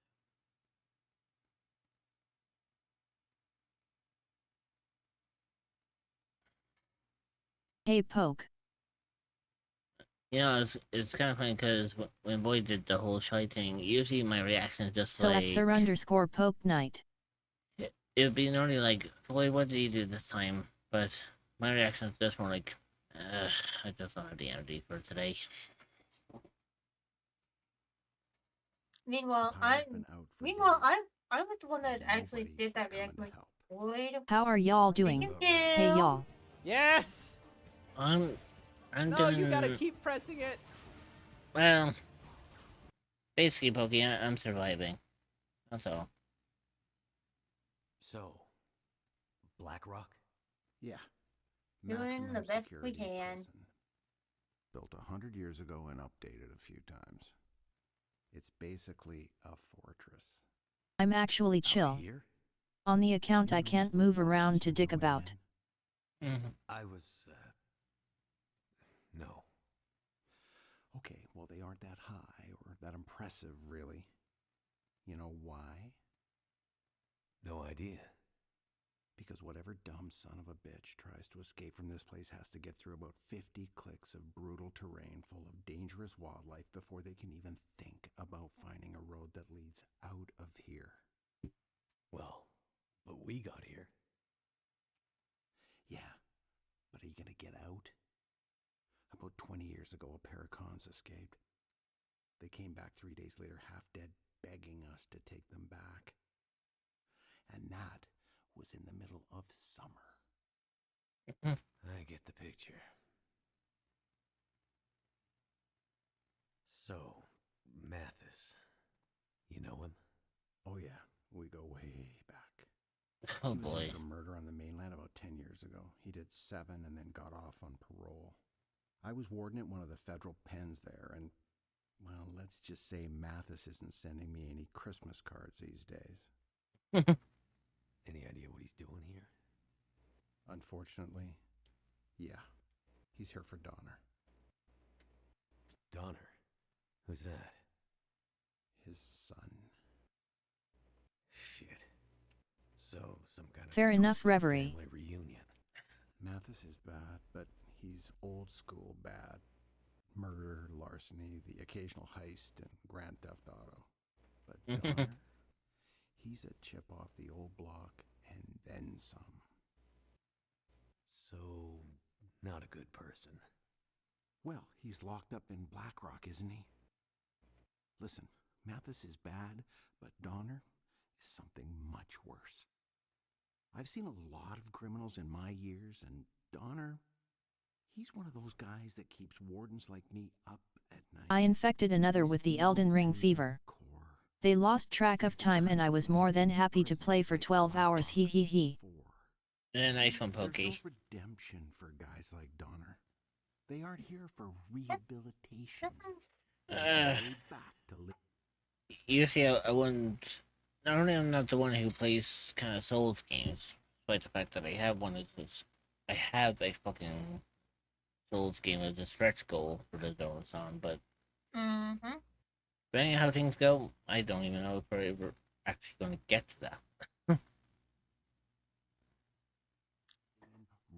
Hey, Poke. You know, it's kind of funny because when Boy did the whole shy thing, usually my reaction is just So like... at Sir_Poke Knight. It would be normally like, Boy, what did you do this time? But my reaction is just more like, I just don't have the energy for today. Meanwhile, I was the one that actually did that reaction. Like, wait a How are y'all doing? Hey, y'all. Yes! I'm No, doing... you gotta keep pressing it. Well, basically, Pokey, I'm surviving. That's all. So, Blackrock? Yeah. Doing Maximum the best we security can. prison. Built 100 years ago and updated a few times. It's basically a fortress. I'm actually chill. On the account I can't move around to dick about. I was, no. Okay, well, they aren't that high or that impressive, really. You know why? No idea. Because whatever dumb son of a bitch tries to escape from this place has to get through about 50 clicks of brutal terrain full of dangerous wildlife before they can even think about finding a road that leads out of here. Well, but we got here. Yeah, but are you gonna get out? About 20 years ago, a pair of cons escaped. They came back 3 days later, half dead, begging us to take them back. And that was in the middle of summer. I get the picture. So, Mathis. You know him? Oh yeah, we go way back. Oh he was boy. in for murder on the mainland about 10 years ago. He did 7 and then got off on parole. I was warden at one of the federal pens there, and, well, let's just say Mathis isn't sending me any Christmas cards these days. Any idea what he's doing here? Unfortunately, yeah. He's here for Donner. Donner? Who's that? His son. Shit. So, some kind of Fair enough, twisted Reverie. family reunion. Mathis is bad, but he's old school bad. Murder, larceny, the occasional heist, and Grand Theft Auto. But Donner, he's a chip off the old block and then some. So, not a good person. Well, he's locked up in Blackrock, isn't he? Listen, Mathis is bad, but Donner is something much worse. I've seen a lot of criminals in my years, and Donner, he's one of those guys that keeps wardens like me up at night. I infected another with the Elden Ring fever. They lost track of time and I was more than happy to play for 12 hours, hee hee hee. Yeah, nice one, Pokey. There's no redemption for guys like Donner. They aren't here for rehabilitation. They're way back to live. Usually I wouldn't... Not only I'm not the one who plays kind of Souls games, despite the fact that I have one of those... I have a fucking Souls game as a stretch goal for the doors on, but... Depending on how things go, I don't even know if we're ever actually going to get to that.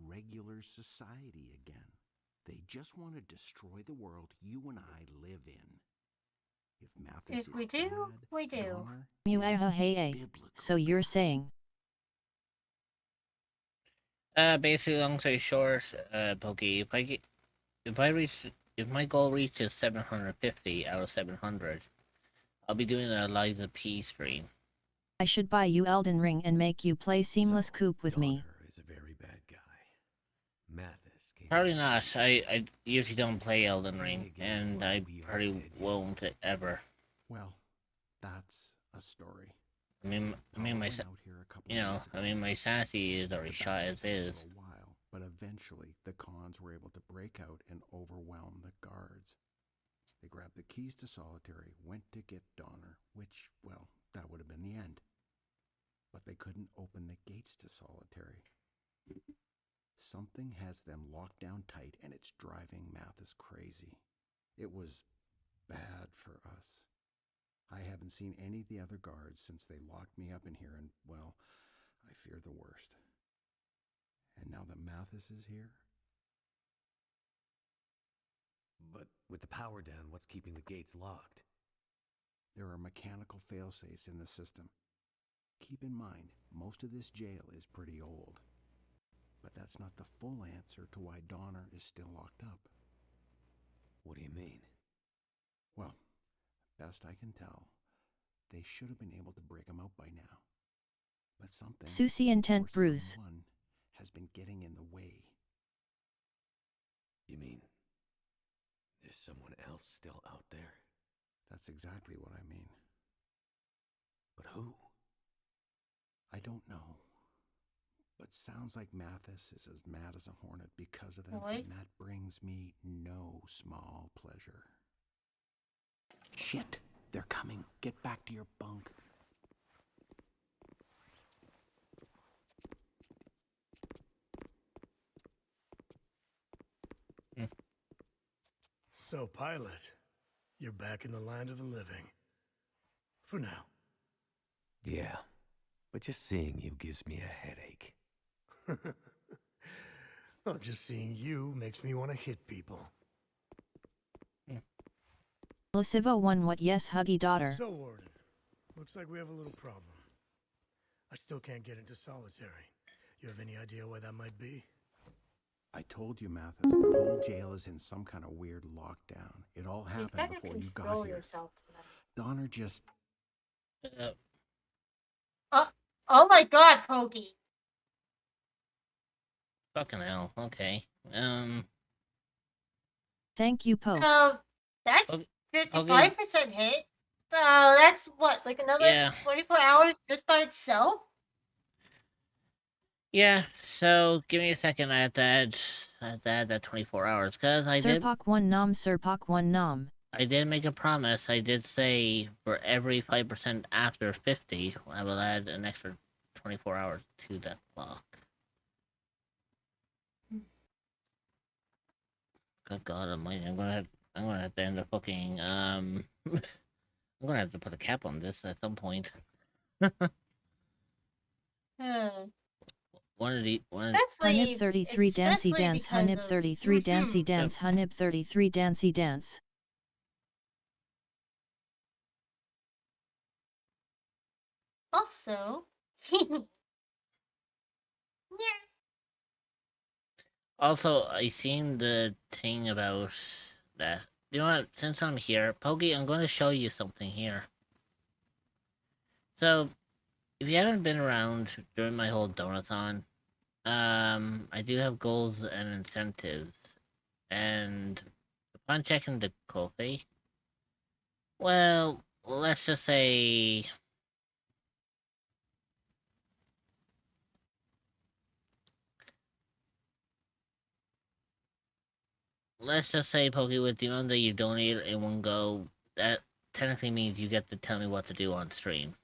Regular society again. They just want to destroy the world you and I live in. If Mathis If we is do, bad, we do. Donner, So you're saying? Basically, long story short, Pokey, if my goal reaches 750 out of 700, I'll be doing a Liza P stream. I should buy you Elden Ring and make you play Seamless Coop with me. Is a very bad guy. Mathis. Probably not. I usually don't play Elden Ring, and I probably won't ever. Well, that's a story. I mean, my sanity is already shot as is. But eventually, the cons were able to break out and overwhelm the guards. They grabbed the keys to Solitary, went to get Donner, which, well, that would have been the end. But they couldn't open the gates to Solitary. Something has them locked down tight, and it's driving Mathis crazy. It was bad for us. I haven't seen any of the other guards since they locked me up in here, and, well, I fear the worst. And now that Mathis is here? But with the power down, what's keeping the gates locked? There are mechanical failsafes in the system. Keep in mind, most of this jail is pretty old. But that's not the full answer to why Donner is still locked up. What do you mean? Well, best I can tell, they should have been able to break him out by now. But something, Susie intent or bruise. someone, has been getting in the way. You mean there's someone else still out there? That's exactly what I mean. But who? I don't know. But sounds like Mathis is as mad as a hornet because of them, What? and that brings me no small pleasure. Shit! They're coming. Get back to your bunk. So, Pilot, you're back in the land of the living. For now. Yeah, but just seeing you gives me a headache. Well, just seeing you makes me want to hit people. Lasivo 1 what yes huggy daughter. So, Warden, looks like we have a little problem. I still can't get into solitary. You have any idea why that might be? I told you, Mathis, the whole jail is in some kind of weird lockdown. It all You happened better before you got control here. yourself tonight. Donner just... Oh my god, Pokey. Fucking hell. Okay. Thank you, Poke. That's Okay. 55% hit. So that's what, like another Yeah. 24 hours just by itself? Yeah, so give me a second. I have to add that 24 hours, because Serpak 1 nom Serpak 1 nom. I did make a promise. I did say for every 5% after 50, I will add an extra 24 hours to that clock. Good God Almighty! I'm gonna have to end up fucking I'm gonna have to put a cap on this at some point. One of the Hunib 33 Dancy Dance Hunib 33 Dancy Dance Hunib 33 Dancy Dance. Also, Also, I seen the thing about that. You know what? Since I'm here, Pokey, I'm going to show you something here. So, if you haven't been around during my whole Donathon, I do have goals and incentives. And upon checking the Ko-fi, well, let's just say... Let's just say, Pokey, with the amount that you donate in one go, that technically means you get to tell me what to do on stream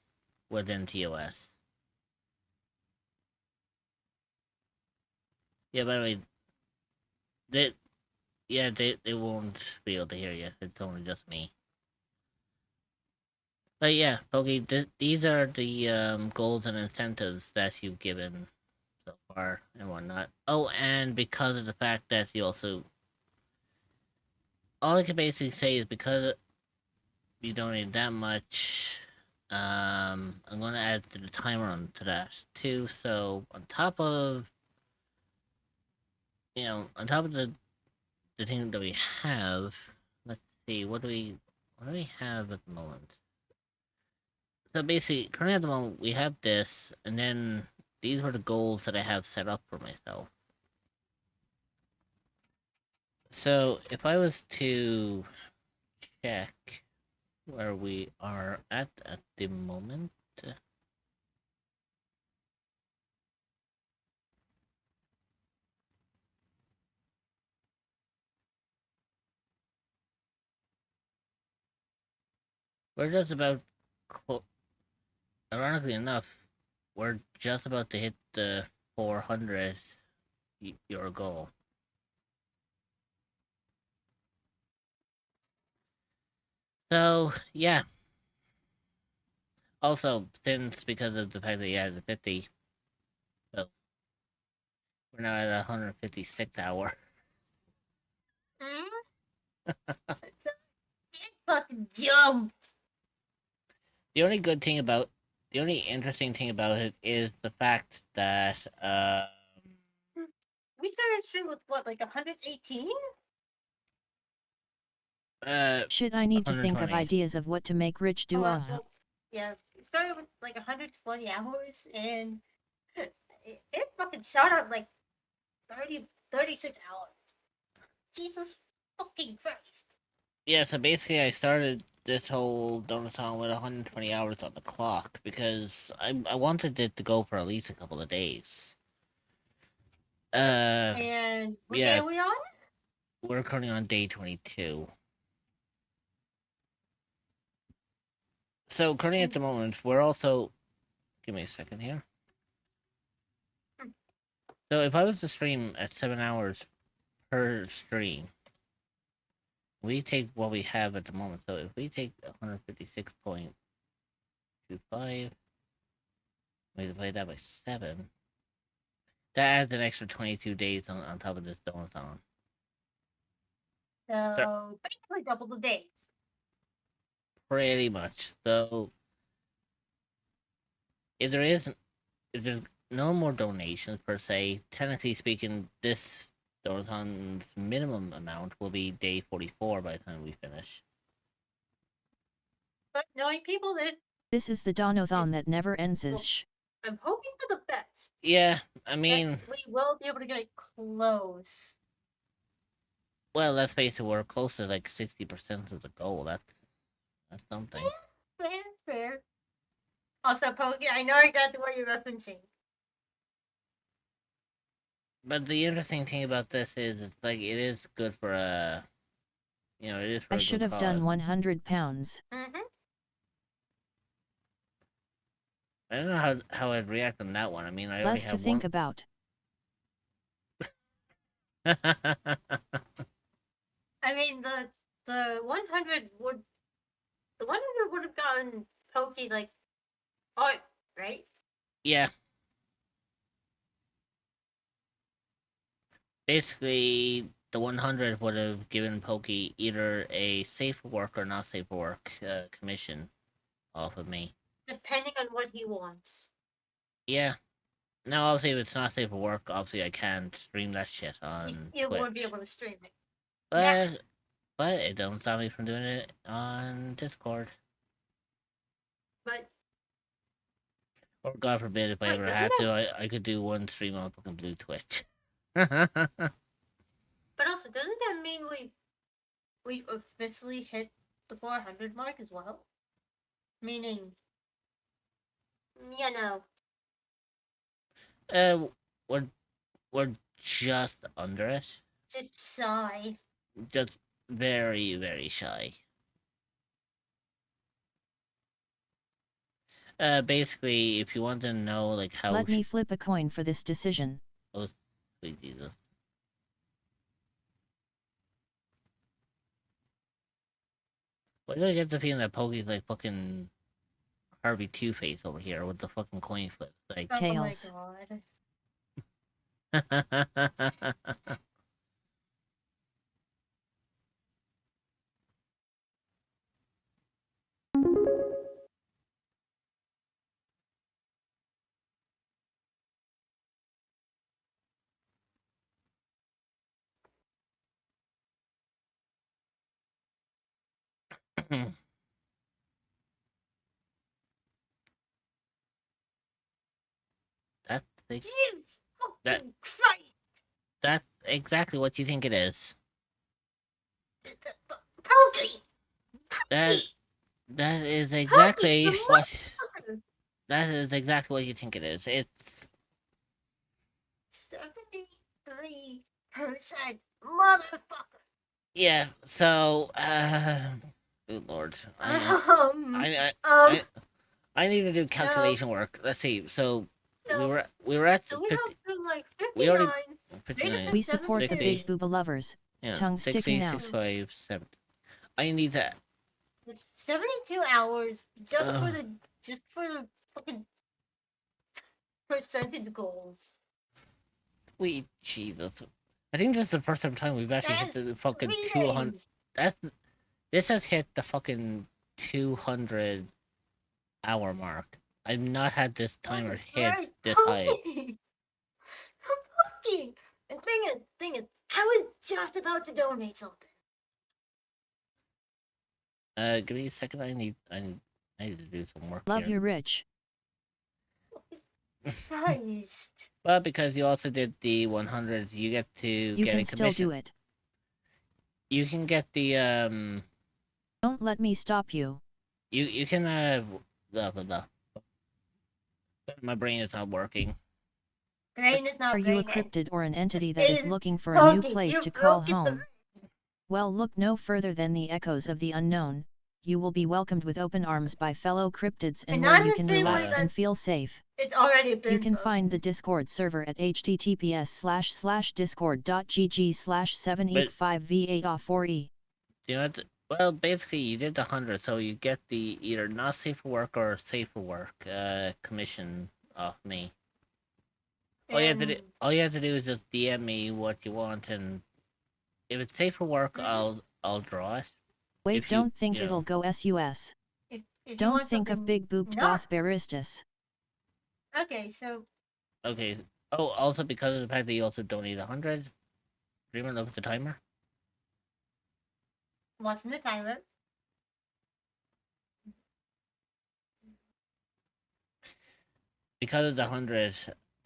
within TOS. Yeah, by the way, they won't be able to hear you. It's only just me. But yeah, Pokey, these are the goals and incentives that you've given so far and whatnot. Oh, and because of the fact that you also... All I can basically say is because you donate that much, I'm going to add the timer on to that too. So on top of, on top of the thing that we have, let's see, what do we have at the moment? So basically, currently at the moment, we have this, and then these were the goals that I have set up for myself. So, if I was to check where we are at the moment... We're just about... Ironically enough, we're just about to hit the 400 your goal. So yeah. Also, since because of the fact that you added the 50, so we're now at 156 hour. It fucking jumped. The only interesting thing about it is the fact that We started stream with what, like 118? Shit, I need to think of 120. ideas of what to make Rich do. Yeah, we started with like 120 hours, and it fucking started at like 36 hours. Jesus fucking Christ. Yeah, so basically I started this whole Donathon with 120 hours on the clock because I wanted it to go for at least a couple of days. And what day are we on? We're currently on day 22. So currently at the moment, we're also... Give me a second here. So if I was to stream at 7 hours per stream, we take what we have at the moment. So if we take 156.25, multiply that by 7, that adds an extra 22 days on top of this Donathon. So basically double the days. Pretty much. So if there's no more donations per se, technically speaking, this Donathon's minimum amount will be day 44 by the time we finish. But knowing people, This is the Donathon that never ends. I'm hoping for the best. Yeah, I mean, we will be able to get close. well, let's face it, we're close to like 60% of the goal. That's something. Fair. Also, Pokey, I know exactly what you're referencing. But the interesting thing about this is, it's like, it is good for a, it is for I a should good have done cause. 100 pounds. I don't know how I'd react on that one. I mean, I already Less have to think about. I mean, the 100 would have gotten Pokey like art, right? Yeah. Basically, the 100 would have given Pokey either a safe for work or not safe for work commission off of me. Depending on what he wants. Yeah. Now, obviously, if it's not safe for work, obviously I can't stream that shit on You Twitch. won't be able to stream it. But it doesn't stop me from doing it on Discord. But Or God forbid, if I ever had to, I could do one stream on fucking Blue Twitch. but also, doesn't that mean we officially hit the 400 mark as well? Meaning, We're just under it. just shy. Just very, very shy. Basically, if you want to know, like, how... Let me flip a coin for this decision. Oh, sweet Jesus. Why do I get the feeling that Pokey's like fucking Harvey Two-Face over here with the fucking coin flips? Like, Tails. Oh my god. That's like, Jesus that, fucking Christ! that's exactly what you think it is. Pokey! That is exactly what... That is exactly what you think it is. It's 73%, motherfucker. Yeah, so good lord. I need to do calculation work. Let's see. So we were at So we 50, have to like 59, we already 59, We support the 60, big booba lovers. yeah, Tongue 60, sticking out. 65, 70. I need that. It's 72 hours just for the fucking percentage goals. Sweet Jesus. I think this is the first time we've actually hit the fucking 3 200. days. This has hit the fucking 200 hour mark. I've not had this timer hit this high. Fucking. And thing is, I was just about to donate something. Give me a second. I need to do some work Love here. you're rich. Christ. Well, because you also did the 100, you get to You get can a still commission. do it. You can get the Don't let me stop you. You can blah blah blah. My brain is not working. Brain is not Are you a brain. cryptid or an entity that is It is looking for a new broken. place You're to call broken the home? Well, look no further than the echoes of the unknown. You will be welcomed with open arms by fellow cryptids and And where I'm you the can same way relax that- and feel safe. It's already been You can broken. find the Discord server at https://discord.gg/785v8off4e. You know what? Well, basically, you did the 100, so you get the either not safe for work or safe for work commission off me. All you have to do is just DM me what you want, and if it's safe for work, I'll draw it. Wait, If you- don't think you know. it'll go sus. If you Don't want think of something big booped not- goth baristus. Okay, so Okay. Oh, also because of the fact that you also donate 100. Dreamer, look at the timer. watching the timer. Because of the 100,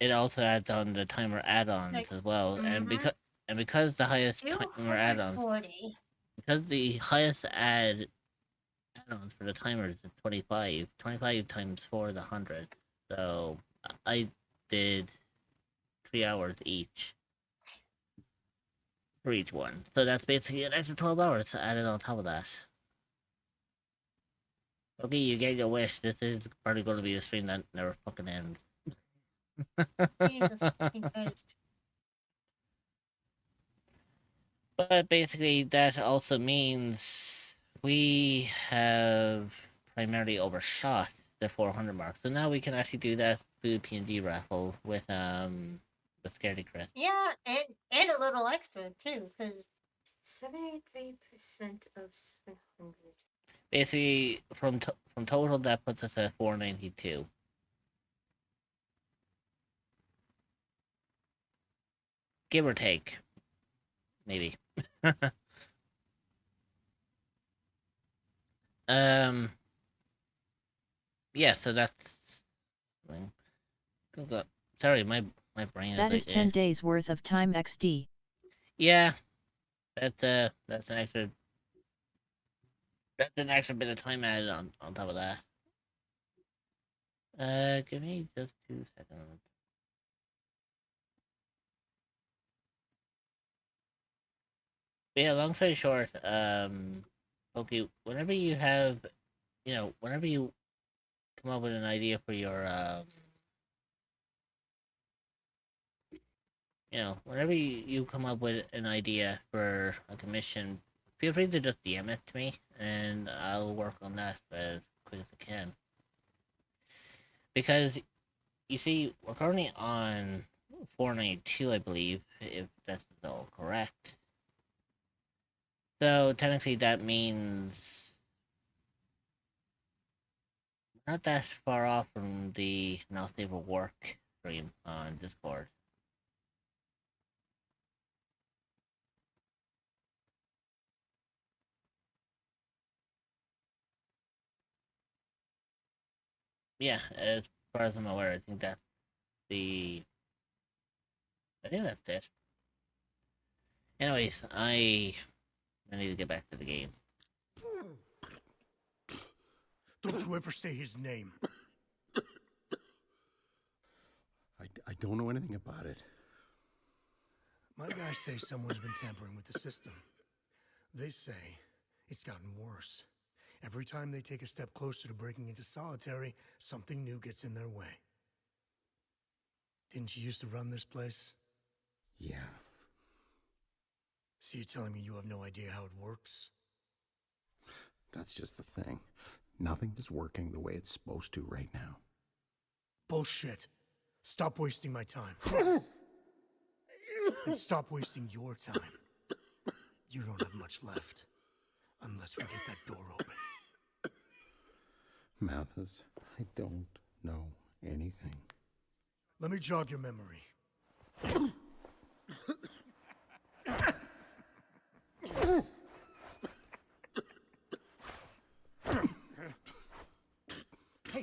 it also adds on the timer add-ons Like, as well, and mhm. because the highest timer add-ons, 240. because the highest add-ons for the timer is 25. 25 times 4 is 100. So I did 3 hours each for each one. So that's basically an extra 12 hours added on top of that. Okay, you get your wish. This is probably going to be a stream that never fucking ends. Jesus fucking Christ. But basically, that also means we have primarily overshot the 400 mark. So now we can actually do that food P&D raffle with Scaredy Chris. Yeah, and a little extra too, because 73% of 700. Basically, from total, that puts us at 492. Give or take. Maybe. Yeah, so that's... Sorry, my brain That is is like, 10 days worth of time XD. Yeah. That's an extra bit of time added on top of that. Give me just 2 seconds. But yeah, long story short, okay, whenever you have, whenever you come up with an idea for your, whenever you come up with an idea for a commission, feel free to just DM it to me, and I'll work on that as quick as I can. Because, you see, we're currently on 492, I believe, if that's all correct. So, technically, that means not that far off from the Now Safe for Work stream on Discord. Yeah, as far as I'm aware, I think that's it. Anyways, I need to get back to the game. Don't you ever say his name. I don't know anything about it. My guys say someone's been tampering with the system. They say it's gotten worse. Every time they take a step closer to breaking into solitary, something new gets in their way. Didn't you used to run this place? Yeah. So you're telling me you have no idea how it works? That's just the thing. Nothing is working the way it's supposed to right now. Bullshit. Stop wasting my time. And stop wasting your time. You don't have much left. Unless we get that door open. Mathis, I don't know anything. Let me jog your memory.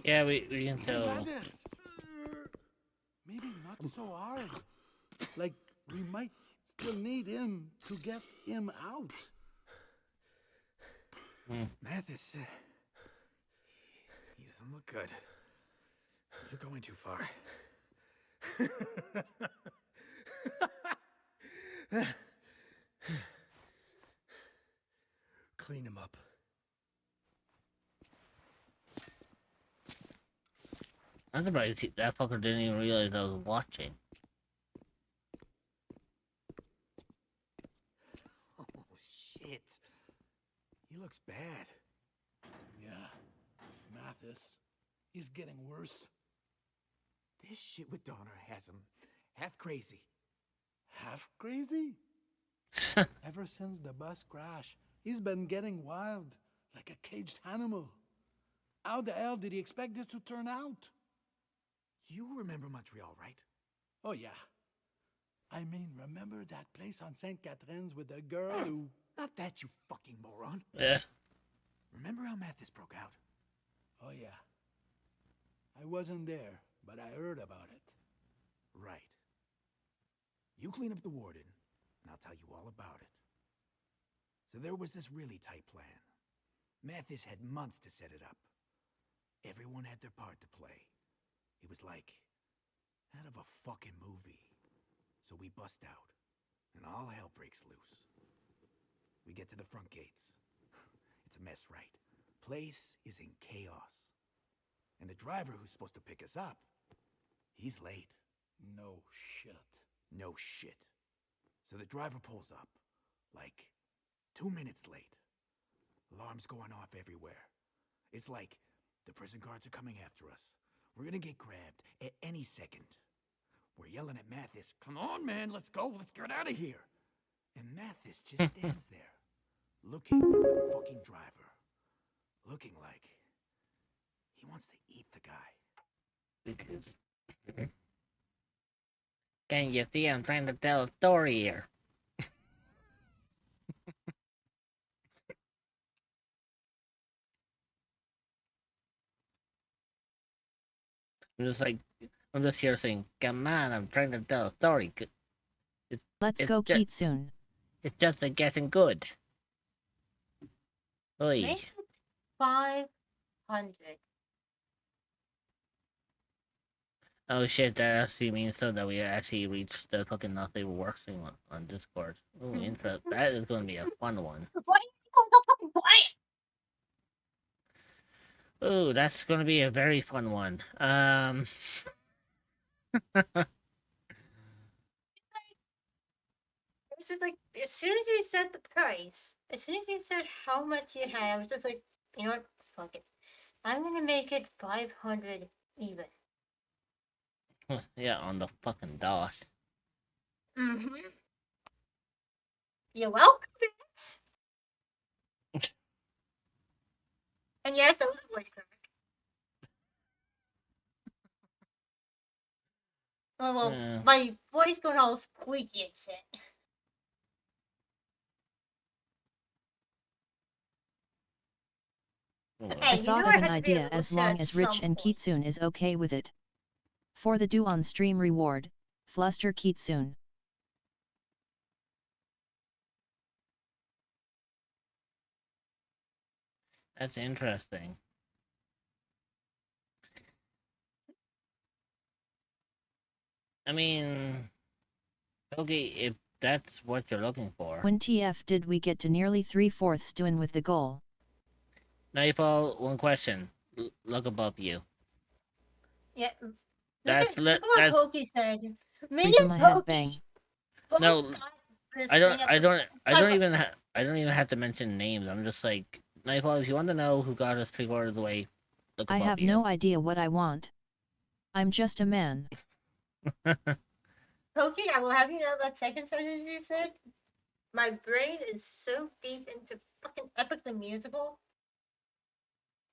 Yeah, we can tell. Gladys. Maybe not so hard. Like, we might still need him to get him out. Mathis, he doesn't look good. You're going too far. Clean him up. I'm surprised that fucker didn't even realize I was watching. Oh, shit. He looks bad. Yeah. Mathis is getting worse. This shit with Donner has him half crazy. Half crazy? Ever since the bus crash, he's been getting wild, like a caged animal. How the hell did he expect this to turn out? You remember Montreal, right? Oh, yeah. I mean, remember that place on St. Catherine's with the girl who... Not that, you fucking moron. Yeah. Remember how Mathis broke out? Oh, yeah. I wasn't there, but I heard about it. Right. You clean up the warden, and I'll tell you all about it. So there was this really tight plan. Mathis had months to set it up. Everyone had their part to play. It was like out of a fucking movie. So we bust out, and all hell breaks loose. We get to the front gates. It's a mess, right? Place is in chaos. And the driver who's supposed to pick us up, he's late. No shit. No shit. So the driver pulls up, like 2 minutes late. Alarms going off everywhere. It's like the prison guards are coming after us. We're gonna get grabbed at any second. We're yelling at Mathis, "Come on, man, let's go, let's get out of here." And Mathis just stands there, looking at the fucking driver. Looking like he wants to eat the guy. Can you see I'm trying to tell a story here? I'm just here saying, come on, I'm trying to tell a story. Let's go, Kitsune. It's just a getting good. Oi. Make it 500. Oh shit, that actually means so that we actually reached the fucking nothing working on Discord. Oh, interesting. That is going to be a fun one. Why are you so fucking quiet? Oh, that's going to be a very fun one. It was just like, as soon as you said the price, as soon as you said how much you had, I was just like, you know what? Fuck it. I'm gonna make it 500 even. Yeah, on the fucking DOS. Mm-hmm. You're welcome, bitch. And yes, that was a voice crack. Oh, well, Yeah. my voice got all squeaky and shit. I thought of an idea as long as Rich and Kitsune is okay with it. For the do on stream reward, fluster Kitsune. That's interesting. I mean, okay, if that's what you're looking for. When TF did we get to nearly 3/4 doing with the goal? Nightfall, one question. Look above you. Yeah. That's look at what that's Pokey said. Reason Minion my head Pokey. bang. Both No, got this I don't. thing up I with- don't. I don't even. I don't even have to mention names. I'm just like Nightfall. If you want to know who got us 3/4 of the way, look I above have you. no idea what I want. I'm just a man. Pokey, I will have you know that second sentence you said, my brain is so deep into fucking Epic the Musical.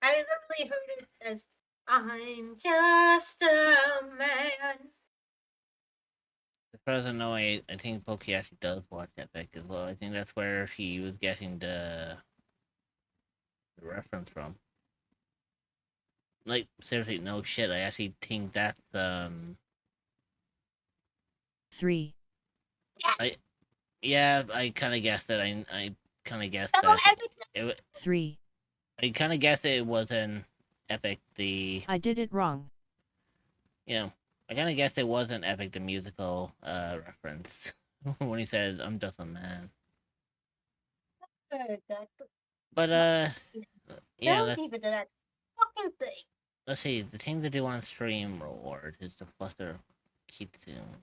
I literally heard it as, I'm just a man. As far as I know, I think Pokey actually does watch Epic as well. I think that's where he was getting the reference from. Like, seriously, no shit. I actually think that's 3. Yeah, I kind of guessed it. I kind of guessed Hello, that. Epic. 3. I kind of guessed it was an Epic the. I did it wrong. You know, I kind of guessed it was an Epic the musical reference when he said, "I'm just a man." Heard that. But yeah. So deep into that fucking thing. Let's see. The thing to do on stream reward is to fluster Kitsune.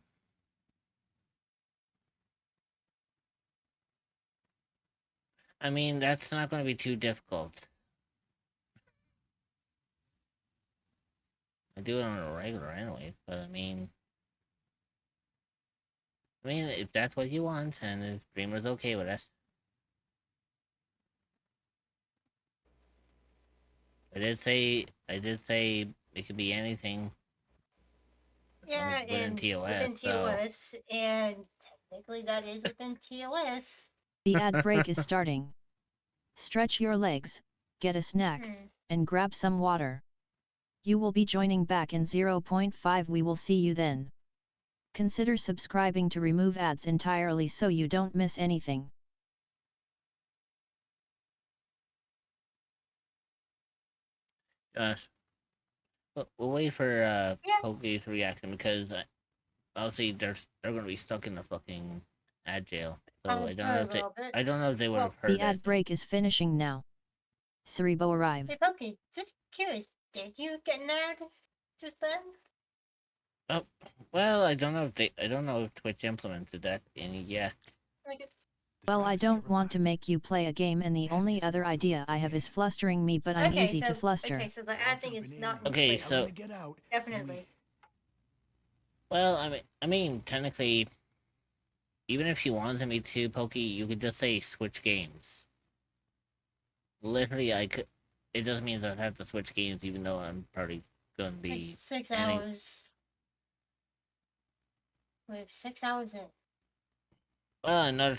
I mean, that's not going to be too difficult. I do it on a regular anyways, but I mean, if that's what you want, and if Dreamer's okay with it. I did say it could be anything. Yeah, within TOS. within so- TOS, and technically that is within TOS. The ad break is starting. Stretch your legs, get a snack, Hmm. and grab some water. You will be joining back in 0.5. We will see you then. Consider subscribing to remove ads entirely so you don't miss anything. We'll wait for Pokey's reaction because obviously they're going to be stuck in the fucking ad jail. So I don't know if they would have heard The ad break is finishing now. Cerebo arrive. Hey, Pokey, just curious, did you get an ad just then? Oh, well, I don't know if Twitch implemented that in yet. Well, I don't want to make you play a game, and the only other idea I have is flustering me, but I'm easy to fluster. Okay, so the ad thing is not. Okay, so Definitely. well, I mean, technically, even if you wanted me to, Pokey, you could just say switch games. Literally, I could. It doesn't mean that I have to switch games, even though I'm probably going to be Like 6 ending- hours. We have 6 hours in. Well, another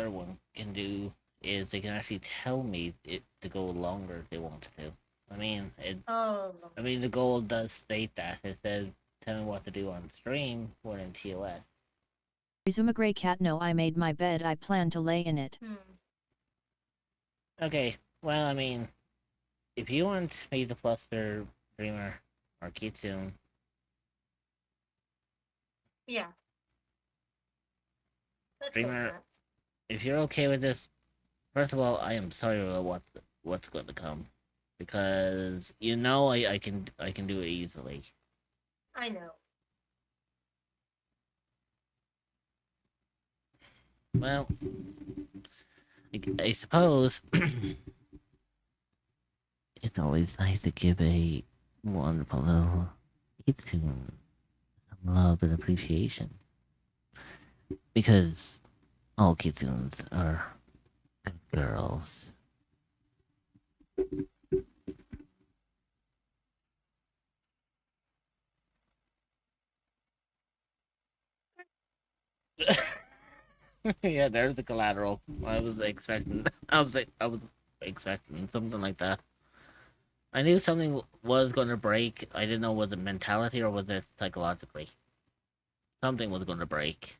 one can do is they can actually tell me it to go longer if they want to. I mean, the goal does state that. It says, tell me what to do on stream when in TOS. Resume Grey Cat. No, I made my bed, I plan to lay in it. Okay, well, I mean, if you want me to fluster Dreamer or Kitsune, Yeah. Let's go with Dreamer, that. if you're okay with this, first of all, I am sorry about what's going to come, because I can do it easily. I know. Well, I suppose it's always nice to give a wonderful little Kitsune some love and appreciation, because all Kitsunes are good girls. Yeah, there's the collateral. I was expecting something like that. I knew something was going to break. I didn't know was it mentality or was it psychologically. Something was going to break.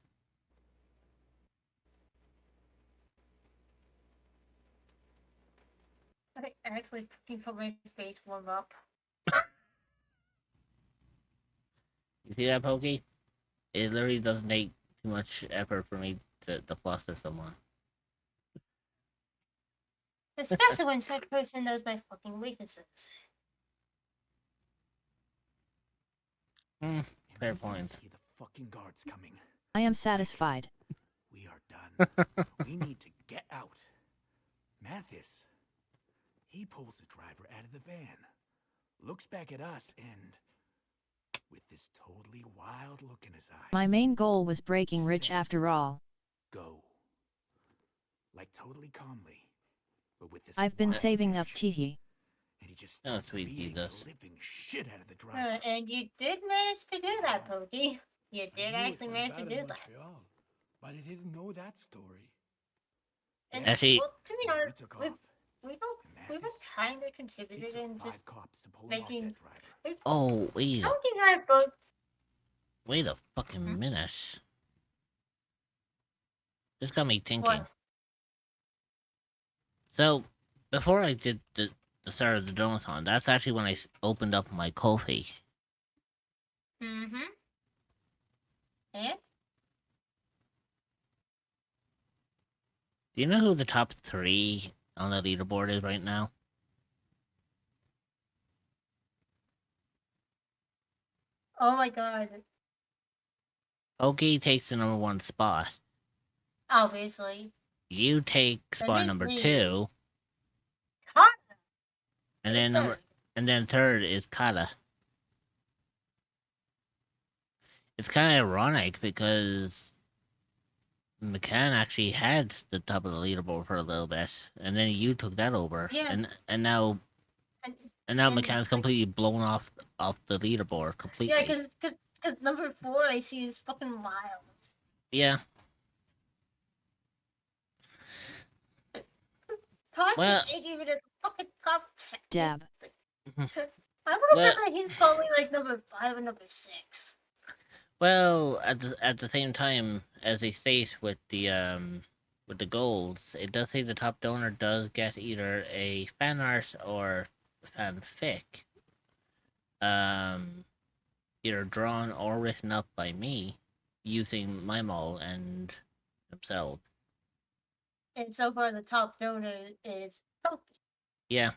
I actually fucking put my face warm up. You see that, Pokey? It literally doesn't take too much effort for me to fluster someone. Especially when such person knows my fucking weaknesses. Fair point. See the fucking guards coming. I am satisfied. We are done. We need to get out. Mathis, he pulls the driver out of the van, looks back at us, and with this totally wild look in his eyes, My main goal was breaking rich after all. go. Like totally calmly, but with this I've been wild saving up action. Tihi. And he just Oh, starts sweet beating Jesus. the living shit out of the driver. And you did manage to do that, Pokey. You did I knew it actually was manage to bad do in that. Montreal, but I didn't know that story. And Actually- well, to be honest, took we've, off. we've kind of contributed in just 5 cops to pull him off making. that driver. Oh, wait a, Pokey and I both. wait a fucking minute. This got me thinking. What? So, before I did the start of the Donathon, that's actually when I opened up my Ko-fi. Mm-hmm. And? Do you know who the top 3 on the leaderboard is right now? Oh my god. Oki takes the number 1 spot. Obviously. You take That spot is number me. 2. Huh? And then third is Kata. It's kind of ironic because McCann actually had the top of the leaderboard for a little bit, and then you took that over, Yeah. and now And McCann's completely blown off the leaderboard completely. yeah, cause number 4 I see is fucking Miles. Yeah. Toxic Well- ain't even in the fucking top 10. Dab. I would have Well- bet that he's probably like number 5 and number 6. Well, at the same time, as they state with the goals, it does say the top donor does get either a fan art or fanfic, either drawn or written up by me, using my mall and themselves. And so far the top donor is Pokey. Yeah,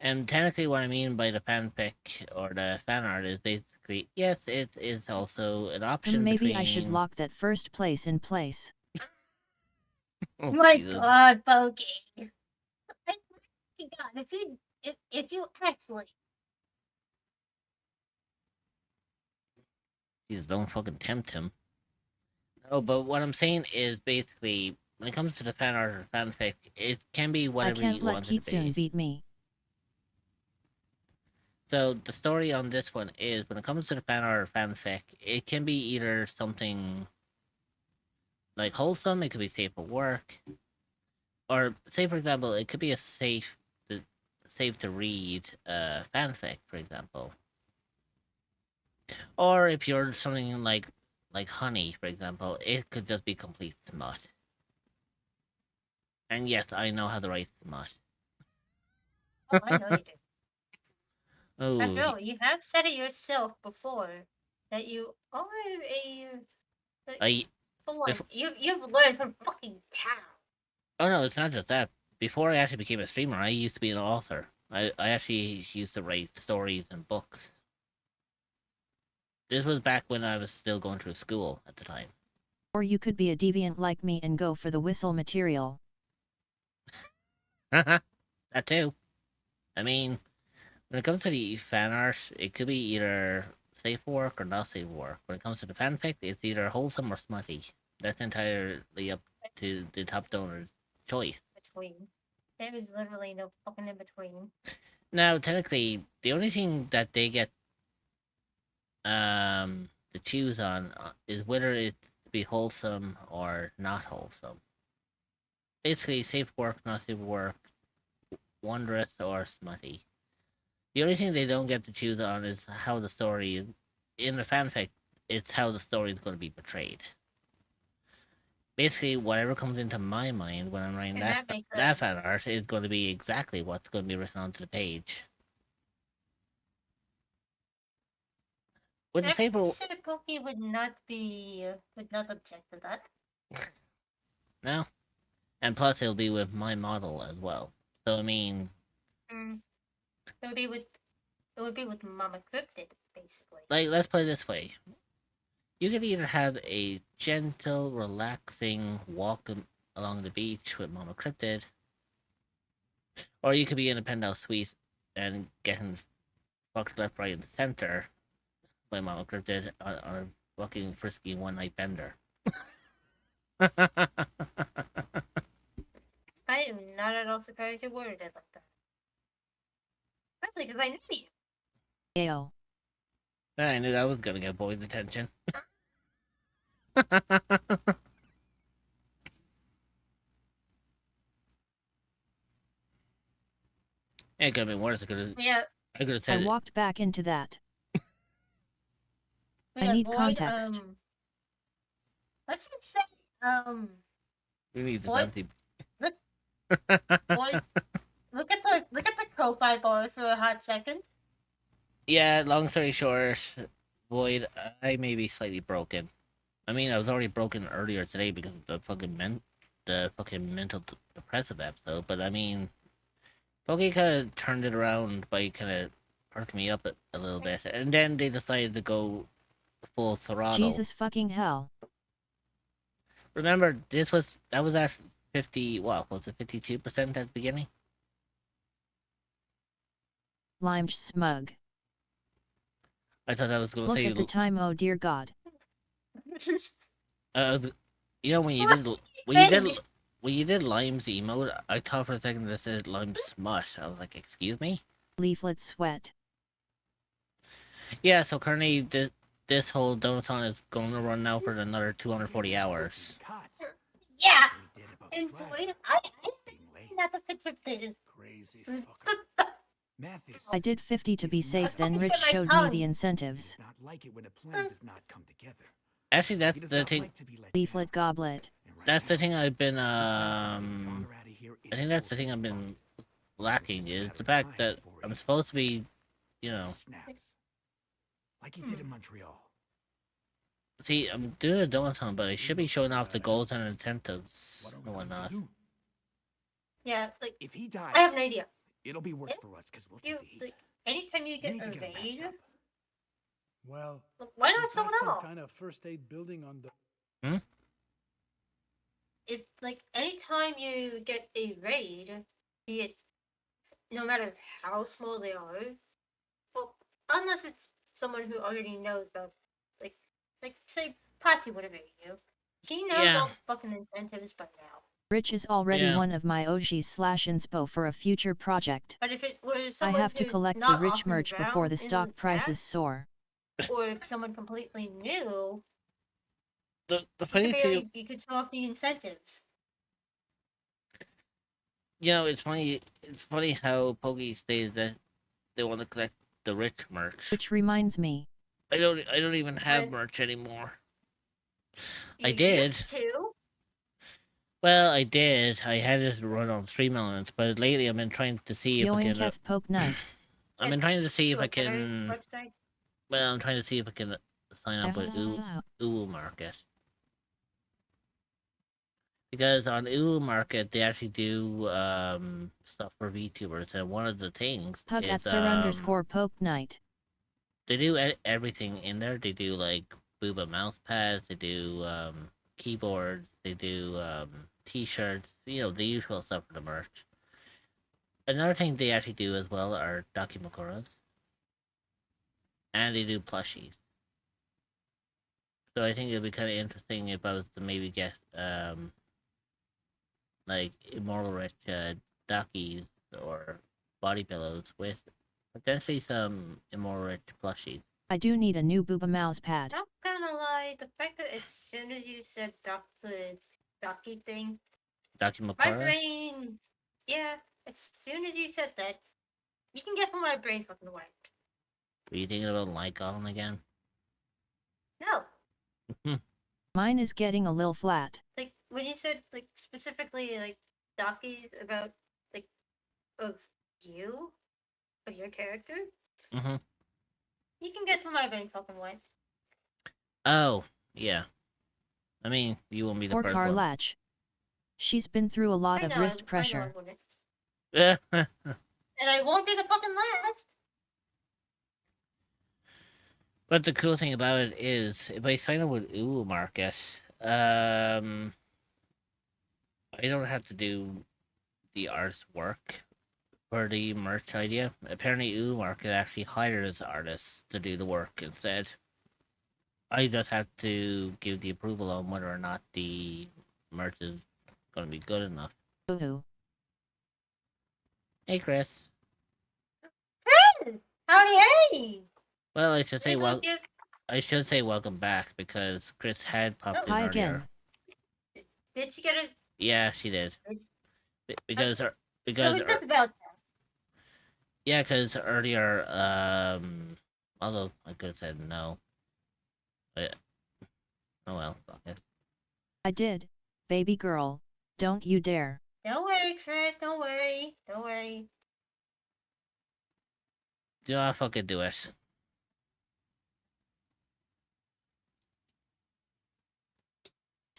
and technically, what I mean by the fanfic or the fan art is basically yes, it is also an option. Then maybe between... I should lock that first place in place. Oh, My Jesus. god, Pokey. I swear to God, if you actually Jesus, don't fucking tempt him. No, but what I'm saying is basically, when it comes to the fan art or fanfic, it can be I whatever can't you let want it to Kitsune be. beat me. So the story on this one is, when it comes to the fan art or fanfic, it can be either something like wholesome, it could be safe for work, or say for example, it could be a safe to read fanfic, for example. Or if you're something like Honey, for example, it could just be complete smut. And yes, I know how to write smut. Oh, I know you do. Oh, After all, you have said it yourself before that you are I boy, you've learned from fucking town. oh no, it's not just that. Before I actually became a streamer, I used to be an author. I actually used to write stories and books. This was back when I was still going through school at the time. Or you could be a deviant like me and go for the whistle material. That too. I mean, when it comes to the fan art, it could be either safe work or not safe work. When it comes to the fanfic, it's either wholesome or smutty. That's entirely up to the top donor's choice. Between. There is literally no fucking in between. Now, technically, the only thing that they get to choose on is whether it be wholesome or not wholesome. Basically, safe work, not safe work, wondrous or smutty. The only thing they don't get to choose on is how the story is. In the fanfic, it's how the story is going to be portrayed. Basically, whatever comes into my mind when I'm writing And that makes that fan art is going to be exactly what's going to be written onto the page. With the safer, Pokey would not object to that. no, and plus it'll be with my model as well. So I mean, It would be with Mama Cryptid, basically. like let's put it this way: You could either have a gentle, relaxing walk along the beach with Mama Cryptid, or you could be in a penthouse suite and getting fucked left, right, and center by Mama Cryptid on a fucking frisky one-night bender. I am not at all surprised you worded it like that. Especially because I knew you. Ayo. I knew that was gonna get Boyd's attention. It could have been worse. I could have. Yeah. I could have I said. walked back into that. I Yeah, need Boyd, context. Let's just say, We need the Boyd, fancy. look, Boyd, look at the profile bar for a hot second. Yeah. Long story short, Boyd, I may be slightly broken. I mean, I was already broken earlier today because of the fucking mental depressive episode. But I mean, Pokey kind of turned it around by kind of perking me up a little bit, and then they decided to go full throttle. Jesus fucking hell. Remember, that was at 50. What was it? 52% at the beginning. Lime smug. I thought that was going to Look say. at the time, oh dear God. You know when you did Lime's emote, I thought for a second that said Lime smut. I was like, excuse me. Leaflet sweat. Yeah, so currently this whole donathon is going to run now for another 240 hours. Yeah. And Boyd, I not the fit for this. Crazy fucker. Mathis. I did 50 to be safe, then Rich my showed me tongue. the incentives. Not like it when a plan does not come together. Actually, that's the thing. Leaflet goblet. That's the thing I've been I think that's the thing I've been lacking is the fact that I'm supposed to be, you know. Snaps. Like he did in Montreal. See, I'm doing a donathon, but I should be showing off the goals and incentives and whatnot. Yeah, like If he dies, I have an idea. it'll be worse for us because we'll You take the heat. like anytime you get need to a get him patched raid, up. Well, why we not passed someone some else? kind of first aid building on the. If like anytime you get a raid, be it no matter how small they are, well, unless it's someone who already knows about like say Patsy would have raided you. She knows Yeah. all the fucking incentives by now. Rich is already Yeah. one of my OGs/inspo for a future project. But if it was I someone have to who's collect the not Rich off the merch before the ground in stock prices stats, soar. or if someone completely new, The you funny could, thing, barely, you could still have the incentives. you know, it's funny how Pokey stated that they want to collect the Rich merch. Which reminds me. I don't even have But- merch anymore. You I did. used to. Well, I did. I had it run on Stream Elements, but lately I've been trying to see if I can. Yoinketh Poke Night. I've been trying to see if To I a better can. website. Well, I'm trying to see if I can sign up with Uwu Market. Because on Uwu Market, they actually do stuff for VTubers, and one of the things Pug at is _Poke Night. they do everything in there. They do like Booba mouse pads, they do keyboards, they do t-shirts, you know, the usual stuff for the merch. Another thing they actually do as well are Dakimakuras. And they do plushies. So I think it'd be kind of interesting if I was to maybe get like Immortal Rich Dakis or body pillows with potentially some Immortal Rich plushies. I do need a new Booba mouse pad. Not gonna lie, the fact that as soon as you said the Docky thing, my Dakimakura? brain, yeah, as soon as you said that, you can guess what my brain fucking went. Were you thinking about Lycon again? No, Mine is getting a little flat. like when you said like specifically like Dockies about like of your character, Mm-hmm. you can guess where my brain fucking went. Oh, yeah. I mean, you won't be the Or first one. Carlatch. She's been through a lot I of know, wrist I pressure. wouldn't. And I won't be the fucking last. But the cool thing about it is, if I sign up with Uwu Market, I don't have to do the artist work for the merch idea. Apparently, Uwu Market actually hires artists to do the work instead. I just have to give the approval on whether or not the merch is going to be good enough. Ooh. Hey, Chris. Chris! Howdy, hey! Well, I should say Hey, thank you. I should say welcome back because Chris had popped in Hi earlier. again. Did she get a... Yeah, she did. Because So we talked about that. yeah, because earlier, although I could have said no, but oh well, fuck it. I did, baby girl. Don't you dare. Don't worry, Chris. Don't worry. Don't worry. Yeah, fucking do it.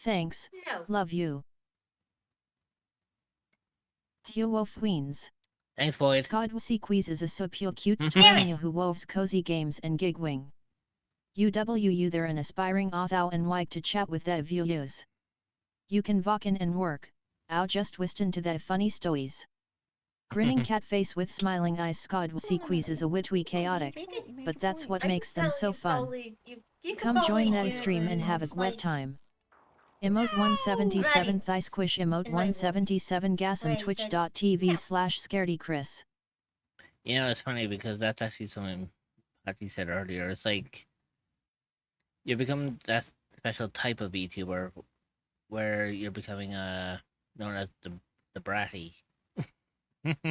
Thanks. No. Love you. Huo Fweens. Thanks, Boyd. Skadwasi Quiz is a so pure cute stwania who woves cozy games and gigwing. UWU they're an aspiring author and like to chat with their viewers. You can walk in and work, I'll just listen to their funny stories. Grinning cat face with smiling eyes Skadwasi Quiz is a witty chaotic, but that's what makes them so fun. Come join their stream and have a great time. Emote 177 Thigh Squish Emote 177 Gasm Twitch.tv/ScaredyChris. You know, it's funny because that's actually something Patty said earlier. It's like you become that special type of VTuber where you're becoming known as the bratty. Honestly,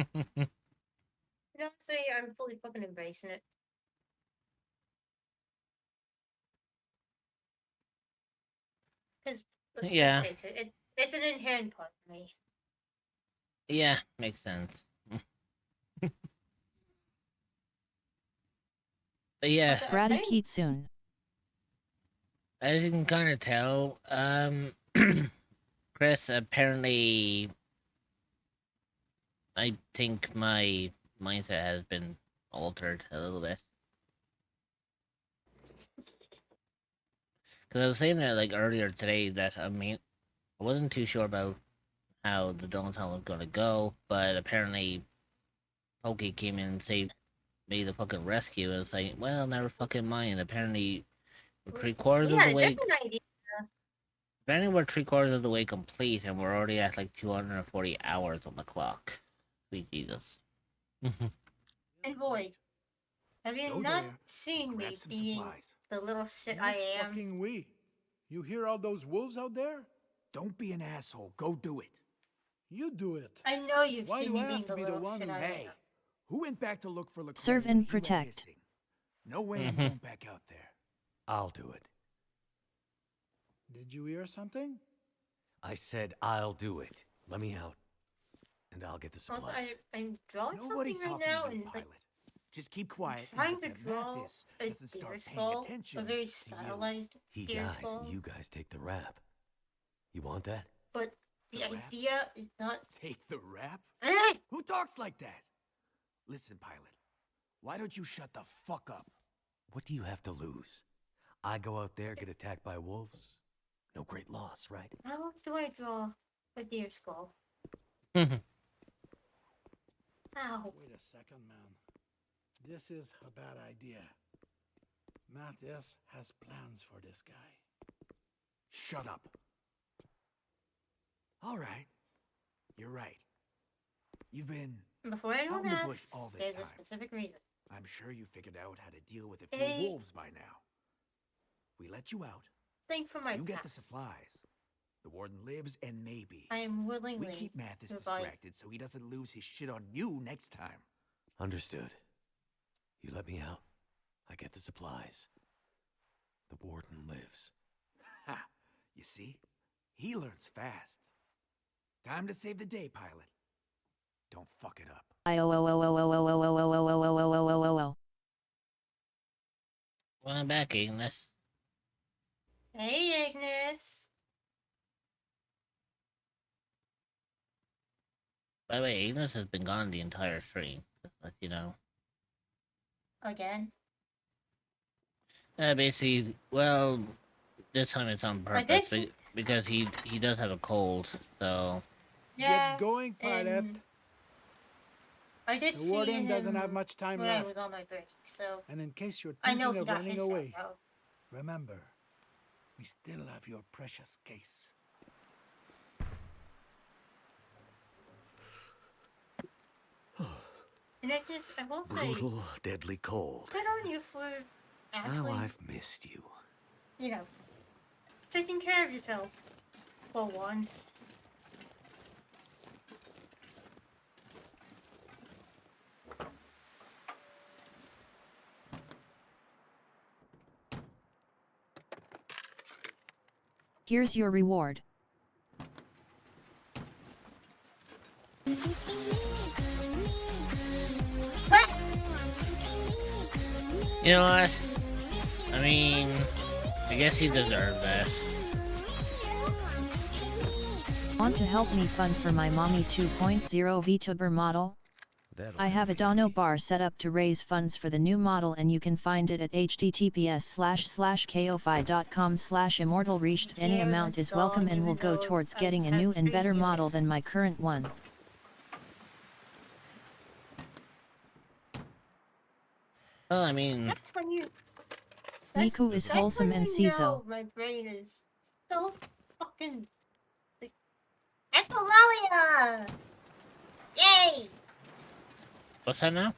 I'm fully fucking embracing it. Because, Yeah. it's an inherent part of me. Yeah, makes sense. But yeah, Bratty Kitsune. as you can kind of tell, Chris, apparently, I think my mindset has been altered a little bit. Because I was saying that, like, earlier today that, I wasn't too sure about how the Donaldson was going to go, but apparently Pokey came in and made the fucking rescue, and it's like, well, never fucking mind. Apparently, we're 3/4 of the way. Different idea. Apparently, we're 3/4 of the way complete, and we're already at like 240 hours on the clock. Sweet Jesus. And Void, have you Go not there, seen grab me some being supplies. the little shit No I am? fucking we. You hear all those wolves out there? Don't be an asshole. Go do it. You do it. I know you've Why seen do me I being have to the be the little one shit who... I Hey, am. who went back to look for Leclerc Serve when and he went protect. missing? No way I'm going back out there. I'll do it. Did you hear something? I said I'll do it. Let me out. And I'll get the supplies. Also, I'm drawing Nobody's something right talking now, to you, and pilot. Just keep quiet and trying hope to that draw Mathis a doesn't deer start paying skull, attention a very to stylized He deer dies skull. and you guys take the rap. You want that? But the The rap? idea is not. Take the rap? Eh! Who talks like that? Listen, pilot. Why don't you shut the fuck up? What do you have to lose? I go out there, get attacked by wolves? No great loss, right? How do I draw a deer skull? Ow. Wait a second, man. This is a bad idea. Matthias has plans for this guy. Shut up. All right. You're right. You've been Before anyone out in the bush asks, all this there's a time. specific reason. I'm sure you figured out how to deal with a few Hey. wolves by now. We let you out. Think for my You get the past. supplies. The warden lives, and maybe I am willingly. we keep Mathis to buy- distracted so he doesn't lose his shit on you next time. Understood. You let me out. I get the supplies. The warden lives. Ha! You see? He learns fast. Time to save the day, pilot. Don't fuck it up. Well, I'm back, Ignis. Hey, Ignis. By the way, Ignis has been gone the entire stream. Just to let you know. Again. Basically, well, this time it's on I did purpose see- because he does have a cold, so. Yeah. Get going, pilot. and I did The see warden him doesn't have much time when left. I was on my break, so And in case you're I know thinking he of got running his away, stuff out. remember, we still have your precious case. And I will say, Brutal, deadly cold. good on you for actually, How I've missed you. You know, taking care of yourself for once. Here's your reward. You know what? I mean, I guess he deserved that. Want to help me fund for my Mommy 2.0 VTuber model? I have a Dono bar set up to raise funds for the new model, and you can find it at https://ko-fi.com/immortalreached. Any amount is welcome and will go towards getting a new and better model than my current one. Well, I mean, That's when you. Miku is that's wholesome when and you know Ciso. my brain is so fucking. Echolalia! Yay! what's that now?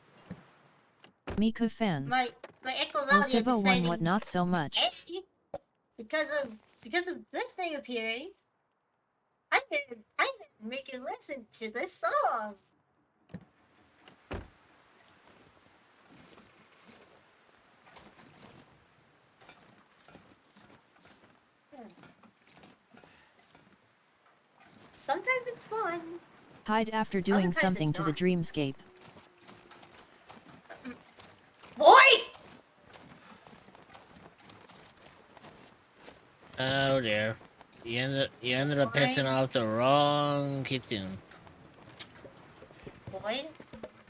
Miku fans. My Echolalia Osibo one deciding. what not so much. Hey, because of this thing appearing, I'm gonna make you listen to this song. Sometimes it's fun. Hide after doing times something it's to the not. dreamscape. Boy! Oh dear. You ended up pissing off the wrong kitten. Boy,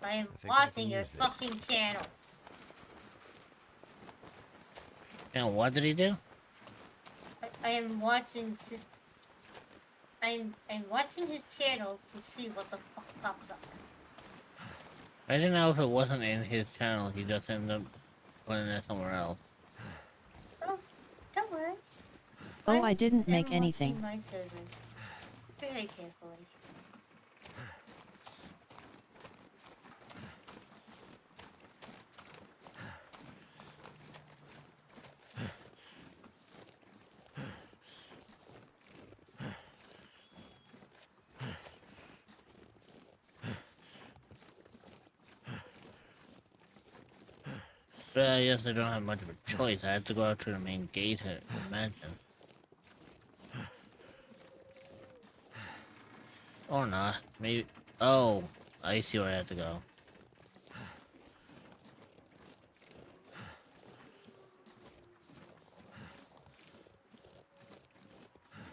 I am I can watching your use this. fucking channels. And what did he do? I am watching to. I'm watching his channel to see what the fuck pops up. I didn't know if it wasn't in his channel, he just ended up putting it somewhere else. Oh, don't worry. Oh, I didn't I'm make watching anything. my server very carefully. But I guess I don't have much of a choice. I have to go out to the main gate to imagine. Or not. Maybe. Oh, I see where I have to go.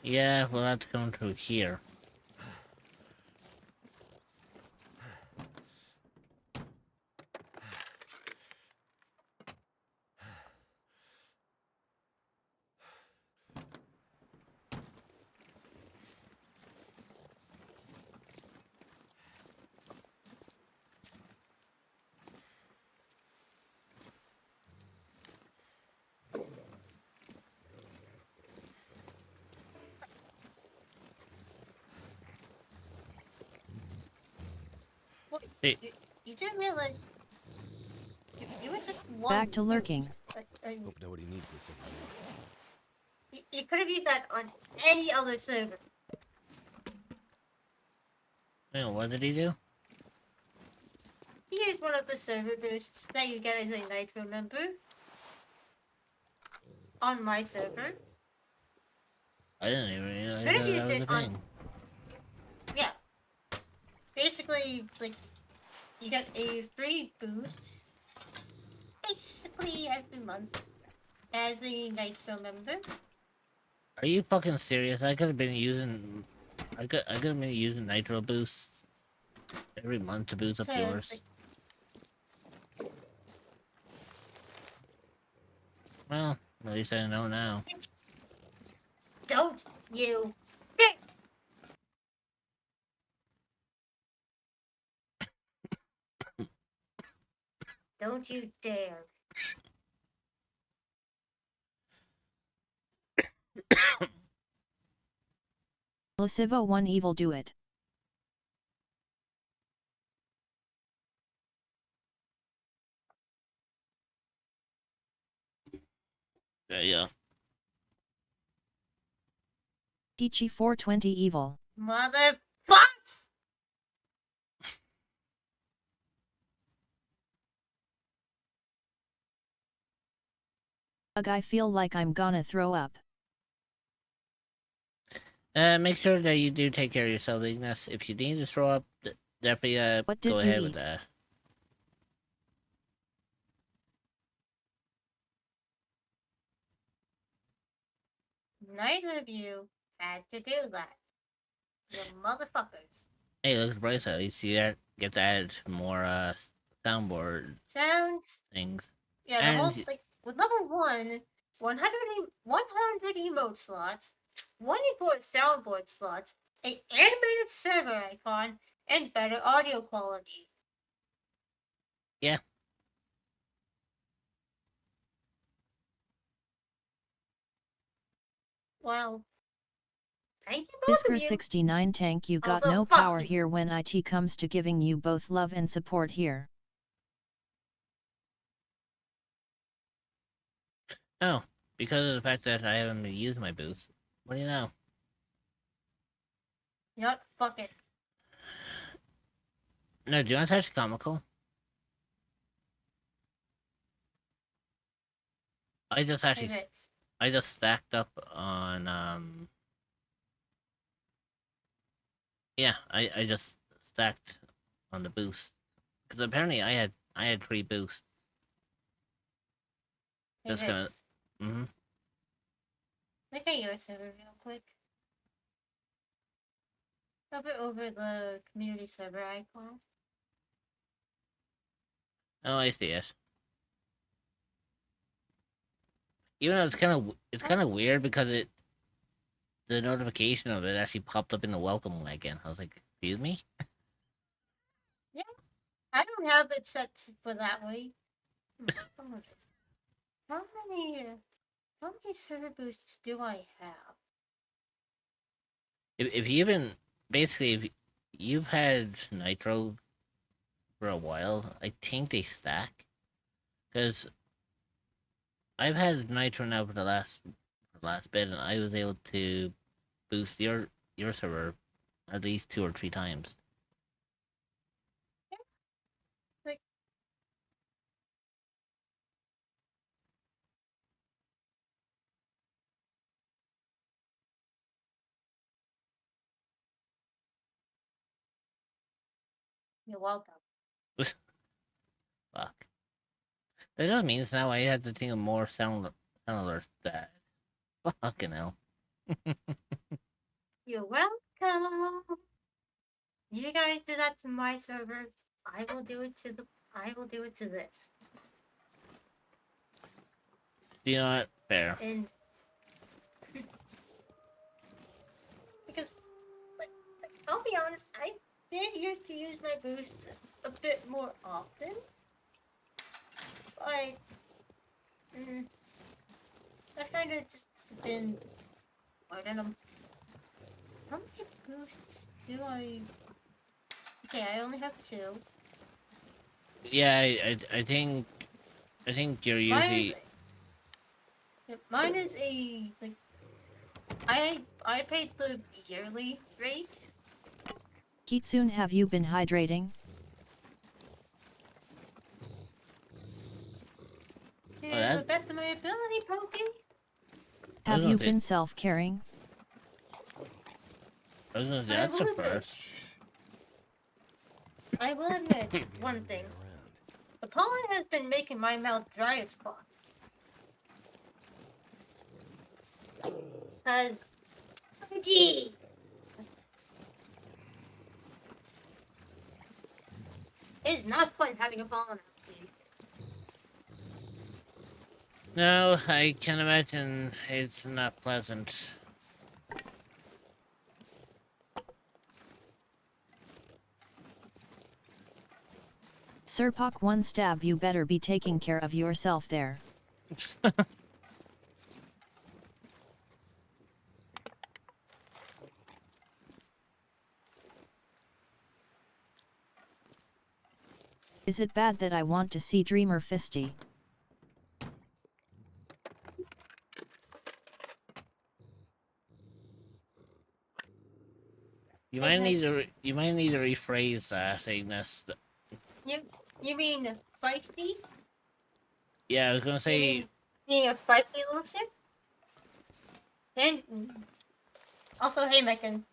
Yeah, we'll have to come through here. Hey. You didn't realize you were just one. Back to lurking. Hope nobody needs this anymore. You could have used that on any other server. Yeah, what did he do? He used one of the server boosts that you get as a Nitro member on my server. I didn't even realize Could have that used was a it on. thing. Yeah. Basically, like, you get a free boost. Basically every month as a Nitro member. Are you fucking serious? I could have been using... I could have been using Nitro boosts every month to boost up So, yours. like, Well, at least I know now. Don't you dare! Don't you dare. Lasivo one evil do it. Yeah. Peachy 420 evil. Motherfucks! Ugh, I feel like I'm gonna throw up. Make sure that you do take care of yourself, Ignis. If you need to throw up, definitely What did go you ahead with eat? that. Neither of you had to do that. You motherfuckers. Hey, look at the bright side. At least you get to add more soundboard Sounds. things. Yeah, the And whole, like, with level 1, 100 emote slots, 24 soundboard slots, an animated server icon, and better audio quality. yeah. Well, thank you both of you. Fisker69 tank, you got Also, no fuck power you. here when IT comes to giving you both love and support here. Oh, because of the fact that I haven't used my boost. What do you know? You know what? Fuck it. No, do you want to touch comical? I just actually, Hey, Vince. I just stacked up on yeah, I just stacked on the boost because apparently I had 3 boosts. Hey, Just gonna, Vince. Look at your server real quick. Hover over the community server icon. Oh, I see it. Even though it's kind of weird because the notification of it actually popped up in the welcome wagon. I was like, excuse me? Yeah, I don't have it set for that way. How many server boosts do I have? If you even basically if you've had Nitro for a while, I think they stack. Because I've had Nitro now for the last bit, and I was able to boost your server at least 2 or 3 times. Like, you're welcome. Fuck. That just means now I have to think of more sound alerts that fucking hell. You're welcome. You guys do that to my server. I will do it to this. You know what? Fair. And because, like, I'll be honest, I did used to use my boosts a bit more often, but I kind of just been avoiding them. How many boosts do I? Okay, I only have 2. Yeah, I think you're usually Mine is a like. I paid the yearly rate. Kitsune, have you been hydrating? To the best of my ability, Pokey. Have you been self-caring? I was gonna say that's the first. I will admit one thing. The pollen has been making my mouth dry as fuck. Cause, gee, it is not fun having a pollen allergy. No, I can imagine it's not pleasant. Serpak one stab, you better be taking care of yourself there. Is it bad that I want to see Dreamer Fisty? You might need to rephrase that, Ignis. You mean feisty? Yeah, I was gonna You say. mean being a feisty little ship? And also, hey, Megan.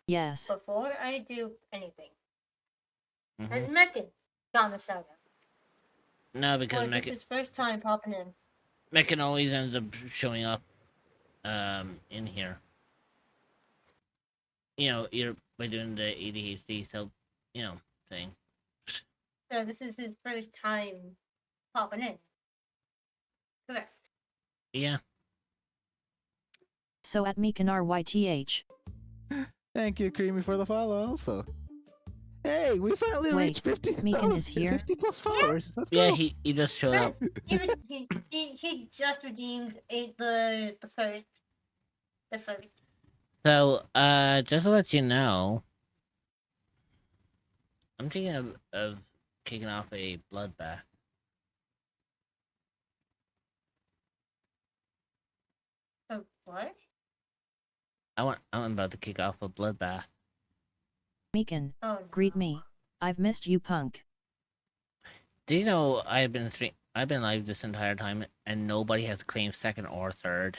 Yes. Before I do anything, Mhm. has Megan gone to Saga? No, Or because is this his first time popping in? Meccan always ends up showing up, in here. You know, either by doing the ADHD self, thing. So this is his first time popping in. Correct. Yeah. So at Meekan RYTH. Thank you, Creamy, for the follow also. Hey, we finally reached 50. Meekan is here. 50 plus followers. Let's Yeah, go. he just showed up. He just redeemed the first. The first. So, just to let you know, I'm thinking of kicking off a bloodbath. What? I'm about to kick off a bloodbath. Meekan, Oh, no. greet me. I've missed you, punk. Do you know I've been live this entire time and nobody has claimed second or third?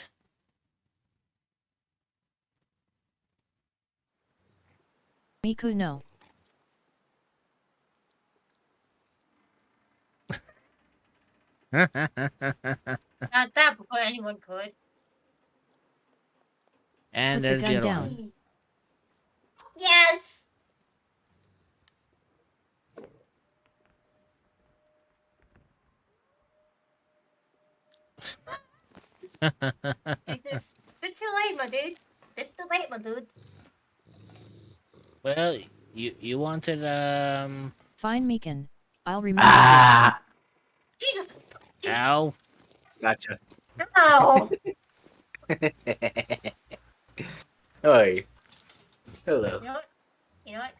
Miku no. Not that before anyone could. And Put the there's gun the other down. one. Yes. It's bit too late, my dude. Bit too late, my dude. Well, you wanted Fine, Meekan. I'll remember Jesus. Ow. Gotcha. No. Oi. Hello. You know what? You know what?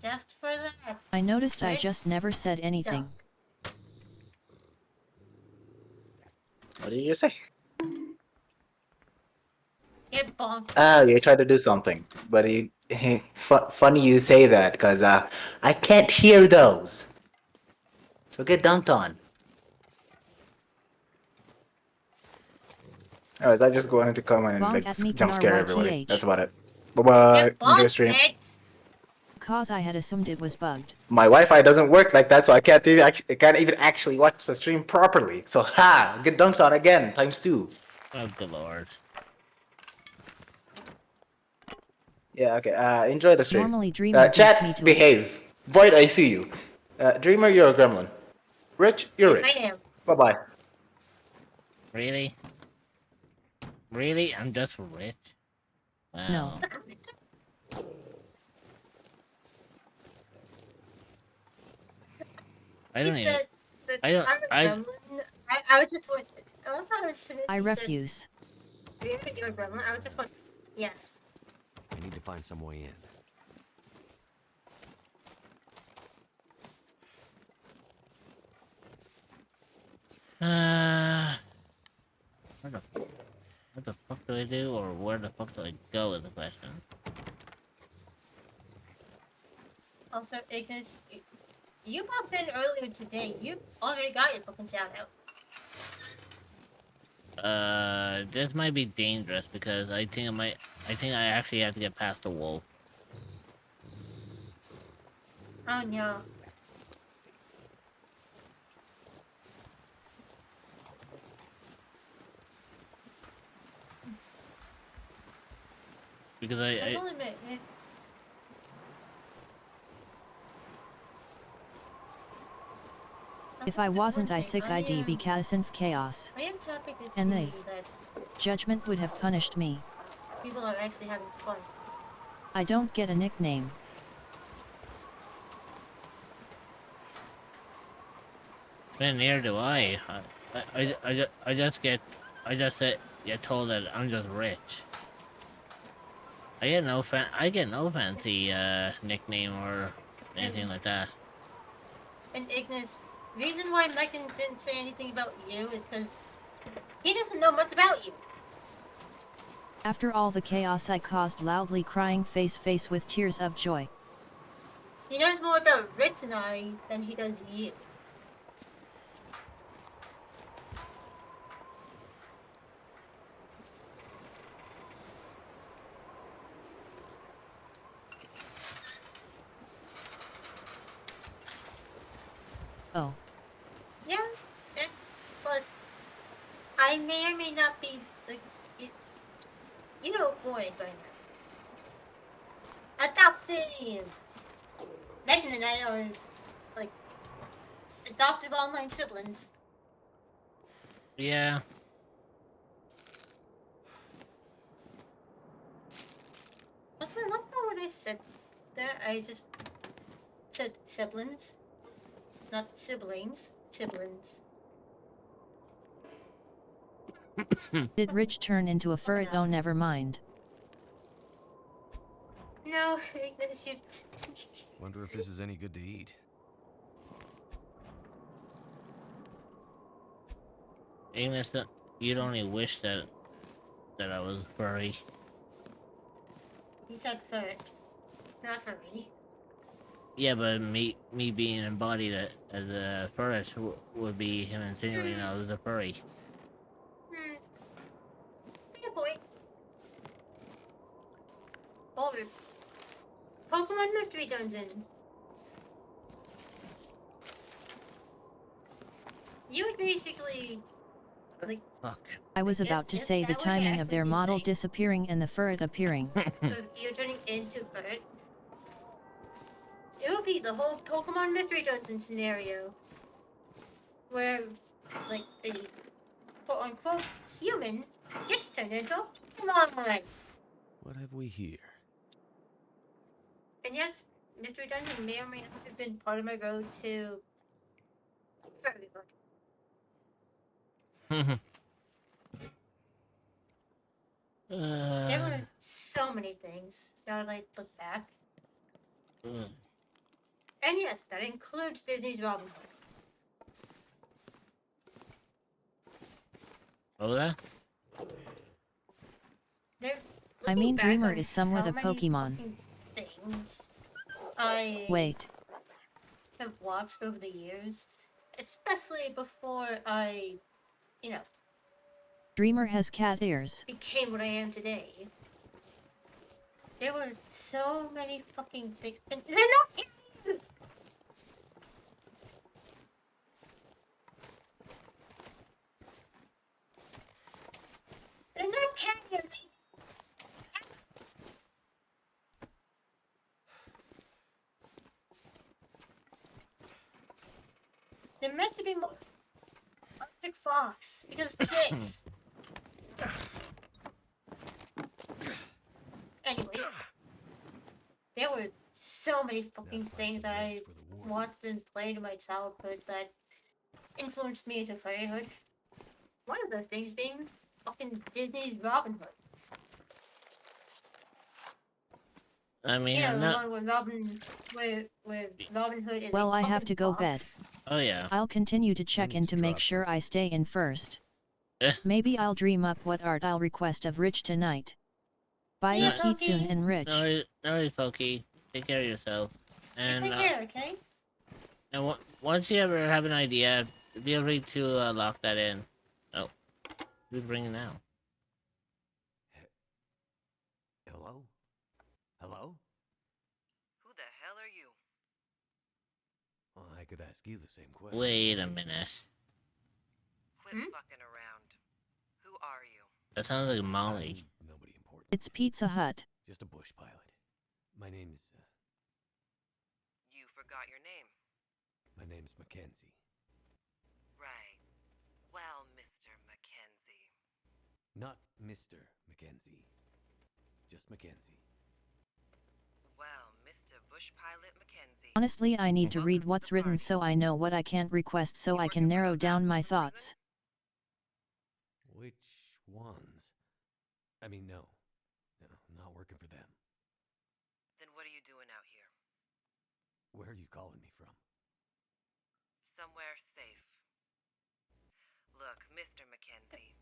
Just for that. I noticed I Let's just never said anything. What did you say? Get bonked. You tried to do something, but funny you say that because I can't hear those. So get dunked on. Anyways, I just go into comment and Bonk like at me, jump scare Kanar everybody. YTH. That's about it. Bye bye. Enjoy stream. Cause I had assumed it was bugged. My Wi-Fi doesn't work like that, so I can't even actually watch the stream properly. So ha, get dunked on again times 2. Oh good lord. Yeah, okay. Enjoy the stream. Normally Dreamer beats Chat, me to behave. Void, I see you. Dreamer, you're a gremlin. Rich, you're Yes, rich. I am. Bye bye. Really? Really? I'm just rich? Wow. No. I don't He even. said that I don't. I'm a I. gremlin. I was just went. I love how as soon as I he refuse. said, "You're a gremlin," I was just went, yes. I need to find some way in. What the fuck do I do, or where the fuck do I go is the question. Also, Ignis, you popped in earlier today. You already got your fucking shout out. This might be dangerous because I think I actually have to get past the wolf. Oh no. Because I'll only admit, If I wasn't I sick I'd be Casinth Chaos. I am happy to And see they, that Judgment would have punished me. people are actually having fun. I don't get a nickname. Then neither do I. I just get told that I'm just rich. I get no fancy nickname or anything like that. And Ignis, reason why Megan didn't say anything about you is because he doesn't know much about you. After all the chaos I caused, loudly crying face with tears of joy. He knows more about Rich and I than he does you. Oh. Yeah, and plus, I may or may not be, like, you know, boy by now. Adopted! Megan and I are, like, adoptive online siblings. Yeah. Also, I love how when I said that, I just said siblings. Not siblings, siblings. Did Rich turn into a furret? Oh, never mind. No, Ignis, you... Wonder if this is any good to eat. Ignis, you'd only wish that I was furry. He said furret, not furry. Yeah, but me being embodied as a furret would be him insinuating I was a furry. Fair point. Over. Pokemon Mystery Dungeon. You would basically, like... Fuck. I was about to say the timing of their model disappearing and the furret appearing. So you're turning into furret. It would be the whole Pokemon Mystery Dungeon scenario. Where, like, the quote-unquote human gets turned into a Pokemon. What have we here? And yes, Mystery Dungeon may or may not have been part of my road to furryhood. There were so many things now that I look back. And yes, that includes Disney's Robin Hood. Oh, that? I mean, back Dreamer on is somewhat how a many Pokemon. fucking things I Wait. have watched over the years, especially before I, you know, Dreamer has cat ears. became what I am today. There were so many fucking things, and they're not ears! They're not cat ears! They're meant to be more Arctic Fox, because physics. Anyway, there were so many fucking things that I watched and played in my childhood that influenced me into furryhood. One of those things being fucking Disney's Robin Hood. I mean, You know, I'm the not. one where Robin Hood is Well, a I have fucking to go fox. bed. Oh yeah. I'll continue to check in to make sure I stay in first. Maybe I'll dream up what art I'll request of Rich tonight. Bye, Yeah, Kitsune and Rich. No worries, Pokey. Take care of yourself. And Take care, okay? and once you ever have an idea, feel free to lock that in. Oh, who's ringing now? Hello? Hello? Who the hell are you? Well, I could ask you the same question. Wait a minute. Quit fucking around. Who are you? That sounds like Molly. Nobody important. It's Pizza Hut. Just a bush pilot. My name's, You forgot your name. my name's Mackenzie. Right. Well, Mr. Mackenzie. Not Mr. Mackenzie. Just Mackenzie. Well, Mr. Bush Pilot Mackenzie. Honestly, I need to read what's written so I know what I can't request so I can narrow down my thoughts. Which ones? I mean, no. No, I'm not working for them. Then what are you doing out here? Where are you calling me from? Somewhere safe. Look, Mr. Mackenzie.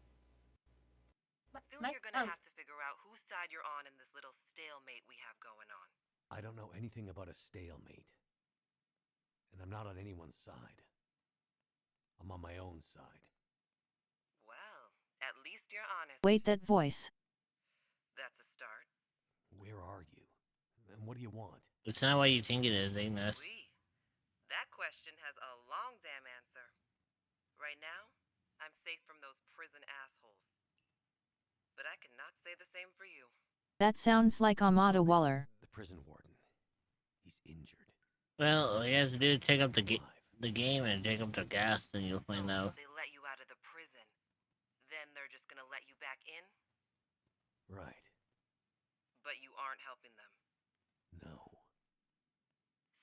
Soon you're gonna have to figure out whose side you're on in this little stalemate we have going on. I don't know anything about a stalemate. And I'm not on anyone's side. I'm on my own side. Well, at least you're honest. Wait, that voice. That's a start. Where are you? And what do you want? It's not what you think it is, Ignis. That question has a long damn answer. Right now, I'm safe from those prison assholes. But I cannot say the same for you. That sounds like Amada Waller. The prison warden. He's injured. Well, all you have to do is take up the game and take up the gas, and you'll find out. They let you out of the prison. Then they're just gonna let you back in? Right. But you aren't helping them. No.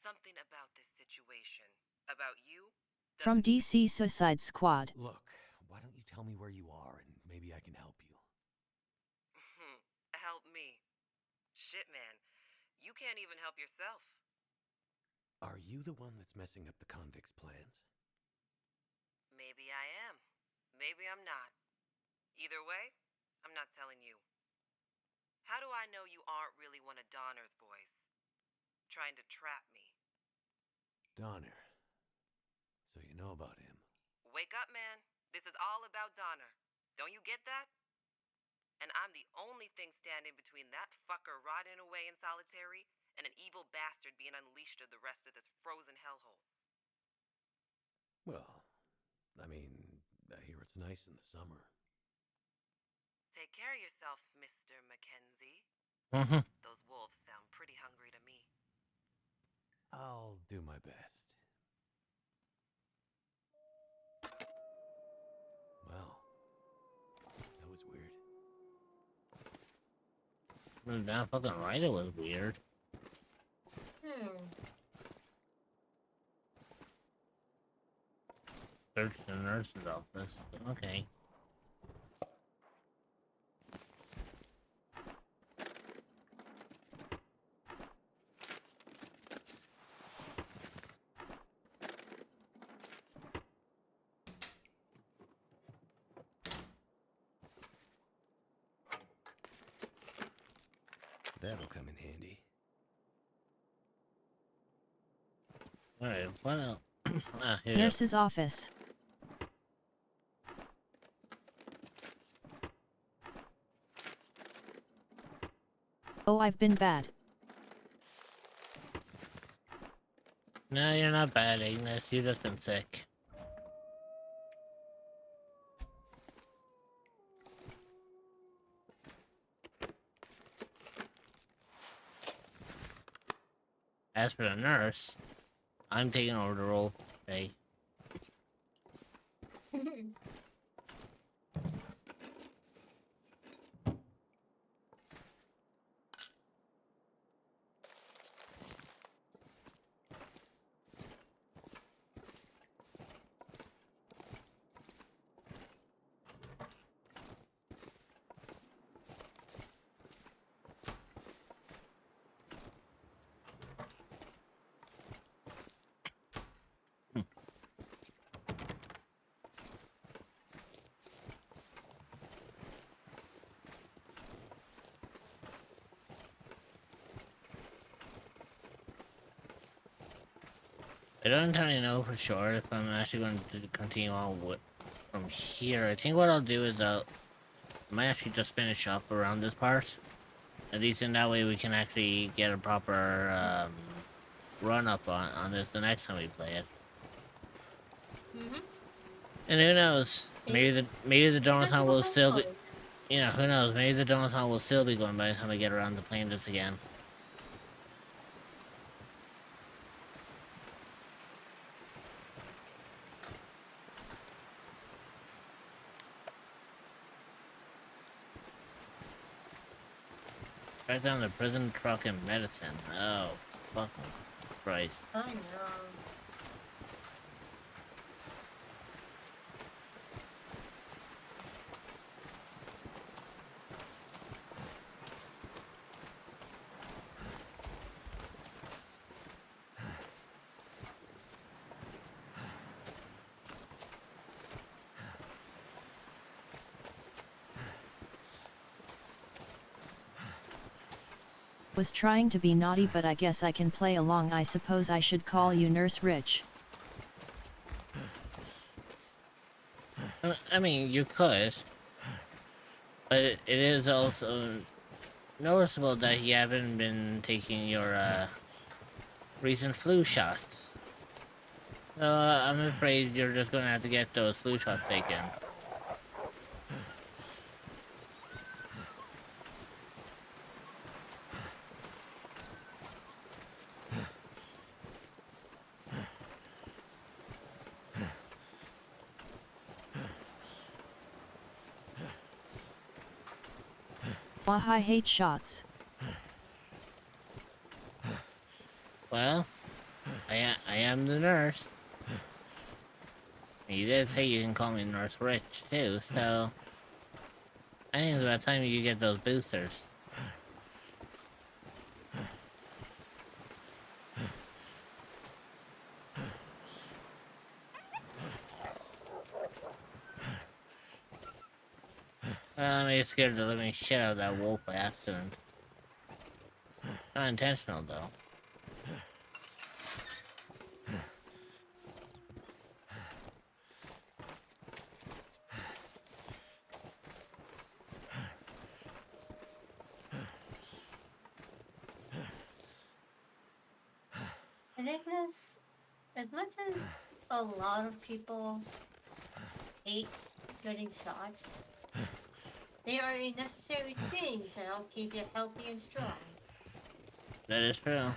Something about this situation, about you. From DC Suicide Squad. Look, why don't you tell me where you are and maybe I can help you? Help me. Shit, man. You can't even help yourself. Are you the one that's messing up the convicts' plans? Maybe I am. Maybe I'm not. Either way, I'm not telling you. How do I know you aren't really one of Donner's boys? Trying to trap me. Donner. So you know about him. Wake up, man. This is all about Donner. Don't you get that? And I'm the only thing standing between that fucker rotting away in solitary and an evil bastard being unleashed to the rest of this frozen hellhole. Well, I mean, I hear it's nice in the summer. Take care of yourself, Mr. Mackenzie. Those wolves sound pretty hungry to me. I'll do my best. Well, that was weird. That fucking rider was weird. Search the nurse's office. Okay. That'll come in handy. Alright, what else? Here. Nurse's office. Oh, I've been bad. No, you're not bad, Ignis. You've just been sick. As for the nurse, I'm taking over the role today. I don't entirely know for sure if I'm actually going to continue on with from here. I think what I'll do is I might actually just finish up around this part. At least in that way we can actually get a proper run up on this the next time we play it. And who knows? Maybe the Donathon will still be, you know, who knows? Maybe the Donathon will still be going by the time I get around to playing this again. Right down the prison truck and medicine. Oh, fucking Christ. I know. Was trying to be naughty, but I guess I can play along. I suppose I should call you Nurse Rich. I mean, you could. But it is also noticeable that you haven't been taking your recent flu shots. So I'm afraid you're just gonna have to get those flu shots taken. Wah, I hate shots. Well, I am the nurse. You did say you can call me Nurse Rich too, so I think it's about time you get those boosters. Well, I may have scared the living shit out of that wolf by accident. Not intentional though. Ignis, as much as a lot of people hate getting shots, they are a necessary thing to help keep you healthy and strong. That is true.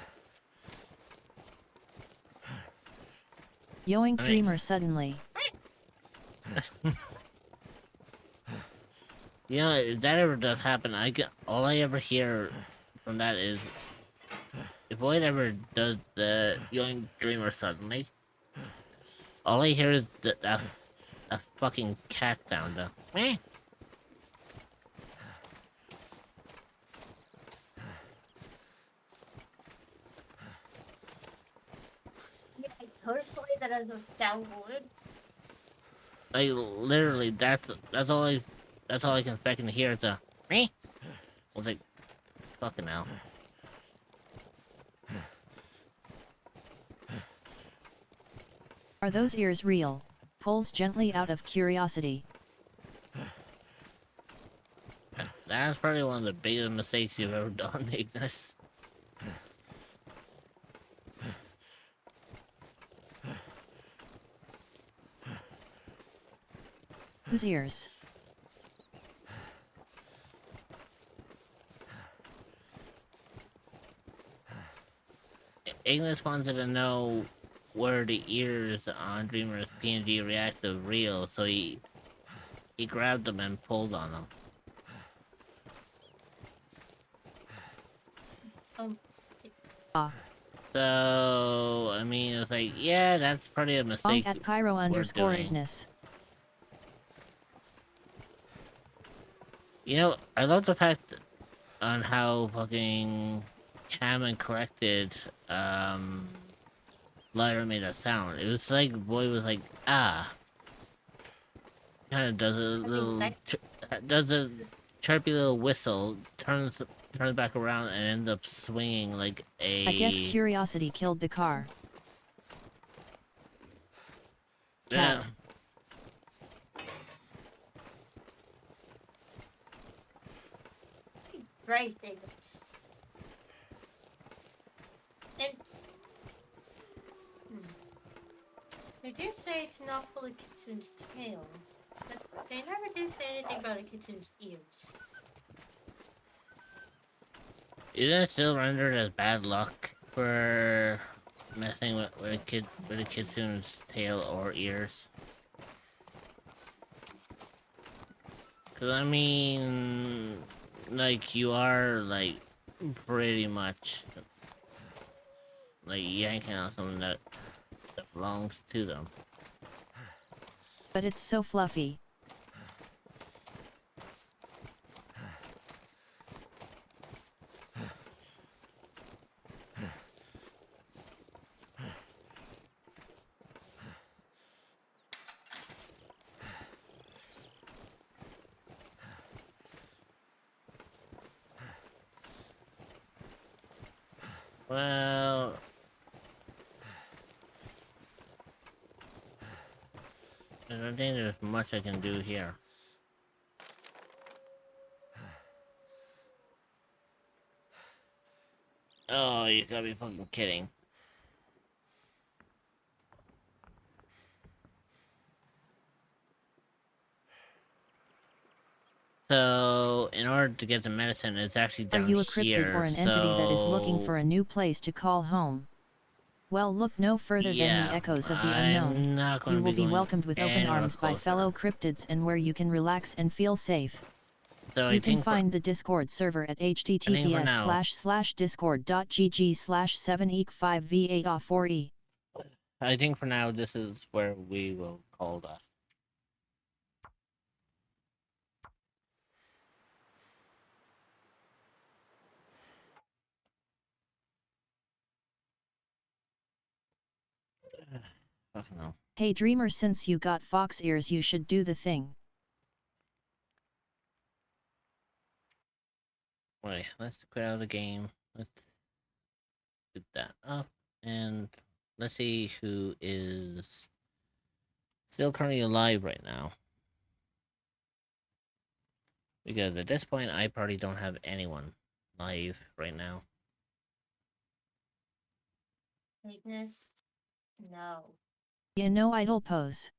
Yoink I mean- Dreamer suddenly. You know, if that ever does happen, all I ever hear from that is if Boyd ever does the Young Dreamer suddenly, all I hear is that fucking cat sound. Meh. Yeah, personally, that doesn't sound good. Like literally, that's all I can expect to hear. It's a meh. I was like, fucking hell. Are those ears real? Pulls gently out of curiosity. That's probably one of the biggest mistakes you've ever done, Ignis. Whose ears? Ignis wanted to know where the ears on Dreamer's PNG reactive reel, so he grabbed them and pulled on them. So I mean, it's like, yeah, that's probably a mistake. Bonk at Pyro we're underscore doing. Ignis. You know, I love the fact on how fucking calm and collected Lyra made that sound. It was like Boy was like, ah. Kind of does a little, does a chirpy little whistle, turns back around and ends up swinging like a. I guess curiosity killed the car. Yeah. Cat. Christ, Ignis. And they do say it's not full of Kitsune's tail, but they never did say anything about a Kitsune's ears. Isn't it still rendered as bad luck for messing with a kitsune's tail or ears? Cause I mean, like you are like pretty much like yanking out something that belongs to them. But it's so fluffy. Well, I don't think there's much I can do here. Oh, you gotta be fucking kidding. So, in order to get the medicine, it's actually Are down you a cryptid here, or an entity that is looking so- for a new place to call home? Well, look no further than Yeah, the echoes of the I'm unknown. not gonna You will be be going welcomed with open anywhere arms by closer. fellow cryptids and where you can relax and feel safe. So I You can think for- find the Discord server at now- https://discord.gg/7eek5v8off4e. I think for now, this is where we will call that. Fucking hell. Hey dreamer, since you got fox ears you should do the thing. Wait, let's quit out of the game. Let's get that up, and let's see who is still currently alive right now. Because at this point, I probably don't have anyone live right now. Weakness? No. Yeah, no idle pose.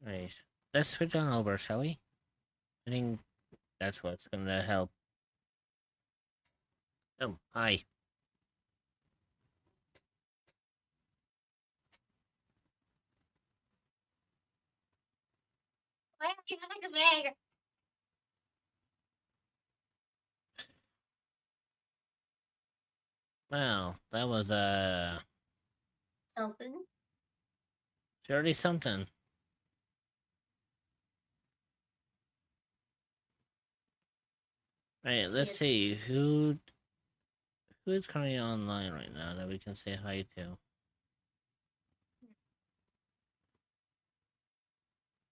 Right. Let's switch on over, shall we? I think that's what's gonna help. Oh, hi. Why are you going to bed? Well, that was Something? surely something. Right, let's Yes. see who is currently online right now that we can say hi to.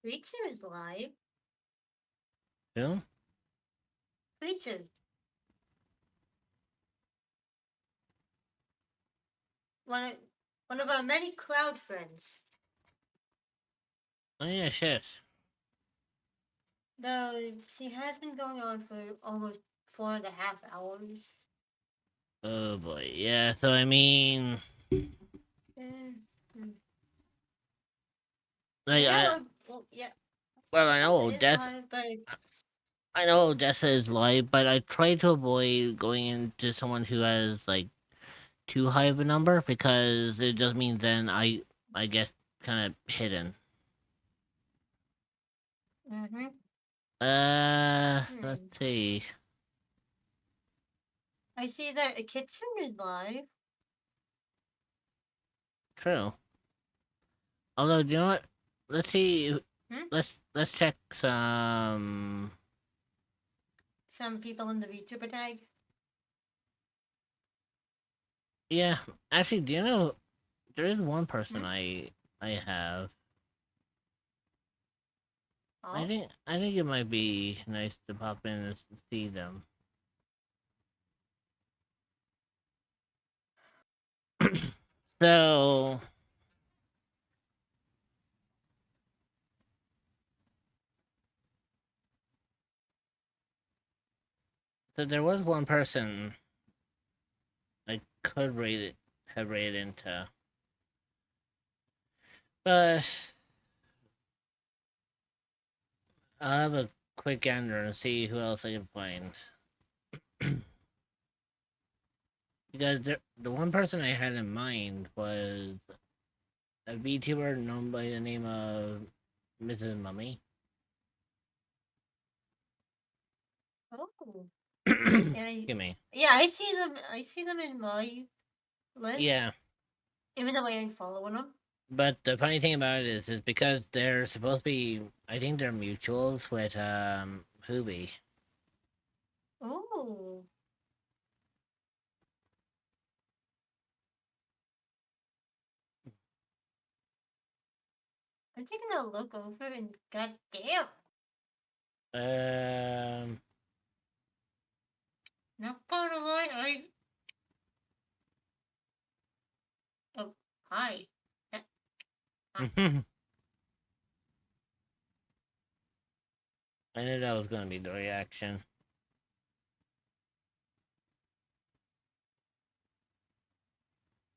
Preacher is live. Who? Preacher. One of our many cloud friends. Oh yeah, shit. Though she has been going on for almost 4.5 hours. Oh boy, yeah. So I mean, like Yeah, well, yeah. well, I know It is Odessa. live, but it's- I know Odessa is live, but I try to avoid going into someone who has like too high of a number because it just means then I guess kind of hidden. Mhm. Let's see. I see that a kitchen is live. True. Although, do you know what? Let's see. Hmm? Let's check some. Some people in the VTuber tag. Yeah, actually, do you know there is one person Hmm? I have. Oh. I think it might be nice to pop in and see them. So there was one person I could have rated into, but I'll have a quick gander and see who else I can find. Because the one person I had in mind was a VTuber known by the name of Mrs. Mummy. Oh. Excuse me. Yeah, I see them. I see them in my list. Yeah. Even though I ain't following them. But the funny thing about it is because they're supposed to be, I think they're mutuals with Hubie. Oh. I'm taking a look over and goddamn. Not gonna lie, oh, hi. I knew that was gonna be the reaction.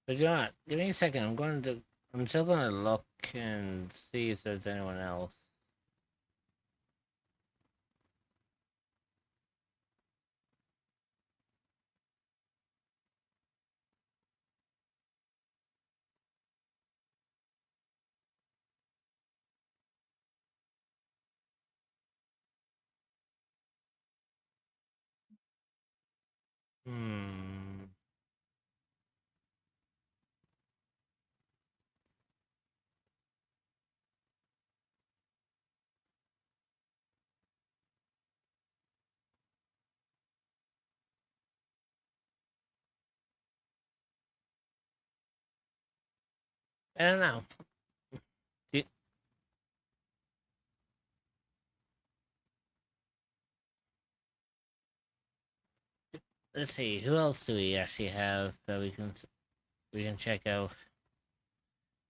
But you know what? Give me a second. I'm still gonna look and see if there's anyone else. Hmm. I don't know. Let's see. Who else do we actually have that we can check out?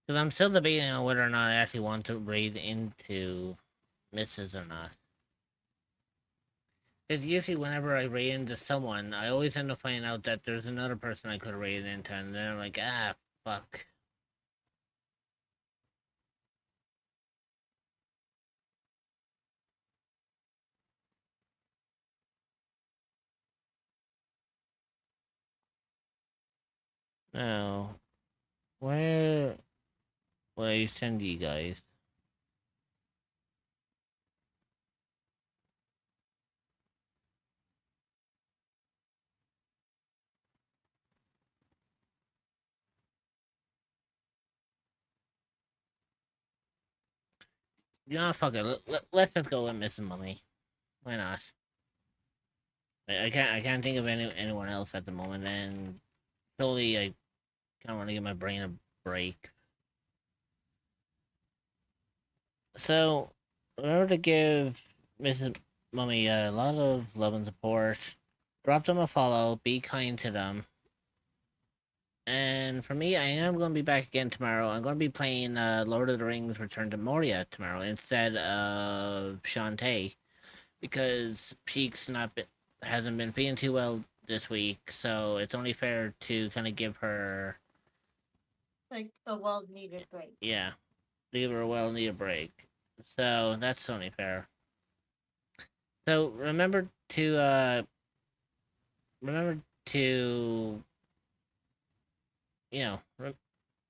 Because I'm still debating on whether or not I actually want to raid into Mrs. or not. Because usually whenever I raid into someone, I always end up finding out that there's another person I could have raided into, and then I'm like, ah, fuck. Now, where will I send you guys? You know, fuck it. Let's just go with Mrs. Mummy. Why not? I can't think of anyone else at the moment, and solely I kind of want to give my brain a break. So, remember to give Mrs. Mummy a lot of love and support. Drop them a follow. Be kind to them. And for me, I am going to be back again tomorrow. I'm going to be playing Lord of the Rings Return to Moria tomorrow instead of Shantae. Because Peak's hasn't been feeling too well this week. So it's only fair to kind of give her... like a well-needed break. Yeah. Give her a well-needed break. So that's only fair. So remember to you know,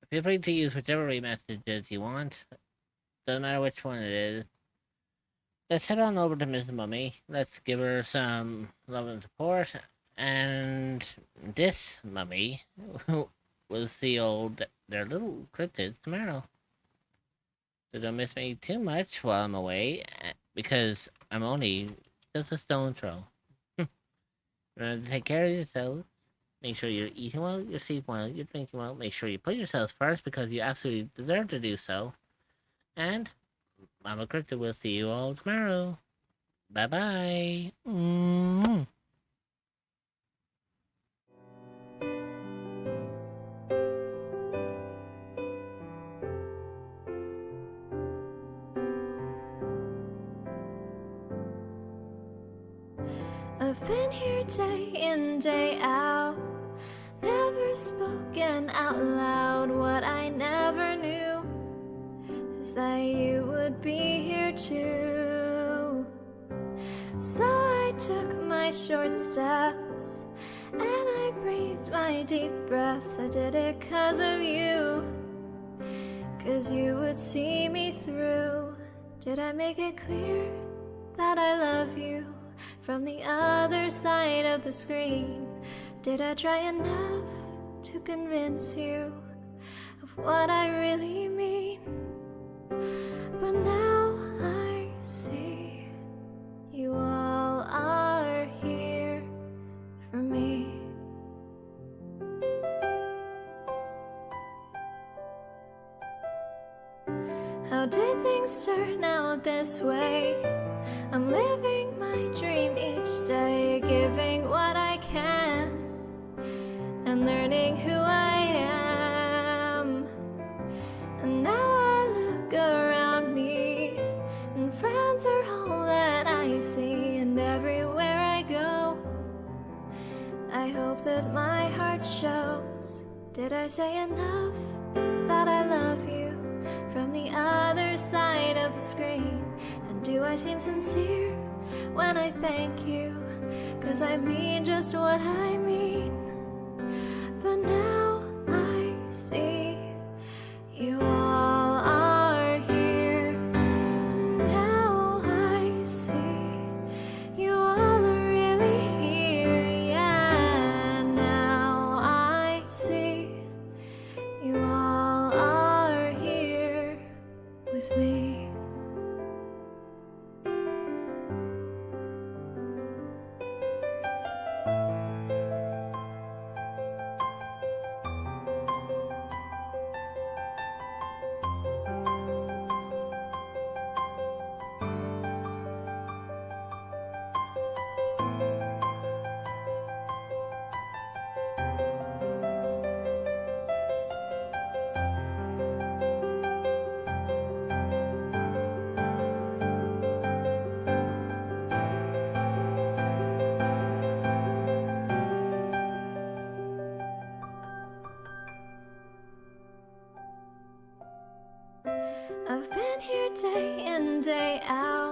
feel free to use whichever rate messages you want. Doesn't matter which one it is. Let's head on over to Miss Mummy. Let's give her some love and support. And this mummy will see their little cryptids tomorrow. So don't miss me too much while I'm away, because I'm only just a stone throw. Remember to take care of yourselves. Make sure you're eating well, you're sleeping well, you're drinking well. Make sure you put yourselves first because you absolutely deserve to do so. And Mama Cryptid will see you all tomorrow. Bye-bye. I've been here day in, day out, never spoken out loud. What I never knew is that you would be here too. So I took my short steps and I breathed my deep breaths. I did it 'cause of you, 'cause you would see me through. Did I make it clear that I love you from the other side of the screen? Did I try enough to convince you of what I really mean? But now I see you all are here for me. How did things turn out this way? I'm living my dream each day, giving what I can and learning who I am. And now I look around me, and friends are all that I see, and everywhere I go, I hope that my heart shows. Did I say enough that I love you from the other side of the screen? And do I seem sincere when I thank you? 'Cause I mean just what I mean. But now I see you all are here. And now I see you all are really here. Yeah, now I see you all are here with me. I've been here day in, day out.